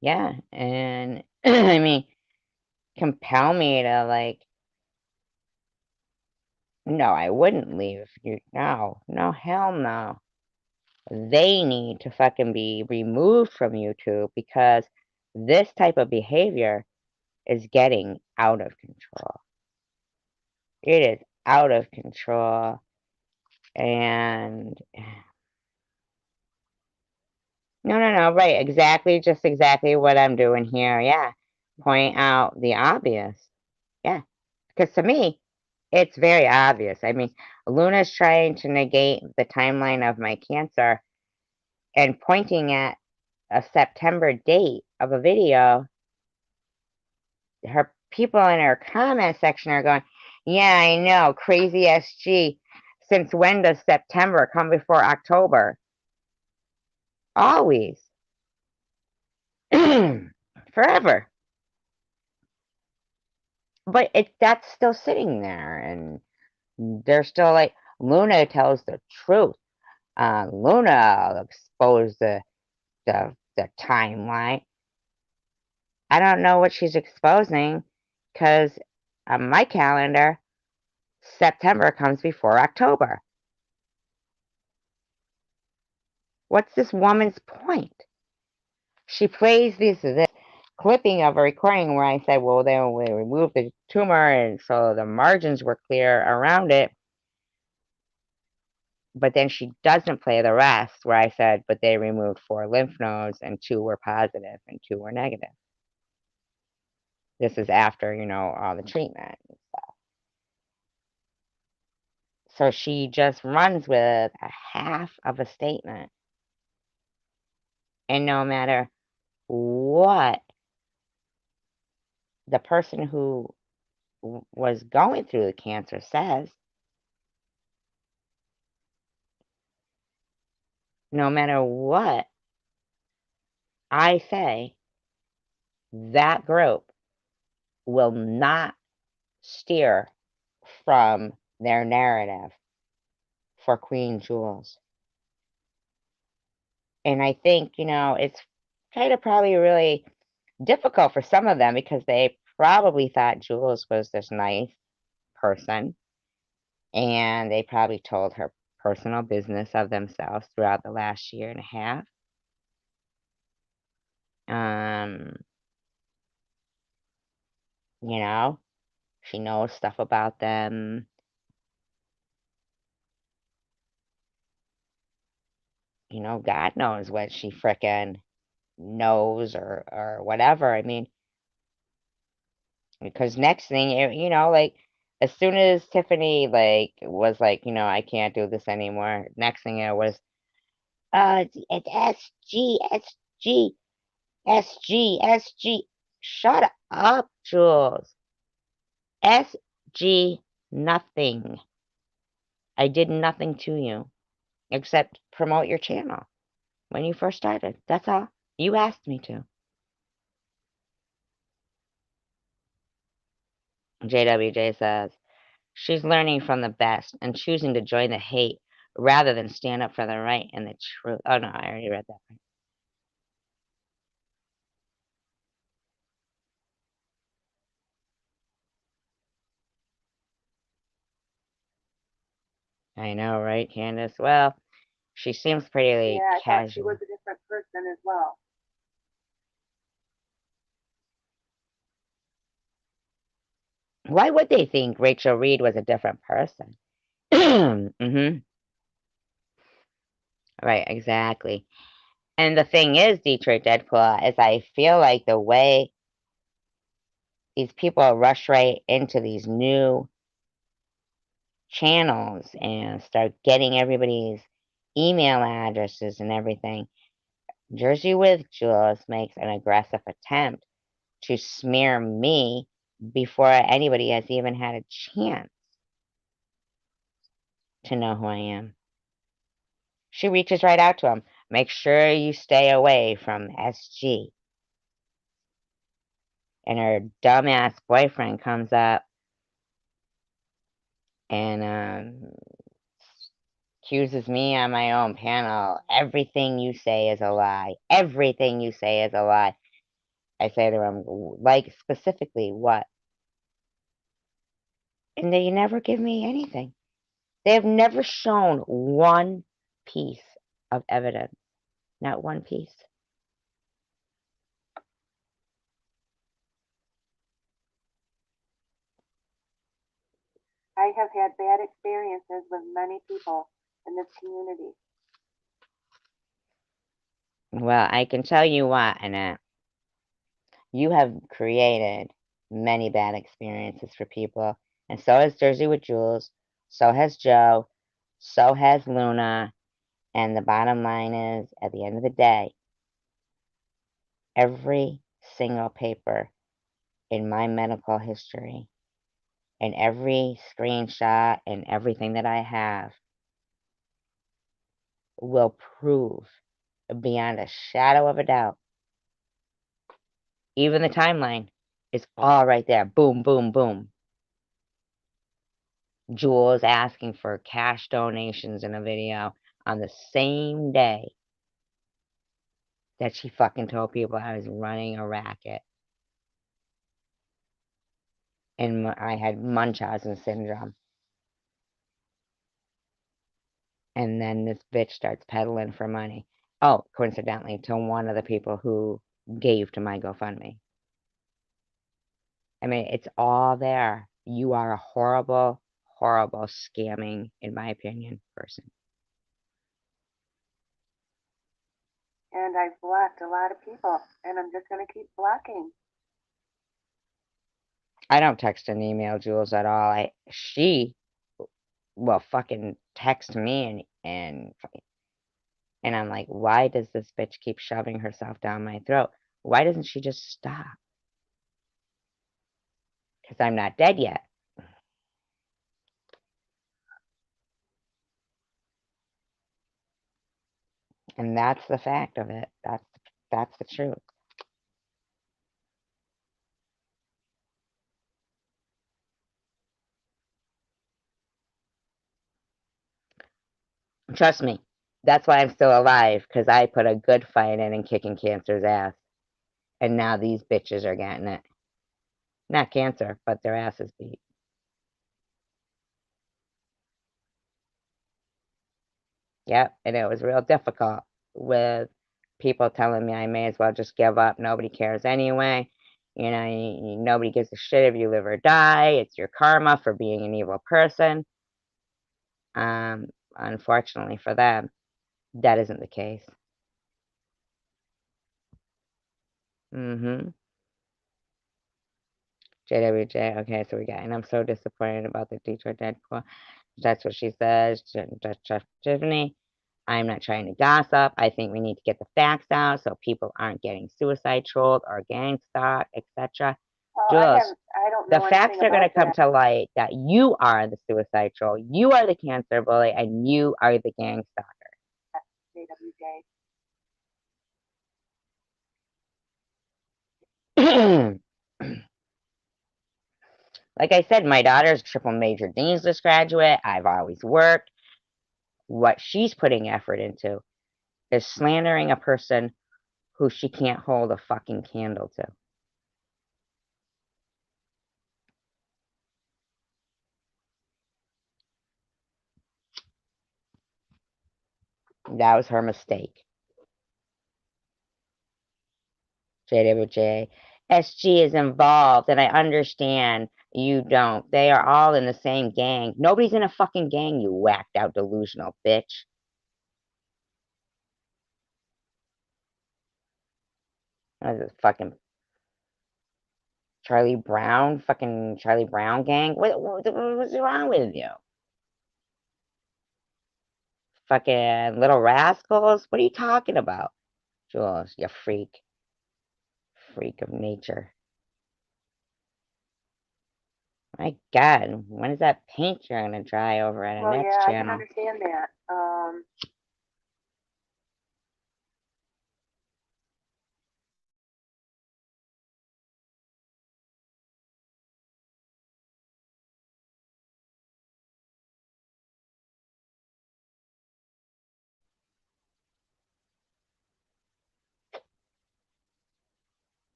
Yeah, and I mean, compel me to, like, no, I wouldn't leave you. No, no, hell no. They need to fucking be removed from YouTube because this type of behavior is getting out of control. It is out of control. And no, right. Exactly, just exactly what I'm doing here. Yeah. Point out the obvious. Yeah. Because to me, it's very obvious. I mean, Luna's trying to negate the timeline of my cancer and pointing at a September date of a video. Her people in her comment section are going, yeah, I know, crazy SG. Since when does September come before October? Always. Forever. But that's still sitting there, and they're still like, Luna tells the truth. Luna exposed the timeline. I don't know what she's exposing, because on my calendar, September comes before October. What's this woman's point? She plays this clipping of a recording where I said, well, then we removed the tumor, and so the margins were clear around it. But then she doesn't play the rest where I said, but they removed 4 lymph nodes and 2 were positive and 2 were negative. This is after, you know, all the treatment and stuff. So she just runs with a half of a statement. And no matter what the person who was going through the cancer says, no matter what I say, that group will not steer from their narrative for Queen Jules. And I think, you know, it's kind of probably really difficult for some of them because they probably thought Jules was this nice person, and they probably told her personal business of themselves throughout the last year and a half. You know, she knows stuff about them. You know, God knows what she frickin' knows or whatever. I mean, because next thing, you know, like, as soon as Tiffany, like, was like, you know, I can't do this anymore, next thing it was, it's SG, SG, SG, SG. Shut up, Jules. SG nothing. I did nothing to you except promote your channel when you first started. That's all. You asked me to. JWJ says, she's learning from the best and choosing to join the hate rather than stand up for the right and the truth. Oh, no, I already read that. I know, right, Candace? Well, she seems pretty Yeah, I thought she casual. was a different person as well. Why would they think Rachel Reed was a different person? Mm-hmm. Right, exactly. And the thing is, Detroit Deadpool, is I feel like the way these people rush right into these new channels and start getting everybody's email addresses and everything, Jersey with Jules makes an aggressive attempt to smear me before anybody has even had a chance to know who I am. She reaches right out to him. Make sure you stay away from SG. And her dumbass boyfriend comes up and accuses me on my own panel. Everything you say is a lie. Everything you say is a lie. I say to him, like, specifically what? And they never give me anything. They have never shown one piece of evidence. Not one piece. I have had bad experiences with many people in this community. Well, I can tell you what, Annette. You have created many bad experiences for people. And so has Jersey with Jules. So has Joe. So has Luna. And the bottom line is, at the end of the day, every single paper in my medical history and every screenshot and everything that I have will prove beyond a shadow of a doubt. Even the timeline is all right there. Boom, boom, boom. Jules asking for cash donations in a video on the same day that she fucking told people I was running a racket. And I had Munchausen syndrome. And then this bitch starts peddling for money. Oh, coincidentally, to one of the people who gave to my GoFundMe. I mean, it's all there. You are a horrible, horrible, scamming, in my opinion, person. And I've blocked a lot of people, and I'm just going to keep blocking. I don't text and email Jules at all. She will fucking text me and I'm like, why does this bitch keep shoving herself down my throat? Why doesn't she just stop? Because I'm not dead yet. And that's the fact of it. That's the truth. Trust me, that's why I'm still alive, because I put a good fight in and kicking cancer's ass. And now these bitches are getting it. Not cancer, but their asses beat. Yep, and it was real difficult with people telling me I may as well just give up. Nobody cares anyway. You know, nobody gives a shit if you live or die. It's your karma for being an evil person. Unfortunately for them, that isn't the case. Mm-hmm. JWJ. Okay, so we got, and I'm so disappointed about the Detroit Deadpool. That's what she says. Tiffany. I'm not trying to gossip. I think we need to get the facts out so people aren't getting suicide trolled or gang stalked, etc. Well, Just I don't the know facts anything are going to about come that. to light that you are the suicide troll, you are the cancer bully, and you are the gang stalker. JWJ. Like I said, my daughter's triple major English graduate. I've always worked. What she's putting effort into is slandering a person who she can't hold a fucking candle to. That was her mistake. JWJ. SG is involved, and I understand you don't. They are all in the same gang. Nobody's in a fucking gang, you whacked out delusional bitch. What is this fucking Charlie Brown? Fucking Charlie Brown gang? What's wrong with you? Fucking Little Rascals? What are you talking about? Jules, you freak. Freak of nature. My God, when is that paint going to dry over at Well, Annette's yeah, I can channel? understand that.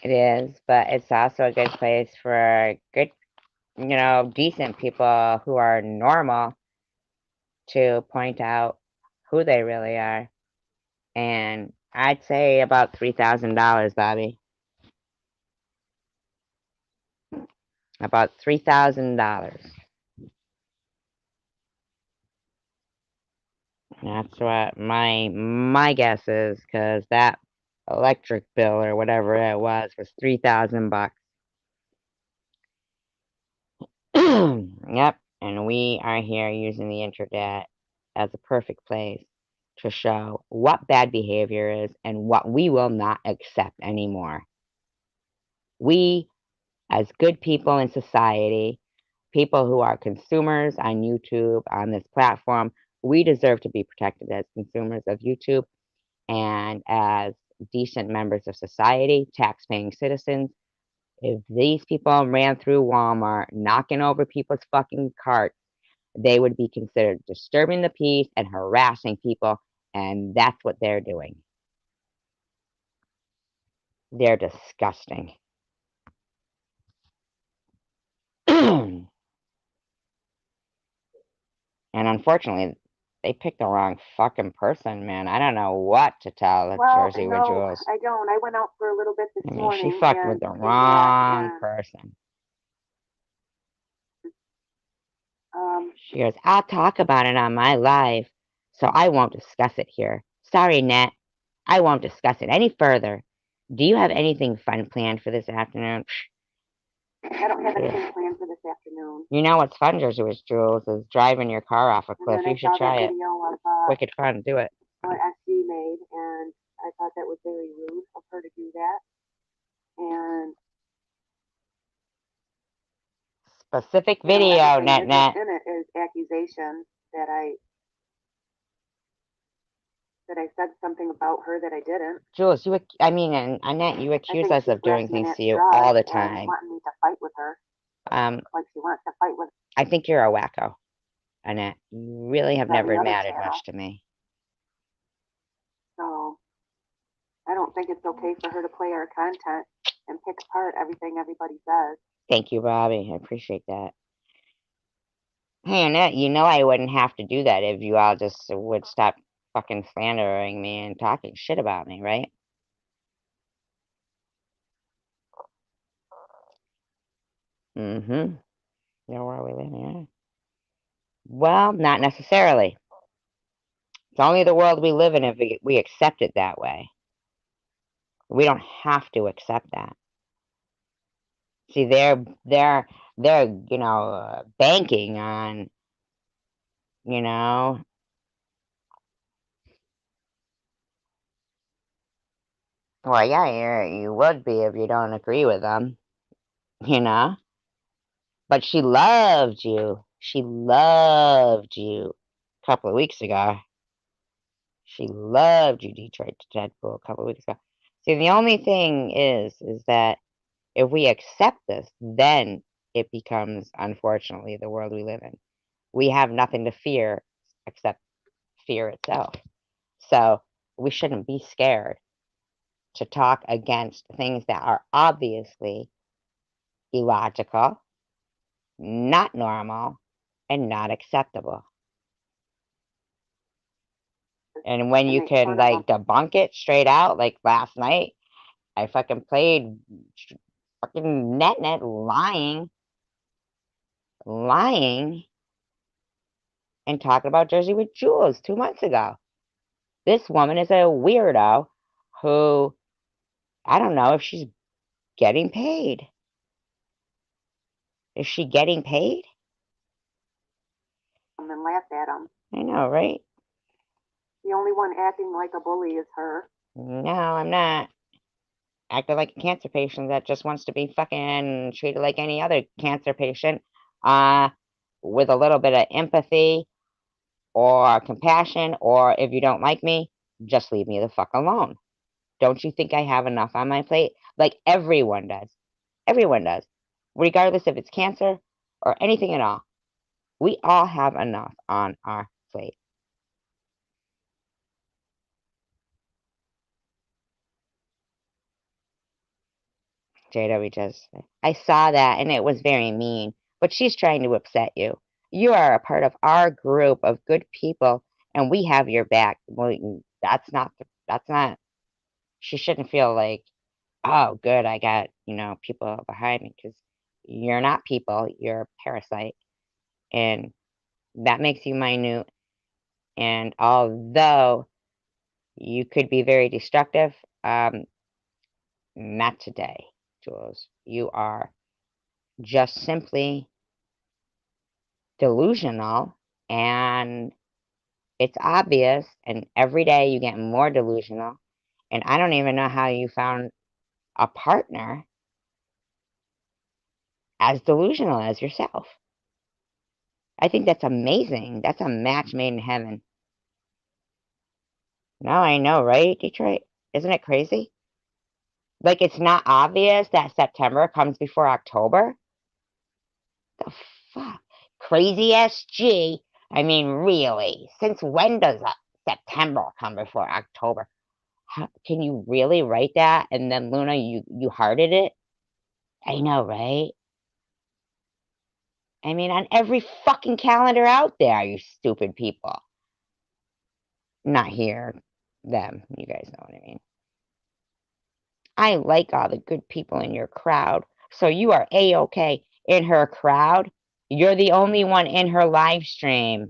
It is, but it's also a good place for good, decent people who are normal to point out who they really are. And I'd say about $3,000, Bobby. About $3,000. That's what my guess is, because that electric bill or whatever it was 3,000 bucks. Yep, and we are here using the internet as a perfect place to show what bad behavior is and what we will not accept anymore. We, as good people in society, people who are consumers on YouTube, on this platform, we deserve to be protected as consumers of YouTube and as decent members of society, tax-paying citizens. If these people ran through Walmart knocking over people's fucking carts, they would be considered disturbing the peace and harassing people, and that's what they're doing. They're disgusting. And unfortunately, they picked the wrong fucking person, man. I don't know what to tell the Well, Jersey with no, Jules. I don't. I went out for a little bit this I mean, morning. she fucked with the wrong person. She goes, I'll talk about it on my live, so I won't discuss it here. Sorry, Nat. I won't discuss it any further. Do you have anything fun planned for this afternoon? I don't have anything planned for this afternoon. You know what's fun, Jersey with Jules, is driving your car off a cliff. And then You should I saw try that it. video of Wicked fun. Do it. what SG made, and I thought that was very rude of her to do that. And Specific video, Nat. in it is accusation that I said something about her that I didn't. Jules, and Annette, you accuse us of doing things to you all the time. Wanting me to fight with her. Like she wants to fight with. I think you're a wacko, Annette. You really have never mattered much to me. So I don't think it's okay for her to play our content and pick apart everything everybody says. Thank you, Bobby. I appreciate that. Hey, Annette, you know I wouldn't have to do that if you all just would stop fucking slandering me and talking shit about me, right? Mm-hmm. You know where we live here? Well, not necessarily. It's only the world we live in if we accept it that way. We don't have to accept that. See, they're banking on, well, yeah, you would be if you don't agree with them, But she loved you. She loved you a couple of weeks ago. She loved you, Detroit Deadpool, a couple of weeks ago. See, the only thing is that if we accept this, then it becomes, unfortunately, the world we live in. We have nothing to fear except fear itself. So we shouldn't be scared to talk against things that are obviously illogical, not normal, and not acceptable. And when They you make can, fun of like, debunk it straight out, like last night, I fucking played fucking net lying, and talking about Jersey with Jules 2 months ago. This woman is a weirdo who, I don't know if she's getting paid. Is she getting paid? them and laugh at them. I know, right? The only one acting like a bully is her. No, I'm not. Acting like a cancer patient that just wants to be fucking treated like any other cancer patient, with a little bit of empathy or compassion, or if you don't like me, just leave me the fuck alone. Don't you think I have enough on my plate? Like everyone does. Everyone does. Regardless if it's cancer or anything at all. We all have enough on our plate. JW just, I saw that and it was very mean, but she's trying to upset you. You are a part of our group of good people and we have your back. Well, that's not, she shouldn't feel like, oh, good, I got, people behind me, because you're not people, you're a parasite. And that makes you minute. And although you could be very destructive, not today, Jules. You are just simply delusional, and it's obvious, and every day you get more delusional, and I don't even know how you found a partner as delusional as yourself. I think that's amazing. That's a match made in heaven. No, I know, right, Detroit? Isn't it crazy? Like, it's not obvious that September comes before October? The fuck? Crazy SG. I mean, really? Since when does September come before October? Can you really write that? And then, Luna, you hearted it? I know, right? I mean, on every fucking calendar out there, you stupid people. Not here. Them. You guys know what I mean. I like all the good people in your crowd. So you are A-okay in her crowd. You're the only one in her live stream,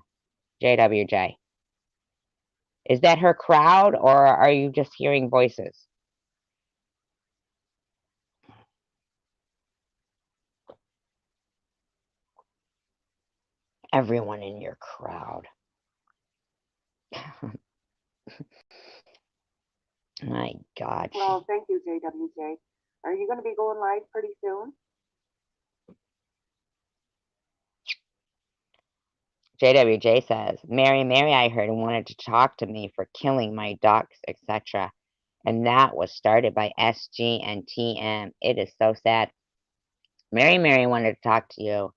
JWJ. Is that her crowd, or are you just hearing voices? Everyone in your crowd. My God. Well, thank you, JWJ. Are you going to be going live pretty soon? JWJ says, Mary, I heard, wanted to talk to me for killing my ducks, etc. And that was started by SG and TM. It is so sad. Mary wanted to talk to you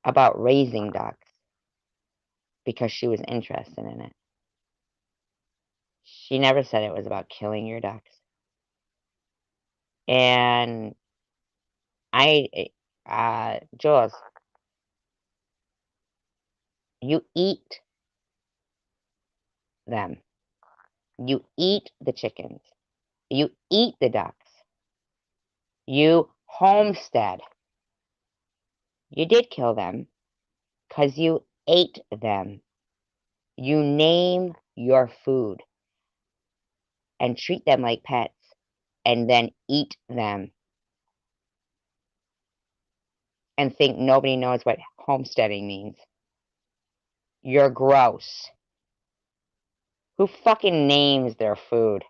about raising ducks because she was interested in it. She never said it was about killing your ducks. And Jules, you eat them. You eat the chickens. You eat the ducks. You homestead. You did kill them because you ate them. You name your food and treat them like pets and then eat them and think nobody knows what homesteading means. You're gross. Who fucking names their food?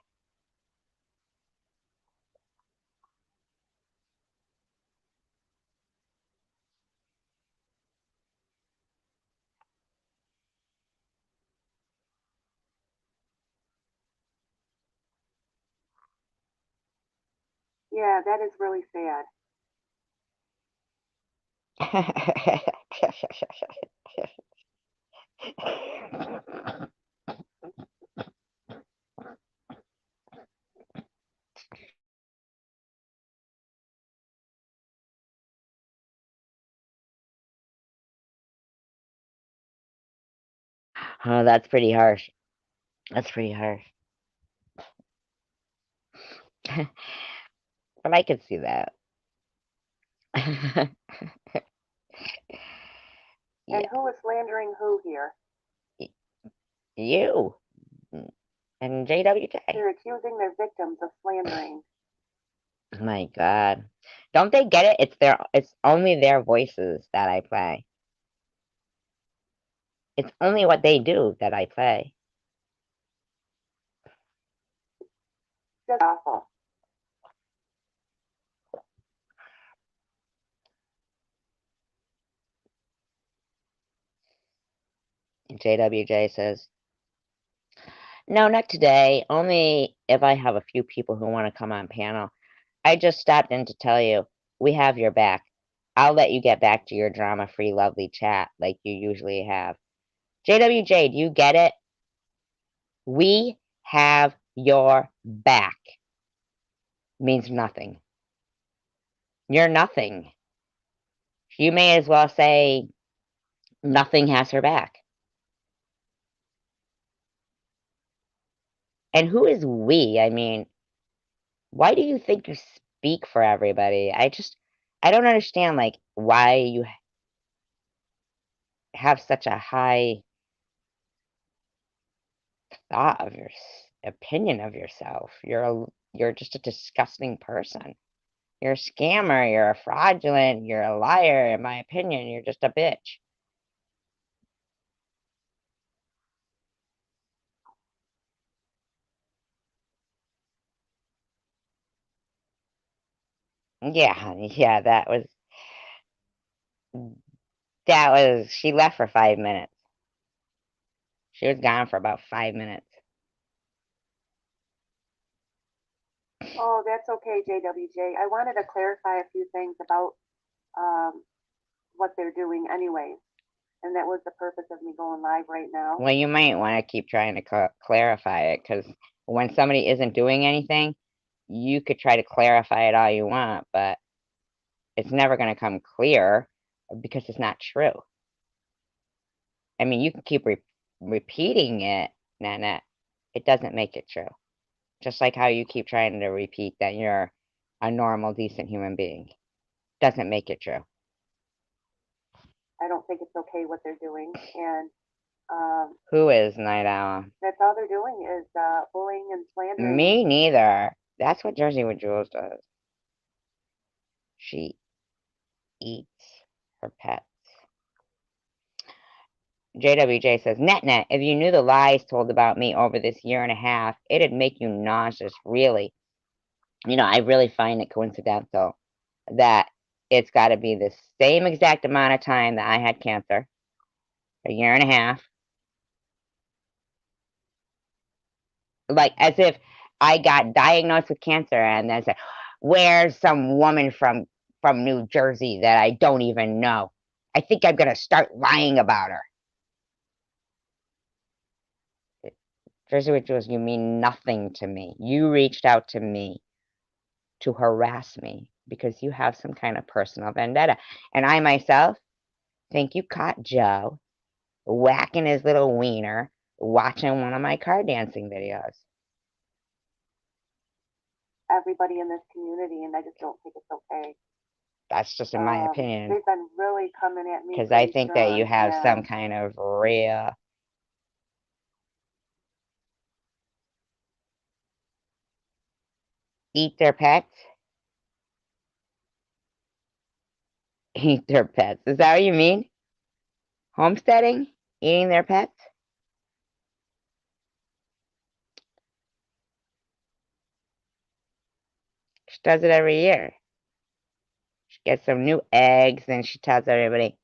Yeah, that is really sad. Oh, that's pretty harsh. That's pretty harsh. But I could see that. And who is slandering who here? You and JWJ. They're accusing their victims of slandering. My God. Don't they get it? It's only their voices that I play. It's only what they do that I play. Just awful. JWJ says, no, not today. Only if I have a few people who want to come on panel. I just stopped in to tell you, we have your back. I'll let you get back to your drama-free, lovely chat like you usually have. JWJ, do you get it? We have your back. Means nothing. You're nothing. You may as well say nothing has her back. And who is we? I mean, why do you think you speak for everybody? I don't understand, like, why you have such a high thought of your opinion of yourself. You're just a disgusting person. You're a scammer. You're a fraudulent. You're a liar. In my opinion, you're just a bitch. Yeah, she left for 5 minutes. She was gone for about 5 minutes. Oh, that's okay, JWJ. I wanted to clarify a few things about what they're doing anyways. And that was the purpose of me going live right now. Well, you might want to keep trying to clarify it, because when somebody isn't doing anything, you could try to clarify it all you want, but it's never going to come clear because it's not true. I mean, you can keep repeating it, Nana. It doesn't make it true. Just like how you keep trying to repeat that you're a normal, decent human being. Doesn't make it true. I don't think it's okay what they're doing. And who is Night Owl? that's all they're doing is bullying and slandering. Me neither. That's what Jersey with Jules does. She eats her pets. JWJ says, Net, if you knew the lies told about me over this year and a half, it'd make you nauseous, really. You know, I really find it coincidental that it's got to be the same exact amount of time that I had cancer, a year and a half. Like, as if I got diagnosed with cancer and then said, where's some woman from New Jersey that I don't even know? I think I'm going to start lying about her. Jersey with Jules, you mean nothing to me. You reached out to me to harass me because you have some kind of personal vendetta. And I myself think you caught Joe whacking his little wiener watching one of my card dancing videos. Everybody in this community, and I just don't think it's okay. That's just in my opinion. They've been really coming at me. Because I think that you have some kind of real... Eat their pets? Eat their pets. Is that what you mean? Homesteading? Eating their pets? She does it every year. She gets some new eggs and she tells everybody,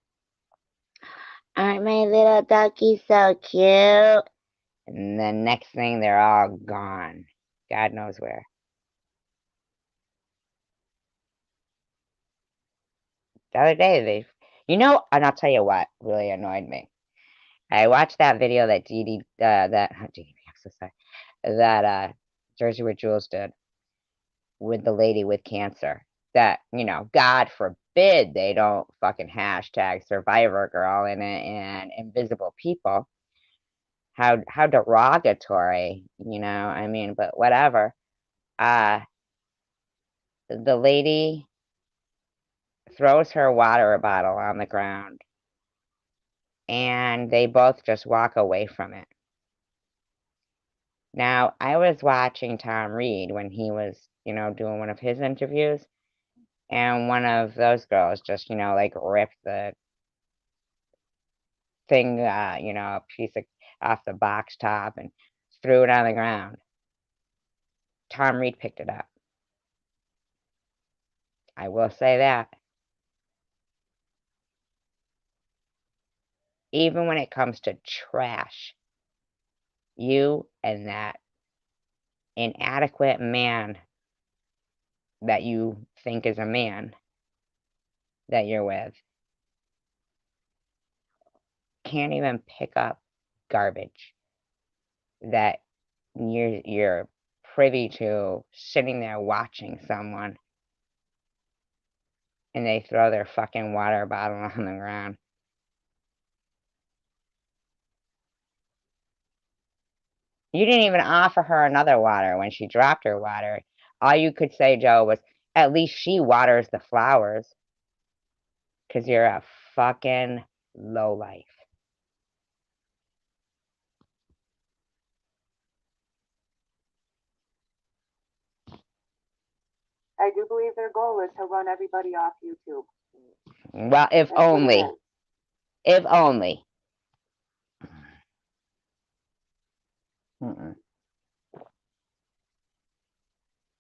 aren't my little duckies so cute? And then next thing, they're all gone. God knows where. The other day, and I'll tell you what really annoyed me. I watched that video that that Jersey with Jules did with the lady with cancer. That, God forbid they don't fucking hashtag Survivor Girl in it and Invisible People. how derogatory, you know, I mean, but whatever. The lady throws her water bottle on the ground, and they both just walk away from it. Now, I was watching Tom Reed when he was, you know, doing one of his interviews, and one of those girls just, you know, like ripped the thing, you know, a piece of off the box top and threw it on the ground. Tom Reed picked it up. I will say that. Even when it comes to trash, you and that inadequate man that you think is a man that you're with can't even pick up garbage that you're privy to sitting there watching someone and they throw their fucking water bottle on the ground. You didn't even offer her another water when she dropped her water. All you could say, Joe, was at least she waters the flowers. Because you're a fucking lowlife. I do believe their goal is to run everybody off YouTube. Well, if That's what it only. is. If only. Mm-mm.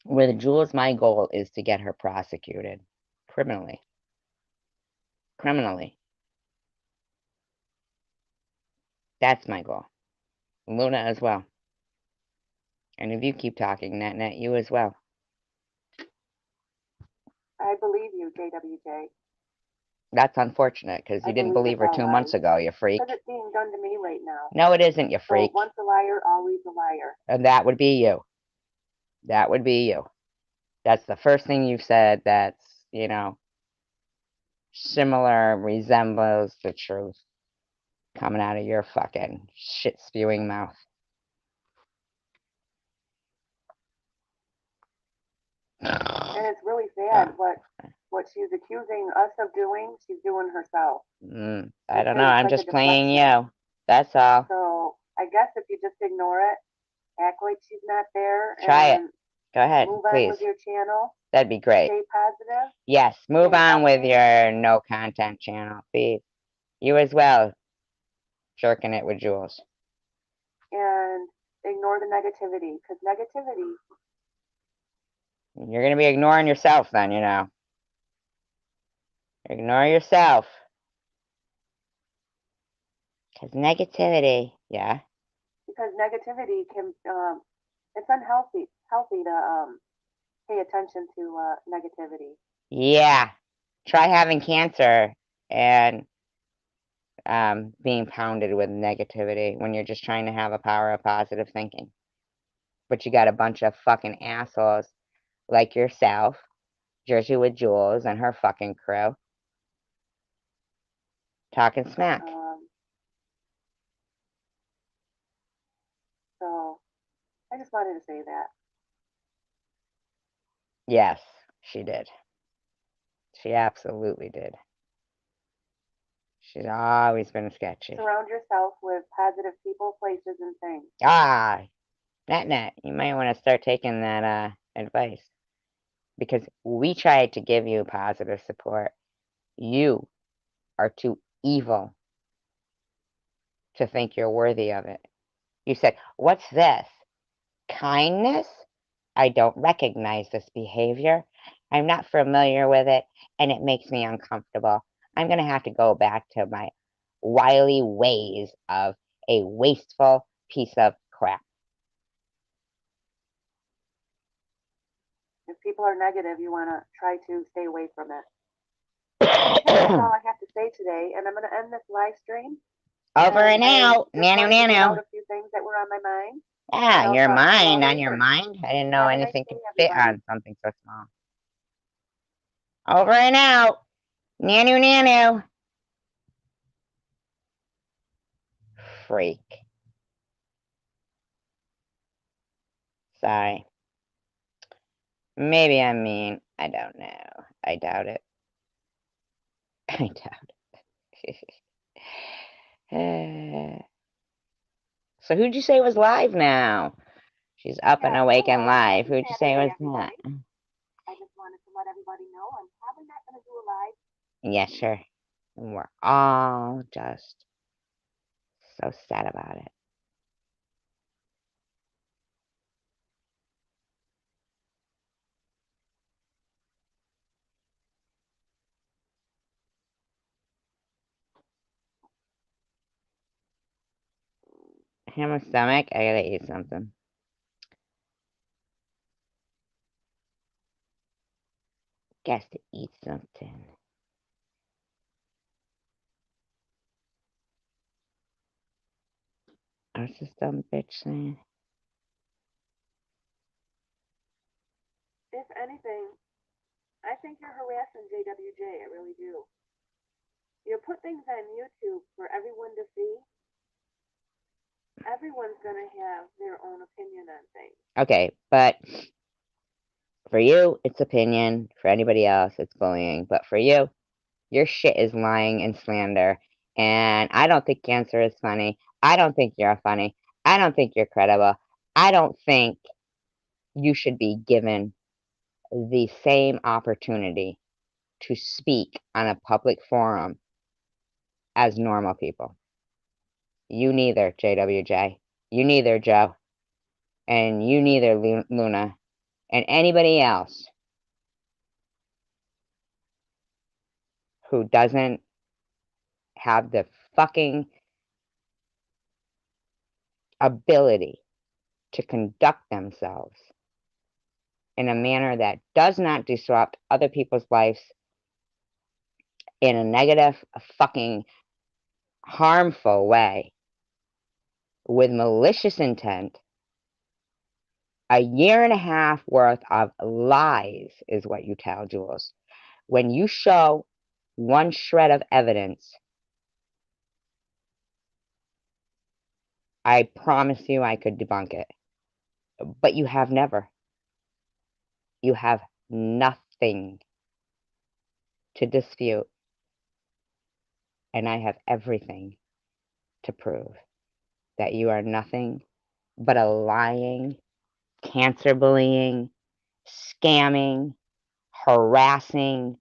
With Jules, my goal is to get her prosecuted criminally. Criminally. That's my goal. Luna as well. And if you keep talking, Net, you as well. I believe you, JWJ. That's unfortunate, because you didn't believe her 2 months ago, you freak. Because it's being done to me right now. No, it isn't, you freak. So once a liar, always a liar. And that would be you. That would be you. That's the first thing you've said that's, you know, similar, resembles the truth coming out of your fucking shit-spewing mouth. And it's really sad what she's accusing us of doing, she's doing herself. I don't know, I'm just playing you. That's all. So I guess if you just ignore it, act like she's not there. Try it. And Go ahead, move on please. with your channel. That'd be great. Stay positive. Yes, move on with your no content channel, please. You as well, jerking it with Jules. And ignore the negativity, because negativity. You're going to be ignoring yourself then, you know. Ignore yourself. Because negativity, yeah. Because negativity can, it's unhealthy to pay attention to negativity. Yeah. Try having cancer and being pounded with negativity when you're just trying to have a power of positive thinking. But you got a bunch of fucking assholes like yourself, Jersey with Jules and her fucking crew, talking smack. So I just wanted to say that. Yes, she did. She absolutely did. She's always been sketchy. Surround yourself with positive people, places, and things. Net, you might want to start taking that advice. Because we tried to give you positive support. You are too evil to think you're worthy of it. You said, what's this? Kindness? I don't recognize this behavior. I'm not familiar with it, and it makes me uncomfortable. I'm going to have to go back to my wily ways of a wasteful piece of crap. If people are negative, you want to try to stay away from it. Okay, that's all I have to say today, and I'm going to end this live stream. Over and out. Nano. Nano. A few things that were on my mind. Yeah, your mind, on your mind? I didn't know anything could fit on something so small. Over and out. Nano. Freak. Sorry. Maybe I'm mean. I don't know. I doubt it. I doubt it. So who'd you say was live now? She's up and awake and live. Who'd you say was not? I just wanted to let everybody know I'm probably not going to do a live. Yeah, sure. And we're all just so sad about it. I have a stomach. I gotta eat something. Guess to eat something. What's this dumb bitch saying? If anything, I think you're harassing JWJ. I really do. You put things on YouTube for everyone to see. Everyone's going to have their own opinion on things. Okay, but for you, it's opinion. For anybody else, it's bullying. But for you, your shit is lying and slander. And I don't think cancer is funny. I don't think you're funny. I don't think you're credible. I don't think you should be given the same opportunity to speak on a public forum as normal people. You neither, JWJ. You neither, Joe. And you neither, Luna. And anybody else who doesn't have the fucking ability to conduct themselves in a manner that does not disrupt other people's lives in a negative, fucking harmful way with malicious intent. A year and a half worth of lies is what you tell, Jules. When you show one shred of evidence, I promise you I could debunk it. But you have never. You have nothing to dispute. And I have everything to prove that you are nothing but a lying, cancer bullying, scamming, harassing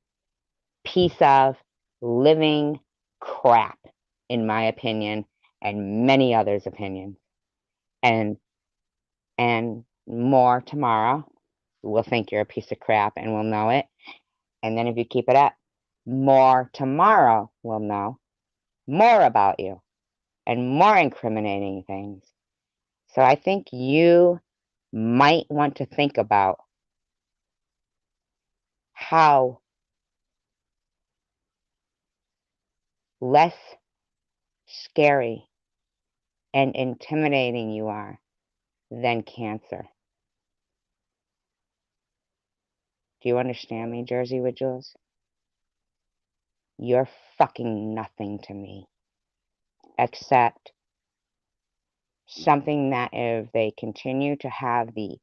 piece of living crap, in my opinion, and many others' opinions. And more tomorrow, we'll think you're a piece of crap and we'll know it. And then if you keep it up, more tomorrow we'll know more about you and more incriminating things. So I think you might want to think about how less scary and intimidating you are than cancer. Do you understand me, Jersey with Jules? You're fucking nothing to me, except something that if they continue to have the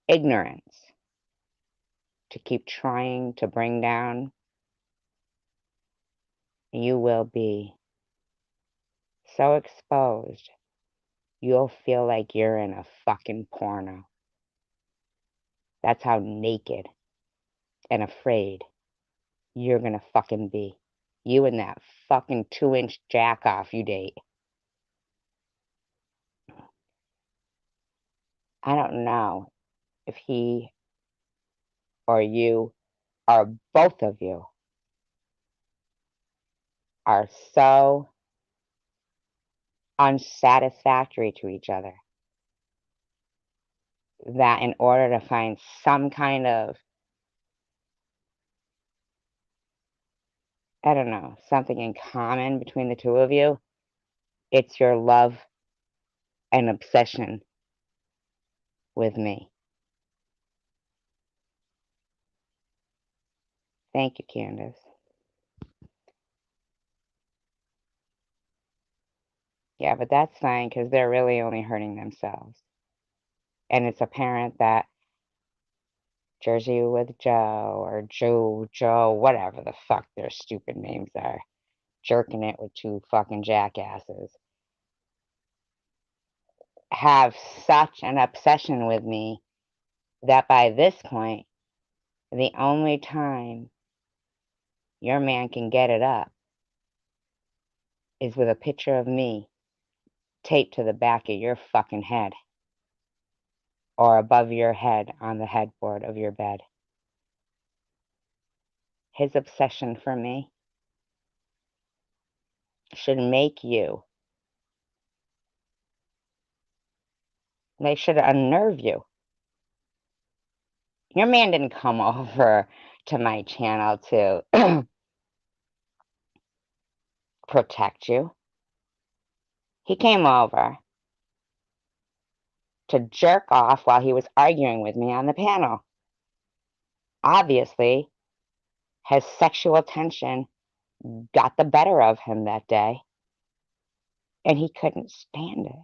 ignorance to keep trying to bring down, you will be so exposed, you'll feel like you're in a fucking porno. That's how naked and afraid you're gonna fucking be. You and that fucking 2-inch jack off you date. I don't know if he or you or both of you are so unsatisfactory to each other that in order to find some kind of, I don't know, something in common between the two of you, it's your love and obsession with me. Thank you, Candace. Yeah, but that's fine because they're really only hurting themselves. And it's apparent that Jersey with Joe or Joe, whatever the fuck their stupid names are, jerking it with two fucking jackasses, have such an obsession with me that by this point, the only time your man can get it up is with a picture of me taped to the back of your fucking head or above your head on the headboard of your bed. His obsession for me should make you. They should unnerve you. Your man didn't come over to my channel to protect you. He came over to jerk off while he was arguing with me on the panel. Obviously, his sexual tension got the better of him that day, and he couldn't stand it.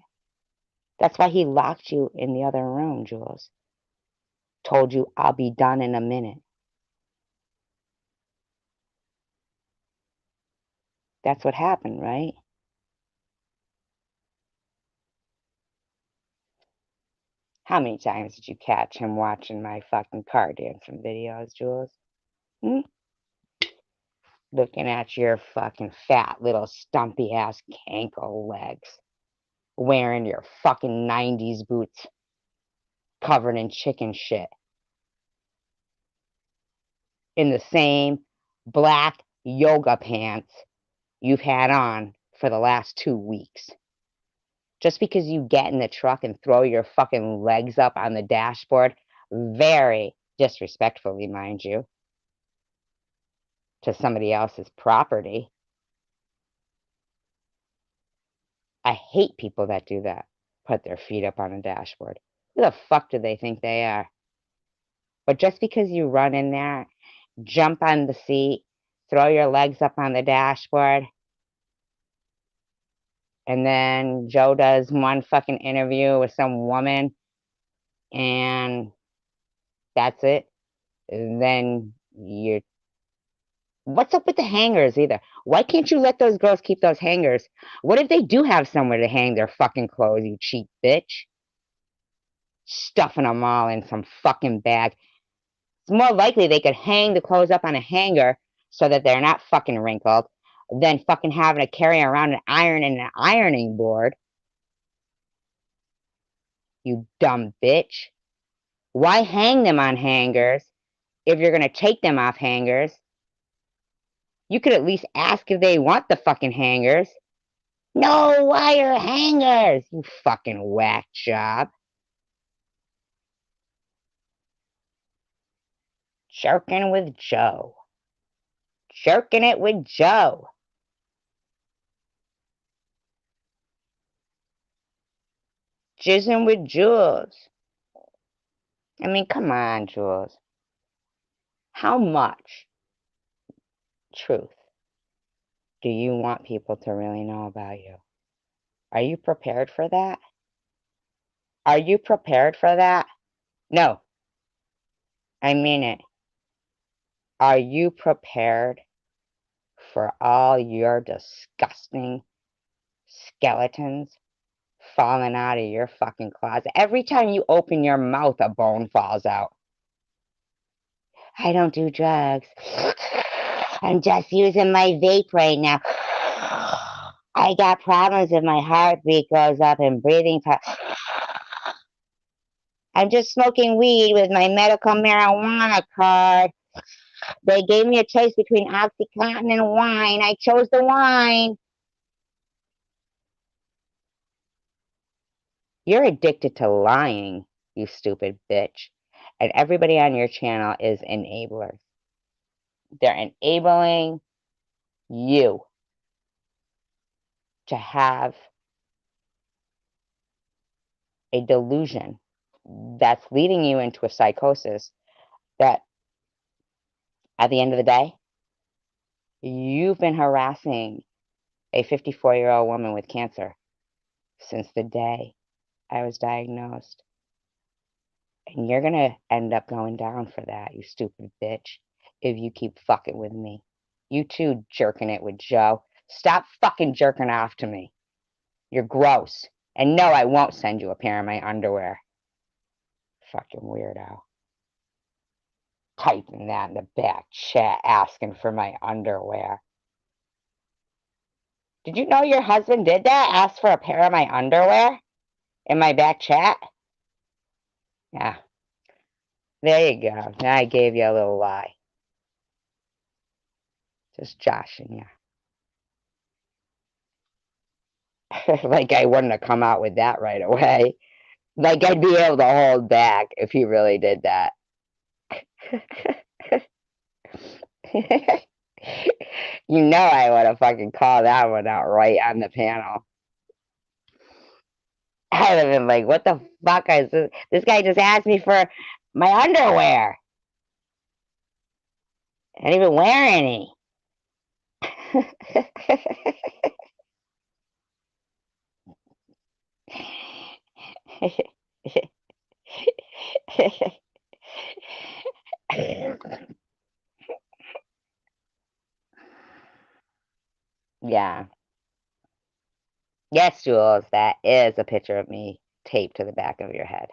That's why he locked you in the other room, Jules. Told you, I'll be done in a minute. That's what happened, right? How many times did you catch him watching my fucking car dancing videos, Jules? Hmm? Looking at your fucking fat little stumpy ass cankle legs. Wearing your fucking 90s boots. Covered in chicken shit. In the same black yoga pants you've had on for the last 2 weeks. Just because you get in the truck and throw your fucking legs up on the dashboard, very disrespectfully, mind you, to somebody else's property. I hate people that do that. Put their feet up on a dashboard. Who the fuck do they think they are? But just because you run in there, jump on the seat, throw your legs up on the dashboard, and then Joe does one fucking interview with some woman, and that's it. And then you're... What's up with the hangers either? Why can't you let those girls keep those hangers? What if they do have somewhere to hang their fucking clothes, you cheap bitch? Stuffing them all in some fucking bag. It's more likely they could hang the clothes up on a hanger so that they're not fucking wrinkled than fucking having to carry around an iron and an ironing board. You dumb bitch. Why hang them on hangers if you're going to take them off hangers? You could at least ask if they want the fucking hangers. No wire hangers, you fucking whack job. Jerking with Joe. Jerking it with Joe. Jizzing with Jules. I mean, come on, Jules. How much truth do you want people to really know about you? Are you prepared for that? Are you prepared for that? No. I mean it. Are you prepared for all your disgusting skeletons falling out of your fucking closet? Every time you open your mouth, a bone falls out. I don't do drugs. I'm just using my vape right now. I got problems if my heartbeat goes up and breathing. I'm just smoking weed with my medical marijuana card. They gave me a choice between OxyContin and wine. I chose the wine. You're addicted to lying, you stupid bitch. And everybody on your channel is enablers. They're enabling you to have a delusion that's leading you into a psychosis that at the end of the day, you've been harassing a 54-year-old woman with cancer since the day I was diagnosed. And you're gonna end up going down for that, you stupid bitch, if you keep fucking with me. You too, jerking it with Joe. Stop fucking jerking off to me. You're gross. And no, I won't send you a pair of my underwear. Fucking weirdo. Typing that in the back chat, asking for my underwear. Did you know your husband did that? Asked for a pair of my underwear in my back chat? Yeah. There you go. Now I gave you a little lie. Just joshing you. Like I wouldn't have come out with that right away. Like I'd be able to hold back if he really did that. You know I would have fucking called that one out right on the panel. I would have been like, what the fuck is this? This guy just asked me for my underwear. I didn't even wear any. Yeah. Yes, Jules, that is a picture of me taped to the back of your head.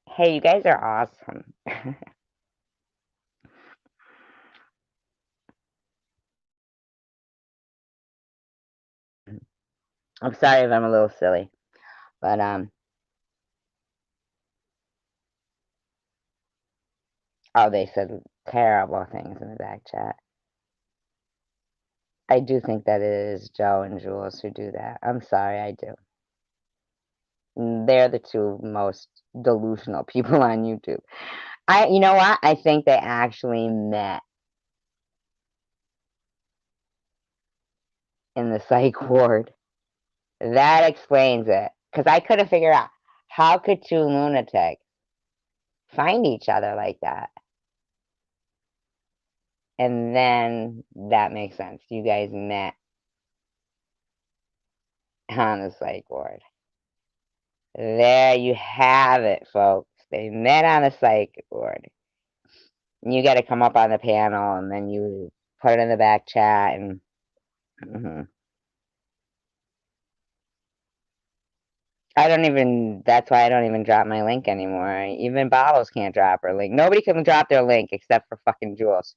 Hey, you guys are awesome. I'm sorry if I'm a little silly, but oh, they said terrible things in the back chat. I do think that it is Joe and Jules who do that. I'm sorry, I do. They're the two most delusional people on YouTube. You know what? I think they actually met in the psych ward. That explains it. Because I couldn't figure out how could two lunatics find each other like that. And then that makes sense. You guys met on the psych ward. There you have it, folks. They met on the psych ward. And you got to come up on the panel, and then you put it in the back chat, and that's why I don't even drop my link anymore. Even Bottles can't drop her link. Nobody can drop their link except for fucking Jules.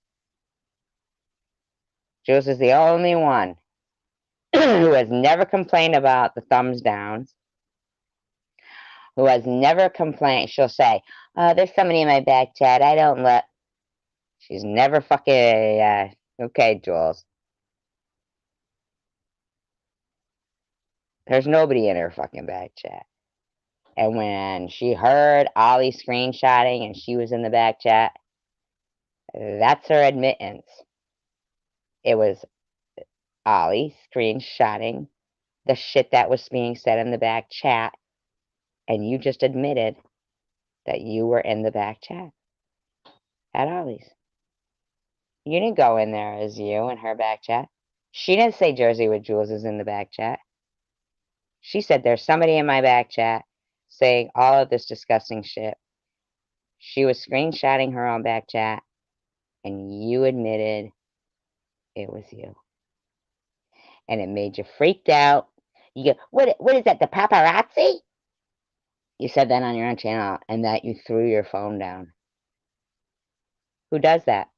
Jules is the only one who has never complained about the thumbs downs, who has never complained. She'll say, there's somebody in my back chat. I don't let. She's never fucking, okay, Jules. There's nobody in her fucking back chat. And when she heard Ollie screenshotting and she was in the back chat, that's her admittance. It was Ollie screenshotting the shit that was being said in the back chat, and you just admitted that you were in the back chat at Ollie's. You didn't go in there as you in her back chat. She didn't say Jersey with Jules is in the back chat. She said there's somebody in my back chat saying all of this disgusting shit. She was screenshotting her own back chat, and you admitted it was you. And it made you freaked out. You go, what is that, the paparazzi? You said that on your own channel, and that you threw your phone down. Who does that?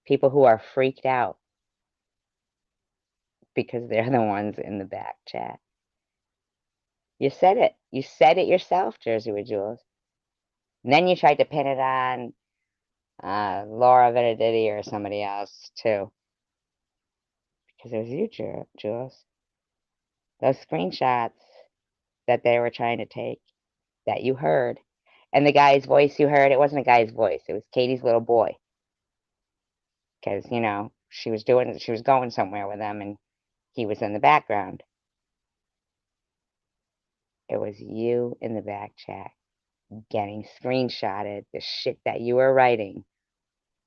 People who are freaked out because they're the ones in the back chat. You said it. You said it yourself, Jersey with Jules. And then you tried to pin it on Laura Benedetti or somebody else, too. Because it was you, Jules. Those screenshots that they were trying to take, that you heard, and the guy's voice you heard, it wasn't a guy's voice. It was Katie's little boy. Because, you know, she was going somewhere with them, and he was in the background. It was you in the back chat getting screenshotted, the shit that you were writing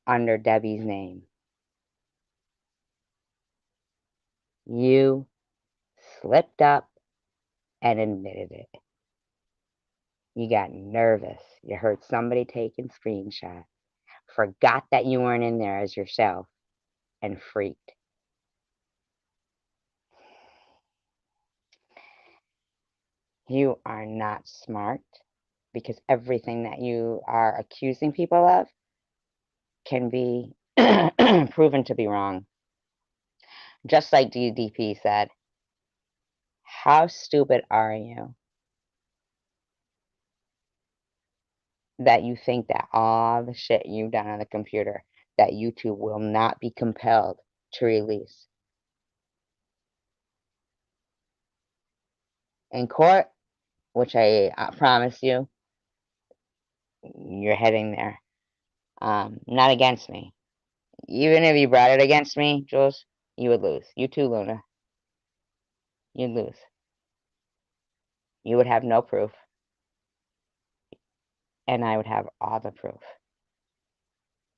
under Debbie's name. You slipped up and admitted it. You got nervous. You heard somebody taking screenshots. Forgot that you weren't in there as yourself and freaked. You are not smart because everything that you are accusing people of can be proven to be wrong. Just like DDP said, how stupid are you that you think that all the shit you've done on the computer that YouTube will not be compelled to release? In court, which I promise you, you're heading there. Not against me. Even if you brought it against me, Jules, you would lose. You too, Luna. You'd lose. You would have no proof. And I would have all the proof.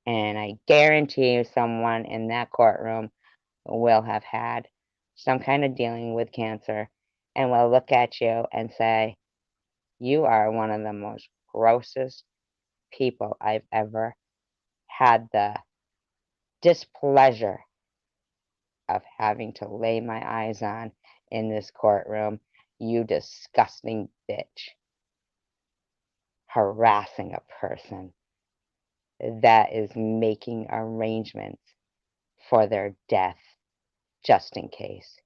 And I guarantee you someone in that courtroom will have had some kind of dealing with cancer and will look at you and say, you are one of the most grossest people I've ever had the displeasure of having to lay my eyes on in this courtroom. You disgusting bitch. Harassing a person that is making arrangements for their death just in case.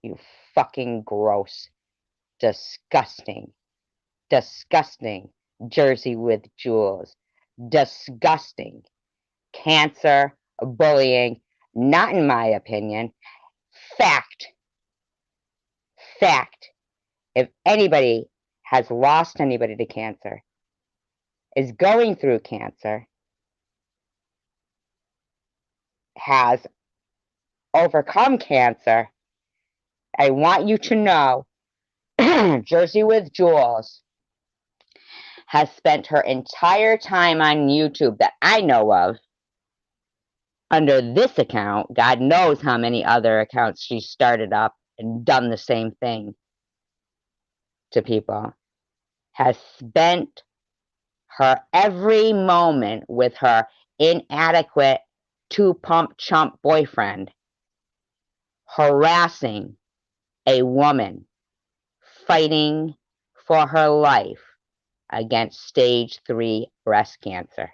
You fucking gross, disgusting, disgusting Jersey with jewels. Disgusting. Cancer, bullying, not in my opinion. Fact. Fact. If anybody has lost anybody to cancer, is going through cancer, has overcome cancer, I want you to know Jersey with Jules has spent her entire time on YouTube that I know of under this account. God knows how many other accounts she started up and done the same thing to people. Has spent her every moment with her inadequate two-pump chump boyfriend harassing a woman fighting for her life against stage 3 breast cancer.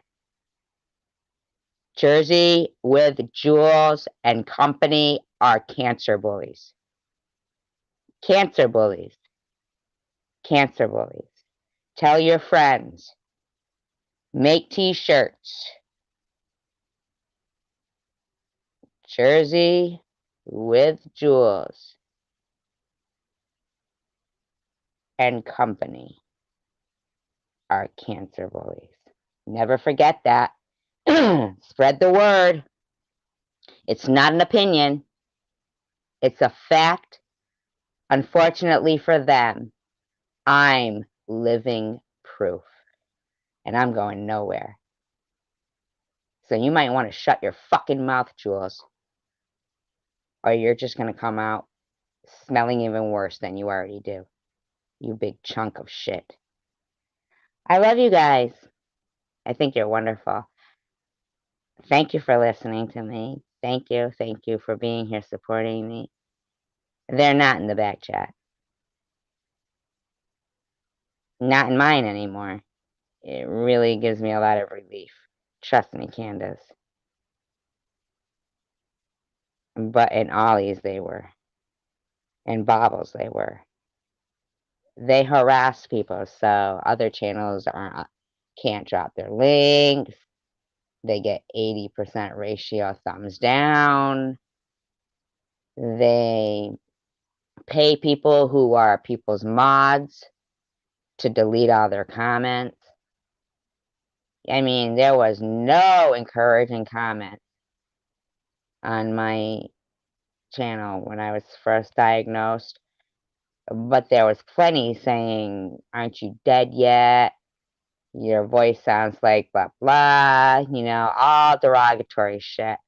Jersey with Jules and company are cancer bullies. Cancer bullies. Cancer bullies. Tell your friends. Make t-shirts. Jersey with Jules and company are cancer bullies. Never forget that. Spread the word. It's not an opinion. It's a fact. Unfortunately for them, I'm living proof. And I'm going nowhere. So you might want to shut your fucking mouth, Jules. Or you're just going to come out smelling even worse than you already do. You big chunk of shit. I love you guys. I think you're wonderful. Thank you for listening to me. Thank you for being here supporting me. They're not in the back chat. Not in mine anymore. It really gives me a lot of relief. Trust me, Candace. But in Ollie's they were. In Bobble's they were. They harass people, so other channels can't drop their links. They get 80% ratio thumbs down. They pay people who are people's mods to delete all their comments. I mean, there was no encouraging comment on my channel when I was first diagnosed, but there was plenty saying, aren't you dead yet? Your voice sounds like blah, blah, you know, all derogatory shit.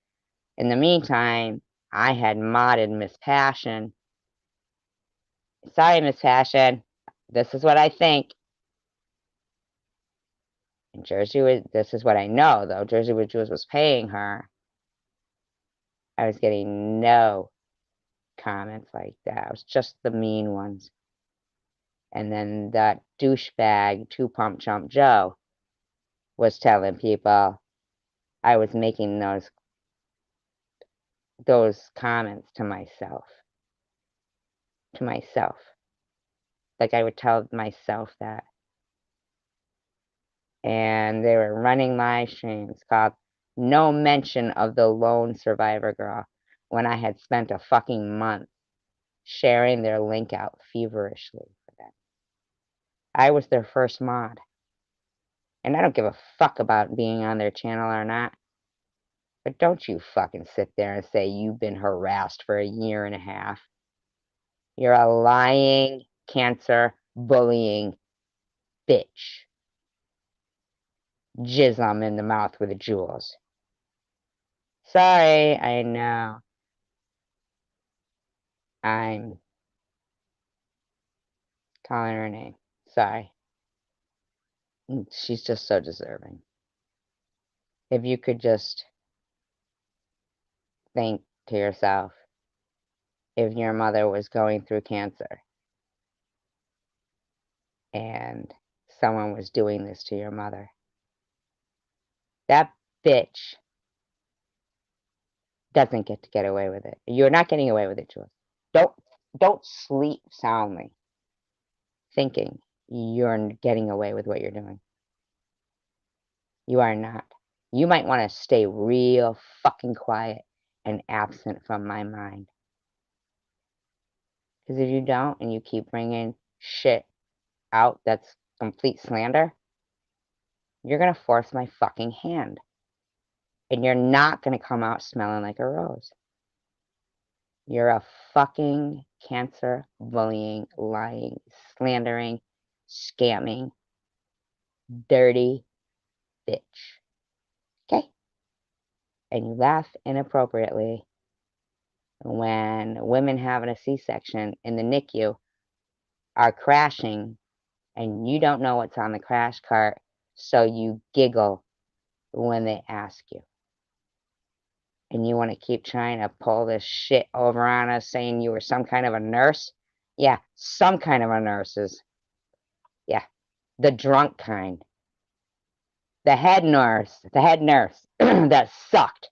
In the meantime, I had modded Miss Passion. Sorry, Miss Passion. This is what I think. And this is what I know, though. Jersey Wood Jewels was paying her. I was getting no comments like that. It was just the mean ones. And then that douchebag, 2 Pump Chump Joe, was telling people I was making those comments to myself. Like I would tell myself that. And they were running live streams called No Mention of the Lone Survivor Girl, when I had spent a fucking month sharing their link out feverishly for them. I was their first mod. And I don't give a fuck about being on their channel or not. But don't you fucking sit there and say you've been harassed for 1.5 years. You're a lying, cancer, bullying bitch. Jism in the mouth with the jewels. Sorry, I know. I'm calling her name. Sorry. She's just so deserving. If you could just think to yourself, if your mother was going through cancer and someone was doing this to your mother, that bitch doesn't get away with it. You're not getting away with it, Jules. Don't sleep soundly thinking you're getting away with what you're doing. You are not. You might want to stay real fucking quiet and absent from my mind. Because if you don't and you keep bringing shit out that's complete slander, you're going to force my fucking hand. And you're not going to come out smelling like a rose. You're a fucking cancer, bullying, lying, slandering, scamming, dirty bitch. Okay? And you laugh inappropriately when women having a C-section in the NICU are crashing and you don't know what's on the crash cart, so you giggle when they ask you. And you want to keep trying to pull this shit over on us saying you were some kind of a nurse? Yeah, some kind of a nurse is. Yeah, the drunk kind. The head nurse that sucked.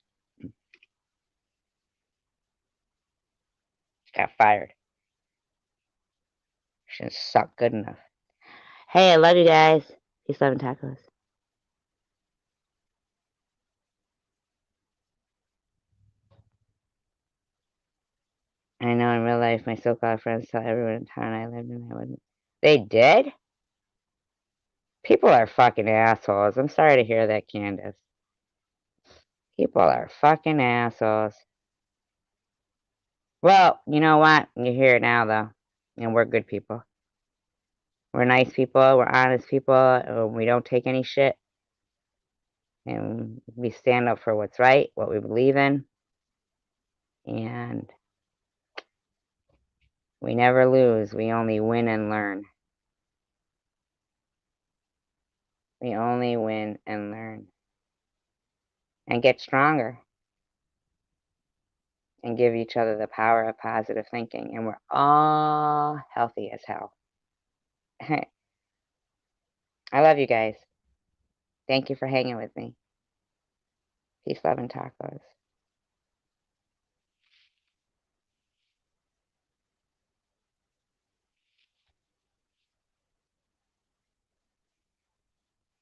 Got fired. Shouldn't suck good enough. Hey, I love you guys. Peace, love, and tacos. I know in real life, my so-called friends tell everyone in town I lived in. I wouldn't. They did? People are fucking assholes. I'm sorry to hear that, Candace. People are fucking assholes. Well, you know what? You hear it now, though. And we're good people. We're nice people. We're honest people. We don't take any shit. And we stand up for what's right, what we believe in. And we never lose. We only win and learn. We only win and learn. And get stronger. And give each other the power of positive thinking. And we're all healthy as hell. I love you guys. Thank you for hanging with me. Peace, love, and tacos.